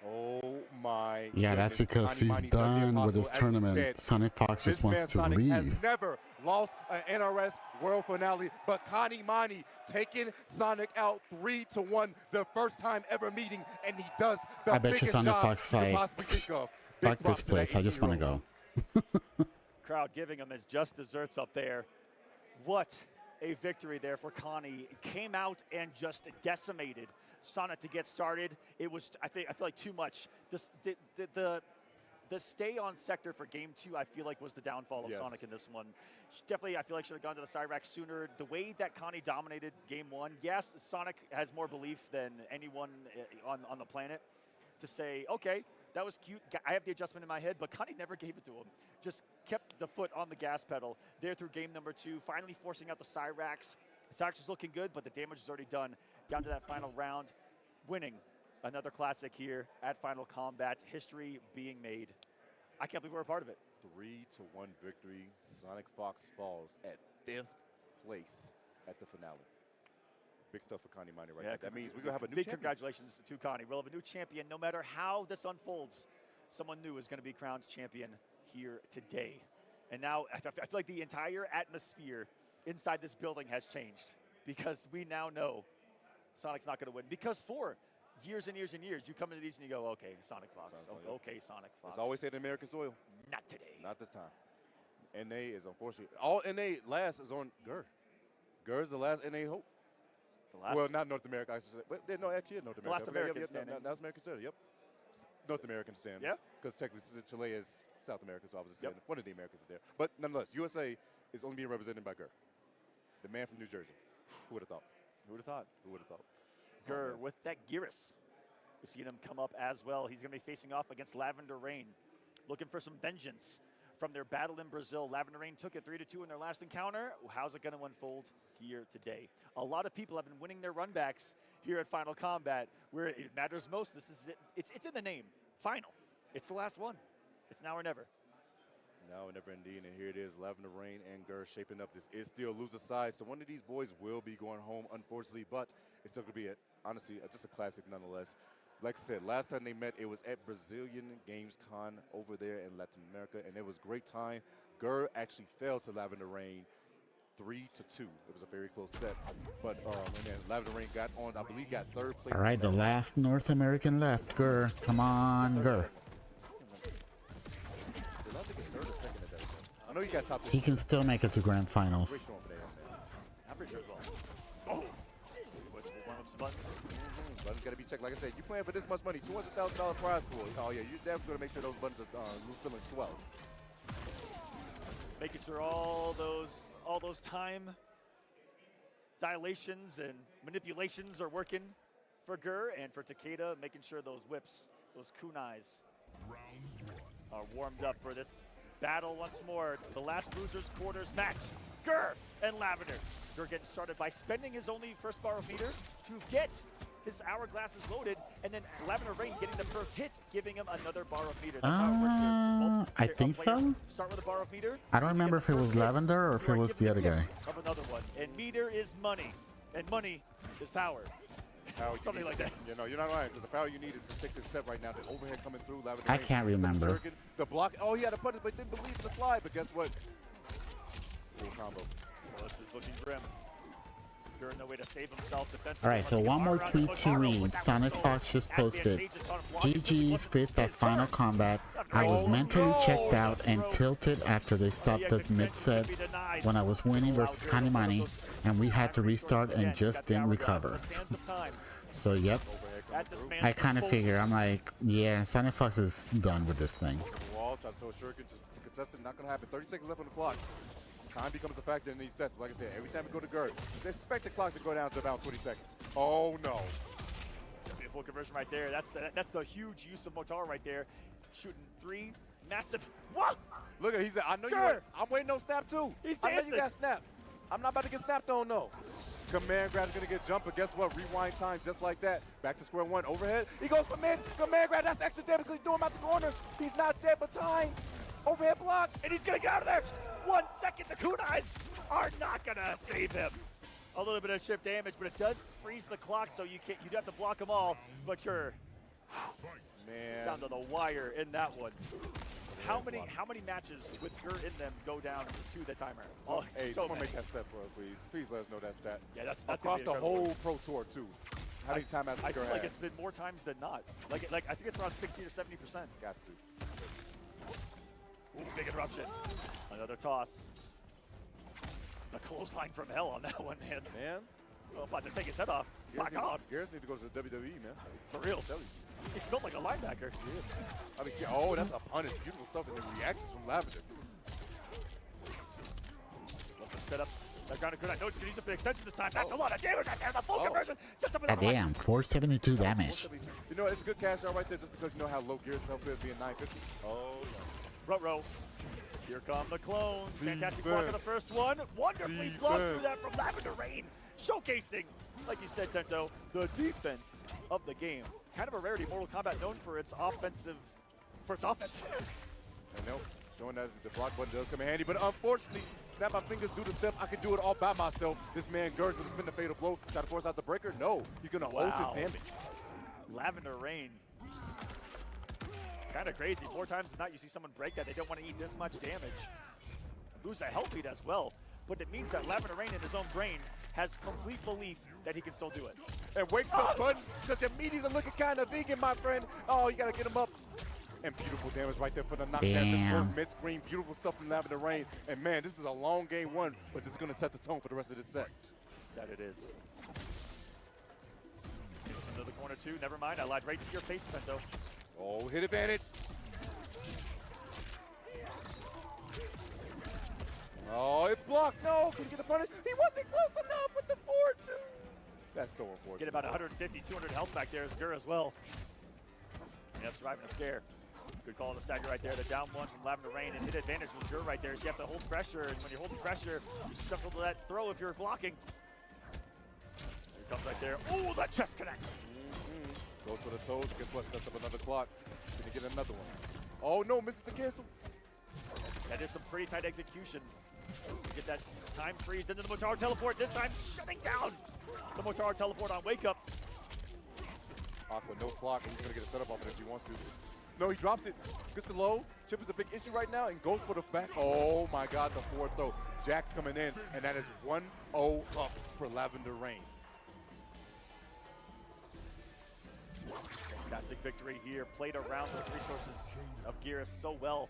Oh my Yeah, that's because he's done with his tournament. Sonic Fox just wants to Sonic leave. has never lost an NRS World Finale, but Connie Monty taking Sonic out 3-1 the first time ever meeting, and he does the I bet you biggest Sonic job Fox you could like, possibly think of. Big fuck this props to that place, I just want to 18-year-old. go. Crowd giving him his just desserts up there. What a victory there for Connie. Came out and just decimated Sonic to get started. It was, I feel like too much. The stay on sector for game 2, I feel like, was the downfall of Sonic in this one. Definitely, I feel like should have gone to the Cyrax sooner. The way that Connie dominated game 1, yes, Sonic has more belief than anyone on the planet to say, okay, that was cute. I have the adjustment in my head, but Connie never gave it to him. Just kept the foot on the gas pedal there through game number 2, finally forcing out the Cyrax. Cyrax was looking good, but the damage is already done. Down to that final round, winning another classic here at Final Kombat. History being made. I can't believe we're a part of it. 3-1 victory. Sonic Fox falls at 5th place at the finale. Big stuff for Connie Monty right now. That means we're going to have a new big champion. Congratulations to Connie. We'll have a new champion no matter how this unfolds. Someone new is going to be crowned champion here today. And now I feel like the entire atmosphere inside this building has changed because we now know Sonic's not going to win. Because for years and years and years, you come into these and you go, okay, Sonic Fox. Okay, Sonic Fox. It's always said American soil. Not today. Not this time. NA is unfortunately, all NA last is on Gur. Gur is the last NA hope. Well, not North America, I should say. But no, actually, North America. The last American standing. That's American standing, yep. North American standing. Yeah. Because technically Chile is South America, so I was just saying one of the Americans is there. But nonetheless, USA is only being represented by Gur. The man from New Jersey. Who would have thought? Who would have thought? Who would have thought? Gur with that Gearus. We've seen him come up as well. He's going to be facing off against Lavender Rain, looking for some vengeance from their battle in Brazil. Lavender Rain took it 3-2 in their last encounter. How's it going to unfold here today? A lot of people have been winning their runbacks here at Final Kombat, where it matters most. This is it. It's in the name. Final. It's the last one. It's now or never. Now or never indeed, and here it is, Lavender Rain and Gur shaping up. This is still loser side, so one of these boys will be going home, unfortunately, but it's still going to be, honestly, just a classic nonetheless. Like I said, last time they met, it was at Brazilian Games Con over there in Latin America, and it was a great time. Gur actually fell to Lavender Rain 3-2. It was a very close set, but and then Lavender Rain got on, I believe, got third place. All right, the last North American left. Gur, come on, Gur. I know you got top. He can still make it to grand finals. I'm pretty sure as well. Oh, warm up some buttons. Buttons got to be checked. Like I said, you playing for this much money, $200,000 prize pool. Oh yeah, you're definitely gonna make sure those buttons are feeling swell. Making sure all those time dilations and manipulations are working for Gur, and for Takeda, making sure those whips, those kunais, are warmed up for this battle once more. The last losers quarters match. Gur and Lavender. Gur getting started by spending his only first bar of meter to get his hourglasses loaded, and then Lavender Rain getting the first hit, giving him another bar of meter. That's how it works here. I think so. Start with a bar of meter. I don't remember if it was Lavender or if it was the other guy. Of another one, and meter is money, and money is power. Something like that. You know, you're not lying, because the power you need is to take this set right now. The overhead coming through. Lavender I Rain, can't remember. The block. Oh, he had to put it, but didn't believe in the slide. But guess what? Full combo. Well, this is looking grim. Gur no way to save himself defensively. All right, so one more tweet to read. Sonic Fox just posted, GG's fifth at Final Kombat. I was mentally checked out and tilted after they stopped us mid-set when I was winning versus Kanimani, and we had to restart and just didn't recover. So, yep. I kind of figure, I'm like, yeah, Sonic Fox is done with this thing. Wall, try to throw a shuriken to contestant, not going to happen. 30 seconds left on the clock. Time becomes a factor in these sets. Like I said, every time we go to Gur, they expect the clock to go down to about 20 seconds. Oh, no. Beautiful conversion right there. That's the huge use of Motar right there. Shooting three massive. What? Look at he's. I know you. I'm waiting on snap too. He's dancing. dancing. I know you got snap. I'm not about to get snapped on, no. Command grab is going to get jumped, but guess what? Rewind time just like that. Back to square one. Overhead. He goes for mid. Command grab. That's extra damage because he's doing him out the corner. He's not dead, but time. Overhead block. And he's going to get out of there. 1 second. The kunais are not going to save him. A little bit of chip damage, but it does freeze the clock, so you'd have to block them all. But you're down to the wire in that one. How many matches with Gur in them go down to the timer? Oh, hey, so someone many. make that step for us, please. Please let us know that stat. Yeah, that's across the whole Pro Tour too. How many timeouts I has Gur feel like had? it's been more times than not. Like I think it's around 60 or 70%. Got to. Ooh, big interruption. Another toss. A clothesline from hell on that one, man. Oh, about to take his head off. My God. Garrus need to go to the WWE, man. For real. He's built like a linebacker. I mean, oh, that's a punish. Beautiful stuff in the reactions from Lavender. Lets him set up that ground and good. I know it's going to use it for the extension this time. That's a lot of damage right there. The full conversion sets up another one. Damn, 472 damage. You know, it's a good cash out right there just because you know how low Garrus' health is being 950. Oh, yeah. Ruh-roh. Here come the clones. Fantastic block on the first one. Wonderfully blocked through that from Lavender Rain. Showcasing, like you said, Tento, the defense of the game. Kind of a rarity. Mortal Kombat known for its offense. I know, showing that the block button does come in handy, but unfortunately, snap my fingers, do the step. I can do it all by myself. This man Garrus going to spin the fatal blow, try to force out the breaker. No, he's going to hold his damage. Lavender Rain. Kind of crazy. More times than not, you see someone break that. They don't want to eat this much damage. lose a health lead as well. But it means that Lavender Rain in his own brain has complete belief that he can still do it. And wakes up buttons because your meaties are looking kind of vegan, my friend. Oh, you got to get him up. And beautiful damage right there for the knockdown. Just work mid-screen. Beautiful stuff from Lavender Rain. And man, this is a long game one, but this is going to set the tone for the rest of this set. That it is. Into the corner two. Never mind. I lied right to your face, Sento. Oh, hit advantage. Oh, it blocked. No, couldn't get the punish. He wasn't close enough with the 4-2. That's so important. Get about 150, 200 health back there as Gur as well. Yep, surviving a scare. Good call on the stagger right there. The down one from Lavender Rain, and hit advantage was Gur right there. So you have to hold pressure, and when you're holding pressure, you suckle to that throw if you're blocking. Here comes right there. Oh, that chest connects. Goes for the toes. Guess what? Sets up another clock. Gonna get another one. Oh no, misses the cancel. That is some pretty tight execution. Get that time freeze into the Motaro teleport. This time shutting down the Motaro teleport on wake up. Aqua, no clock, and he's gonna get a setup off it if he wants to. No, he drops it. Gets the low. Chip is a big issue right now and goes for the back. Oh my God, the forward throw. Jax coming in, and that is 1-0 up for Lavender Rain. Fantastic victory here. Played around those resources of Geras so well.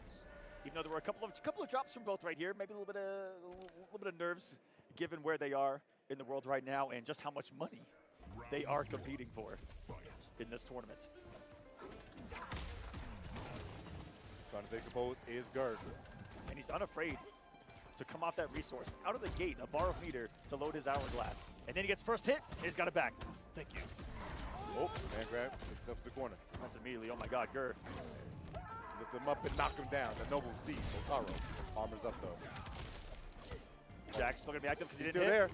Even though there were a couple of drops from both right here, maybe a little bit of nerves, given where they are in the world right now and just how much money they are competing for in this tournament. Trying to stay composed is Gerd. And he's unafraid to come off that resource out of the gate, a bar of meter to load his hourglass. And then he gets first hit, and he's got it back. Thank you. Oh, man grab, takes up to the corner. That's immediately, oh my God, Gur. Lift him up and knock him down. The noble Steve, Motaro. Armor's up though. Jack's still gonna be active because he He's didn't still hit.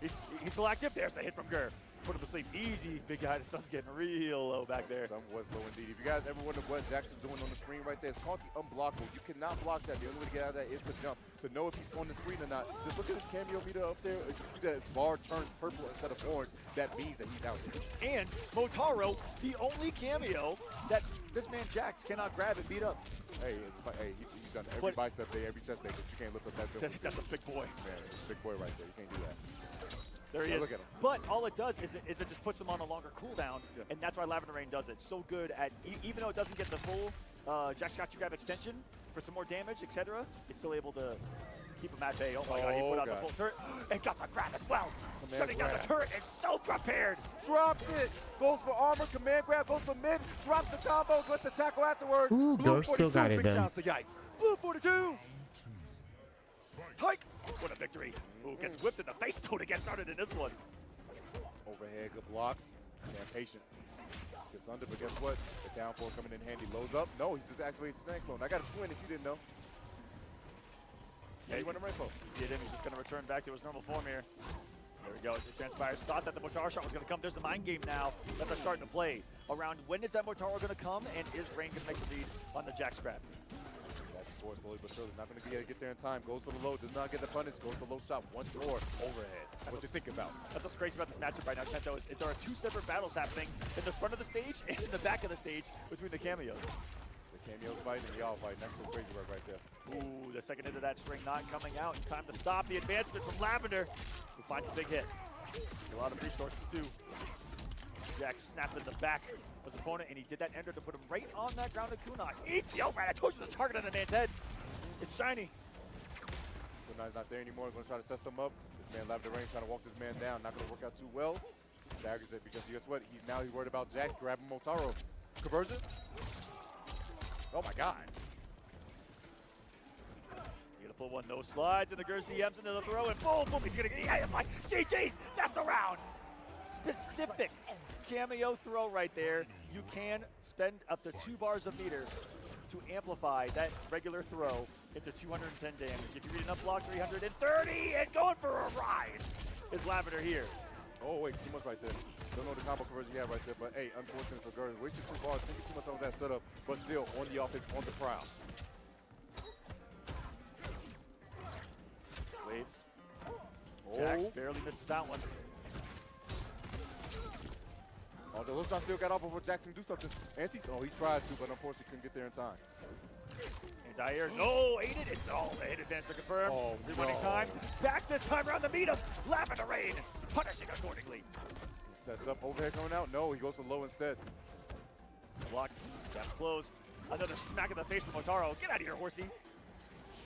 there. He's still active. There's the hit from Gur. Put him to sleep. Easy, big guy. The sun's getting real low back there. Sun was low indeed. If you guys ever wonder what Jackson's doing on the screen right there, it's called the unblockable. You cannot block that. The only way to get out of that is to jump. To know if he's on the screen or not, just look at his cameo meter up there. If you see that bar turns purple instead of orange, that means that he's out there. And Motaro, the only cameo that this man Jax cannot grab and beat up. Hey, he's done every bicep day, every chest day, but you can't lift up that building. That's a big boy. Man, it's a big boy right there. You can't do that. There he now is. Look at him. But all it does is it just puts him on a longer cooldown, and that's why Lavender Rain does it. So good at, even though it doesn't get the full Jax got you grab extension for some more damage, etc., it's still able to keep him at bay. Oh my God, he put out the full turret and got the grab as well. Shutting down the turret and so prepared. Dropped it. Goes for armor, command grab, goes for mid, drops the combo, goes to tackle afterwards. Ooh, Blue Ghost still 42, got it big then. chance to Yipes. Blue 42. Hike. What a victory. Ooh, gets whipped in the face though to get started in this one. Overhead, good blocks. Damn patient. Gets under, but guess what? The downfall coming in handy. Lows up. No, he's just activating Sand Clone. I got a twin if you didn't know. Yeah, he went to rainbow. He didn't. He's just going to return back to his normal form here. There we go. It transpires. Thought that the Motaro shot was going to come. There's the mind game now that they're starting to play around when is that Motaro going to come, and is Rain going to make the lead on the Jax grab? Forward slowly but surely. Not going to be able to get there in time. Goes for the low. Does not get the punish. Goes for the low shot once more. Overhead. What you think about? That's what's crazy about this matchup right now, Tento, is there are two separate battles happening in the front of the stage and in the back of the stage between the cameos. The cameos fighting and y'all fighting. That's what's crazy right there. Ooh, the second hit of that string not coming out in time to stop the advancement from Lavender, who finds a big hit. A lot of resources too. Jax snapped in the back of his opponent, and he did that ender to put him right on that grounded kunai. Eat the overhead. I told you the target on the man's head. It's shiny. Kunai's not there anymore. Going to try to set some up. This man Lavender Rain trying to walk this man down. Not going to work out too well. Staggers it because guess what? He's worried about Jax grabbing Motaro. Conversion. Oh my God. Beautiful one, no slides, and the Gers DMs into the throw, and boom, boom, he's gonna get, yeah, like, GG's, that's the round. Specific cameo throw right there. You can spend up to 2 bars of meter to amplify that regular throw into 210 damage. If you read enough block, 330, and going for a ride is Lavender here. Oh wait, too much right there. Don't know the combo conversion you have right there, but hey, unfortunate for Gers. Wasted 2 bars, thinking too much on that setup, but still on the offense, on the prowl. Waves. Jax barely misses that one. Oh, the little shot still got off before Jackson do something. Antis, oh, he tried to, but unfortunately couldn't get there in time. And Dyer, no, ate it. Oh, the hit advantage to confirm. Oh, Rewinding time. Back this time around the meet him. Lavender Rain, punishing accordingly. Sets up, overhead coming out. No, he goes for low instead. Block, gap closed. Another smack in the face of Motaro. Get out of here, horsey.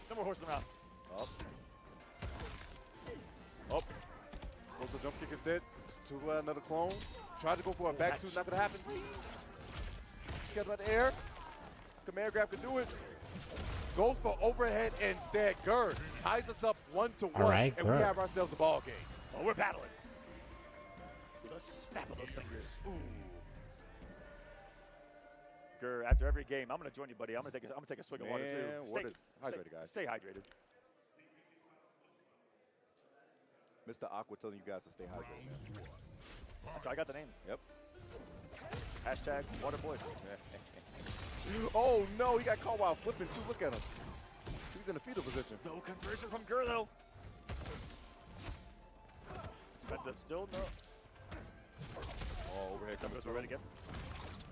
No more horsing around. Up. Up. Goes for jump kick instead. To another clone. Tried to go for a back two, not gonna happen. Get out the air. Command grab can do it. Goes for overhead instead. Gerd ties us up 1-1, right, and we have ourselves a ball game. Oh, we're battling. With a snap of those fingers. Ooh. Gur, after every game, I'm gonna join you, buddy. I'm gonna take a swig of water too. Hydrated, guys. Stay hydrated. Mr. Aqua telling you guys to stay hydrated, man. That's how I got the name. Yep. Hashtag water boys. Oh no, he got caught while flipping too. Look at him. He's in a fetal position. No conversion from Gur though. Expensive still, no. Oh, overhead coming through. Right again.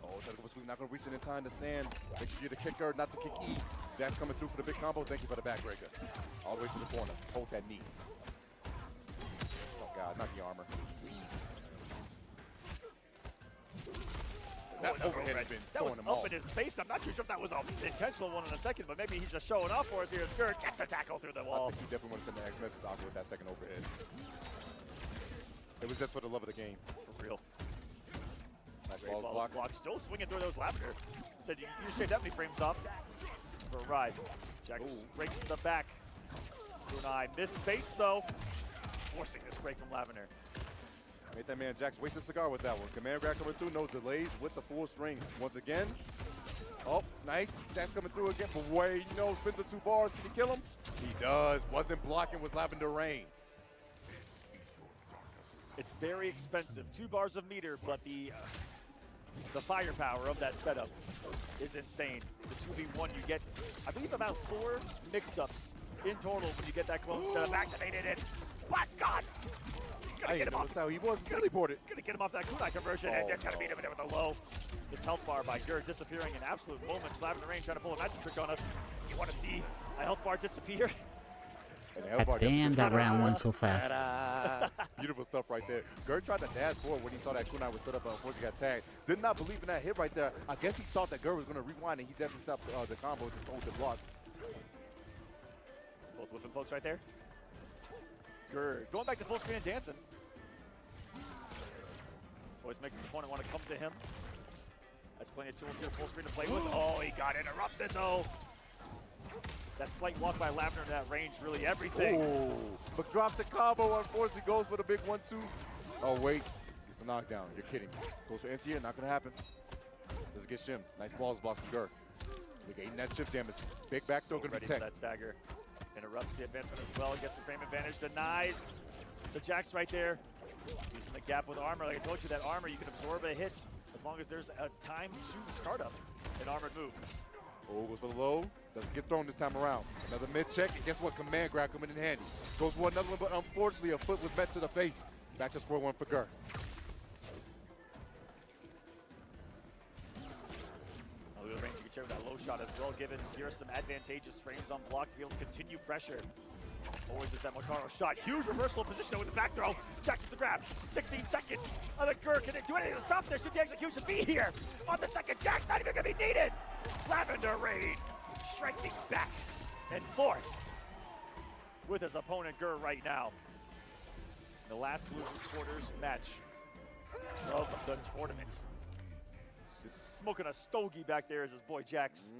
Oh, try to go for sweep. Not going to reach it in time to sand. Make sure you get the kicker, not the kick E. Jack's coming through for the big combo. Thank you for the backbreaker. All the way to the corner. Hold that knee. Oh, God, not the armor. Please. That overhead has been that was throwing him up off. in his face. I'm not too sure if that was an intentional one in a second, but maybe he's just showing off for us here. As Gur gets a tackle through the wall. I think you definitely want to send the X message Aqua with that second overhead. It was just for the love of the game. For real. Nice Great balls balls block. Still swinging through those Lavender. Said you shaved that many frames off for a ride. Jack breaks the back. Brunei missed space though. Forcing this break from Lavender. Made that man Jax waste a cigar with that one. Command grab coming through, no delays with the full string. Once again. Oh, nice. Jax coming through again. But wait, Spencer 2 bars. Can he kill him? He does. Wasn't blocking, was Lavender Rain. It's very expensive. 2 bars of meter, but the firepower of that setup is insane. The 2v1 you get, I believe, about 4 mix-ups in total when you get that clone setup activated. And but God, I didn't notice how he was teleported. Gonna get him off that kunai conversion, and just gonna beat him with a low. This health bar by Gur disappearing in absolute moments. Lavender Rain trying to pull a magic trick on us. You want to see a health bar disappear? Damn, that round went so fast. Beautiful stuff right there. Gur tried to dash forward when he saw that kunai was set up, but unfortunately got tagged. Did not believe in that hit right there. I guess he thought that Gur was going to rewind, and he definitely stopped the combo, just hold the block. Both whipping pokes right there. Gur going back to full screen and dancing. Always makes his opponent want to come to him. Has plenty of tools here, full screen to play with. Oh, he got interrupted though. That slight walk by Lavender in that range, really everything. Oh, but drops the combo, unfortunately goes for the big 1-2. Oh, wait, it's a knockdown. You're kidding me. Goes for NCA, not gonna happen. Doesn't get shim. Nice balls box from Gur. Negating that shift damage. Big back throw, gonna be ready for that stagger. Interrupts the advancement as well, gets the frame advantage, denies. The Jax right there, using the gap with armor. Like I told you, that armor, you can absorb a hit as long as there's a time to start up an armored move. Oh, goes for the low. Doesn't get thrown this time around. Another mid check, and guess what? Command grab coming in handy. Goes for another one, but unfortunately a foot was met to the face. Back to square one for Gur. The range you can share with that low shot as well, giving here some advantageous frames on block to be able to continue pressure. Always is that Motaro shot. Huge reversal of position with the back throw. Jacks with the grab. 16 seconds. Other Gur can do anything to stop this. Should the execution be here? On the second, Jack's not even going to be needed. Lavender Rain striking back and forth with his opponent Gur right now. The last losers quarters match of the tournament. Smoking a stogie back there is his boy Jax.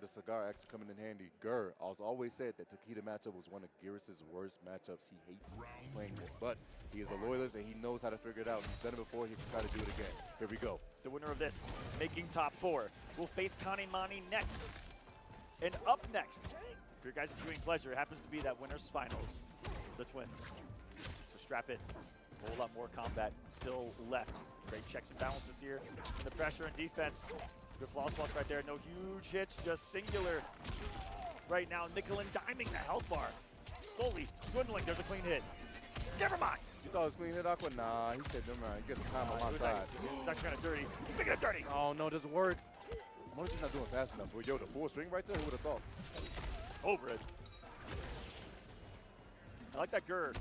The cigar actually coming in handy. Gur always said that Takeda matchup was one of Garrus' worst matchups. He hates playing this, but he is a loyalist and he knows how to figure it out. He's done it before, he can try to do it again. Here we go. The winner of this, making top 4, will face Kanimani next. And up next, for your guys' viewing pleasure, it happens to be that winner's finals, the Twins. So strap in. A whole lot more combat still left. Great checks and balances here. And the pressure and defense. Good flaw spots right there. No huge hits, just singular. Right now, nickel and diming the health bar. Slowly dwindling. There's a clean hit. Never mind. You thought it was clean hit, Aqua? Nah, he said, never mind. You get the time on my side. It's actually kind of dirty. Speaking of dirty. Oh, no, it doesn't work. I'm wondering if he's not doing fast enough. But yo, the full string right there, who would have thought? Over it. I like that Gur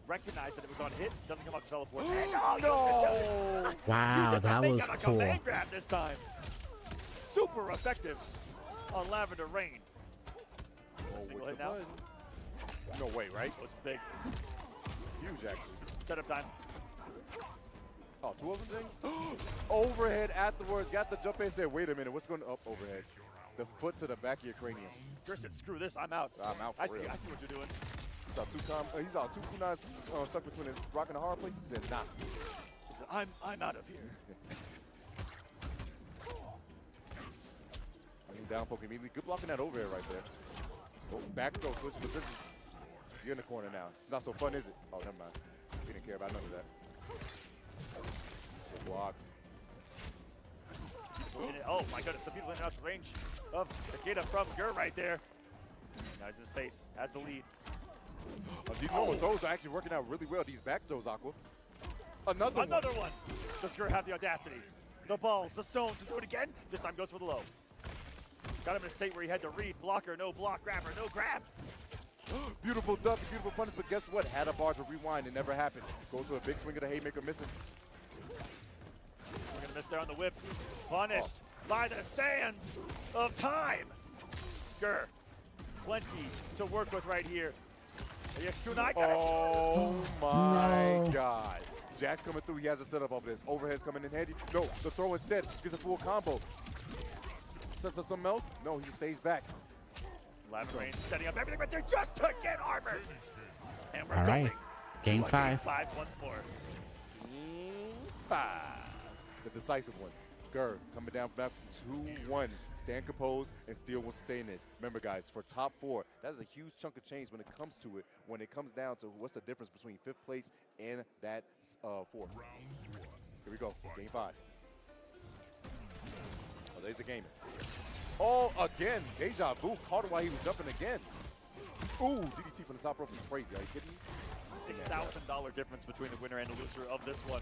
recognized that it was on hit. Doesn't come up to teleport. And, no! Wow, that was a cool. command grab this time. Super effective on Lavender Rain. Single hit now. No way, right? This is big. Huge, actually. Setup time. Oh, 2 of them things? Overhead afterwards. Got the jump in, said, wait a minute, what's going up overhead? The foot to the back of your cranium. Gur said, screw this, I'm out. I'm out for I see what you're doing. He's out two kunais stuck between his rock and a hard place. He said, nah. He said, I'm out of here. Down poke immediately. Good blocking that overhead right there. Oh, back throw, switching positions. You're in the corner now. It's not so fun, is it? Oh, never mind. We didn't care about none of that. Good blocks. Oh my goodness, a beautiful in-outs range of Takeda from Gur right there. Now he's in his face, has the lead. These normal throws are actually working out really well. These back throws, Aqua. Another one. Does Gur have the audacity? The balls, the stones to do it again. This time goes for the low. Got him in a state where he had to read blocker, no block, grabber, no grab. Beautiful duck, beautiful punish, but guess what? Had a bar to rewind, it never happened. Go to a big swing of the haymaker, missing. We're gonna miss there on the whip. Punished by the sands of time. Gur, plenty to work with right here. Yes, kunai. Oh my God. Jack's coming through, he has a setup over this. Overhead's coming in handy. No, the throw instead gets a full combo. Sets up something else? No, he just stays back. Lavender Rain setting up everything right there just to get armored. And we're All going. right, game 5. 5 once more. Game 5. The decisive one. Gur coming down back 2-1. Stand composed and still will stay in this. Remember, guys, for top 4, that is a huge chunk of change when it comes to it. When it comes down to what's the difference between 5th place and that 4th. Here we go. Game 5. Oh, there's a gamer. Oh, again. Deja vu. Caught it while he was jumping again. Ooh, DDT from the top rope is crazy. Are you kidding me? $6,000 difference between the winner and the loser of this one.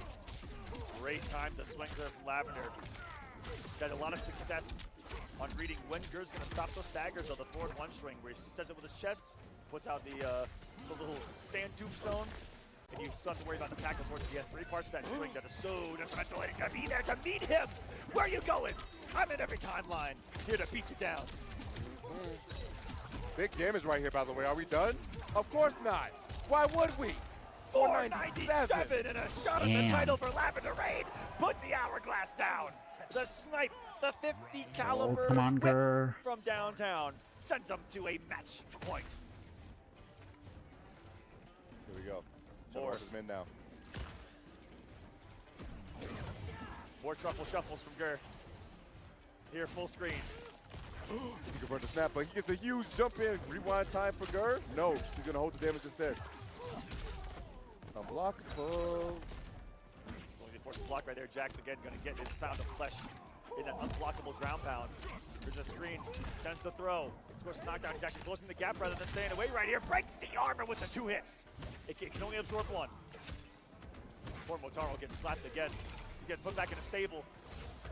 Great time to swing there from Lavender. He's had a lot of success on reading when Gur's going to stop those staggers of the forward 1 string, where he says it with his chest, puts out the little sand tombstone, and you still have to worry about the tackle towards the end. 3 parts of that string that are so detrimental, and he's going to be there to meet him. Where are you going? I'm in every timeline, here to beat you down. Big damage right here, by the way. Are we done? Of course not. Why would we? 497 and a shot at the title for Lavender Rain. Put the hourglass down. The snipe, the 50 caliber come on, whip Gur. from downtown sends them to a match point. Here we go. More men now. More truffle shuffles from Gur. Here, full screen. He can burn the snap, but he gets a huge jump in. Rewind time for Gur. No, he's going to hold the damage instead. Unblockable. Only forced block right there. Jack's again going to get his pound of flesh in an unblockable ground pound. There's a screen. Sends the throw. Scores a knockdown. He's actually closing the gap rather than staying away right here. Breaks the armor with the 2 hits. It can only absorb 1. Poor Motaro getting slapped again. He's getting put back in a stable.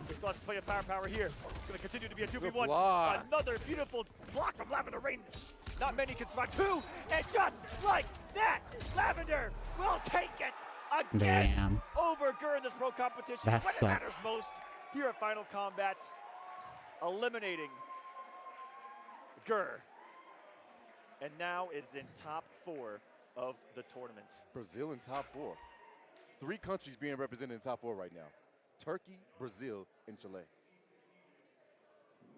He still has plenty of power here. It's going to continue to be a 2v1. Another beautiful block from Lavender Rain. Not many can survive 2, and just like that, Lavender will take it again. Damn. Over Gur in this pro competition. That when sucks. it matters most, here at Final Combat, eliminating Gur. And now is in top 4 of the tournament. Brazil in top 4. 3 countries being represented in top 4 right now. Turkey, Brazil, and Chile.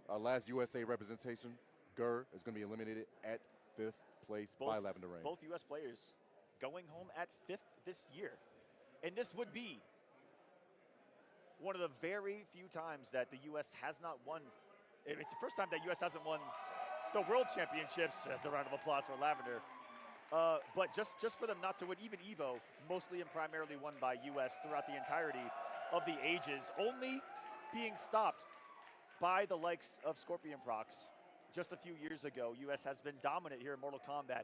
Our last USA representation, Gur, is going to be eliminated at 5th place by Lavender Rain. Both U.S. players going home at 5th this year. And this would be one of the very few times that the U.S. has not won. It's the first time that U.S. hasn't won the World Championships. That's a round of applause for Lavender. But just for them not to win even EVO, mostly and primarily won by U.S. throughout the entirety of the ages, only being stopped by the likes of Scorpion Prox. Just a few years ago, U.S. has been dominant here in Mortal Kombat.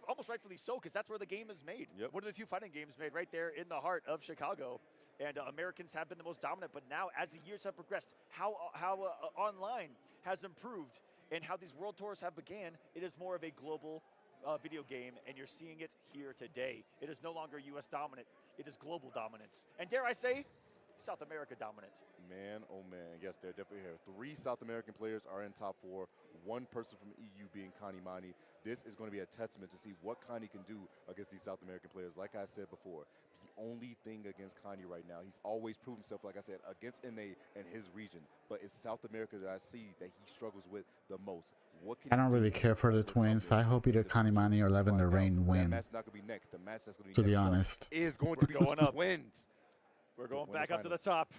Almost rightfully so, because that's where the game is made. Yep. One of the few fighting games made right there in the heart of Chicago. And Americans have been the most dominant, but now as the years have progressed, how online has improved and how these world tours have began, it is more of a global video game, and you're seeing it here today. It is no longer US dominant, it is global dominance. And dare I say, South America dominant. Man, oh man, yes, they're definitely here. 3 South American players are in top 4. 1 person from EU being Connie Mani. This is going to be a testament to see what Connie can do against these South American players. Like I said before, the only thing against Connie right now, he's always proved himself, like I said, against NA and his region. But it's South America that I see that he struggles with the most. What can I don't really care for the twins. I hope either Kanimani or Lavender Rain win. That match not going to be next. The match that's going to be be next honest, is going to be going the up. twins. We're going back up to the top.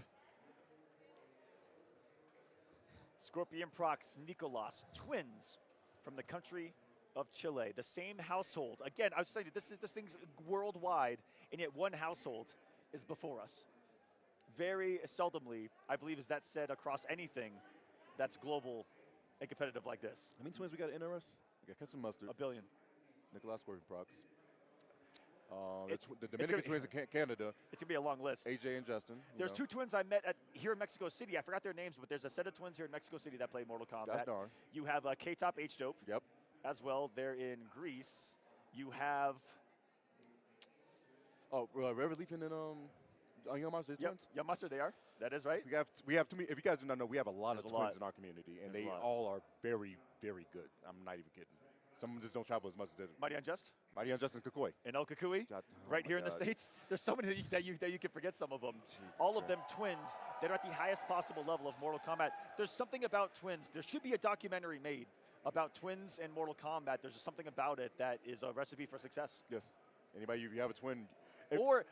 Scorpion Prox, Nicolas, twins from the country of Chile, the same household. Again, I was saying this thing's worldwide, and yet one household is before us. Very seldomly, I believe, is that said across anything that's global and competitive like this. How many twins we got in us? We got Ketchup Mustard. 1 billion. Nicolas Scorpion Prox. It's- The Dominican twins in Canada. It's going to be a long list. AJ and Justin. There's 2 twins I met here in Mexico City. I forgot their names, but there's a set of twins here in Mexico City that play Mortal Kombat. Gosh darn. You have K-Top H-Dope. Yep. As well, they're in Greece. You have... Rever Leaf and Young Monster twins? Young Monster, they are. That is right. We have too many. If you guys do not know, we have a lot There's of a twins lot. in our community, and There's they a lot. all are very, very good. I'm not even kidding. Some of them just don't travel as much as they do. Mighty Unjust. Mighty Unjust and Kukui. And El Kukui, right my here in the God. States. There's so many that you can forget some of them. All of them twins that are at the highest possible level of Mortal Kombat. There's something about twins. There should be a documentary made about twins and Mortal Kombat. There's just something about it that is a recipe for success. Yes. Anybody, if you have a twin. Or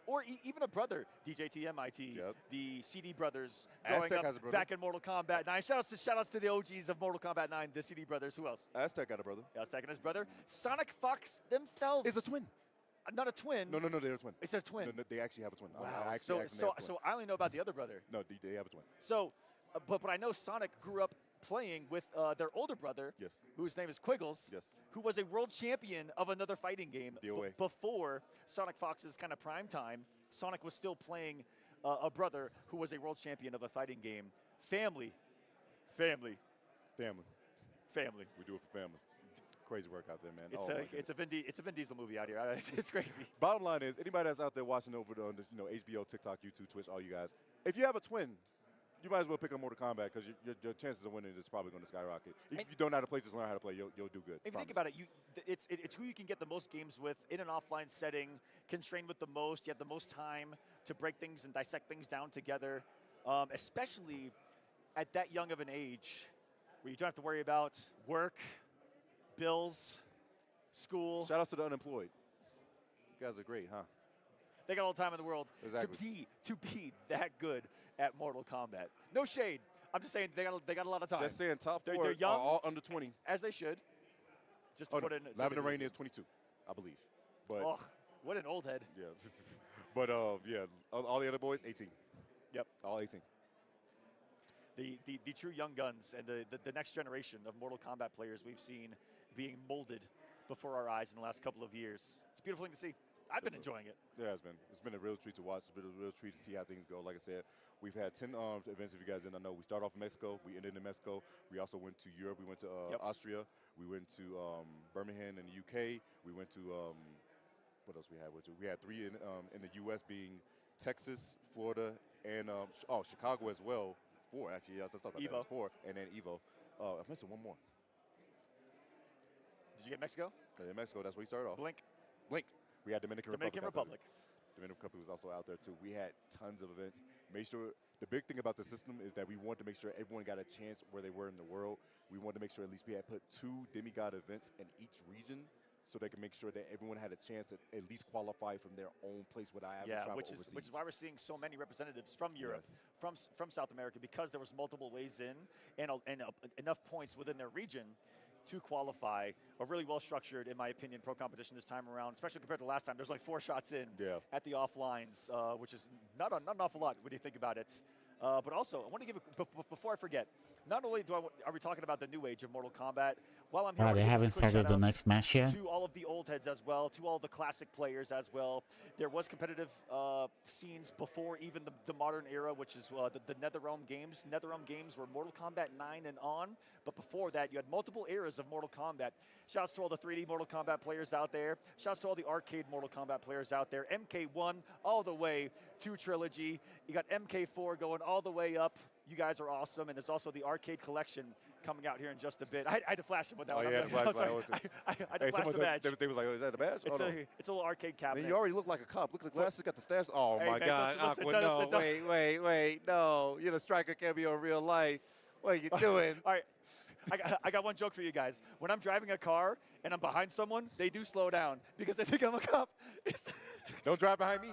even a brother, DJ TMIT, the CD brothers growing Aztec up has a brother. back in Mortal Kombat 9. Shout-outs to the OGs of Mortal Kombat 9, the CD brothers. Who else? Aztec got a brother. Aztec and his brother. Sonic Fox themselves. Is a twin. Not a twin. No, they're a twin. It's a twin. No, they actually have a twin. Wow. I actually have a twin. So I only know about the other brother. No, they have a twin. So, but I know Sonic grew up playing with their older brother, Yes. whose name is Quiggles, Yes. who was a world champion of another fighting game DOA. before Sonic Fox's kind of prime time. Sonic was still playing a brother who was a world champion of a fighting game. Family. We do it for family. Crazy work out there, man. It's Oh, my it's a Vin Diesel movie out here. It's crazy. Bottom line is, anybody that's out there watching over on this, HBO, TikTok, YouTube, Twitch, all you guys, if you have a twin, you might as well pick up Mortal Kombat because your chances of winning is probably going to skyrocket. If you don't know how to play, just learn how to play. You'll do good. If you think about it, it's who you can get the most games with in an offline setting, can train with the most, you have the most time to break things and dissect things down together, especially at that young of an age where you don't have to worry about work, bills, school. Shout out to the unemployed. You guys are great, huh? They got all the time in the world Exactly. to be that good at Mortal Kombat. No shade. I'm just saying they got a lot of time. Just saying, top 4 they're young, are all under 20. as they should. Just to put in Lavender Rain is 22, I believe. But oh, what an old head. yeah, but yeah, all the other boys 18. Yep, all 18. The true young guns and the next generation of Mortal Kombat players we've seen being molded before our eyes in the last couple of years. It's a beautiful thing to see. I've been enjoying it. Yeah, it's been a real treat to watch. It's been a real treat to see how things go. Like I said, we've had 10 events. If you guys didn't know, we started off in Mexico. We ended in Mexico. We also went to Europe. We went to Austria. We went to Birmingham in the UK. We went to what else we had? We had 3 in the US, being Texas, Florida, and Chicago as well. 4 actually. Yeah, let's talk about that. That's 4, and then Evo. I'm missing one more. Did you get Mexico? In Mexico, that's where we started off. Blink. We had Dominican Republic. Republic. Dominican Republic was also out there too. We had tons of events. Make sure the big thing about the system is that we wanted to make sure everyone got a chance where they were in the world. We wanted to make sure at least we had put 2 demigod events in each region, so they can make sure that everyone had a chance to at least qualify from their own place without having to travel overseas. Which is why we're seeing so many representatives from Europe, from South America, because there was multiple ways in and enough points within their region to qualify. A really well-structured, in my opinion, pro competition this time around, especially compared to last time. There's like 4 shots in at the offlines, which is not an awful lot when you think about it. But also, I want to give before I forget, not only are we talking about the new age of Mortal Kombat, while I'm here, Wow, I wanna they give a haven't quick started the shout-outs next match yet? to all of the old heads as well, to all the classic players as well. There was competitive scenes before even the modern era, which is the NetherRealm games. NetherRealm games were Mortal Kombat 9 and on, but before that, you had multiple eras of Mortal Kombat. Shouts to all the 3D Mortal Kombat players out there. Shouts to all the arcade Mortal Kombat players out there. MK1 all the way to Trilogy. You got MK4 going all the way up. You guys are awesome, and there's also the arcade collection coming out here in just a bit. I had to flash him with that one. Yeah, I had to flash the badge. They was like, oh, is that the badge? It's a little arcade cabinet. Man, you already look like a cop. Look at the glasses, got the stash. Oh, Hey, my man, God. listen, Aqua, no, wait. No, you're the striker cameo in real life. What are you doing? All right. I got one joke for you guys. When I'm driving a car and I'm behind someone, they do slow down because they think I'm a cop. Don't drive behind me.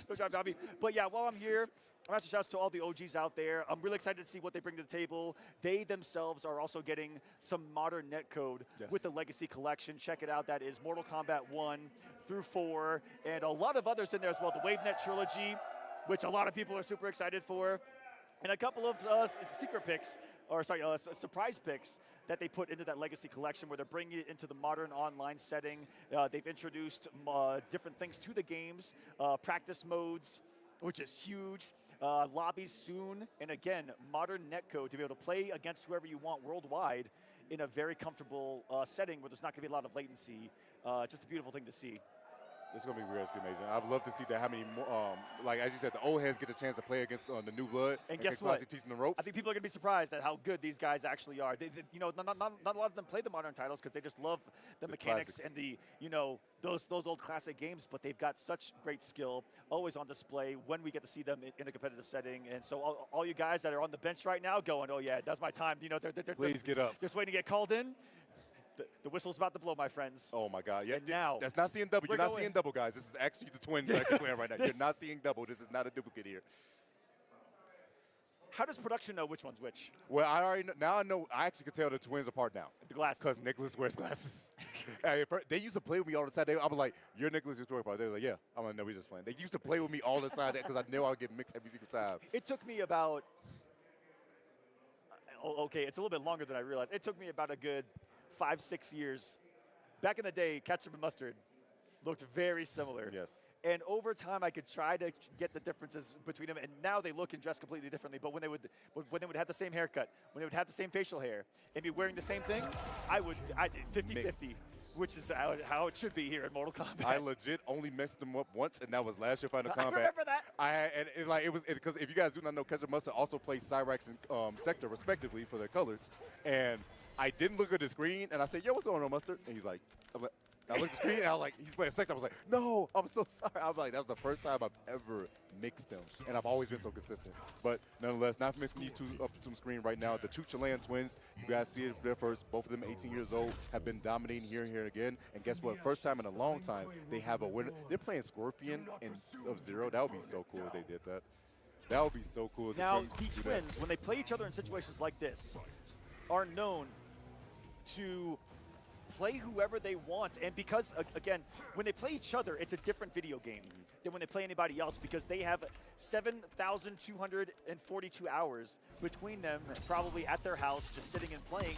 Don't drive behind me. But yeah, while I'm here, I'm asking shouts to all the OGs out there. I'm really excited to see what they bring to the table. They themselves are also getting some modern netcode with the Legacy Collection. Check it out. That is Mortal Kombat 1 through 4, and a lot of others in there as well. The WaveNet Trilogy, which a lot of people are super excited for, and a couple of secret picks, or sorry, surprise picks that they put into that Legacy Collection where they're bringing it into the modern online setting. They've introduced different things to the games, practice modes, which is huge. Lobbies soon, and again, modern netcode to be able to play against whoever you want worldwide in a very comfortable setting where there's not going to be a lot of latency. It's just a beautiful thing to see. It's going to be real amazing. I'd love to see that how many more, like as you said, the old heads get a chance to play against the new blood. And guess what? Teaching the ropes. I think people are going to be surprised at how good these guys actually are. They, you know, not a lot of them play the modern titles because they just love the mechanics classics. and the, you know, those old classic games, but they've got such great skill, always on display when we get to see them in a competitive setting. And so all you guys that are on the bench right now going, oh yeah, that's my time. You know, Please get up. Just waiting to get called in. The whistle's about to blow, my friends. Oh my God! Yeah, and now that's not seeing double. You're not seeing double, guys. This is actually the twins actually playing right now. You're not seeing double. This is not a duplicate here. How does production know which one's which? Well, I already know, now I know. I actually can tell the twins apart now. The glasses. Because Nicholas wears glasses. They used to play with me all the time. I was like, "You're Nicholas, you're apart." They were like, "Yeah." I'm like, "No, we just playing." They used to play with me all the time because I knew I would get mixed every single time. It took me about. Okay, it's a little bit longer than I realized. It took me about a good 5-6 years. Back in the day, ketchup and mustard looked very similar. Yes. And over time, I could try to get the differences between them. And now they look and dress completely differently. But when they would have the same haircut, when they would have the same facial hair, and be wearing the same thing, I 50-50, which is how it should be here in Mortal Kombat. I legit only messed them up once, and that was last year Final Kombat. I remember that. It was because if you guys do not know, Ketchup Mustard also plays Cyrax and Sector respectively for their colors, and I didn't look at the screen, and I said, "Yo, what's going on, Mustard?" And he's like, I looked at the screen, and I was like, he's playing Sector. I was like, "No, I'm so sorry." I was like, that was the first time I've ever mixed them, and I've always been so consistent. But nonetheless, not mixing these two up to the screen right now. The two Chilean twins, you guys see it there first. Both of them 18 years old, have been dominating here and here again. And guess what? First time in a long time, they have a winner. They're playing Scorpion and Sub-Zero. That would be so cool if they did that. That would be so cool. If Now, the the twins, when they play each other in situations like this, are known to play whoever they want. And because, again, when they play each other, it's a different video game than when they play anybody else because they have 7,242 hours between them, probably at their house, just sitting and playing,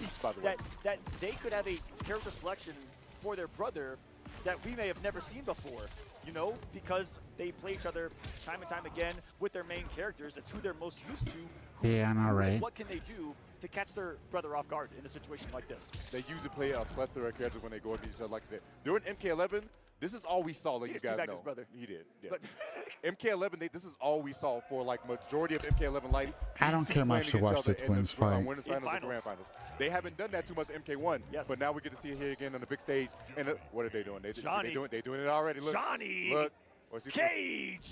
that they could have a character selection for their brother that we may have never seen before, you know, because they play each other time and time again with their main characters. It's who they're most used to. Yeah, I know, right? What can they do to catch their brother off guard in a situation like this? They usually play a plethora of characters when they go against each other. Like I said, during MK11, this is all we saw, like you guys know. His brother. He did, yeah. But MK11, this is all we saw for like majority of MK11 light. I don't care much to watch the twins fight. Winners finals and grand finals. They haven't done that too much in MK1, but now we get to see it here again on the big stage. And what are they doing? They're doing it already. Look, Johnny look. Cage.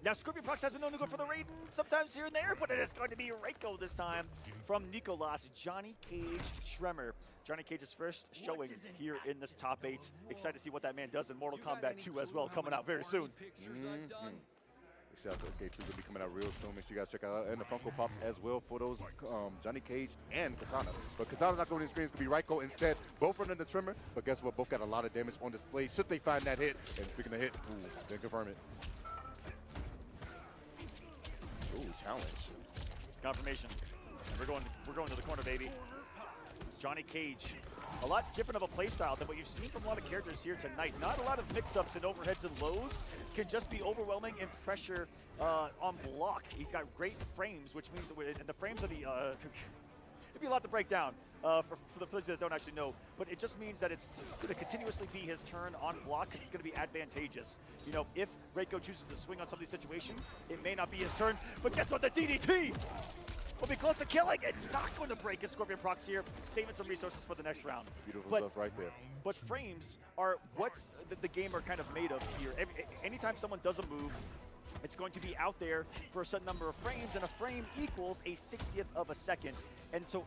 Now, Scorpion Prox has been known to go for the Raiden sometimes here and there, but it is going to be Reiko this time from Nicolas. Johnny Cage Tremor. Johnny Cage's first showing here in this top 8. Excited to see what that man does in Mortal Kombat 2 as well, coming out very soon. Shouts to OK2 will be coming out real soon. Make sure you guys check out and the Funko Pops as well for those Johnny Cage and Katana. But Katana's not going to the screen. It's going to be Reiko instead. Both running the Tremor, but guess what? Both got a lot of damage on display. Should they find that hit? And speaking of hits, they confirm it. Ooh, challenge. It's confirmation. And we're going to the corner, baby. Johnny Cage. A lot different of a playstyle than what you've seen from a lot of characters here tonight. Not a lot of mix-ups and overheads and lows. Can just be overwhelming in pressure on block. He's got great frames, which means that the frames are the... it'd be a lot to break down for the players that don't actually know. But it just means that it's going to continuously be his turn on block. It's going to be advantageous. You know, if Reiko chooses to swing on some of these situations, it may not be his turn. But guess what? The DDT will be close to killing it. Not going to break his Scorpion procs here, saving some resources for the next round. Beautiful stuff right there. But frames are what the game are kind of made of here. Anytime someone does a move, it's going to be out there for a certain number of frames, and a frame equals a 60th of a second. And so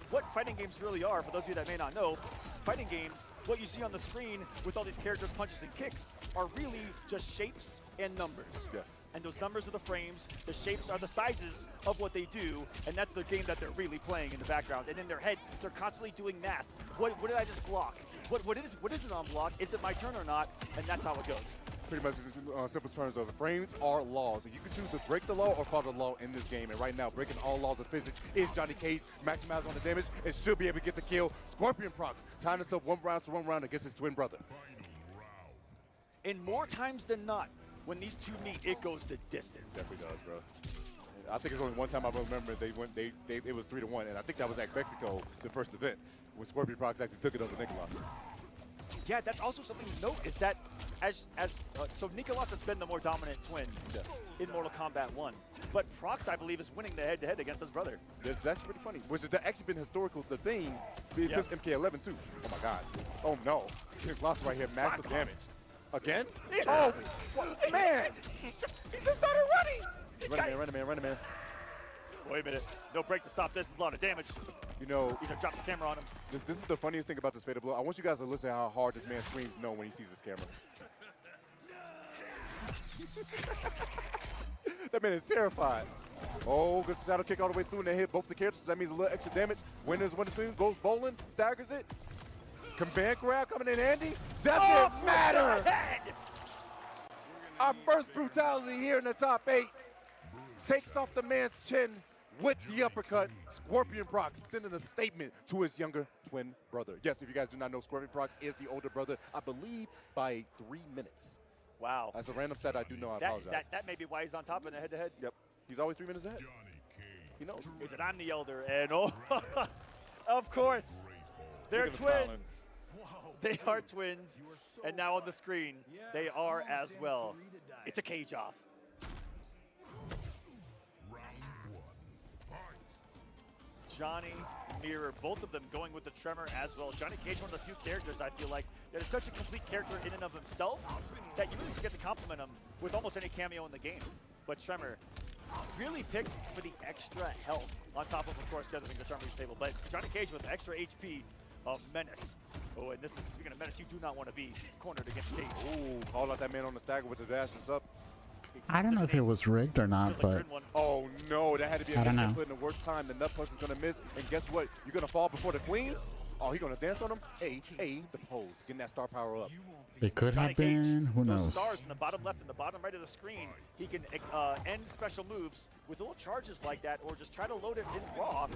what fighting games really are, for those of you that may not know, fighting games, what you see on the screen with all these characters' punches and kicks are really just shapes and numbers. Yes. And those numbers are the frames, the shapes are the sizes of what they do, and that's the game that they're really playing in the background. And in their head, they're constantly doing math. What did I just block? What is it on block? Is it my turn or not? And that's how it goes. Pretty much simple terms of the frames are laws. So you can choose to break the law or follow the law in this game. And right now, breaking all laws of physics is Johnny Cage. Maximize on the damage and should be able to get the kill. Scorpion procs, tying himself one round against his twin brother. And more times than not, when these two meet, it goes the distance. Definitely does, bro. I think it's only one time I remember it was 3-1, and I think that was at Mexico, the first event, when Scorpion procs actually took it over Nicolas. Yeah, that's also something to note, is that so Nicolas has been the more dominant twin in Mortal Kombat 1. But Prox, I believe, is winning the head-to-head against his brother. That's actually pretty funny. Which has actually been historical, the thing, since MK11 too. Oh my god. Oh no. Nicolas right here, massive damage. Again? Oh, man! He just started running! Run a man. Wait a minute. No break to stop this. It's a lot of damage. You know, he's gonna drop the camera on him. This is the funniest thing about this Fatal Blow. I want you guys to listen to how hard this man screams no when he sees this camera. That man is terrified. Oh, good shadow kick all the way through and they hit both the characters, so that means a little extra damage. Winners win the thing, goes bowling, staggers it. Command grab coming in handy. Does it matter? Our first brutality here in the top 8 takes off the man's chin with the uppercut. Scorpion Prox sending a statement to his younger twin brother. Yes, if you guys do not know, Scorpion Prox is the older brother, I believe, by 3 minutes. Wow. That's a random stat I do know. I apologize. That may be why he's on top in the head-to-head. Yep. He's always 3 minutes ahead. He knows. Is it I'm the elder? And oh, of course, they're twins. They are twins. And now on the screen, they are as well. It's a cage off. Johnny, Mirror, both of them going with the Tremor as well. Johnny Cage, one of the few characters I feel like that is such a complete character in and of himself that you really just get to compliment him with almost any cameo in the game. But Tremor really picked for the extra health on top of course, the other things that Tremor is stable. But Johnny Cage with extra HP of Menace. Oh, and this is, speaking of Menace, you do not want to be cornered against Cage. Ooh, call out that man on the stagger with the dashes up. I don't know if it was rigged or not, but oh no, that had to be a I don't know. put in the worst time. The nut punch is gonna miss, and guess what? You're gonna fall before the queen. Oh, he gonna dance on him. The pose, getting that star power up. It could have been. Who knows? Those stars in the bottom left and the bottom right of the screen. He can end special moves with little charges like that, or just try to load it in raw.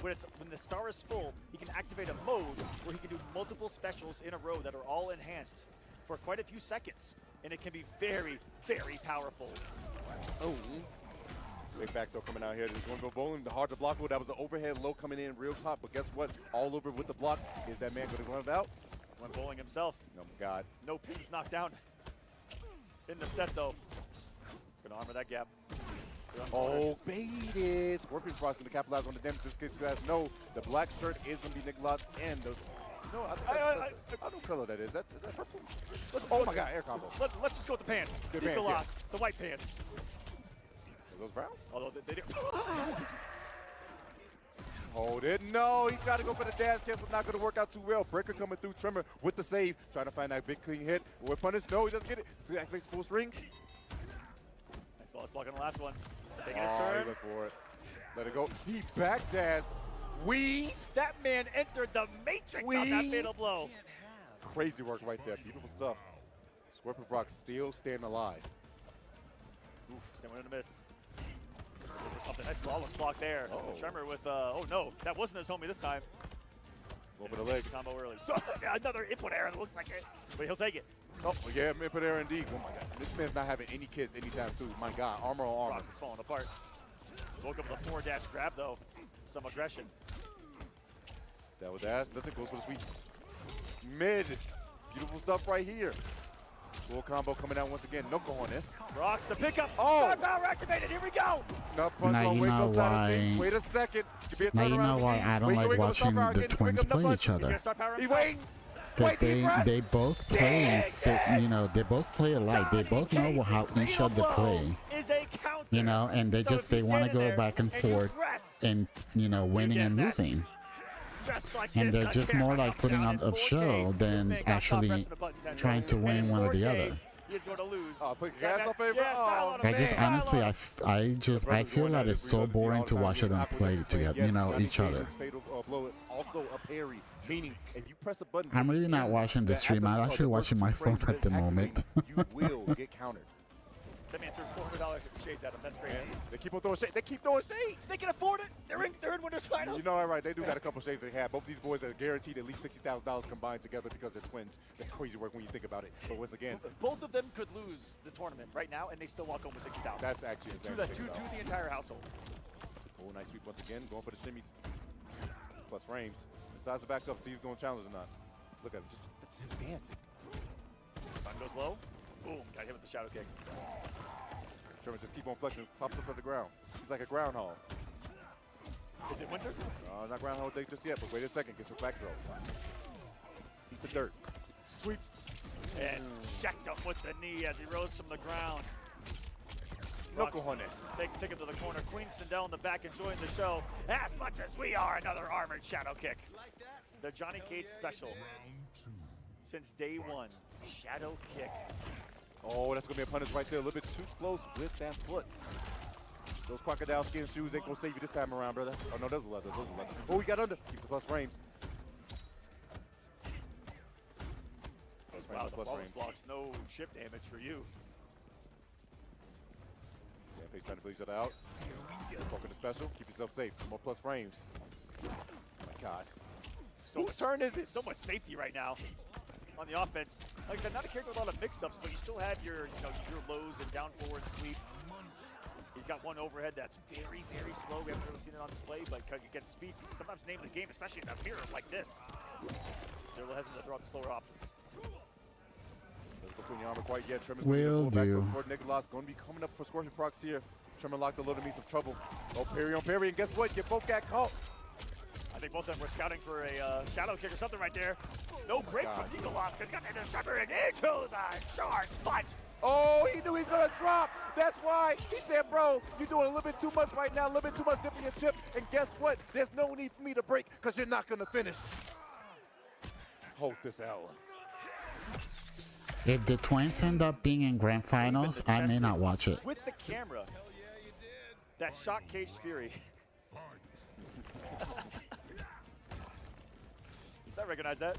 When the star is full, he can activate a mode where he can do multiple specials in a row that are all enhanced for quite a few seconds, and it can be very, very powerful. Oh, big back throw coming out here. There's one go bowling. The hard to block. That was an overhead low coming in real top, but guess what? All over with the blocks. Is that man going to run it out? One bowling himself. Oh my God. No pins knocked down in the set though. Gonna armor that gap. Oh, baited. Scorpion Prox going to capitalize on the damage. Just because you guys know, the black shirt is going to be Nicolas and the... No, I don't color that is. Is that purple? Oh my God, air combo. Let's just go with the pants. Good Nicolas, pants, yes. the white pants. Are those brown? Although they do. Hold it. No, he tried to go for the dash cancel. Not going to work out too well. Breaker coming through. Tremor with the save. Trying to find that big clean hit. With punish. No, he doesn't get it. So he activates full string. Nice flawless block on the last one. Taking his turn. He went for it. Let it go. He backdash. Weave. That man entered the matrix on that fatal blow. Crazy work right there. Beautiful stuff. Scorpion Prox still staying alive. Oof, someone to miss. For something. Nice flawless block there. Tremor with, oh no, that wasn't his homie this time. A little bit of legs. Combo early. Another input error that looks like it, but he'll take it. Oh, yeah, input error indeed. Oh my God. This man's not having any kids anytime soon. My God, armor on armor. Rox is falling apart. Woke up with a 4-dash grab though. Some aggression. That was dash. Nothing goes for the sweep. Mid. Beautiful stuff right here. Full combo coming out once again. Knuckle on this. Rox the pickup. Oh! Star power activated. Here we go. Now you know why. Wait a second. Now you know why I don't like watching the twins play each other. He's waiting. Because they both play, you know, they both play alike. They both know how each other play. You know, and they want to go back and forth and, you know, winning and losing. And they're just more like putting on a show than actually trying to win one or the other. He's going to lose. Put gas off favor. I just honestly, I feel that it's so boring to watch them play together, you know, each other. Also a parry, meaning if you press a button. I'm really not watching the stream. I'm actually watching my phone at the moment. You will get countered. That man threw $400 shades at him. That's great. They keep on throwing shades. They keep throwing shades. They can afford it. They're in Winners Finals. You know, all right. They do got a couple shades they have. Both these boys are guaranteed at least $60,000 combined together because they're twins. That's crazy work when you think about it. But once again, both of them could lose the tournament right now, and they still walk home with $60,000. That's actually insane. To the entire household. Oh, nice sweep once again. Going for the shimmies. Plus frames. Decides to back up. See if he's going to challenge or not. Look at him. Just dancing. Time goes low. Boom. Got hit with the shadow kick. Trevor just keep on flexing. Pops up at the ground. He's like a groundhog. Is it Winter? Not groundhog day just yet, but wait a second. Gets a back throw. Eat the dirt. Sweeps. And checked up with the knee as he rose from the ground. Knuckle on this. Take him to the corner. Queen Sindel in the back enjoying the show as much as we are. Another armored shadow kick. The Johnny Cage special. Since day one. Shadow kick. Oh, that's going to be a punish right there. A little bit too close with that foot. Those crocodile skin shoes ain't going to save you this time around, brother. Oh, no, those are leather. Those are leather. Oh, we got under. Keeps the plus frames. Wow, the flawless blocks. No chip damage for you. Sampage trying to pull each other out. Poking the special. Keep yourself safe. More plus frames. Oh, my God. Whose turn is it? So much safety right now on the offense. Like I said, not a character with a lot of mix-ups, but you still have your, your lows and down forward sweep. He's got one overhead that's very, very slow. We haven't really seen it on display, but against speed, sometimes name of the game, especially in a mirror like this. They're a little hesitant to throw out the slower options. Between the armor quite yet. Tremor's Will do. Nicholas going to be coming up for Scorpion procs here. Tremor locked a little to me some trouble. Oh, parry on parry, and guess what? You both got caught. I think both of them were scouting for a shadow kick or something right there. No break from Nicholas. He's got the Tremor and into the charge punch. Oh, he knew he's going to drop. That's why he said, bro, you're doing a little bit too much right now, a little bit too much dipping your chip. And guess what? There's no need for me to break because you're not going to finish. Hold this L. If the twins end up being in grand finals, I may not watch it. With the camera. That shock Cage Fury. Does that recognize that?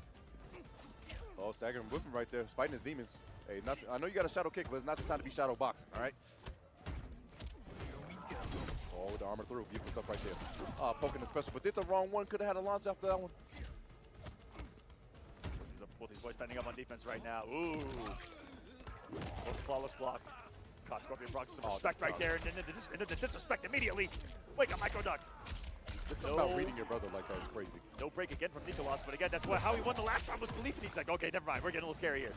Oh, staggering whipping right there, spiting his demons. Hey, I know you got a shadow kick, but it's not the time to be shadow box, all right? Oh, with the armor through. Beautiful stuff right there. Poking the special, but did the wrong one. Could have had a launch after that one. Both these boys standing up on defense right now. Ooh. Most flawless block. Caught Scorpion Brock some respect right there, and then the disrespect immediately. Wake up, micro duck. This is about reading your brother like that is crazy. No break again from Nicholas, but again, that's how he won the last round was belief, and he's like, okay, never mind, we're getting a little scary here.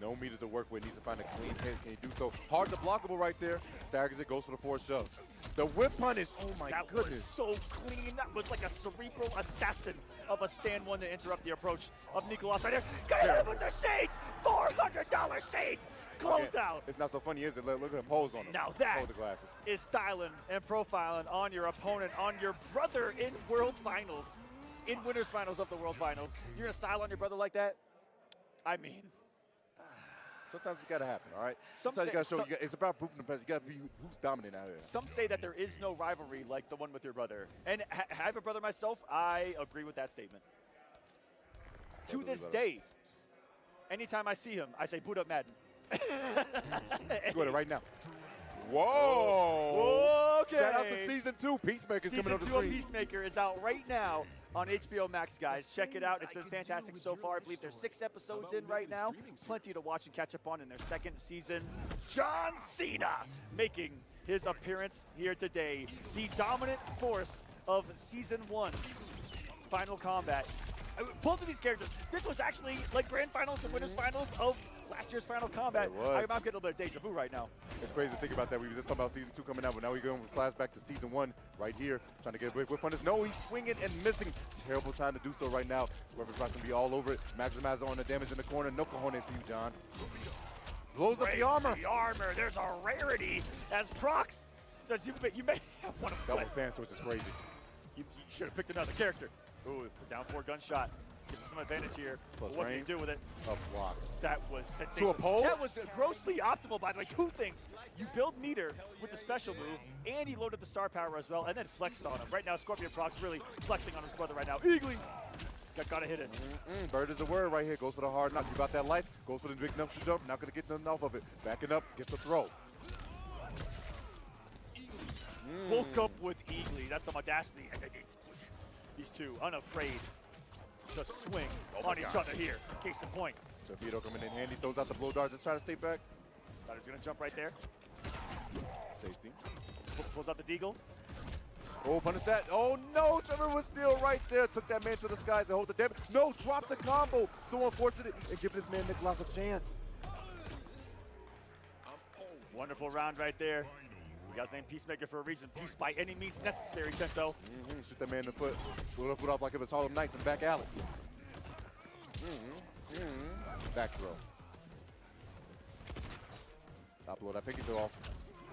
No meter to work with, needs to find a clean hit. Can he do so? Hard to blockable right there. Staggers it, goes for the forward shove. The whip punish, oh my goodness. That was so clean. That was like a cerebral assassin of a stand one to interrupt the approach of Nicholas right there. Got him with the shades! $400 shade! Close out. It's not so funny, is it? Look at him pose on him. Now that the glasses. is styling and profiling on your opponent, on your brother in World Finals, in Winners Finals of the World Finals. You're going to style on your brother like that? I mean, sometimes it's got to happen, all right? Sometimes you got to show, it's about proving the best. You got to be who's dominant out here. Some say that there is no rivalry like the one with your brother. And I have a brother myself. I agree with that statement. To this day, anytime I see him, I say, boot up Madden. Go ahead right now. Whoa! announced a season 2. Peacemaker's coming up the Season 2 of screen. Peacemaker is out right now on HBO Max, guys. Check it out. It's been fantastic so far. I believe there's 6 episodes in right now. Plenty to watch and catch up on in their second season. John Cena making his appearance here today. The dominant force of Season 1's Final Combat. Both of these characters, this was actually like grand finals and winners finals of last year's Final Combat. It was. I'm getting a little bit of deja vu right now. It's crazy to think about that. We were just talking about season 2 coming out, but now we're going with flashback to season 1 right here. Trying to get a big whip on this. No, he's swinging and missing. Terrible time to do so right now. Swerve's going to be all over it. Maximizer on the damage in the corner. No cojones for you, John. Blows up the armor. The armor. There's a rarity as Prox says you may have one of Double Sandstorm, which is crazy. You should have picked another character. Ooh, down 4 gunshot. Gives us some advantage here. Plus what can you range. do with it? A block. That was sensational. To oppose? That was grossly optimal, by the way. 2 things. You build meter with the special move, and he loaded the star power as well, and then flexed on him. Right now, Scorpion Prox really flexing on his brother right now. Eagly! Gotta hit it. Bird is a word right here. Goes for the hard knock. You got that life. Goes for the big knuckle jump. Not going to get nothing off of it. Backing up. Gets the throw. Woke up with Eagly. That's some audacity. These two unafraid to swing on each other here. Case in point. Torpedo coming in handy. Throws out the blow dart. Just trying to stay back. Thought he was going to jump right there. Safety. Pulls out the deagle. Oh, punish that. Oh, no. Trevor was still right there. Took that man to the skies and hold the damage. No, drop the combo. So unfortunate. And give this man Nicholas a chance. Wonderful round right there. You guys named Peacemaker for a reason. Peace by any means necessary, Tento. Shoot that man in the foot. Blew the foot off like it was Harlem Nights in back alley. Back throw. Top blow that pinky throw off.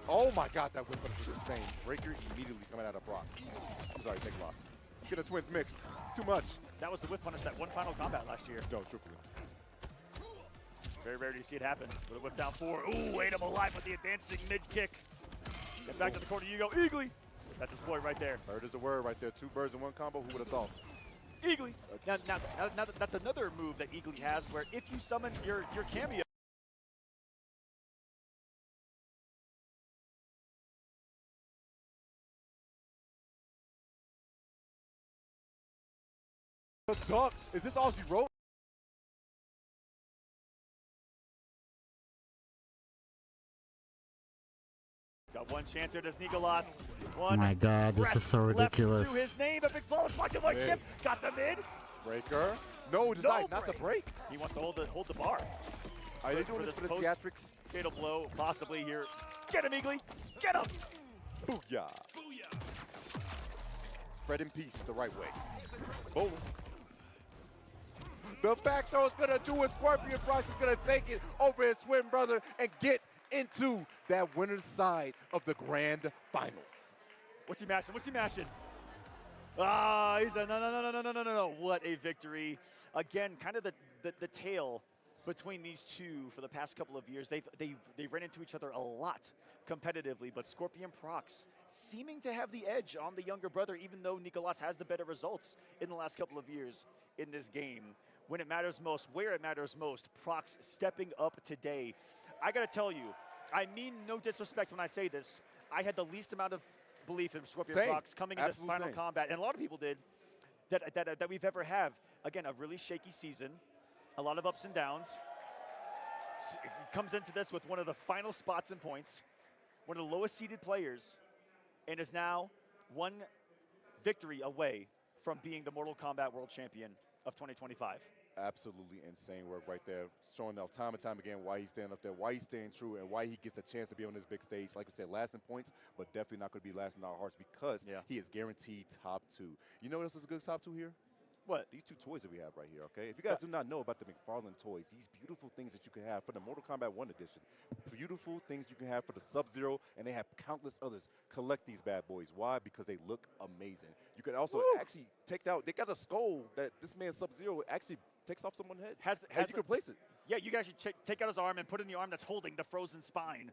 Oh my God, that whip was insane. Breaker immediately coming out of Prox. I'm sorry, take loss. Get a twins mix. It's too much. That was the whip punish that won Final Combat last year. No, truthfully. Very rare to see it happen. With a whip down 4. Ooh, ate him alive with the advancing mid kick. Get back to the corner, you go. Eagly. That's his boy right there. Bird is the word right there. 2 birds in 1 combo. Who would have thought? Eagly. Now, that's another move that Eagly has where if you summon your cameo, Duck. Is this all she wrote? got one chance here. Does Nicolas. Oh my God, this is so ridiculous. To his name, a big flawless block to one chip. Got the mid. Breaker. No, decide not to break. He wants to hold the bar. Are they doing this for the theatrics? Fatal blow, possibly here. Get him, Eagly. Get him. Booyah. Spread in peace the right way. Boom. The back throw is going to do it. Scorpion Prox is going to take it over his twin brother and get into that winner's side of the grand finals. What's he mashing? What's he mashing? Ah, he's a no. What a victory. Again, kind of the tale between these two for the past couple of years. They've ran into each other a lot competitively, but Scorpion Prox seeming to have the edge on the younger brother, even though Nicolas has the better results in the last couple of years in this game. When it matters most, where it matters most, Prox stepping up today. I gotta tell you, I mean no disrespect when I say this, I had the least amount of belief in Scorpion Prox coming into Final Combat, and a lot of people did, that we've ever have. Again, a really shaky season, a lot of ups and downs. He comes into this with one of the final spots and points, one of the lowest seeded players, and is now one victory away from being the Mortal Kombat World Champion of 2025. Absolutely insane work right there. Showing off time and time again why he's staying up there, why he's staying true, and why he gets a chance to be on this big stage. Like we said, last in points, but definitely not going to be last in our hearts because he is guaranteed top 2. You know what else is a good top 2 here? What? These 2 toys that we have right here, okay? If you guys do not know about the McFarlane toys, these beautiful things that you can have for the Mortal Kombat 1 edition, beautiful things you can have for the Sub-Zero, and they have countless others. Collect these bad boys. Why? Because they look amazing. You can also actually take out, they got a skull that this man Sub-Zero actually takes off someone's head. You can place it. Yeah, you can actually take out his arm and put in the arm that's holding the frozen spine.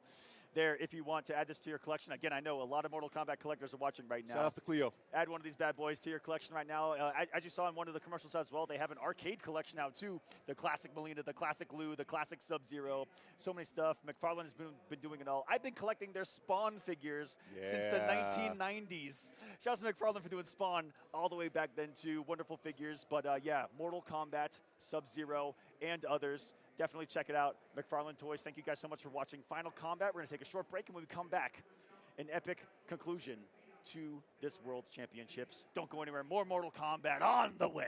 there if you want to add this to your collection. Again, I know a lot of Mortal Kombat collectors are watching right now. Shout out to Cleo. Add one of these bad boys to your collection right now. As you saw in one of the commercials as well, they have an arcade collection now too. The classic Melina, the classic Liu, the classic Sub-Zero, so many stuff. McFarlane has been doing it all. I've been collecting their Spawn figures since the 1990s. Shout out to McFarlane for doing Spawn all the way back then too. Wonderful figures. But yeah, Mortal Kombat, Sub-Zero, and others. Definitely check it out. McFarlane Toys, thank you guys so much for watching Final Combat. We're going to take a short break, and when we come back, an epic conclusion to this World Championships. Don't go anywhere. More Mortal Kombat on the way.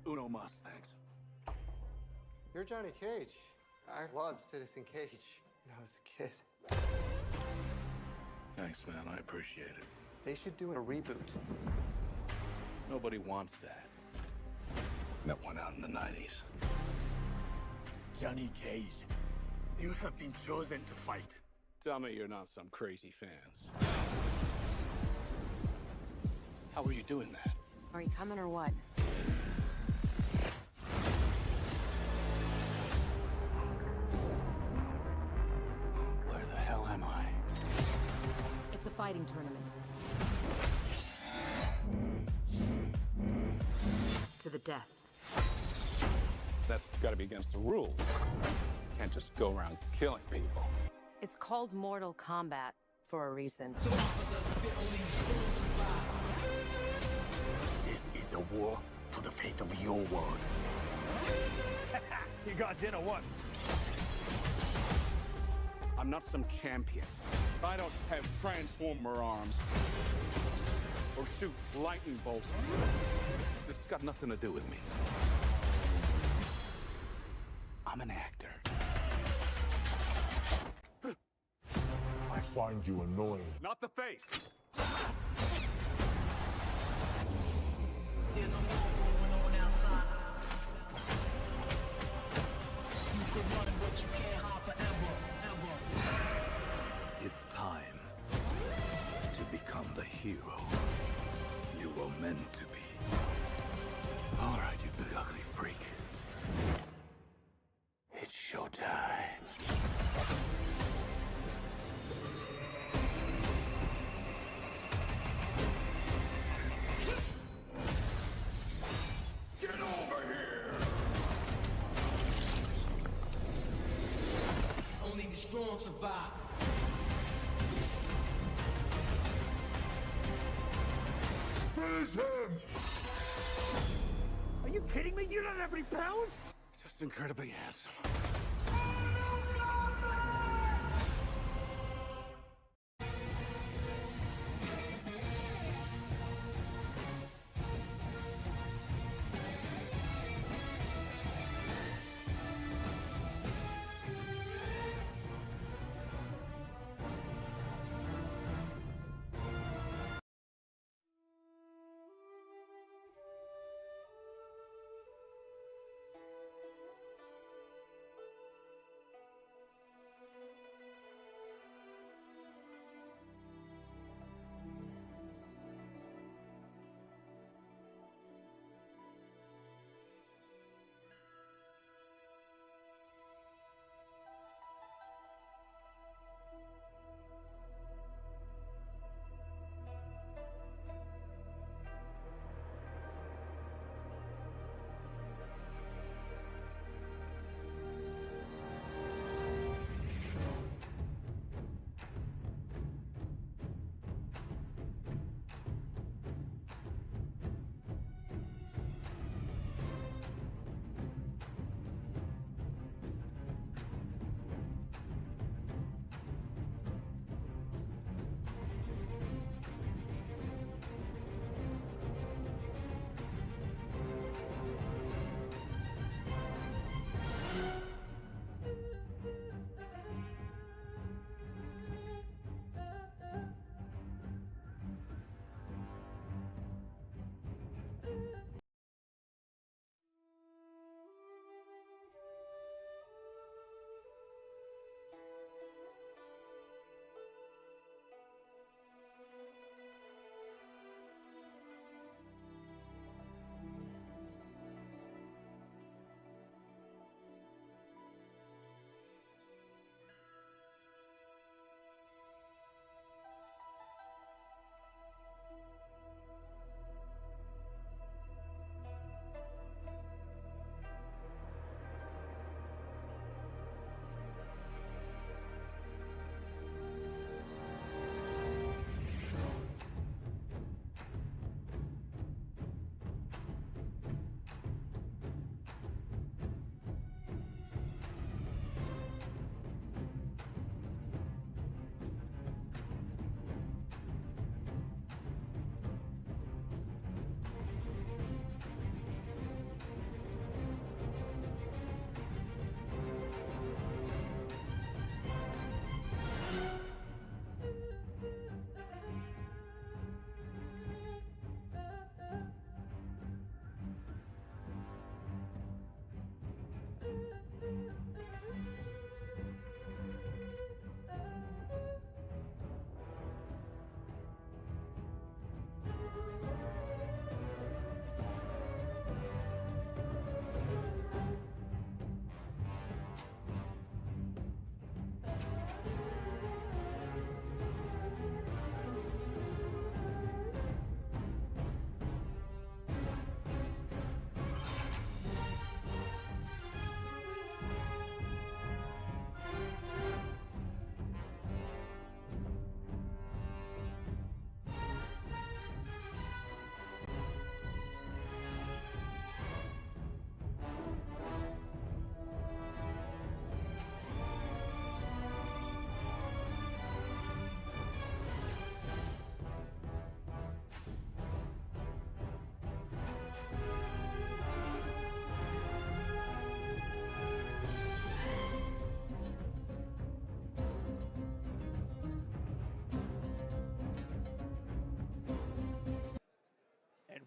Uno mas, thanks. You're Johnny Cage. I loved Citizen Cage when I was a kid. Thanks, man. I appreciate it. They should do a reboot. Nobody wants that. That went out in the 90s. Johnny Cage, you have been chosen to fight. Tell me you're not some crazy fans. How are you doing that? Are you coming or what? Where the hell am I? It's a fighting tournament. To the death. That's gotta be against the rules. Can't just go around killing people. It's called Mortal Kombat for a reason. This is a war for the fate of your world. You guys in or what? I'm not some champion. I don't have transformer arms or shoot lightning bolts. This has got nothing to do with me. I'm an actor. I find you annoying. Not the face. There's a war going on outside. You can run, but you can't hide forever, ever. It's time to become the hero you were meant to be. All right, you big ugly freak. It's showtime. Get over here! Only the strong survive. Finish him! Are you kidding me? You don't have any pounds? Just incredibly handsome.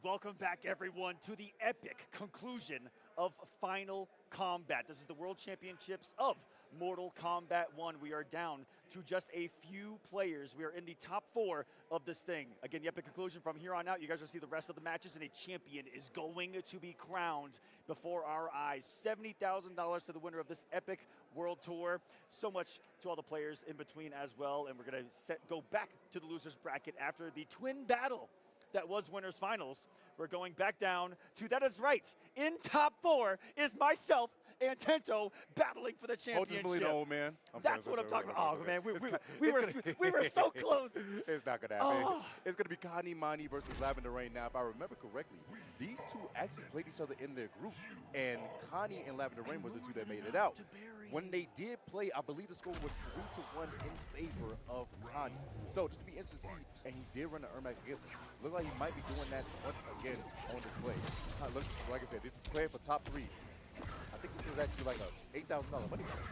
welcome back everyone to the epic conclusion of Final Combat. This is the World Championships of Mortal Kombat 1. We are down to just a few players. We are in the top 4 of this thing. Again, the epic conclusion. From here on out, you guys will see the rest of the matches, and a champion is going to be crowned before our eyes. $70,000 to the winner of this epic world tour. So much to all the players in between as well, and we're going to go back to the losers bracket after the twin battle that was winners finals. We're going back down to, that is right, in top 4 is myself and Tento battling for the championship. Hold this old man. That's what I'm talking about. Oh, man, we were so close. It's not going to happen. It's going to be Connie Mani versus Lavender Rain. Now, if I remember correctly, these two actually played each other in their group, and Connie and Lavender Rain were the two that made it out. When they did play, I believe the score was 3-1 in favor of Connie. So just to be interesting to see, and he did run the Ermac against him. Looks like he might be doing that once again on display. Look, like I said, this is playing for top 3. I think this is actually like a $8,000 money match.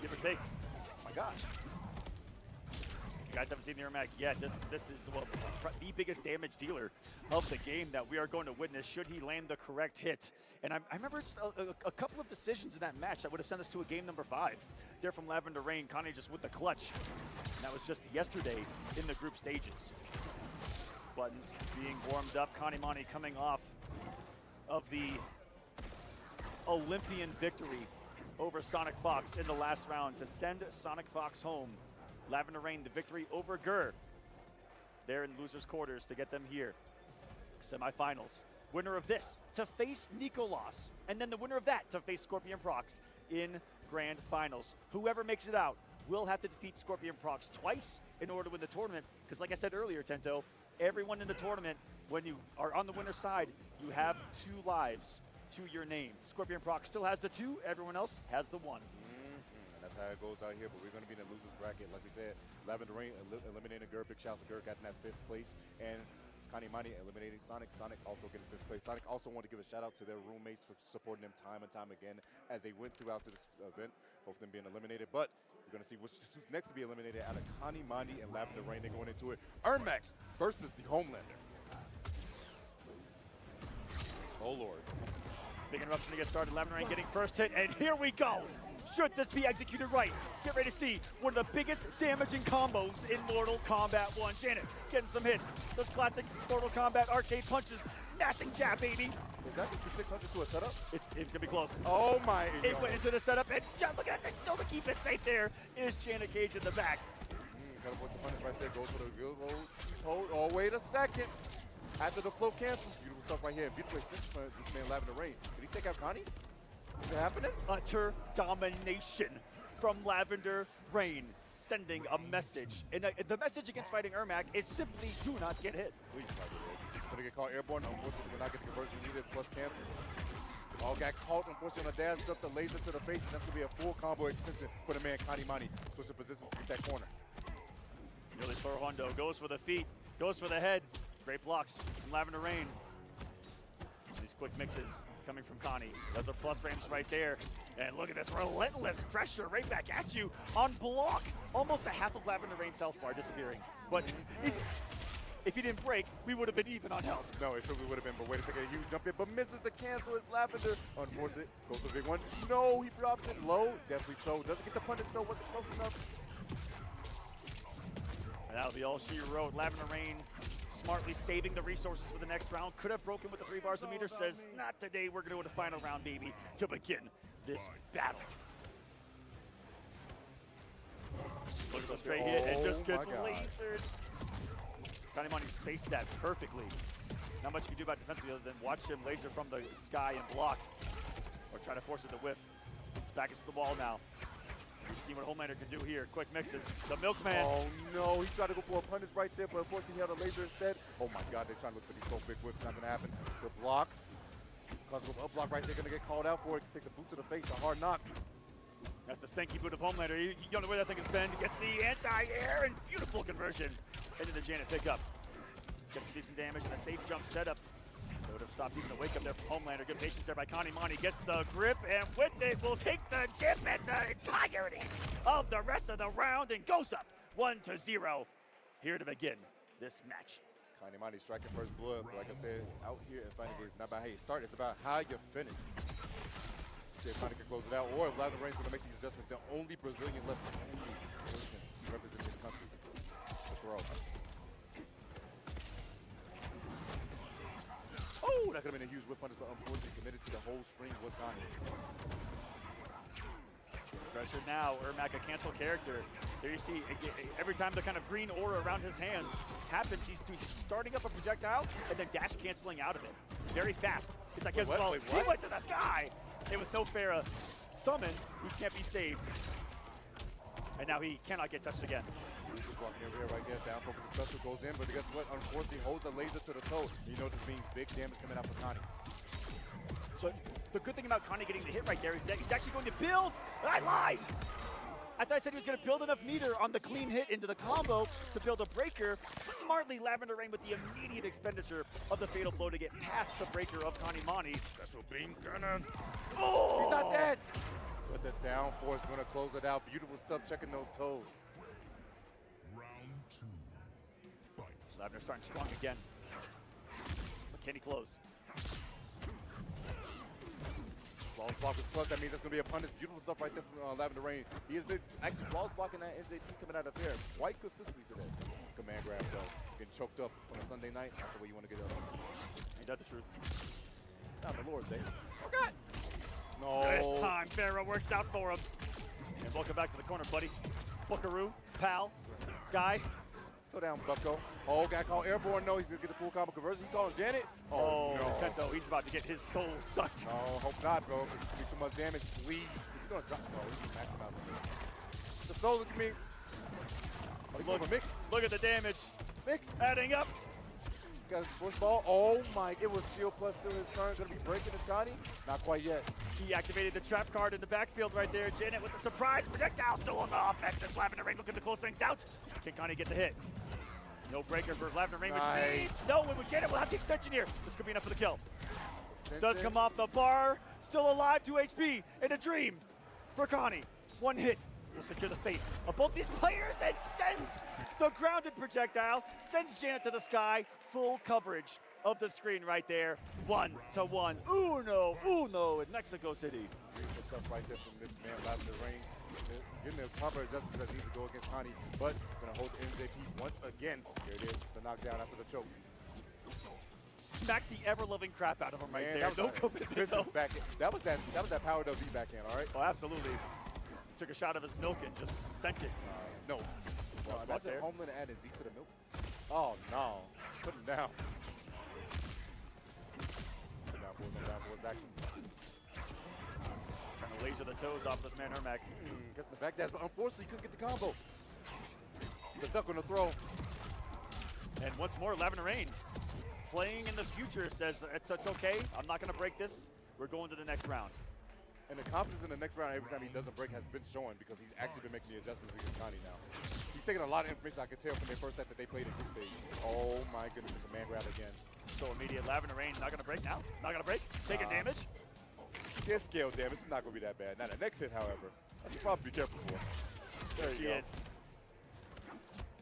Give or take. Oh my gosh. You guys haven't seen the Ermac yet. This is well, the biggest damage dealer of the game that we are going to witness should he land the correct hit. And I remember just a couple of decisions in that match that would have sent us to a game number 5. There from Lavender Rain, Connie just with the clutch. And that was just yesterday in the group stages. Buttons being warmed up. Connie Mani coming off of the Olympian victory over Sonic Fox in the last round to send Sonic Fox home. Lavender Rain, the victory over Gur. They're in losers' quarters to get them here. Semifinals. Winner of this to face Nicolas. And then the winner of that to face Scorpion Prox in grand finals. Whoever makes it out will have to defeat Scorpion Prox twice in order to win the tournament. Because like I said earlier, Tento, everyone in the tournament, when you are on the winner's side, you have 2 lives to your name. Scorpion Prox still has the 2, everyone else has the 1. And that's how it goes out here, but we're going to be in the losers bracket. Like we said, Lavender Rain eliminating Gur. Big shouts to Gur, got in that 5th place. And Connie Mani eliminating Sonic. Sonic also getting 5th place. Sonic also wanted to give a shout out to their roommates for supporting them time and time again as they went throughout this event, both of them being eliminated. But we're going to see who's next to be eliminated out of Connie Mani and Lavender Rain. They're going into it. Ermac versus the Homelander. Oh, Lord. Big interruption to get started. Lavender Rain getting first hit, and here we go. Should this be executed right? Get ready to see one of the biggest damaging combos in Mortal Kombat 1. Janet getting some hits. Those classic Mortal Kombat arcade punches. Mashing jab, baby. Is that the 600 to a setup? It's going to be close. Oh, my. It went into the setup, and look at that. Still to keep it safe there is Janet Cage in the back. Got a bunch of punish right there. Goes for the good hold. Oh, wait a second. After the flow cancels, beautiful stuff right here. Beautiful assist for this man Lavender Rain. Did he take out Connie? Is it happening? Utter domination from Lavender Rain, sending a message. And the message against fighting Ermac is simply do not get hit. Please not get hit. He's going to get caught airborne. Unfortunately, we're not getting the conversion needed, plus cancels. All got caught, unfortunately, on the dash, jumped the laser to the face, and that's going to be a full combo extension for the man Connie Mani. Switching positions to get that corner. Nearly Thor Hondo goes for the feet, goes for the head. Great blocks from Lavender Rain. These quick mixes coming from Connie. Those are plus frames right there. And look at this relentless pressure right back at you on block. Almost a half of Lavender Rain's health bar disappearing. But if he didn't break, we would have been even on health. No, it certainly would have been. But wait a second, a huge jump in, but misses the cancel. It's Lavender. Unfortunate. Goes to the big one. No, he drops it low. Definitely so. Doesn't get the punish though. Wasn't close enough. And that'll be all she wrote. Lavender Rain smartly saving the resources for the next round. Could have broken with the 3 bars of meter. Says, not today. We're going to go to the final round, baby, to begin this battle. Look at the straight hit. It just gets lasered. Connie Mani spaced that perfectly. Not much you can do about defensively other than watch him laser from the sky and block. Or try to force it to whiff. It's back into the wall now. We've seen what Homelander can do here. Quick mixes. The Milkman. Oh, no. He tried to go for a punish right there, but unfortunately he had a laser instead. Oh, my God. They're trying to look for these so big whips. Not going to happen. The blocks. Because of up block right there, going to get called out for it. He takes a boot to the face, a hard knock. That's the stanky boot of Homelander. You don't know where that thing has been. Gets the anti-air and beautiful conversion into the Janet pickup. Gets some decent damage and a safe jump setup. They would have stopped even the wake up there from Homelander. Good patience there by Connie Mani. Gets the grip, and with it will take the dip at the entirety of the rest of the round and goes up 1-0 here to begin this match. Kanimani striking first blood, but like I said, out here in fighting games, it's not about how you start, it's about how you finish. See if Connie can close it out, or if Lavender Rain's going to make these adjustments. The only Brazilian left, only person representing this country to throw. Oh, that could have been a huge whip punish, but unfortunately committed to the whole string was Connie. Pressure now, Ermac, a cancel character. There you see, every time the kind of green aura around his hands happens, he's starting up a projectile and then dash canceling out of it. Very fast. He's like, guess what? He went to the sky! And with no Pharah summon, he can't be saved. And now he cannot get touched again. Blocking over here right there, down for the special goes in, but guess what? Unfortunately, holds a laser to the toe. You know this means big damage coming out for Connie. So the good thing about Connie getting the hit right there is that he's actually going to build. I lied! I thought I said he was going to build enough meter on the clean hit into the combo to build a breaker. Smartly, Lavender Rain with the immediate expenditure of the fatal blow to get past the breaker of Kanimani. Special beam cannon. Oh! He's not dead! But the down force going to close it out. Beautiful stuff checking those toes. Round 2, fight. Lavender starting strong again. But can he close? Flawless block was plus, that means that's going to be a punish. Beautiful stuff right there from Lavender Rain. He has been actually flawless blocking that NJP coming out of there. Quite consistently today. Command grab though. Getting choked up on a Sunday night, not the way you want to get up. Ain't that the truth? Not the Lord's Day. Oh God! No. This time, Pharah works out for him. And welcome back to the corner, buddy. Buckaroo, pal, guy. Slow down, Bucko. Oh, guy called airborne. No, he's going to get the full combo conversion. He calling Janet. Oh, no. Tento, he's about to get his soul sucked. No, hope not, bro, because it's going to be too much damage. Please. It's going to drop. No, he's maxing out on this. The soul, look at me. Oh, he's going for mix. Look at the damage. Mix. Adding up. Got his push ball. Oh my, it was steel plus still his turn. Going to be breaking his Scotty. Not quite yet. He activated the trap card in the backfield right there. Janet with the surprise projectile still on the offense as Lavender Rain looking to close things out. Can Connie get the hit? No breaker for Lavender Rain, which means no, with Janet will have the extension here. This could be enough for the kill. Does come off the bar. Still alive, 2 HP. And a dream for Connie. One hit will secure the fate of both these players and sends the grounded projectile, sends Janet to the sky. Full coverage of the screen right there. 1-1. Uno in Mexico City. Beautiful stuff right there from this man, Lavender Rain. Getting the cover just because he needs to go against Connie, but gonna hold the MJP once again. Here it is, the knockdown after the choke. Smack the ever-loving crap out of him right there. That was no commitment. No. That was that power W backhand, all right? Oh, absolutely. Took a shot of his milk and just sent it. No. Well, imagine Homeland added V to the milk. Oh no. Put him down. Put down forwards action. Trying to laser the toes off this man, Ermac. Gets the back dash, but unfortunately couldn't get the combo. The duck on the throw. And once more, Lavender Rain playing in the future says it's okay. I'm not going to break this. We're going to the next round. And the confidence in the next round every time he doesn't break has been showing because he's actually been making the adjustments against Connie now. He's taking a lot of information I could tell from their first set that they played in group stage. Oh my goodness, the command grab again. So immediate Lavender Rain, not going to break now. Not going to break. Taking damage. Yeah, scale damage. It's not going to be that bad. Now the next hit, however, I should probably be careful for. There she is.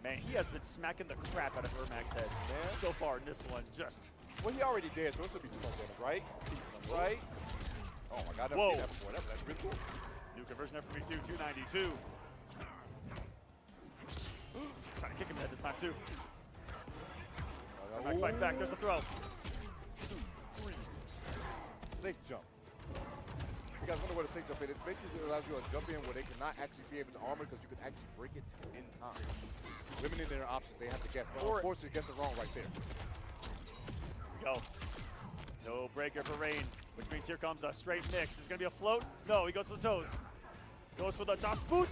Man, he has been smacking the crap out of Ermac's head. Man, so far in this one, just. Well, he already did, so it should be too much damage, right? Right? Oh my God, I've never seen that before. That's really cool. New conversion FP2, 292. Trying to kick him in the head this time, too. Ermac fight back. There's a throw. 2, 3. Safe jump. You guys wonder what a safe jump is? It basically allows you to jump in where they cannot actually be able to armor because you can actually break it in time. Limiting their options, they have to guess. But unfortunately, guess it wrong right there. Go. No breaker for Rain, which means here comes a straight mix. Is it going to be a float? No, he goes for the toes. Goes for the Das Boot.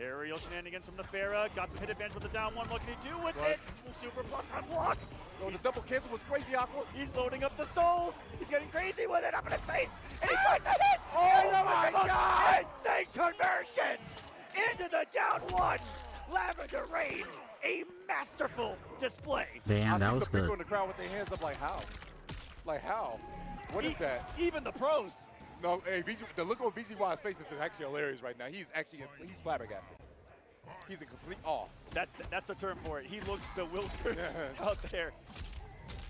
Aerial shenanigans from the Pharah. Got some hit advantage with the down one. What can he do with it? Super plus on block. Oh, the double cancel was crazy awkward. He's loading up the souls. He's getting crazy with it up in his face. And he finds a hit. Oh my God! Insane conversion into the down one. Lavender Rain, a masterful display. Damn, that was good. I see some people good. in the crowd with their hands up like how? Like how? What is that? Even the pros. No, hey, the look on VGY's face is actually hilarious right now. He's flabbergasted. He's in complete awe. That's the term for it. He looks bewildered out there.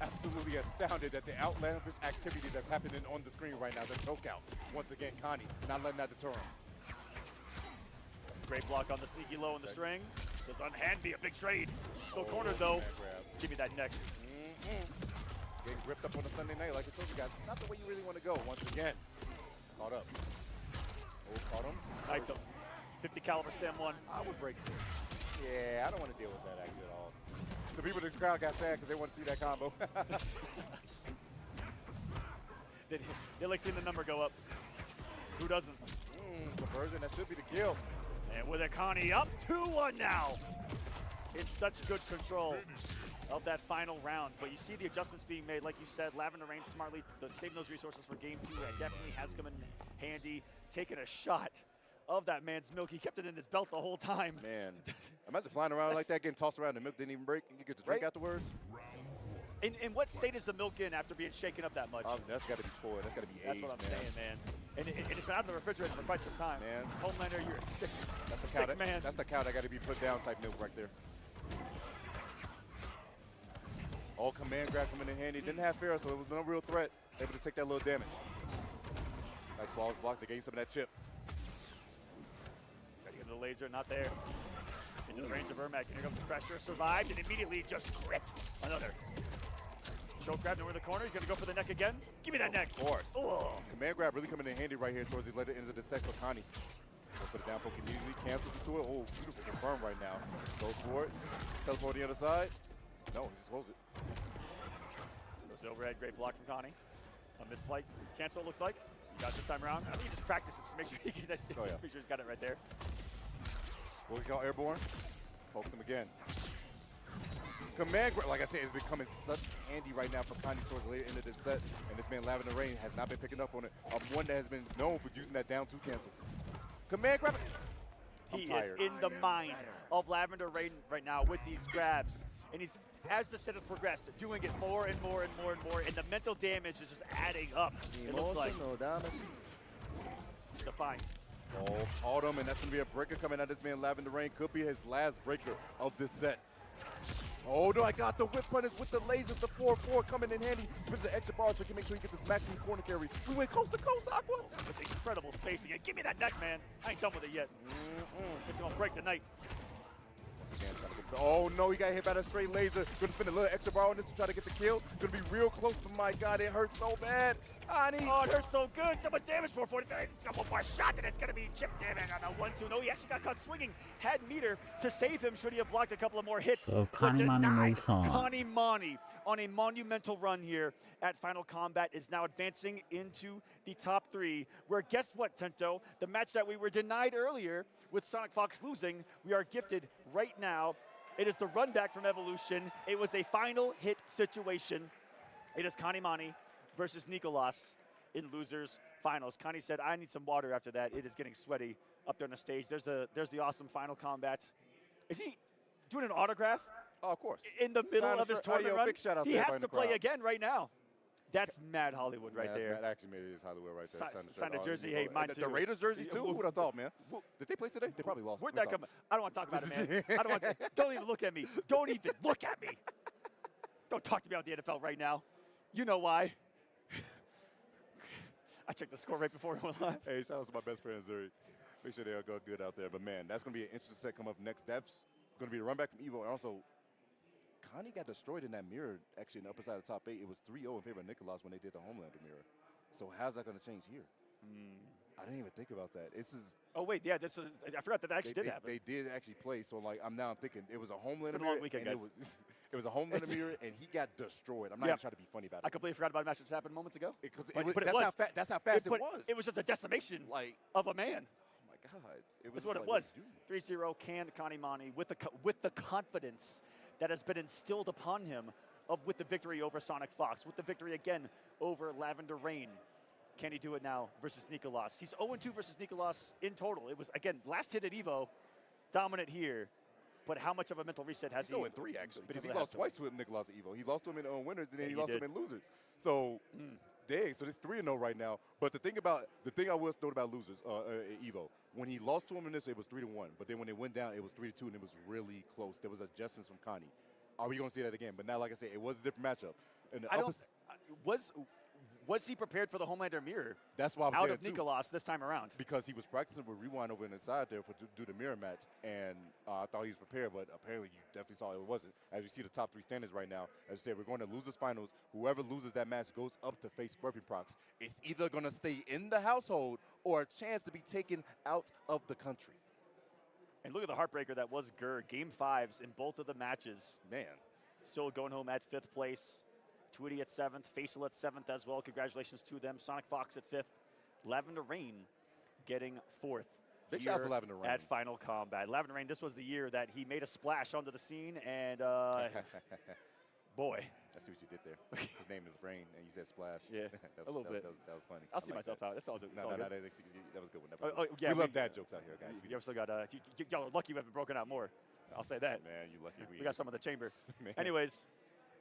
Absolutely astounded at the outlandish activity that's happening on the screen right now. The chokeout. Once again, Connie not letting that deter him. Great block on the sneaky low in the string. Does unhand me a big trade. Still cornered though. Give me that neck. Getting gripped up on a Sunday night, like I told you guys, it's not the way you really want to go. Once again, caught up. Oh, caught him. Sniped him. 50 caliber stem one. I would break this. Yeah, I don't want to deal with that actually at all. Some people in the crowd got sad because they want to see that combo. They like seeing the number go up. Who doesn't? Conversion, that should be the kill. And with Akani up 2-1 now. It's such good control of that final round. But you see the adjustments being made. Like you said, Lavender Rain smartly saving those resources for game 2. That definitely has come in handy. Taking a shot of that man's milk. He kept it in his belt the whole time. Man, imagine flying around like that, getting tossed around, the milk didn't even break, and you get to drink afterwards. In what state is the milk in after being shaken up that much? That's got to be spoiled. That's got to be aged, That's what I'm saying, man. And it's been out of the refrigerator for quite some time. Man. Homelander, you're a sick, That's the sick cow man. That's the cow that got to be put down type milk right there. All command grab coming in handy. Didn't have fair, so it was no real threat. Able to take that little damage. Nice balls blocked to gain some of that chip. Got to get to the laser, not there. Into the range of Ermac. Here comes the pressure. Survived and immediately just gripped another. Choke grab nowhere in the corner. He's going to go for the neck again. Give me that neck. Of course. Oh. Command grab really coming in handy right here towards the later ends of the set for Connie. Put it down, poke immediately, cancels it to it. Oh, beautiful confirm right now. Goes for it. Teleport on the other side. No, he just holds it. Goes overhead. Great block from Connie. A missed flight. Cancel, looks like. He got it this time around. I think he just practiced it to make sure he make sure he's got it right there. What we call airborne. Pokes him again. Command grab, like I said, is becoming such handy right now for Connie towards the later end of this set. And this man, Lavender Rain, has not been picking up on it. One that has been known for using that down 2 cancel. Command grab. He is in the mind of Lavender Rain right now with these grabs. And he's, as the set has progressed, doing it more and more and more and more. And the mental damage is just adding up. It looks like. Define. Oh, caught him, and that's going to be a breaker coming out. This man, Lavender Rain, could be his last breaker of this set. Oh, no, I got the whip punish with the lasers, the 4-4 coming in handy. Spins an extra bar so he can make sure he gets this maximum corner carry. We went coast to coast, Aqua. That's incredible spacing. And give me that neck, man. I ain't done with it yet. It's going to break the night. Oh, no, he got hit by that straight laser. Going to spend a little extra bar on this to try to get the kill. Going to be real close, but my God, it hurts so bad. Connie. Oh, it hurts so good. So much damage for 45. It's got one more shot, and it's going to be chip damage on a 1-2. No, he actually got caught swinging. Had meter to save him should he have blocked a couple of more hits. So Connie Mani moves on. Connie Mani on a monumental run here at Final Combat is now advancing into the top 3. Where guess what, Tento? The match that we were denied earlier with Sonic Fox losing, we are gifted right now. It is the run back from Evolution. It was a final hit situation. It is Connie Mani versus Nicolas in losers finals. Connie said, I need some water after that. It is getting sweaty up there on the stage. There's the awesome Final Combat. Is he doing an autograph? Oh, of course. In the middle of his tournament run? He has to play again right now. That's mad Hollywood right there. That actually made it is Hollywood right there. Signed a jersey. Hey, mine too. The Raiders jersey too? Who would have thought, man? Did they play today? They probably lost. Where'd that come? I don't want to talk about it, man. I don't want to. Don't even look at me. Don't even look at me. Don't talk to me about the NFL right now. You know why. I checked the score right before we went live. Hey, shout out to my best friend, Zuri. Make sure they all go good out there. But, man, that's going to be an interesting set come up next. That's going to be a run back from Evo. And also, Connie got destroyed in that mirror, actually, in the upper side of the top 8. It was 3-0 in favor of Nicolas when they did the Homelander mirror. So how's that going to change here? I didn't even think about that. Oh, wait, yeah, I forgot that actually did happen. They did actually play, so, like, I'm now thinking it was a Homelander been a mirror. long weekend, guys. It was a Homelander mirror, and he got destroyed. I'm not even trying to be funny about it. I completely forgot about a match that just happened moments ago. That's how fast it was. It was just a decimation of a man. Oh, my God. That's what it was. 3-0 canned Connie Mani with the confidence that has been instilled upon him with the victory over Sonic Fox, with the victory again over Lavender Rain. Can he do it now versus Nicolas? He's 0-2 versus Nicolas in total. It was, again, last hit at Evo, dominant here. But how much of a mental reset has he? He's 0-3, actually, because he lost twice with Nicolas at Evo. He lost to him in winners, and then he lost to him in losers. So dead. So it's 3-0 right now. But the thing I will note about losers, Evo, when he lost to him in this, it was 3-1. But then when it went down, it was 3-2, and it was really close. There was adjustments from Connie. Are we going to see that again? But now, like I said, it was a different matchup. And Was he prepared for the Homelander mirror? That's why I was out saying of Nicolas this time around. Because he was practicing with Rewind over in the side there to do the mirror match, and I thought he was prepared, but apparently you definitely saw it wasn't. As you see the top 3 standings right now, as I said, we're going to losers finals. Whoever loses that match goes up to face Scorpion Prox. It's either going to stay in the household or a chance to be taken out of the country. And look at the heartbreaker that was Gur. Game 5s in both of the matches. Man. Still going home at 5th place. Tweety at 7th, Faisal at 7th as well. Congratulations to them. Sonic Fox at 5th. Lavender Rain getting 4th. Big shout out to Lavender Rain. At Final Combat. Lavender Rain, this was the year that he made a splash onto the scene, and boy. I see what you did there. His name is Rain, and you said splash. Yeah, that was, a little bit. That was funny. I'll see myself out. That's all good. No, that was good one. Yeah, we love dad jokes out here, guys. You ever still got, y'all are lucky we haven't broken out more. I'll say that. Man, you lucky we got some in the chamber. Anyways.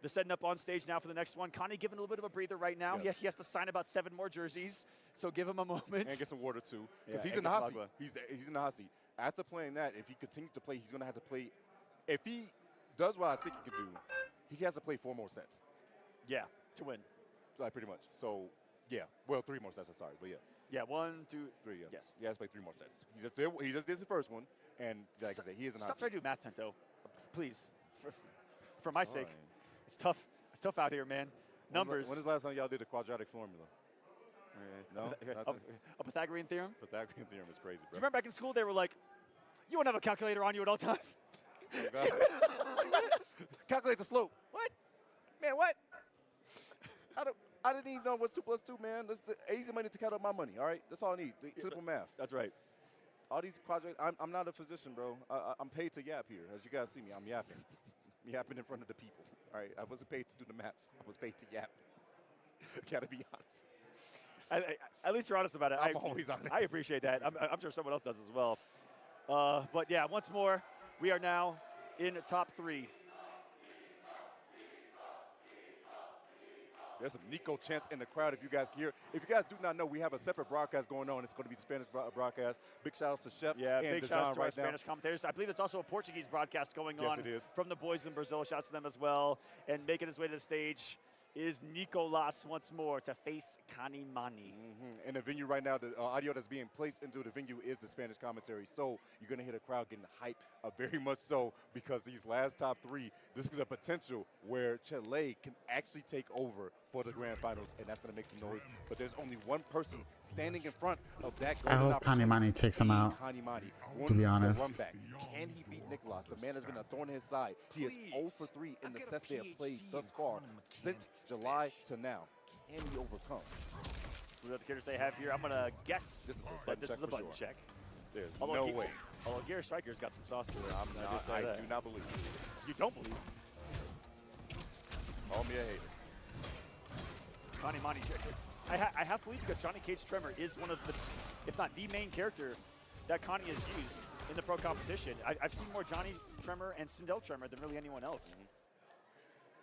They're setting up on stage now for the next one. Connie giving a little bit of a breather right now. Yes, he has to sign about 7 more jerseys, so give him a moment. And get some water, too, because Yeah, he's in the hot seat. He's in the hot seat. After playing that, if he continues to play, he's going to have to play. If he does what I think he can do, he has to play 4 more sets. Yeah, to win. Like, pretty much. So, yeah. Well, 3 more sets, I'm sorry, but yeah. Yeah, 1, 2, 3, yeah. Yes. He has to play 3 more sets. He just did the first one, and like I said, he is in the hot Stop trying to do math, Tento. Please. For my sake. It's tough. It's tough out here, man. Numbers. When is the last time y'all did the quadratic formula? No? A Pythagorean theorem? Pythagorean theorem is crazy, bro. Do you remember back in school they were like, you won't have a calculator on you at all times? Oh, God. Calculate the slope. What? Man, what? I didn't even know what's 2 plus 2, man. That's the easy money to count up my money, all right? That's all I need. Simple math. That's right. All these quadratic, I'm not a physician, bro. I'm paid to yap here. As you guys see me, I'm yapping. I'm yapping in front of the people. All right, I wasn't paid to do the maps. I was paid to yap. Gotta be honest. At least you're honest about it. I'm always honest. I appreciate that. I'm sure someone else does as well. But yeah, once more, we are now in the top 3. There's some Nico chants in the crowd if you guys can hear. If you guys do not know, we have a separate broadcast going on. It's going to be the Spanish broadcast. Big shout outs to Chef. Yeah, and big shout outs to our Spanish now. commentators. I believe there's also a Portuguese broadcast going on. Yes, it is. From the boys in Brazil. Shouts to them as well. And making his way to the stage is Nicolas once more to face Kanimani. In the venue right now, the audio that's being placed into the venue is the Spanish commentary. So you're going to hear the crowd getting hyped very much so, because these last top 3, this is a potential where Chile can actually take over for the grand finals, and that's going to make some noise. But there's only one person standing in front of that I golden hope Kanimani takes him out, to be honest. Run back. Can he beat Nicolas? The man has been a thorn in his side. He is 0 for 3 in the sets they have played thus far since July to now. Can he overcome? What the characters they have here? I'm going to guess this is a button check. There's although no way. Although Gear Striker's got some sauce to it. I do not believe. You don't believe? Call me a hater. Kanimani. I have to believe, because Johnny Cage Tremor is one of the, if not the main character that Connie has used in the pro competition. I've seen more Johnny Tremor and Sindel Tremor than really anyone else.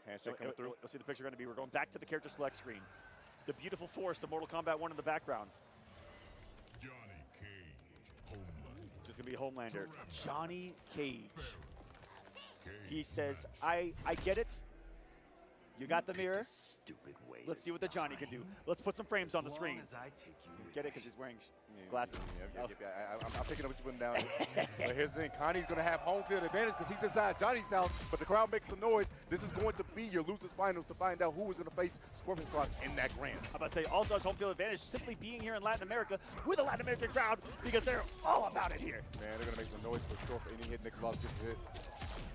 Handshake coming through. We'll see the picture going to be. We're going back to the character select screen. The beautiful forest of Mortal Kombat 1 in the background. Johnny Cage, Homelander. It's just going to be Homelander. Johnny Cage. He says, I get it. You got the mirror. Stupid way. Let's see what the Johnny can do. Let's put some frames on the screen. Get it, because he's wearing glasses. I'm picking up what you're putting down. But here's the thing. Connie's going to have home field advantage because he's inside Johnny's house, but the crowd makes some noise. This is going to be your losers finals to find out who is going to face Scorpion Prox in that grand. I'm about to say, also has home field advantage simply being here in Latin America with a Latin American crowd, because they're all about it here. Man, they're going to make some noise for sure for any hit Nicolas gets hit.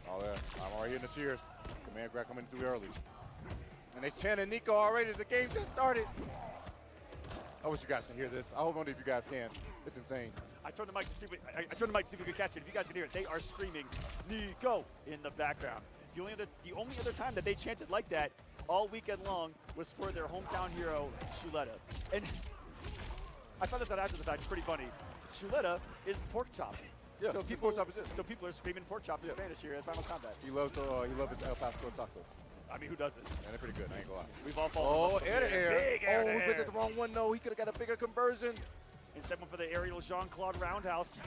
Oh, yeah. I'm already hearing the cheers. Command grab coming through early. And they chanted Nico already. The game just started. I wish you guys can hear this. I wonder if you guys can. It's insane. I turned the mic to see if we could catch it. If you guys can hear it, they are screaming Nico in the background. The only other time that they chanted like that all weekend long was for their hometown hero, Chuleta. And I found this out after the fact. It's pretty funny. Chuleta is pork chop. Yeah, so people are screaming pork chop in Spanish here at Final Combat. He loves his El Pastor tacos. I mean, who doesn't? Man, they're pretty good, I ain't gonna lie. We've all fallen. Oh, air to air. Big air to he air. picked the wrong one, though. He could have got a bigger conversion. Instead went for the aerial Jean-Claude roundhouse.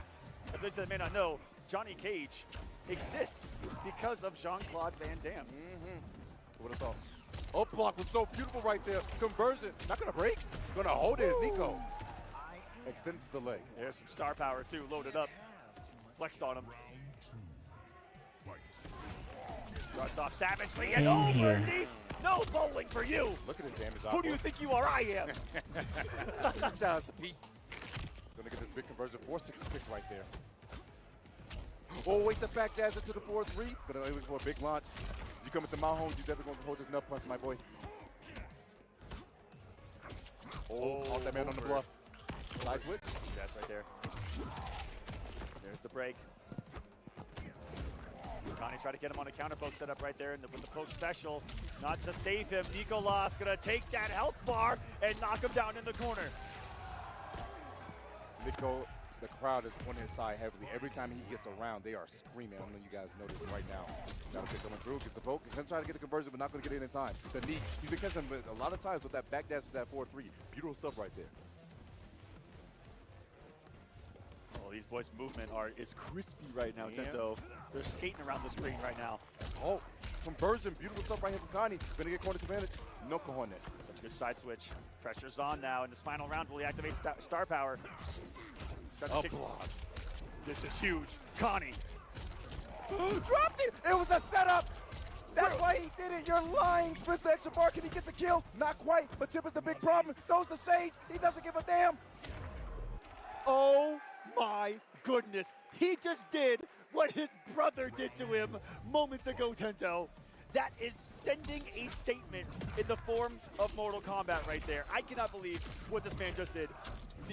For those that may not know, Johnny Cage exists because of Jean-Claude Van Damme. What a thought. Up block was so beautiful right there. Conversion. Not going to break. Going to hold it as Nico. Extends the leg. There's some star power, too, loaded up. Flexed on him. Starts off savagely and underneath. No bowling for you. Look at his damage. Who do you think you are? I am. Shout out to Pete. Gonna get this big conversion. 466 right there. Oh, wait, the back dash into the 4-3. But it was for a big launch. You come into my home, you definitely gonna hold this nut punch, my boy. Oh, off that man on the bluff. Nice switch. That's right there. There's the break. Connie tried to get him on a counter poke setup right there with the poke special. Not to save him. Nicolas gonna take that health bar and knock him down in the corner. Nico, the crowd is on his side heavily. Every time he gets around, they are screaming. I don't know if you guys notice right now. Got to coming through, gets the poke. He's gonna try to get the conversion, but not gonna get it in time. The knee, he's been catching him a lot of times with that back dash to that 4-3. Beautiful stuff right there. Oh, these boys' movement is crispy right now, Tento. They're skating around the screen right now. Oh, conversion, beautiful stuff right here from Connie. Gonna get corner advantage. No cojones. Such a good side switch. Pressure's on now in this final round. Will he activate star power? Blocked. This is huge. Connie. Dropped it! It was a setup! That's why he did it. You're lying. Spits the extra bar. Can he get the kill? Not quite, but Chip is the big problem. Throws the shades. He doesn't give a damn. Oh my goodness. He just did what his brother did to him moments ago, Tento. That is sending a statement in the form of Mortal Kombat right there. I cannot believe what this man just did.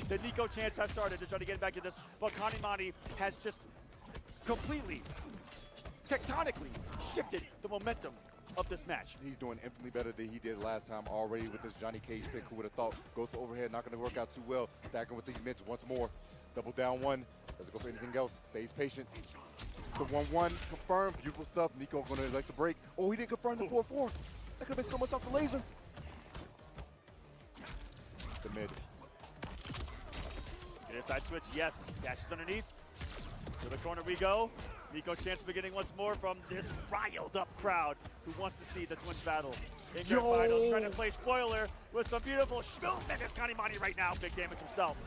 The Nico chants have started to try to get back to this, but Kanimani has just completely, tectonically shifted the momentum of this match. He's doing infinitely better than he did last time already with this Johnny Cage pick. Who would have thought? Goes for overhead, not going to work out too well. Stacking with these mitts once more. Double down one. Doesn't go for anything else. Stays patient. The 1-1 confirmed. Beautiful stuff. Nico going to elect the break. Oh, he didn't confirm the 4-4. That could have been so much off the laser. The mid. Get a side switch, yes. Dashes underneath. To the corner we go. Nico chance beginning once more from this riled up crowd who wants to see the twins battle. In their finals, trying to play spoiler with some beautiful movement. It's Kanimani right now. Big damage himself.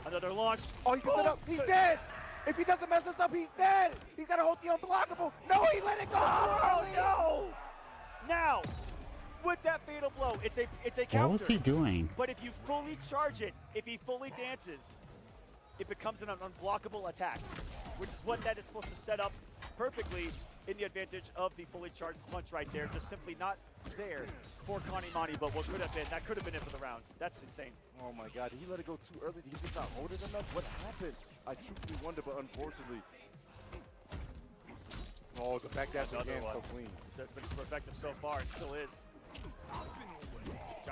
Another launch. Oh, he can set up. He's dead. If he doesn't mess this up, he's dead. He's got to hold the unblockable. No, he let it go too early. No! Now, with that fatal blow, it's a counter. What was he doing? But if you fully charge it, if he fully dances, it becomes an unblockable attack, which is what that is supposed to set up perfectly in the advantage of the fully charged punch right there. Just simply not there for Kanimani, but what could have been, that could have been it for the round. That's insane. Oh my God, did he let it go too early? Did he just not hold it enough? What happened? I truthfully wonder, but unfortunately. Oh, the back dash again, so clean. It's been super effective so far, it still is.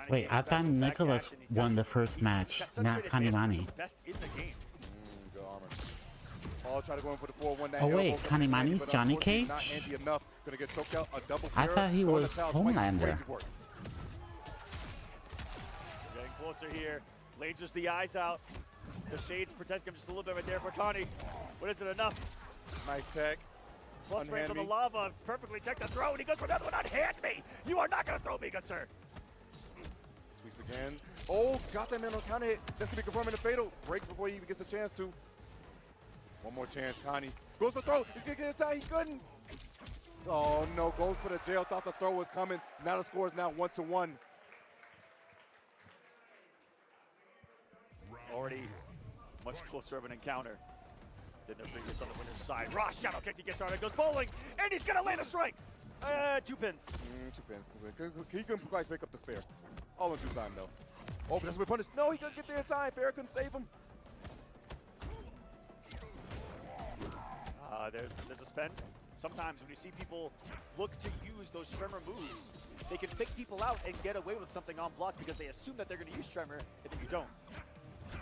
Wait, I thought Nicholas won the first match, not Kanimani. Best in the game. Good armor. Oh, try to go in for the 4-1. Oh wait, Kanimani's Johnny Cage? Not handy enough. Gonna get choked out. A double I thought he was Homelander. Getting closer here. Lasers the eyes out. The shades protect him just a little bit right there for Connie. What is it, enough? Nice tech. Plus range from the lava. Perfectly tech the throw, and he goes for another one. Unhand me! You are not going to throw me, good sir. Sweeps again. Oh, got that man on counter hit. That's going to be confirming the fatal. Breaks before he even gets a chance to. One more chance, Connie. Goes for throw. He's going to get a tie. He couldn't. Oh, no. Goes for the jail. Thought the throw was coming. Now the score is now 1-1. Already much closer of an encounter than the previous on the winner's side. Ross shadow kick to get started. Goes bowling, and he's going to land a strike. 2 pins. 2 pins. He couldn't quite pick up the spare. All in due time, though. Oh, but that's been punished. No, he couldn't get there in time. Farrah couldn't save him. There's a spend. Sometimes when you see people look to use those tremor moves, they can pick people out and get away with something on block because they assume that they're going to use tremor, and then you don't.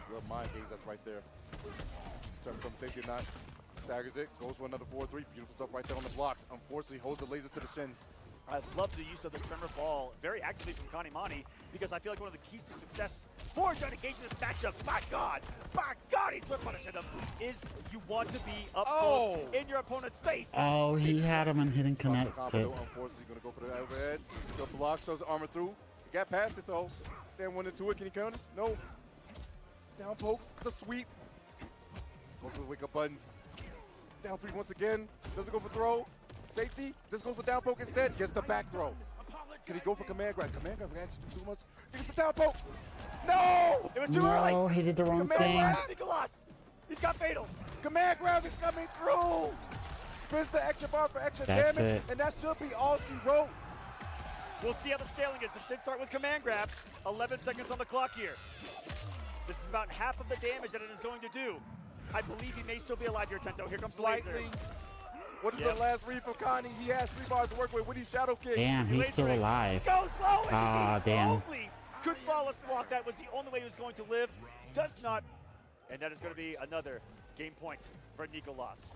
Real mind gaze, that's right there. Tremor some safety or not. Staggers it, goes for another 4-3. Beautiful stuff right there on the blocks. Unfortunately, holds the laser to the shins. I love the use of the tremor ball very actively from Kanimani because I feel like one of the keys to success for Johnny Cage in this matchup, my God, he's whip punishing him, is you want to be up close in your opponent's face. Oh, he had him and he didn't connect. Unfortunately, going to go for the overhead. The block throws the armor through. He got past it though. Stand 1 and 2. Can he count us? No. Down pokes. The sweep. Goes for the wake up buttons. Down 3 once again. Doesn't go for throw. Safety. Just goes for down poke instead. Gets the back throw. Can he go for command grab? Command grab actually do too much. He gets the down poke. No! It was too early. No, he did the wrong thing. Nicolas, he's got fatal. Command grab is coming through. Spins the extra bar for extra damage, and that should be all she wrote. We'll see how the scaling is. This did start with command grab. 11 seconds on the clock here. This is about half of the damage that it is going to do. I believe he may still be alive here, Tento. Here comes the laser. What is the last read for Connie? He has 3 bars to work with. When he shadow kick. Damn, he's still alive. Go slow. Ah, damn. Could flawless block. That was the only way he was going to live. Does not. And that is going to be another game point for Nicolas.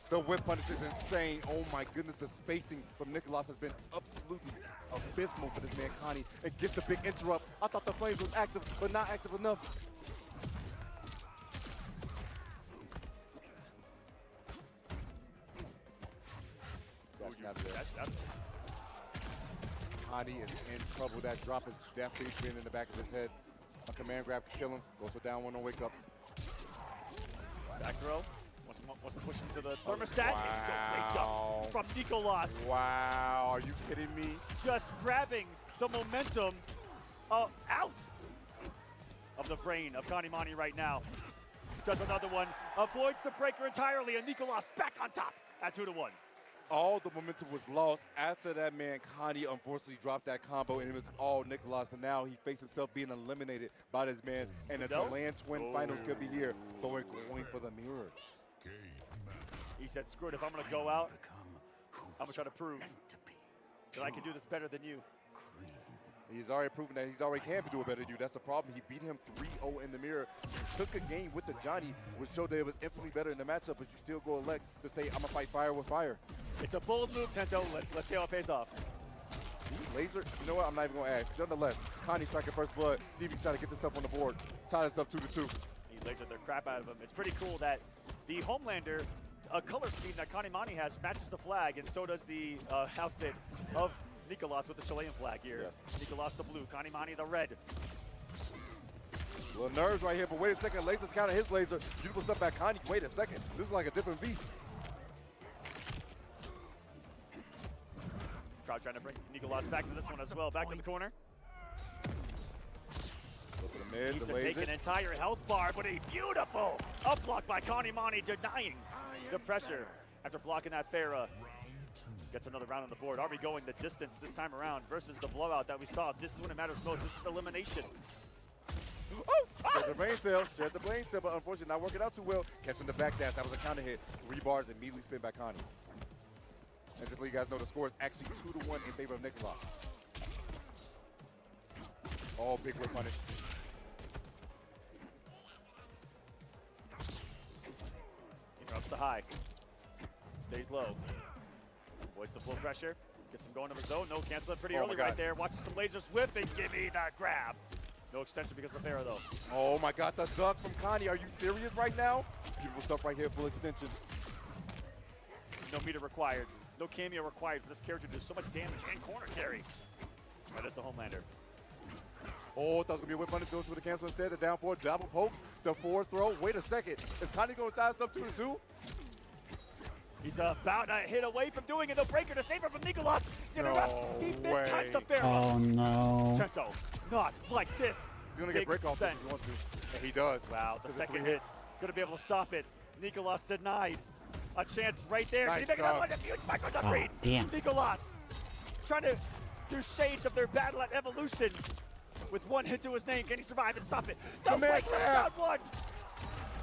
The whip punish is insane. Oh my goodness, the spacing from Nicolas has been absolutely abysmal for this man Connie. It gets the big interrupt. I thought the flames was active, but not active enough. Connie is in trouble. That drop has definitely been in the back of his head. A command grab can kill him. Goes for down 1 on wake ups. Back throw. Wants to push into the thermostat. Wake up from Nicolas. Wow, are you kidding me? Just grabbing the momentum out of the brain of Kanimani right now. Does another one. Avoids the breaker entirely, and Nicolas back on top at 2-1. All the momentum was lost after that man Connie unfortunately dropped that combo, and it was all Nicolas, and now he faced himself being eliminated by this man, and the Chilean Twin Finals could be here, but we're going for the mirror. He said, screw it, if I'm going to go out, I'm going to try to prove that I can do this better than you. He's already proven that he's already can do it better than you. That's the problem. He beat him 3-0 in the mirror. He took a game with the Johnny, which showed that it was infinitely better in the matchup, but you still go elect to say, I'm going to fight fire with fire. It's a bold move, Tento. Let's see how it pays off. Laser, you know what? I'm not even going to ask. Nonetheless, Connie striking first blood. See if he can try to get this up on the board. Tie this up 2-2. He lasered the crap out of him. It's pretty cool that the Homelander, a color scheme that Kanimani has, matches the flag, and so does the outfit of Nicolas with the Chilean flag here. Yes. Nicolas the blue, Kanimani the red. Little nerves right here, but wait a second. Laser's counter his laser. Beautiful stuff back, Connie. Wait a second. This is like a different beast. Crowd trying to bring Nicolas back to this one as well. Back to the corner. Look at the mid, Needs to take an entire health bar, but a beautiful up block by Kanimani, denying the pressure after blocking that Farah. Gets another round on the board. Are we going the distance this time around versus the blowout that we saw? This is when it matters most. This is elimination. Shared the brain cell, but unfortunately not working out too well. Catching the back dash, that was a counter hit. 3 bars, immediately spin by Connie. And just to let you guys know, the score is actually 2-1 in favor of Nicolas. Oh, big whip punish. Interrupts the high. Stays low. Avoids the full pressure. Gets him going to the zone. No, cancel it pretty early right there. Watches some lasers whip and give me the grab. No extension because of the Farah though. Oh my God, the duck from Connie. Are you serious right now? Beautiful stuff right here, full extension. No meter required. No cameo required for this character to do so much damage and corner carry. That is the Homelander. Oh, that was going to be a whip punish. Goes for the cancel instead. The down 4 double pokes. The 4 throw. Wait a second. Is Connie going to tie us up 2-2? He's about to hit away from doing it. No breaker to save her from Nicolas. He mistimes the Farah. Oh no. Tento, not like this. He's going to get break off if he wants to. And he does. Wow, the second hit. Going to be able to stop it. Nicolas denied. A chance right there. Nice Can he make another one? A huge micro duck read. Damn. Nicolas trying to do shades of their battle at Evolution with one hit to his name. Can he survive and stop it? The breaker down 1.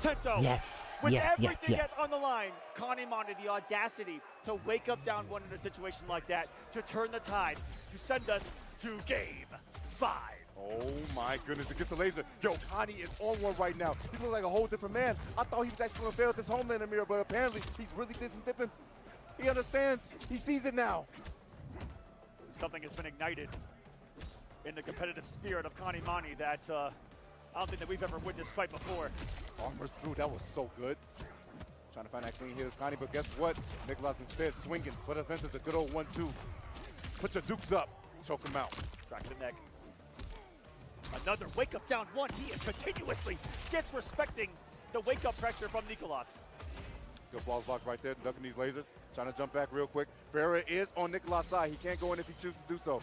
Tento. Yes. With yes. everything on the line, Kanimani the audacity to wake up down 1 in a situation like that, to turn the tide, to send us to game 5. Oh my goodness, it gets the laser. Yo, Connie is on one right now. He looks like a whole different man. I thought he was actually going to fail at this Homelander mirror, but apparently he's really dipping. He understands. He sees it now. Something has been ignited in the competitive spirit of Kanimani that I don't think that we've ever witnessed quite before. Armors through, that was so good. Trying to find that clean hit as Connie, but guess what? Nicholas instead swinging for the fences, the good old 1-2. Put your dukes up, choke him out. Crack the neck. Another wake up down one. He is continuously disrespecting the wake up pressure from Nicolas. Good balls block right there, ducking these lasers. Trying to jump back real quick. Ferreira is on Nicolas' side. He can't go in if he chooses to do so.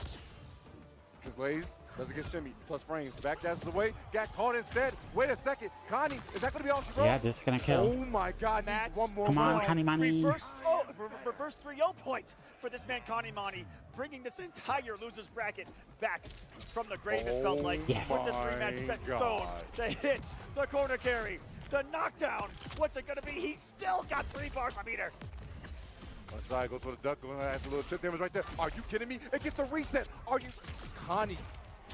His lays doesn't get shimmy, plus frames. Back dashes away. Got caught instead. Wait a second. Connie, is that going to be all she wrote? Yeah, this is going to kill. Oh my God, needs one more. Come on, Kanimani. Reverse 3-0 point for this man Kanimani, bringing this entire loser's bracket back from the grave, it felt like. Yes. With this rematch set in stone. The hit, the corner carry, the knockdown. What's it going to be? He's still got 3 bars a meter. One side goes for the duck, going to have a little chip damage right there. Are you kidding me? It gets a reset. Are you? Connie,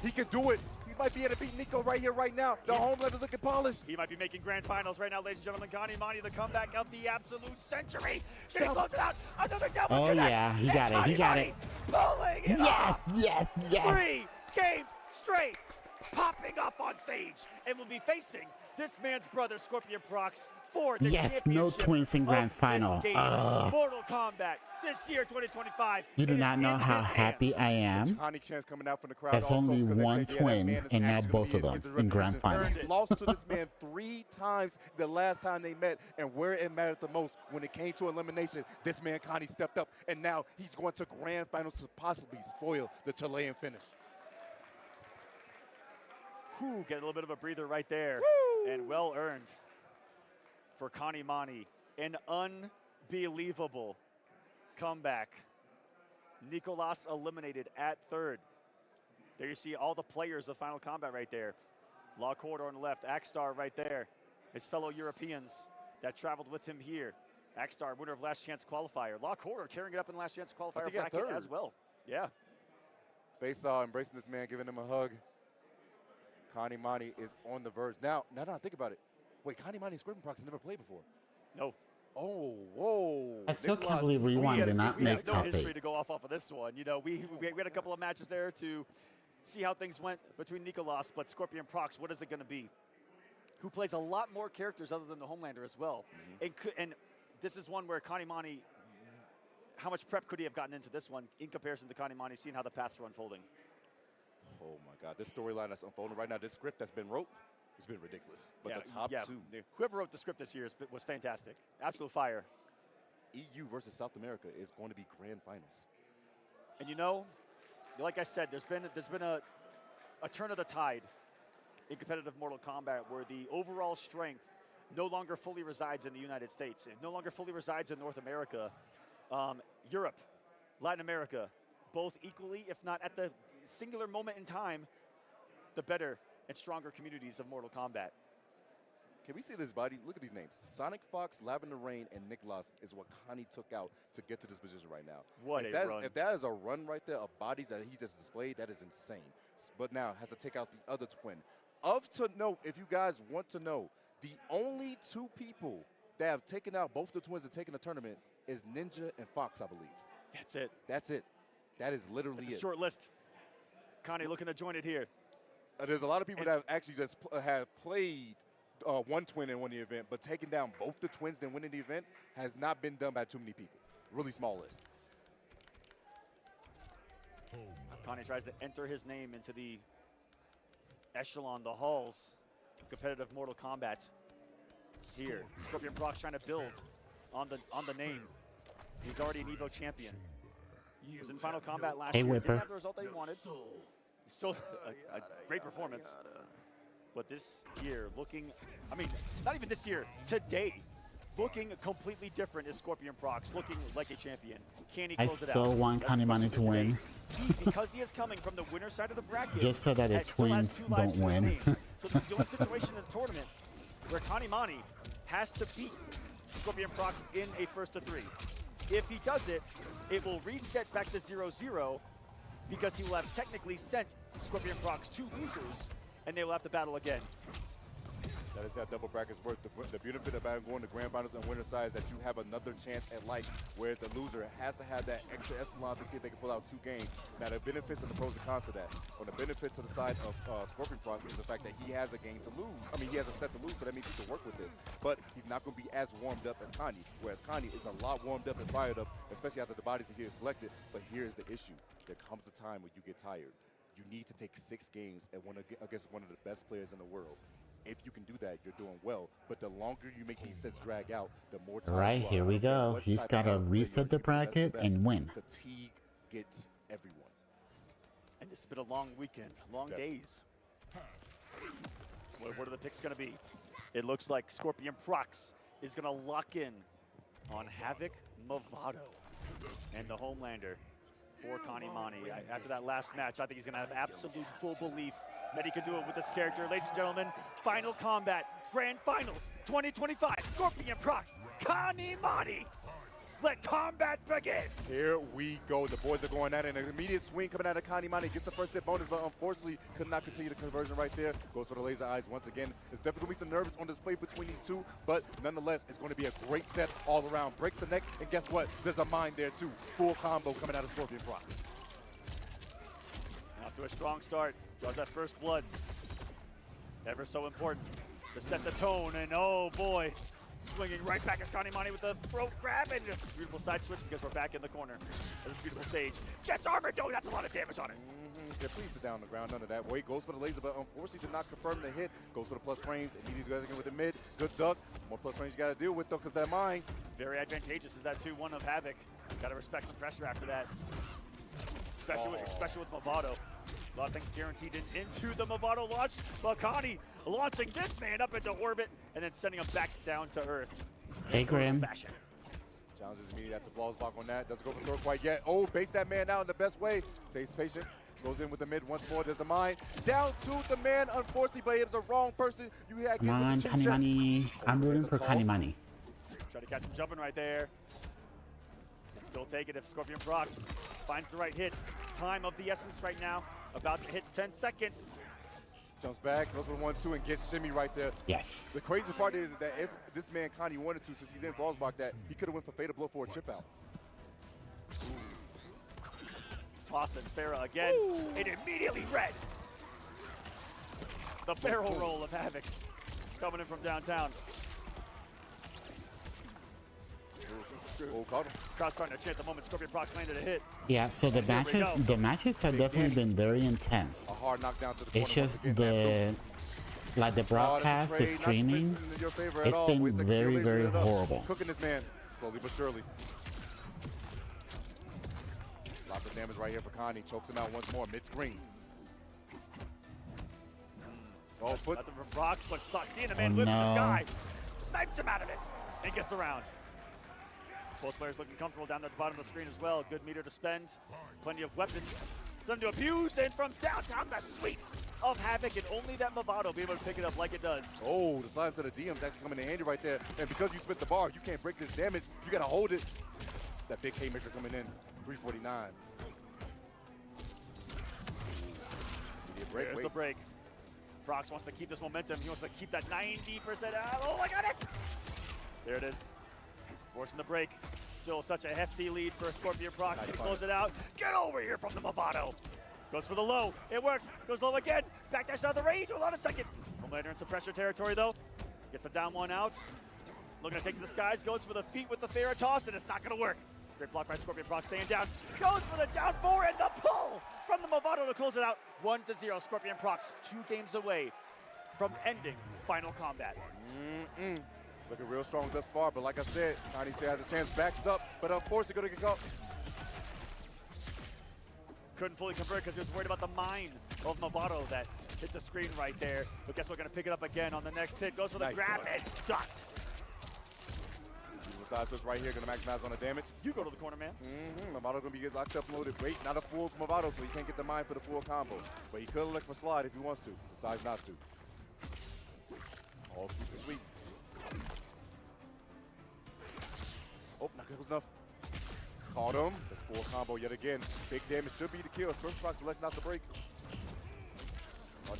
he can do it. He might be able to beat Nico right here, right now. The homeland is looking polished. He might be making grand finals right now, ladies and gentlemen. Kanimani, the comeback of the absolute century. Should he close it out? Another double Oh, connect. yeah, he got it. He got it. Pulling it Yes, off. yes, yes. 3 games straight, popping off on stage, and will be facing this man's brother, Scorpion Prox, for the Yes, no championship twins in Grand of this Final. game. Mortal Kombat this year, 2025. You do It is not know in how his happy I am. Connie Chance coming out from the crowd. That's also, only 'cause they one said, twin, that man is and now actually both of gonna them get in the grand reputation. finals. He's lost to this man 3 times the last time they met, and where it mattered the most, when it came to elimination, this man Connie stepped up, and now he's going to grand finals to possibly spoil the Chilean finish. Whew, get a little bit of a breather right there. And well earned for Kanimani. An unbelievable comeback. Nicolas eliminated at 3rd. There you see all the players of Final Combat right there. Law Corridor on the left, Axstar right there. His fellow Europeans that traveled with him here. Axstar, winner of Last Chance Qualifier. Law Corridor tearing it up in Last Chance Qualifier bracket as well. Yeah. Face embracing this man, giving him a hug. Kanimani is on the verge. Now think about it. Wait, Kanimani and Scorpion Prox never played before. No. Oh, whoa. I still can't believe Rewind did not make no top history 8. to go off of this one. You know, we had a couple of matches there to see how things went between Nicolas, but Scorpion Prox, what is it going to be? Who plays a lot more characters other than the Homelander as well. And this is one where Kanimani, how much prep could he have gotten into this one in comparison to Kanimani, seeing how the paths are unfolding? Oh my God, this storyline that's unfolding right now, this script that's been wrote, it's been ridiculous. But the top 2. Whoever wrote the script this year was fantastic. Absolute fire. EU versus South America is going to be grand finals. And you know, like I said, there's been a turn of the tide in competitive Mortal Kombat where the overall strength no longer fully resides in the United States. It no longer fully resides in North America. Europe, Latin America, both equally, if not at the singular moment in time, the better and stronger communities of Mortal Kombat. Can we see this body? Look at these names. Sonic Fox, Lavender Rain, and Nicolas is what Connie took out to get to this position right now. What a run. If that is a run right there of bodies that he just displayed, that is insane. But now has to take out the other twin. To note, if you guys want to know, the only 2 people that have taken out both the twins and taken the tournament is Ninja and Fox, I believe. That's it. That's it. That is literally It's a short list. Connie looking to join it here. There's a lot of people that have actually just have played one twin and won the event, but taking down both the twins and winning the event has not been done by too many people. Really small list. Connie tries to enter his name into the echelon, the halls of competitive Mortal Kombat. Here, Scorpion Prox trying to build on the name. He's already an Evo champion. He was in Final Combat last year. Didn't have the result that he wanted. Still a great performance. But this year looking, I mean, not even this year, today, looking completely different is Scorpion Prox, looking like a champion. Can he close it out? I so want Kanimani to win. Because he is coming from the winner side of the bracket. Just so that the twins don't win. So this is the only situation in the tournament where Kanimani has to beat Scorpion Prox in a 1st-to-3. If he does it, it will reset back to 0-0 because he will have technically sent Scorpion Prox 2 losers, and they will have to battle again. That is how double brackets work. The benefit about going to grand finals and winner side is that you have another chance at life, whereas the loser has to have that extra echelon to see if they can pull out 2 games. Now, the benefits and the pros and cons to that. On the benefit to the side of Scorpion Prox is the fact that he has a game to lose. I mean, he has a set to lose, so that means he can work with this. But he's not going to be as warmed up as Kanye, whereas Kanye is a lot warmed up and fired up, especially after the bodies he collected. But here's the issue. There comes a time when you get tired. You need to take 6 games against one of the best players in the world. If you can do that, you're doing well. But the longer you make these sets drag out, the more time. Right, here we go. He's got to reset the bracket and win. Fatigue gets everyone. And this has been a long weekend, long days. What are the picks going to be? It looks like Scorpion Prox is going to lock in on Havoc Movado and the Homelander for Kanimani. After that last match, I think he's going to have absolute full belief that he can do it with this character. Ladies and gentlemen, Final Combat, Grand Finals 2025, Scorpion Prox, Kanimani. Let combat begin. Here we go. The boys are going at it. An immediate swing coming out of Kanimani. Gets the first hit bonus, but unfortunately could not continue the conversion right there. Goes for the laser eyes once again. There's definitely going to be some nerves on display between these two, but nonetheless, it's going to be a great set all around. Breaks the neck, and guess what? There's a mine there too. Full combo coming out of Scorpion Prox. Off to a strong start. Draws that first blood. Ever so important to set the tone, and oh boy. Swinging right back as Kanimani with the throat grab and a beautiful side switch because we're back in the corner of this beautiful stage. Gets armored, oh, that's a lot of damage on it. He said, please sit down on the ground, none of that. Wait, goes for the laser, but unfortunately did not confirm the hit. Goes for the plus frames, immediately goes again with the mid. Good duck. More plus frames you got to deal with though, because that mine. Very advantageous is that 2-1 of Havoc. Got to respect some pressure after that. Especially with Movado. A lot of things guaranteed into the Movado launch. Bakani launching this man up into orbit and then sending him back down to Earth. Hey, Graham. Challenges immediately after Flawless block on that. Doesn't go for throw quite yet. Oh, base that man out in the best way. Stays patient. Goes in with the mid once more. There's the mine. Down to the man, unfortunately, but it was the wrong person. You had Come on, Kanimani. I'm rooting for Kanimani. Try to catch him jumping right there. Still take it if Scorpion Prox finds the right hit. Time of the essence right now. About to hit 10 seconds. Jumps back, goes for the 1-2 and gets shimmy right there. Yes. The crazy part is that if this man Kanye wanted to, since he didn't falls block that, he could have went for fatal blow for a chip out. Tossing Farah again. And immediately red. The barrel roll of Havoc coming in from downtown. Crowd starting to chant the moment Scorpion Prox landed a hit. Yeah, so the matches have definitely been very intense. A hard knockdown to the it's just the broadcast, the streaming, it's been very, very horrible. Cooking this man slowly but surely. Lots of damage right here for Kanye. Chokes him out once more mid-screen. Oh, nothing from Prox, but seeing the man whip in the sky, snipes him out of it and gets the round. Both players looking comfortable down at the bottom of the screen as well. Good meter to spend. Plenty of weapons. Them to abuse. And from downtown, the sweep of Havoc. And only that Movado be able to pick it up like it does. Oh, the silence of the DM's actually coming in handy right there. And because you spit the bar, you can't break this damage. You got to hold it. That big haymaker coming in. 349. There's the break. Prox wants to keep this momentum. He wants to keep that 90% out. Oh my goodness. There it is. Forcing the break. Still such a hefty lead for Scorpion Prox. Can he close it out? Get over here from the Movado. Goes for the low. It works. Goes low again. Backdash out of the range. Hold on a second. Homelander in some pressure territory though. Gets the down one out. Looking to take to the skies. Goes for the feet with the Farah toss, and it's not going to work. Great block by Scorpion Prox staying down. Goes for the down 4 and the pull from the Movado to close it out. 1-0. Scorpion Prox 2 games away from ending Final Combat. Looking real strong thus far, but like I said, Kanye still has a chance. Backs up, but unfortunately going to get caught. Couldn't fully convert because he was worried about the mine of Movado that hit the screen right there. But guess we're going to pick it up again on the next hit. Goes for the grab and ducked. Side switch right here, going to maximize on the damage. You go to the corner, man. Movado going to be locked up and loaded. Wait, not a full Movado, so he can't get the mine for the full combo. But he could elect for slide if he wants to. Decides not to. All super sweet. Oh, not close enough. Caught him. That's full combo yet again. Big damage should be the kill. Scorpion Prox selects not to break.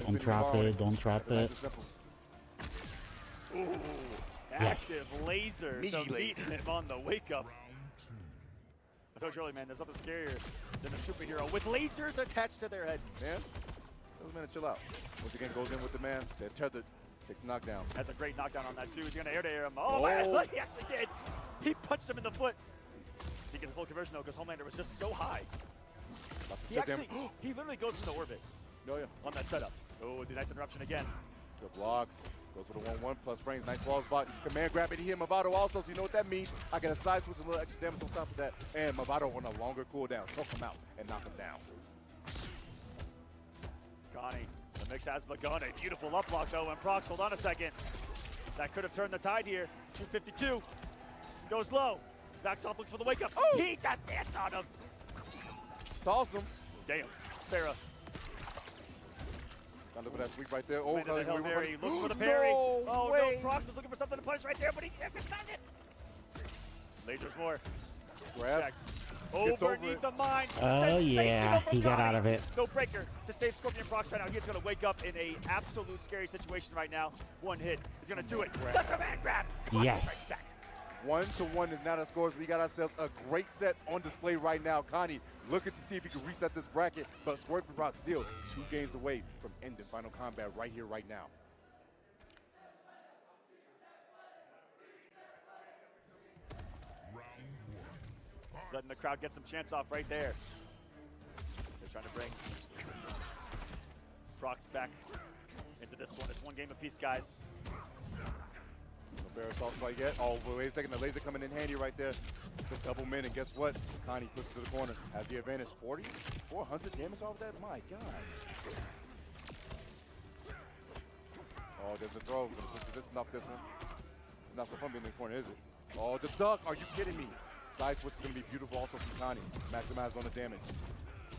Don't drop it. Don't drop it. Ooh, active laser Meaty to meet laser. him on the wake up. I told you earlier, man, there's nothing scarier than a superhero with lasers attached to their head. Man, those men chill out. Once again, goes in with the man. They're tethered. Takes the knockdown. Has a great knockdown on that too. He's gonna air him. Oh my God, he actually did. He punched him in the foot. He gets a full conversion though, because Homelander was just so high. He actually, he literally goes into orbit. Oh yeah. On that setup. Oh, the nice interruption again. Good blocks. Goes for the 1-1 plus frames. Nice balls block. Command grab it. He hit Movado also, so you know what that means. I get a side switch, a little extra damage on top of that. And Movado on a longer cooldown. Choke him out and knock him down. Connie, the mix has begun. A beautiful up block though, and Prox, hold on a second. That could have turned the tide here. 252. Goes low. Backs off, looks for the wake up. Oh! He just danced on him. Toss him. Damn. Farah. Gotta look for that sweep right there. Oh, The Hail Mary looks for the parry. No oh way. no, Prox was looking for something to punish right there, but he timed it. Lasers more. Grab. Checked. Overneath the mine. Oh, yeah, he got out of it. No breaker to save Scorpion Prox right now. He's going to wake up in a absolute scary situation right now. One hit is going to do it. The command grab. Yes. 1-1 is now the scores. We got ourselves a great set on display right now. Connie looking to see if he can reset this bracket, but Scorpion Prox still 2 games away from ending Final Combat right here, right now. Letting the crowd get some chance off right there. They're trying to bring Prox back into this one. It's 1 game apiece, guys. No barrel assault quite yet. Oh, wait a second. The laser coming in handy right there. The double min, and guess what? Connie puts it to the corner. Has the advantage. 40? 400 damage off that? My God. Oh, there's a throw. Is this enough, this one? It's not so fun being in the corner, is it? Oh, the duck. Are you kidding me? Side switch is going to be beautiful also from Connie. Maximize on the damage.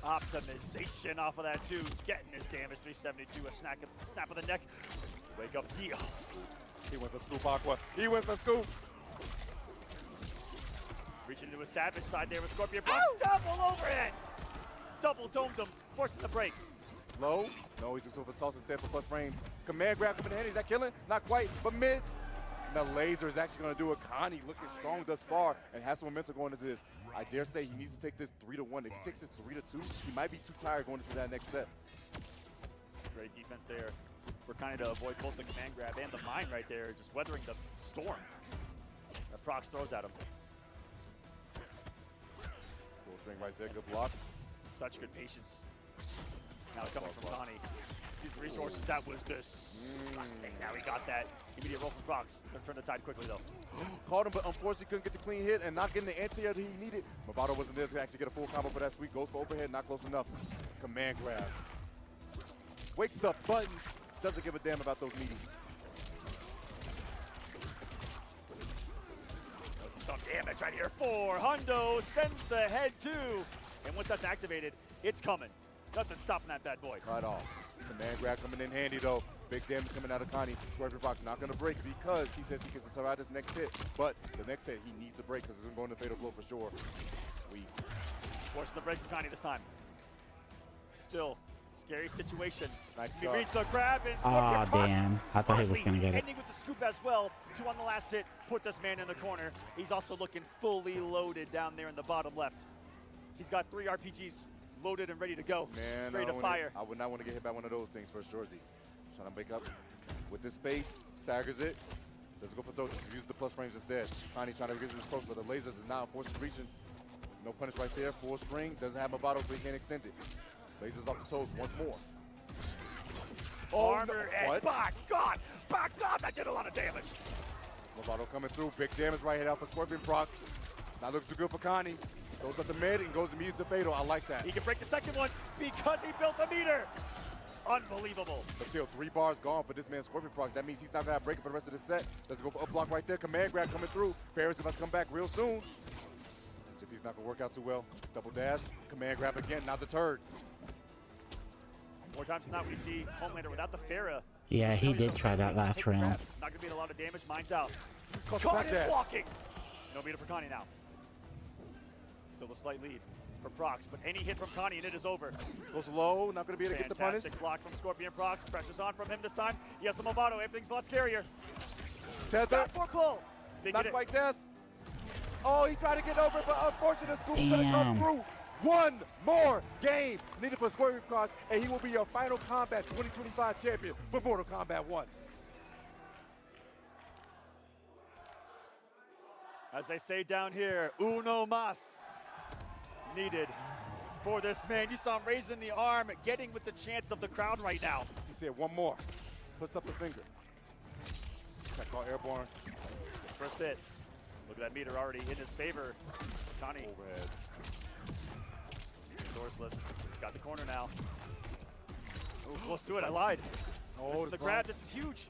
Optimization off of that too. Getting his damage. 372. A snap of the neck. Wake up. Deal. He went for scoop, Aqua. He went for scoop. Reaching into a savage side there with Scorpion Prox. Double overhead. Double domed him. Forcing the break. Low. No, he's just over toss instead for plus frames. Command grab coming in handy. Is that killing? Not quite, but mid. The laser is actually going to do it. Connie looking strong thus far and has some momentum going into this. I dare say he needs to take this 3-1. If he takes this 3-2, he might be too tired going into that next set. Great defense there for Connie to avoid both the command grab and the mine right there, just weathering the storm that Prox throws at him. Full string right there, good blocks. Such good patience. Now coming from Connie. Sees the resources. That was disgusting. Now he got that. Immediate roll from Prox. Gonna turn the tide quickly though. Caught him, but unfortunately couldn't get the clean hit and not getting the anti-air that he needed. Movado wasn't there to actually get a full combo for that sweep. Goes for overhead, not close enough. Command grab. Wakes up buttons. Doesn't give a damn about those meaties. See some damage right here for Hundo. Sends the head too. And once that's activated, it's coming. Nothing stopping that bad boy. Right off. Command grab coming in handy though. Big damage coming out of Connie. Scorpion Prox not going to break because he says he can survive this next hit. But the next hit he needs to break because it's going to fatal blow for sure. Sweet. Forcing the break from Connie this time. Still, scary situation. Nice He reached the grab and Aw, Scorpion Prox damn. I thought he was going to get it. ending with the scoop as well. 2 on the last hit. Put this man in the corner. He's also looking fully loaded down there in the bottom left. He's got 3 RPGs loaded and ready to go. Man, ready to fire. I would not want to get hit by one of those things first jerseys. Trying to make up with this space, staggers it. Let's go for throw, just use the plus frames instead. Connie trying to get this close, but the lasers is now forced reaching. No punish right there, full string, doesn't have Movado so he can't extend it. Lasers off the toes once more. Armor and by God, that did a lot of damage. Movado coming through, big damage right here out for Scorpion Prox. Not looking too good for Connie. Goes up the mid and goes immediate to fatal. I like that. He can break the second one because he built a meter. Unbelievable. But still, 3 bars gone for this man, Scorpion Prox. That means he's not going to have breaking for the rest of the set. Let's go for up block right there. Command grab coming through. Ferris about to come back real soon. Jippy's not going to work out too well. Double dash. Command grab again, not deterred. More times than not, we see Homelander without the Farah. Yeah, he did try that last round. Not going to be a lot of damage. Mine's out. Caught Caught back it dash. blocking. No meter for Connie now. Still a slight lead for Prox, but any hit from Connie and it is over. Goes low, not going to be able to get the punish. Fantastic block from Scorpion Prox. Pressure's on from him this time. He has some Movado. Everything's a lot scarier. Tether. For pull. They Not get it. quite death. Oh, he tried to get over, but unfortunate Scoop's gonna come Damn. through. One more game needed for Squirmy Crocs, and he will be your Final Kombat 2025 champion for Mortal Kombat 1. As they say down here, uno mas needed for this man. You saw him raising the arm, getting with the chance of the crowd right now. He said one more. Puts up the finger. That call airborne. His first hit. Look at that meter already in his favor. Connie. Overhead. Sourceless. He's got the corner now. Oh, close to it. I lied. Oh, This is the the grab. song. This is huge.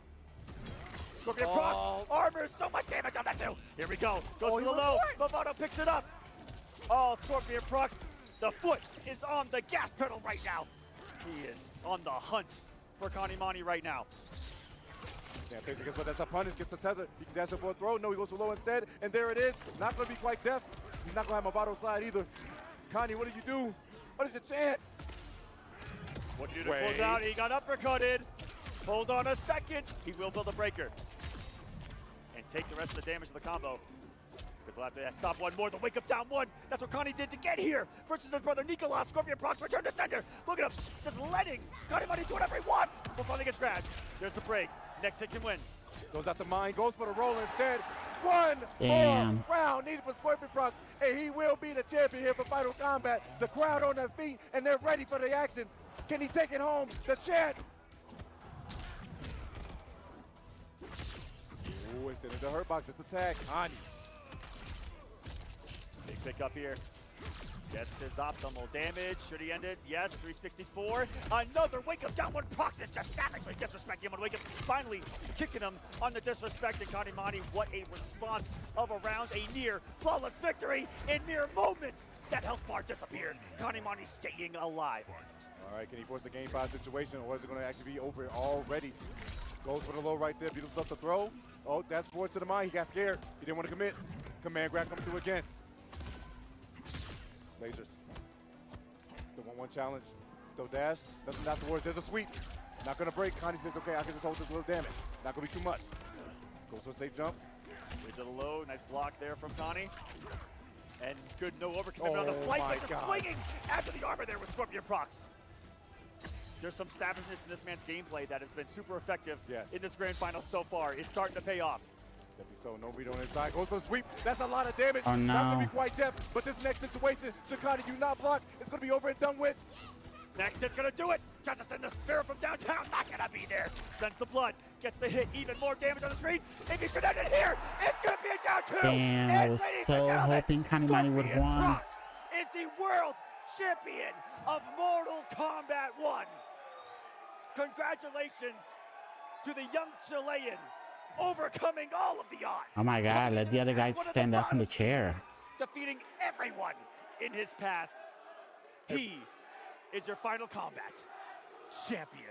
Scorpion procs. Armor. So much damage on that too. Here we go. Goes for the low. Movado picks it up. Oh, Scorpion procs. The foot is on the gas pedal right now. He is on the hunt for Kanimani right now. Yeah, facing against what that's a punish, gets the tether. He can dash up for a throw. No, he goes for low instead. And there it is. Not going to be quite deft. He's not going to have Movado slide either. Connie, what did you do? What is your chance? What do you do to close out? He got uppercutted. Hold on a second. He will build a breaker. And take the rest of the damage of the combo. Because we'll have to stop one more. The wake up down one. That's what Connie did to get here. Versus his brother Nicolas. Scorpion procs return to sender. Look at him. Just letting Kanimani do whatever he wants before he gets grabbed. There's the break. Next hit can win. Goes out the mine, goes for the roll instead. One Damn. more round needed for Scorpion Procs, and he will be the champion here for Final Kombat. The crowd on their feet, and they're ready for the action. Can he take it home? The chance. Ooh, it's into the hurt box. It's a tag. Connie. Big pick up here. Gets his optimal damage. Should he end it? Yes, 364. Another wake up down one. Prox is just savagely disrespecting him on wake up. Finally kicking him on the disrespect. And Kanimani, what a response of a round. A near flawless victory in mere moments. That health bar disappeared. Kanimani staying alive. All right, can he force a game 5 situation, or is it going to actually be over already? Goes for the low right there, beat himself to throw. Oh, that's forward to the mine. He got scared. He didn't want to commit. Command grab coming through again. Lasers. The 1-1 challenge. Though dash. Nothing afterwards. There's a sweep. Not going to break. Connie says, okay, I can just hold this little damage. Not going to be too much. Goes for a safe jump. Into the low. Nice block there from Connie. And good no overcommitment on the flight, but just swinging after the armor there with Scorpion Procs. There's some savageness in this man's gameplay that has been super effective in this grand final so far. It's starting to pay off. So no read on his side. Goes for the sweep. That's a lot of damage. Oh, no. Not going to be quite deft, but this next situation, Shikani, you not block. It's going to be over and done with. Next hit's gonna do it. Tries to send the spirit from downtown. Not gonna be there. Sends the blood. Gets the hit. Even more damage on the screen. If he should end it here, it's gonna be a down 2. Damn, I was so hoping Kanimani would have won. Is the world champion of Mortal Kombat 1. Congratulations to the young Chilean overcoming all of the odds. Oh my God, let the other guy stand up in the chair. Defeating everyone in his path. He is your Final Kombat champion.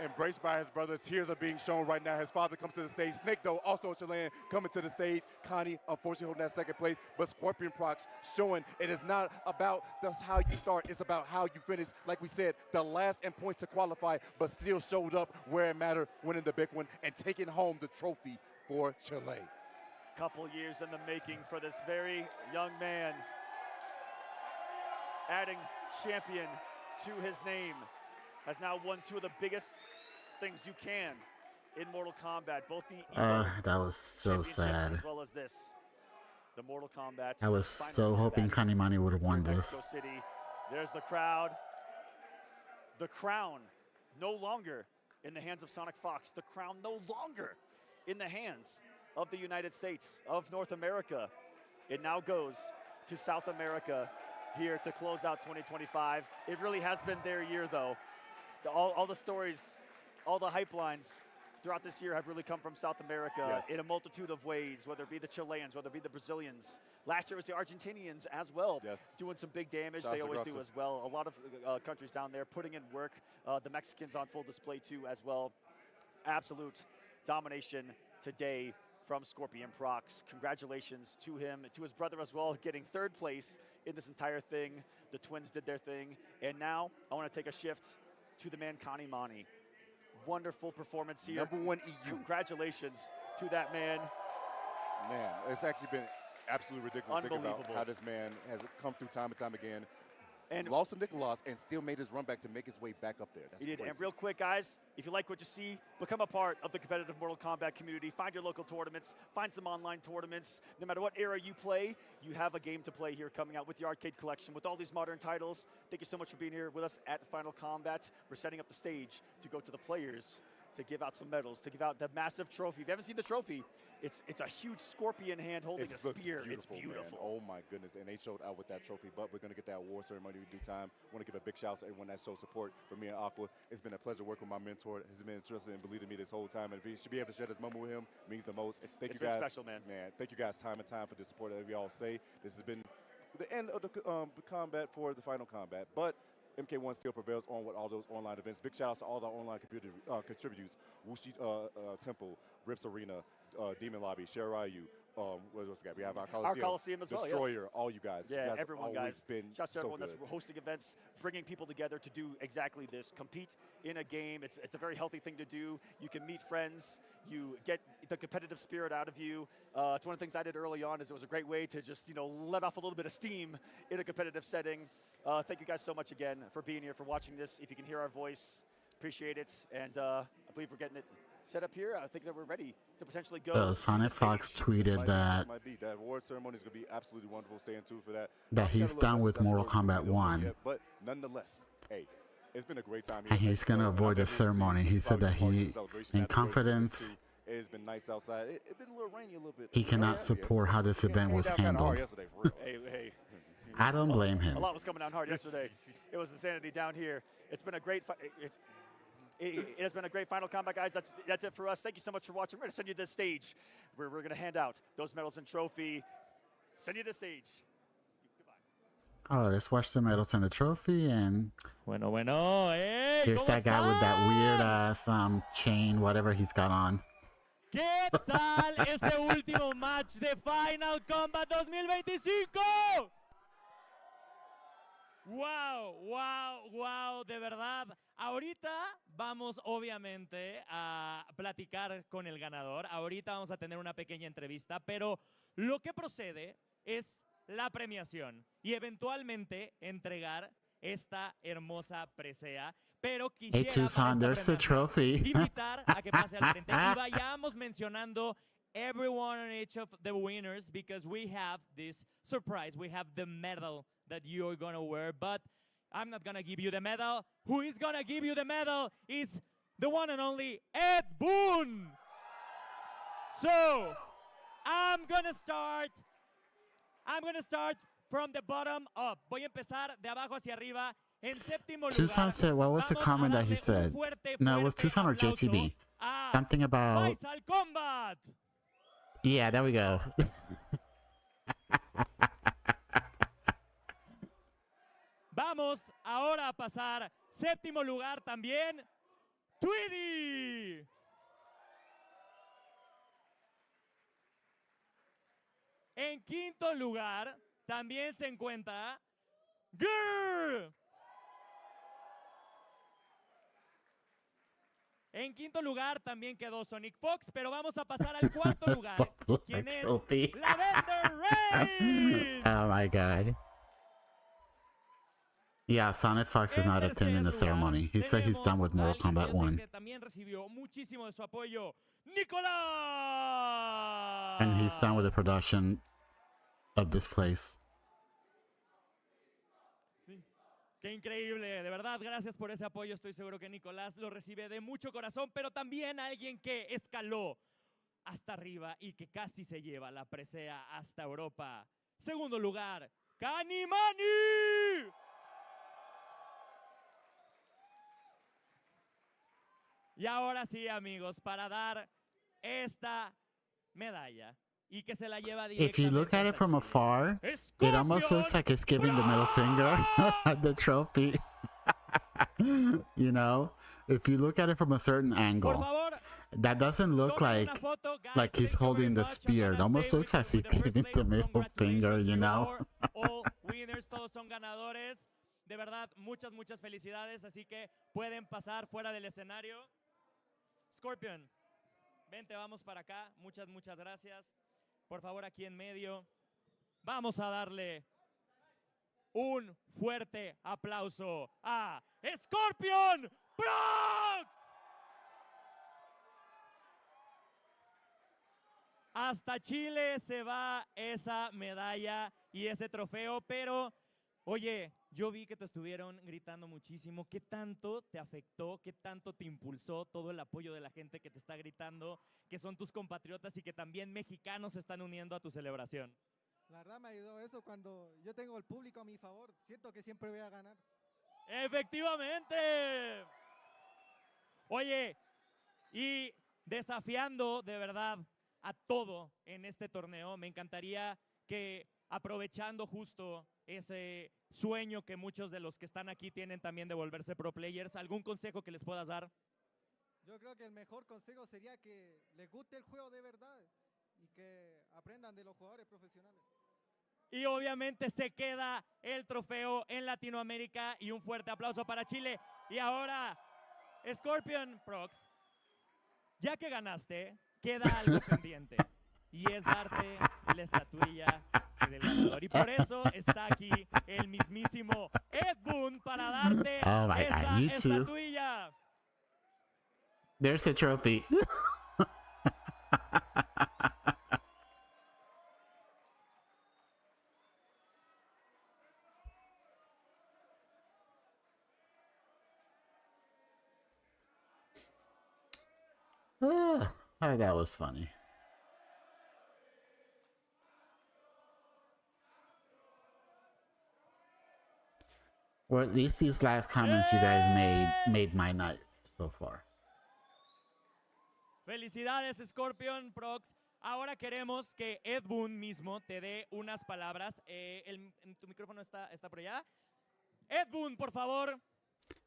Embraced by his brother, tears are being shown right now. His father comes to the stage. Snake, though, also a Chilean, coming to the stage. Connie, unfortunately, holding that second place. But Scorpion Procs showing it is not about just how you start. It's about how you finish. Like we said, the last in points to qualify, but still showed up where it mattered, winning the big one and taking home the trophy for Chile. Couple years in the making for this very young man. Adding champion to his name. Has now won 2 of the biggest things you can in Mortal Kombat. Both the That was so sad. as well as this. The Mortal Kombat. I was so hoping Kanimani would have won Mexico this. City. There's the crowd. The crown no longer in the hands of Sonic Fox. The crown no longer in the hands of the United States of North America. It now goes to South America here to close out 2025. It really has been their year, though. All the stories, all the hype lines throughout this year have really come from South America in a multitude of ways, whether it be the Chileans, whether it be the Brazilians. Last year it was the Argentinians as well, doing some big damage. They always do as well. A lot of countries down there putting in work. The Mexicans on full display too as well. Absolute domination today from Scorpion Procs. Congratulations to him, to his brother as well, getting 3rd place in this entire thing. The twins did their thing. And now I want to take a shift to the man Kanimani. wonderful performance here. #1 EU. Congratulations to that man. Man, it's actually been absolutely ridiculous to think about Unbelievable. how this man has come through time and time again. And lost to Nicholas and still made his run back to make his way back up there. That's he did. crazy. And real quick, guys, if you like what you see, become a part of the competitive Mortal Kombat community. Find your local tournaments. Find some online tournaments. No matter what era you play, you have a game to play here coming out with the arcade collection. With all these modern titles, thank you so much for being here with us at Final Kombat. We're setting up the stage to go to the players, to give out some medals, to give out the massive trophy. If you haven't seen the trophy, it's a huge scorpion hand holding a spear. It's beautiful. Man. Oh my goodness, and they showed out with that trophy, but we're going to get that award ceremony in due time. I want to give a big shout out to everyone that showed support for me and Aqua. It's been a pleasure working with my mentor. He's been interested in believing me this whole time, and if he should be able to share this moment with him, means the most. Thank you guys. Been special, man. Thank you guys time and time for the support that we all say. This has been the end of the combat for the Final Combat, but MK1 still prevails on with all those online events. Big shout outs to all the online contributors. Wuxi Temple, Rips Arena, Demon Lobby, Sharayu. What else we got? We have our Coliseum as well. Destroyer, Yes. all you guys. Yeah, you guys everyone, have always guys. been Shouts to everyone so that's good. hosting events, bringing people together to do exactly this. Compete in a game. It's a very healthy thing to do. You can meet friends. You get the competitive spirit out of you. It's one of the things I did early on. Is it was a great way to just let off a little bit of steam in a competitive setting. Thank you guys so much again for being here, for watching this. If you can hear our voice, appreciate it. And I believe we're getting it set up here. I think that we're ready to potentially go. Sonic Fox tweeted that That award ceremony is going to be absolutely wonderful. Staying tuned for that. he's done with Mortal Kombat 1. But nonetheless, hey, it's been a great time here. And he's going to avoid the ceremony. He said that he, in confidence, it's been nice outside. It's been a little rainy a little bit. he cannot support how this event was handled. Hey. I don't blame him. A lot was coming down hard yesterday. It was insanity down here. It's been a great it has been a great Final Combat, guys. That's it for us. Thank you so much for watching. We're going to send you to the stage where we're going to hand out those medals and trophy. Send you to the stage. Oh, let's watch the medals and the trophy, and bueno, here's that guy with that weird ass chain, whatever he's got on. ¿Qué tal ese último match de Final Combat 2025? Wow, de verdad. Ahorita vamos obviamente a platicar con el ganador. Ahorita vamos a tener una pequeña entrevista, pero lo que procede es la premiación y eventualmente entregar esta hermosa presea. Pero Hey, quisiera Tucson, there's the trophy. invitar a que pase al frente y vayamos mencionando everyone on each of the winners, because we have this surprise. We have the medal that you're gonna wear, but I'm not gonna give you the medal. Who is gonna give you the medal is the one and only Ed Boon. So I'm gonna start from the bottom up. Voy a empezar de abajo hacia arriba. En séptimo lugar, Tucson said, what was the comment that he said? No, it was Tucson or JTB. Something about... Faisal Kombat. Yeah, there we go. Vamos ahora a pasar séptimo lugar también, Tweedy. En quinto lugar también se encuentra Grr. En quinto lugar también quedó Sonic Fox, pero vamos a pasar al cuarto lugar, quien es Lavender Rain. Oh my god. Yeah, Sonic Fox is not attending the ceremony. He said he's done with Mortal Kombat 1. También recibió muchísimo de su apoyo, Nicolás. And he's done with the production of this place. Qué increíble, de verdad, gracias por ese apoyo. Estoy seguro que Nicolás lo recibe de mucho corazón, pero también alguien que escaló hasta arriba y que casi se lleva la presea hasta Europa. Segundo lugar, Kanimani. Y ahora sí, amigos, para dar esta medalla y que se la lleva If you look at it from afar, it almost looks like it's giving the middle finger at the trophy. You know, if you look at it from a certain angle, that doesn't look like he's holding the spear. It almost looks like he's giving the middle finger, you know. All winners, todos son ganadores. De verdad, muchas felicidades, así que pueden pasar fuera del escenario. Scorpion, vente, vamos para acá. Muchas, muchas gracias. Por favor, aquí en medio. Vamos a darle un fuerte aplauso a Scorpion Prox. Hasta Chile se va esa medalla y ese trofeo, pero oye, yo vi que te estuvieron gritando muchísimo. ¿Qué tanto te afectó? ¿Qué tanto te impulsó todo el apoyo de la gente que te está gritando, que son tus compatriotas y que también mexicanos se están uniendo a tu celebración? La verdad me ayudó eso cuando yo tengo el público a mi favor. Siento que siempre voy a ganar. ¡Efectivamente! Oye, y desafiando de verdad a todo en este torneo, me encantaría que, aprovechando justo ese sueño que muchos de los que están aquí tienen también de volverse pro players, ¿algún consejo que les puedas dar? Yo creo que el mejor consejo sería que les guste el juego de verdad y que aprendan de los jugadores profesionales. Y obviamente se queda el trofeo en Latinoamérica y un fuerte aplauso para Chile. Y ahora, Scorpion Prox, ya que ganaste, queda algo pendiente y es darte la estatuilla del ganador. Y por eso está aquí el mismísimo Ed Boon para darte esa estatuilla. There's a trophy. Oh, that was funny. Well, at least these last comments you guys made my night so far. Felicidades, Scorpion Prox. Ahora queremos que Ed Boon mismo te dé unas palabras. Tu micrófono está por allá. Ed Boon, por favor.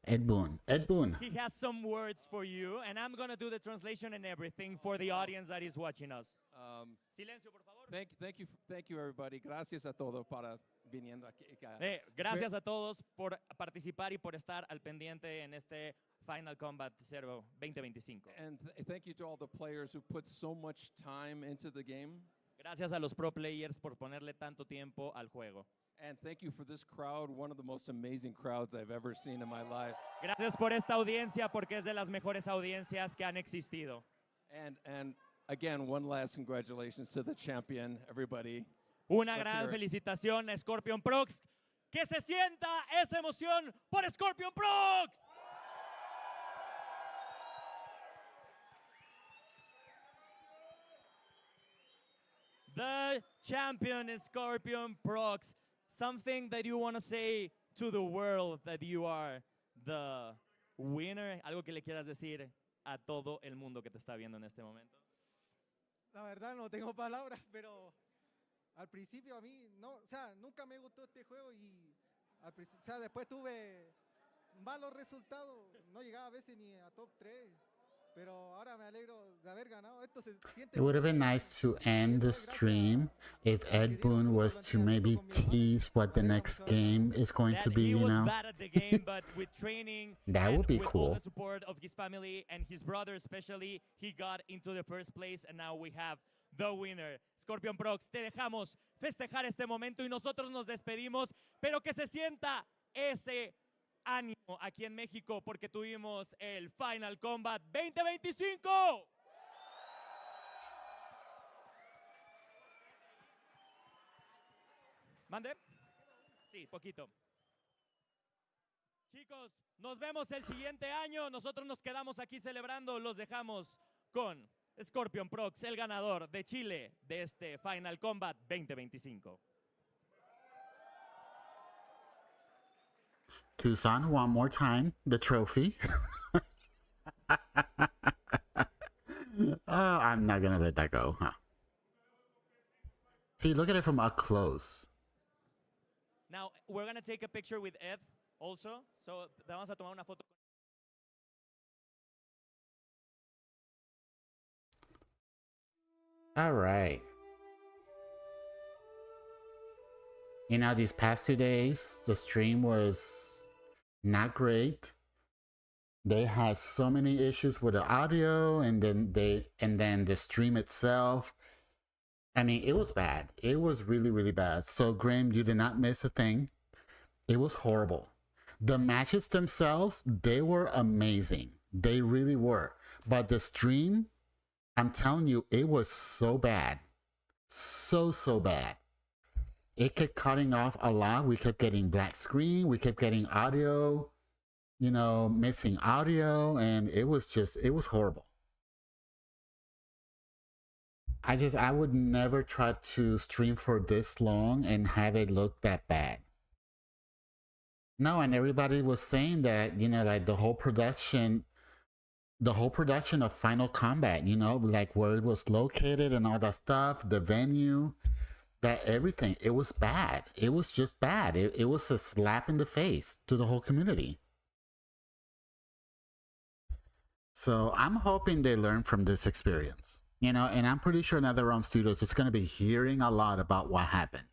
Ed Boon. Ed Boon. He has some words for you, and I'm going to do the translation and everything for the audience that is watching us. Silencio, por favor. Thank you, everybody. Gracias a todos para viniendo aquí. Gracias a todos por participar y por estar al pendiente en este Final Kombat 0 2025. And thank you to all the players who put so much time into the game. Gracias a los pro players por ponerle tanto tiempo al juego. And thank you for this crowd, one of the most amazing crowds I've ever seen in my life. Gracias por esta audiencia porque es de las mejores audiencias que han existido. And again, one last congratulations to the champion, everybody. Una gran felicitación a Scorpion Prox. Que se sienta esa emoción por Scorpion Prox. The champion is Scorpion Prox. Something that you want to say to the world that you are the winner. Algo que le quieras decir a todo el mundo que te está viendo en este momento. La verdad no tengo palabras, pero al principio a mí no, o sea, nunca me gustó este juego y o sea, después tuve malos resultados, no llegaba a veces ni a top 3. Pero ahora me alegro de haber ganado. Esto se siente. It would have been nice to end the stream if Ed Boon was to maybe tease what the next game is going to be, you know. Bad at the game, but with training That would be with cool. all the support of his family and his brother especially, he got into the first place and now we have the winner. Scorpion Prox, te dejamos festejar este momento y nosotros nos despedimos, pero que se sienta ese ánimo aquí en México porque tuvimos el Final Kombat 2025. ¿Mande? Sí, poquito. Chicos, nos vemos el siguiente año. Nosotros nos quedamos aquí celebrando. Los dejamos con Scorpion Prox, el ganador de Chile de este Final Kombat 2025. Tucson, one more time, the trophy. Oh, I'm not gonna let that go, huh? See, look at it from up close. Now, we're gonna take a picture with Ed also. So, vamos a tomar una foto. All right. You know, these past 2 days, the stream was not great, They had so many issues with the audio, and then the stream itself. I mean, it was bad. It was really, really bad. So, Graham, you did not miss a thing. It was horrible. The matches themselves, they were amazing. They really were. But the stream, I'm telling you, it was so bad. So bad. It kept cutting off a lot. We kept getting black screen. We kept getting audio, you know, missing audio. And it was horrible. I would never try to stream for this long and have it look that bad. No, and everybody was saying that, you know, like the whole production of Final Kombat, you know, like where it was located and all that stuff, the venue, that everything, it was bad. It was just bad. It was a slap in the face to the whole community. So I'm hoping they learn from this experience. You know, and I'm pretty sure NetherRealm Studios is going to be hearing a lot about what happened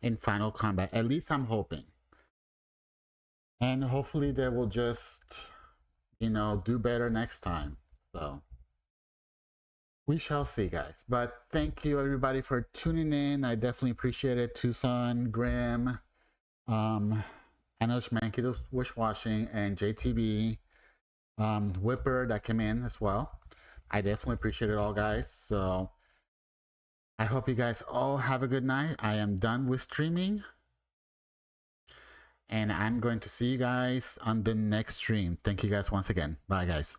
in Final Kombat. At least I'm hoping. And hopefully they will just, you know, do better next time. So we shall see, guys. But thank you, everybody, for tuning in. I definitely appreciate it. Tucson, Graham, I know Schmanky was watching, and JTB, Whipper that came in as well. I definitely appreciate it all, guys. So I hope you guys all have a good night. I am done with streaming. And I'm going to see you guys on the next stream. Thank you guys once again. Bye, guys.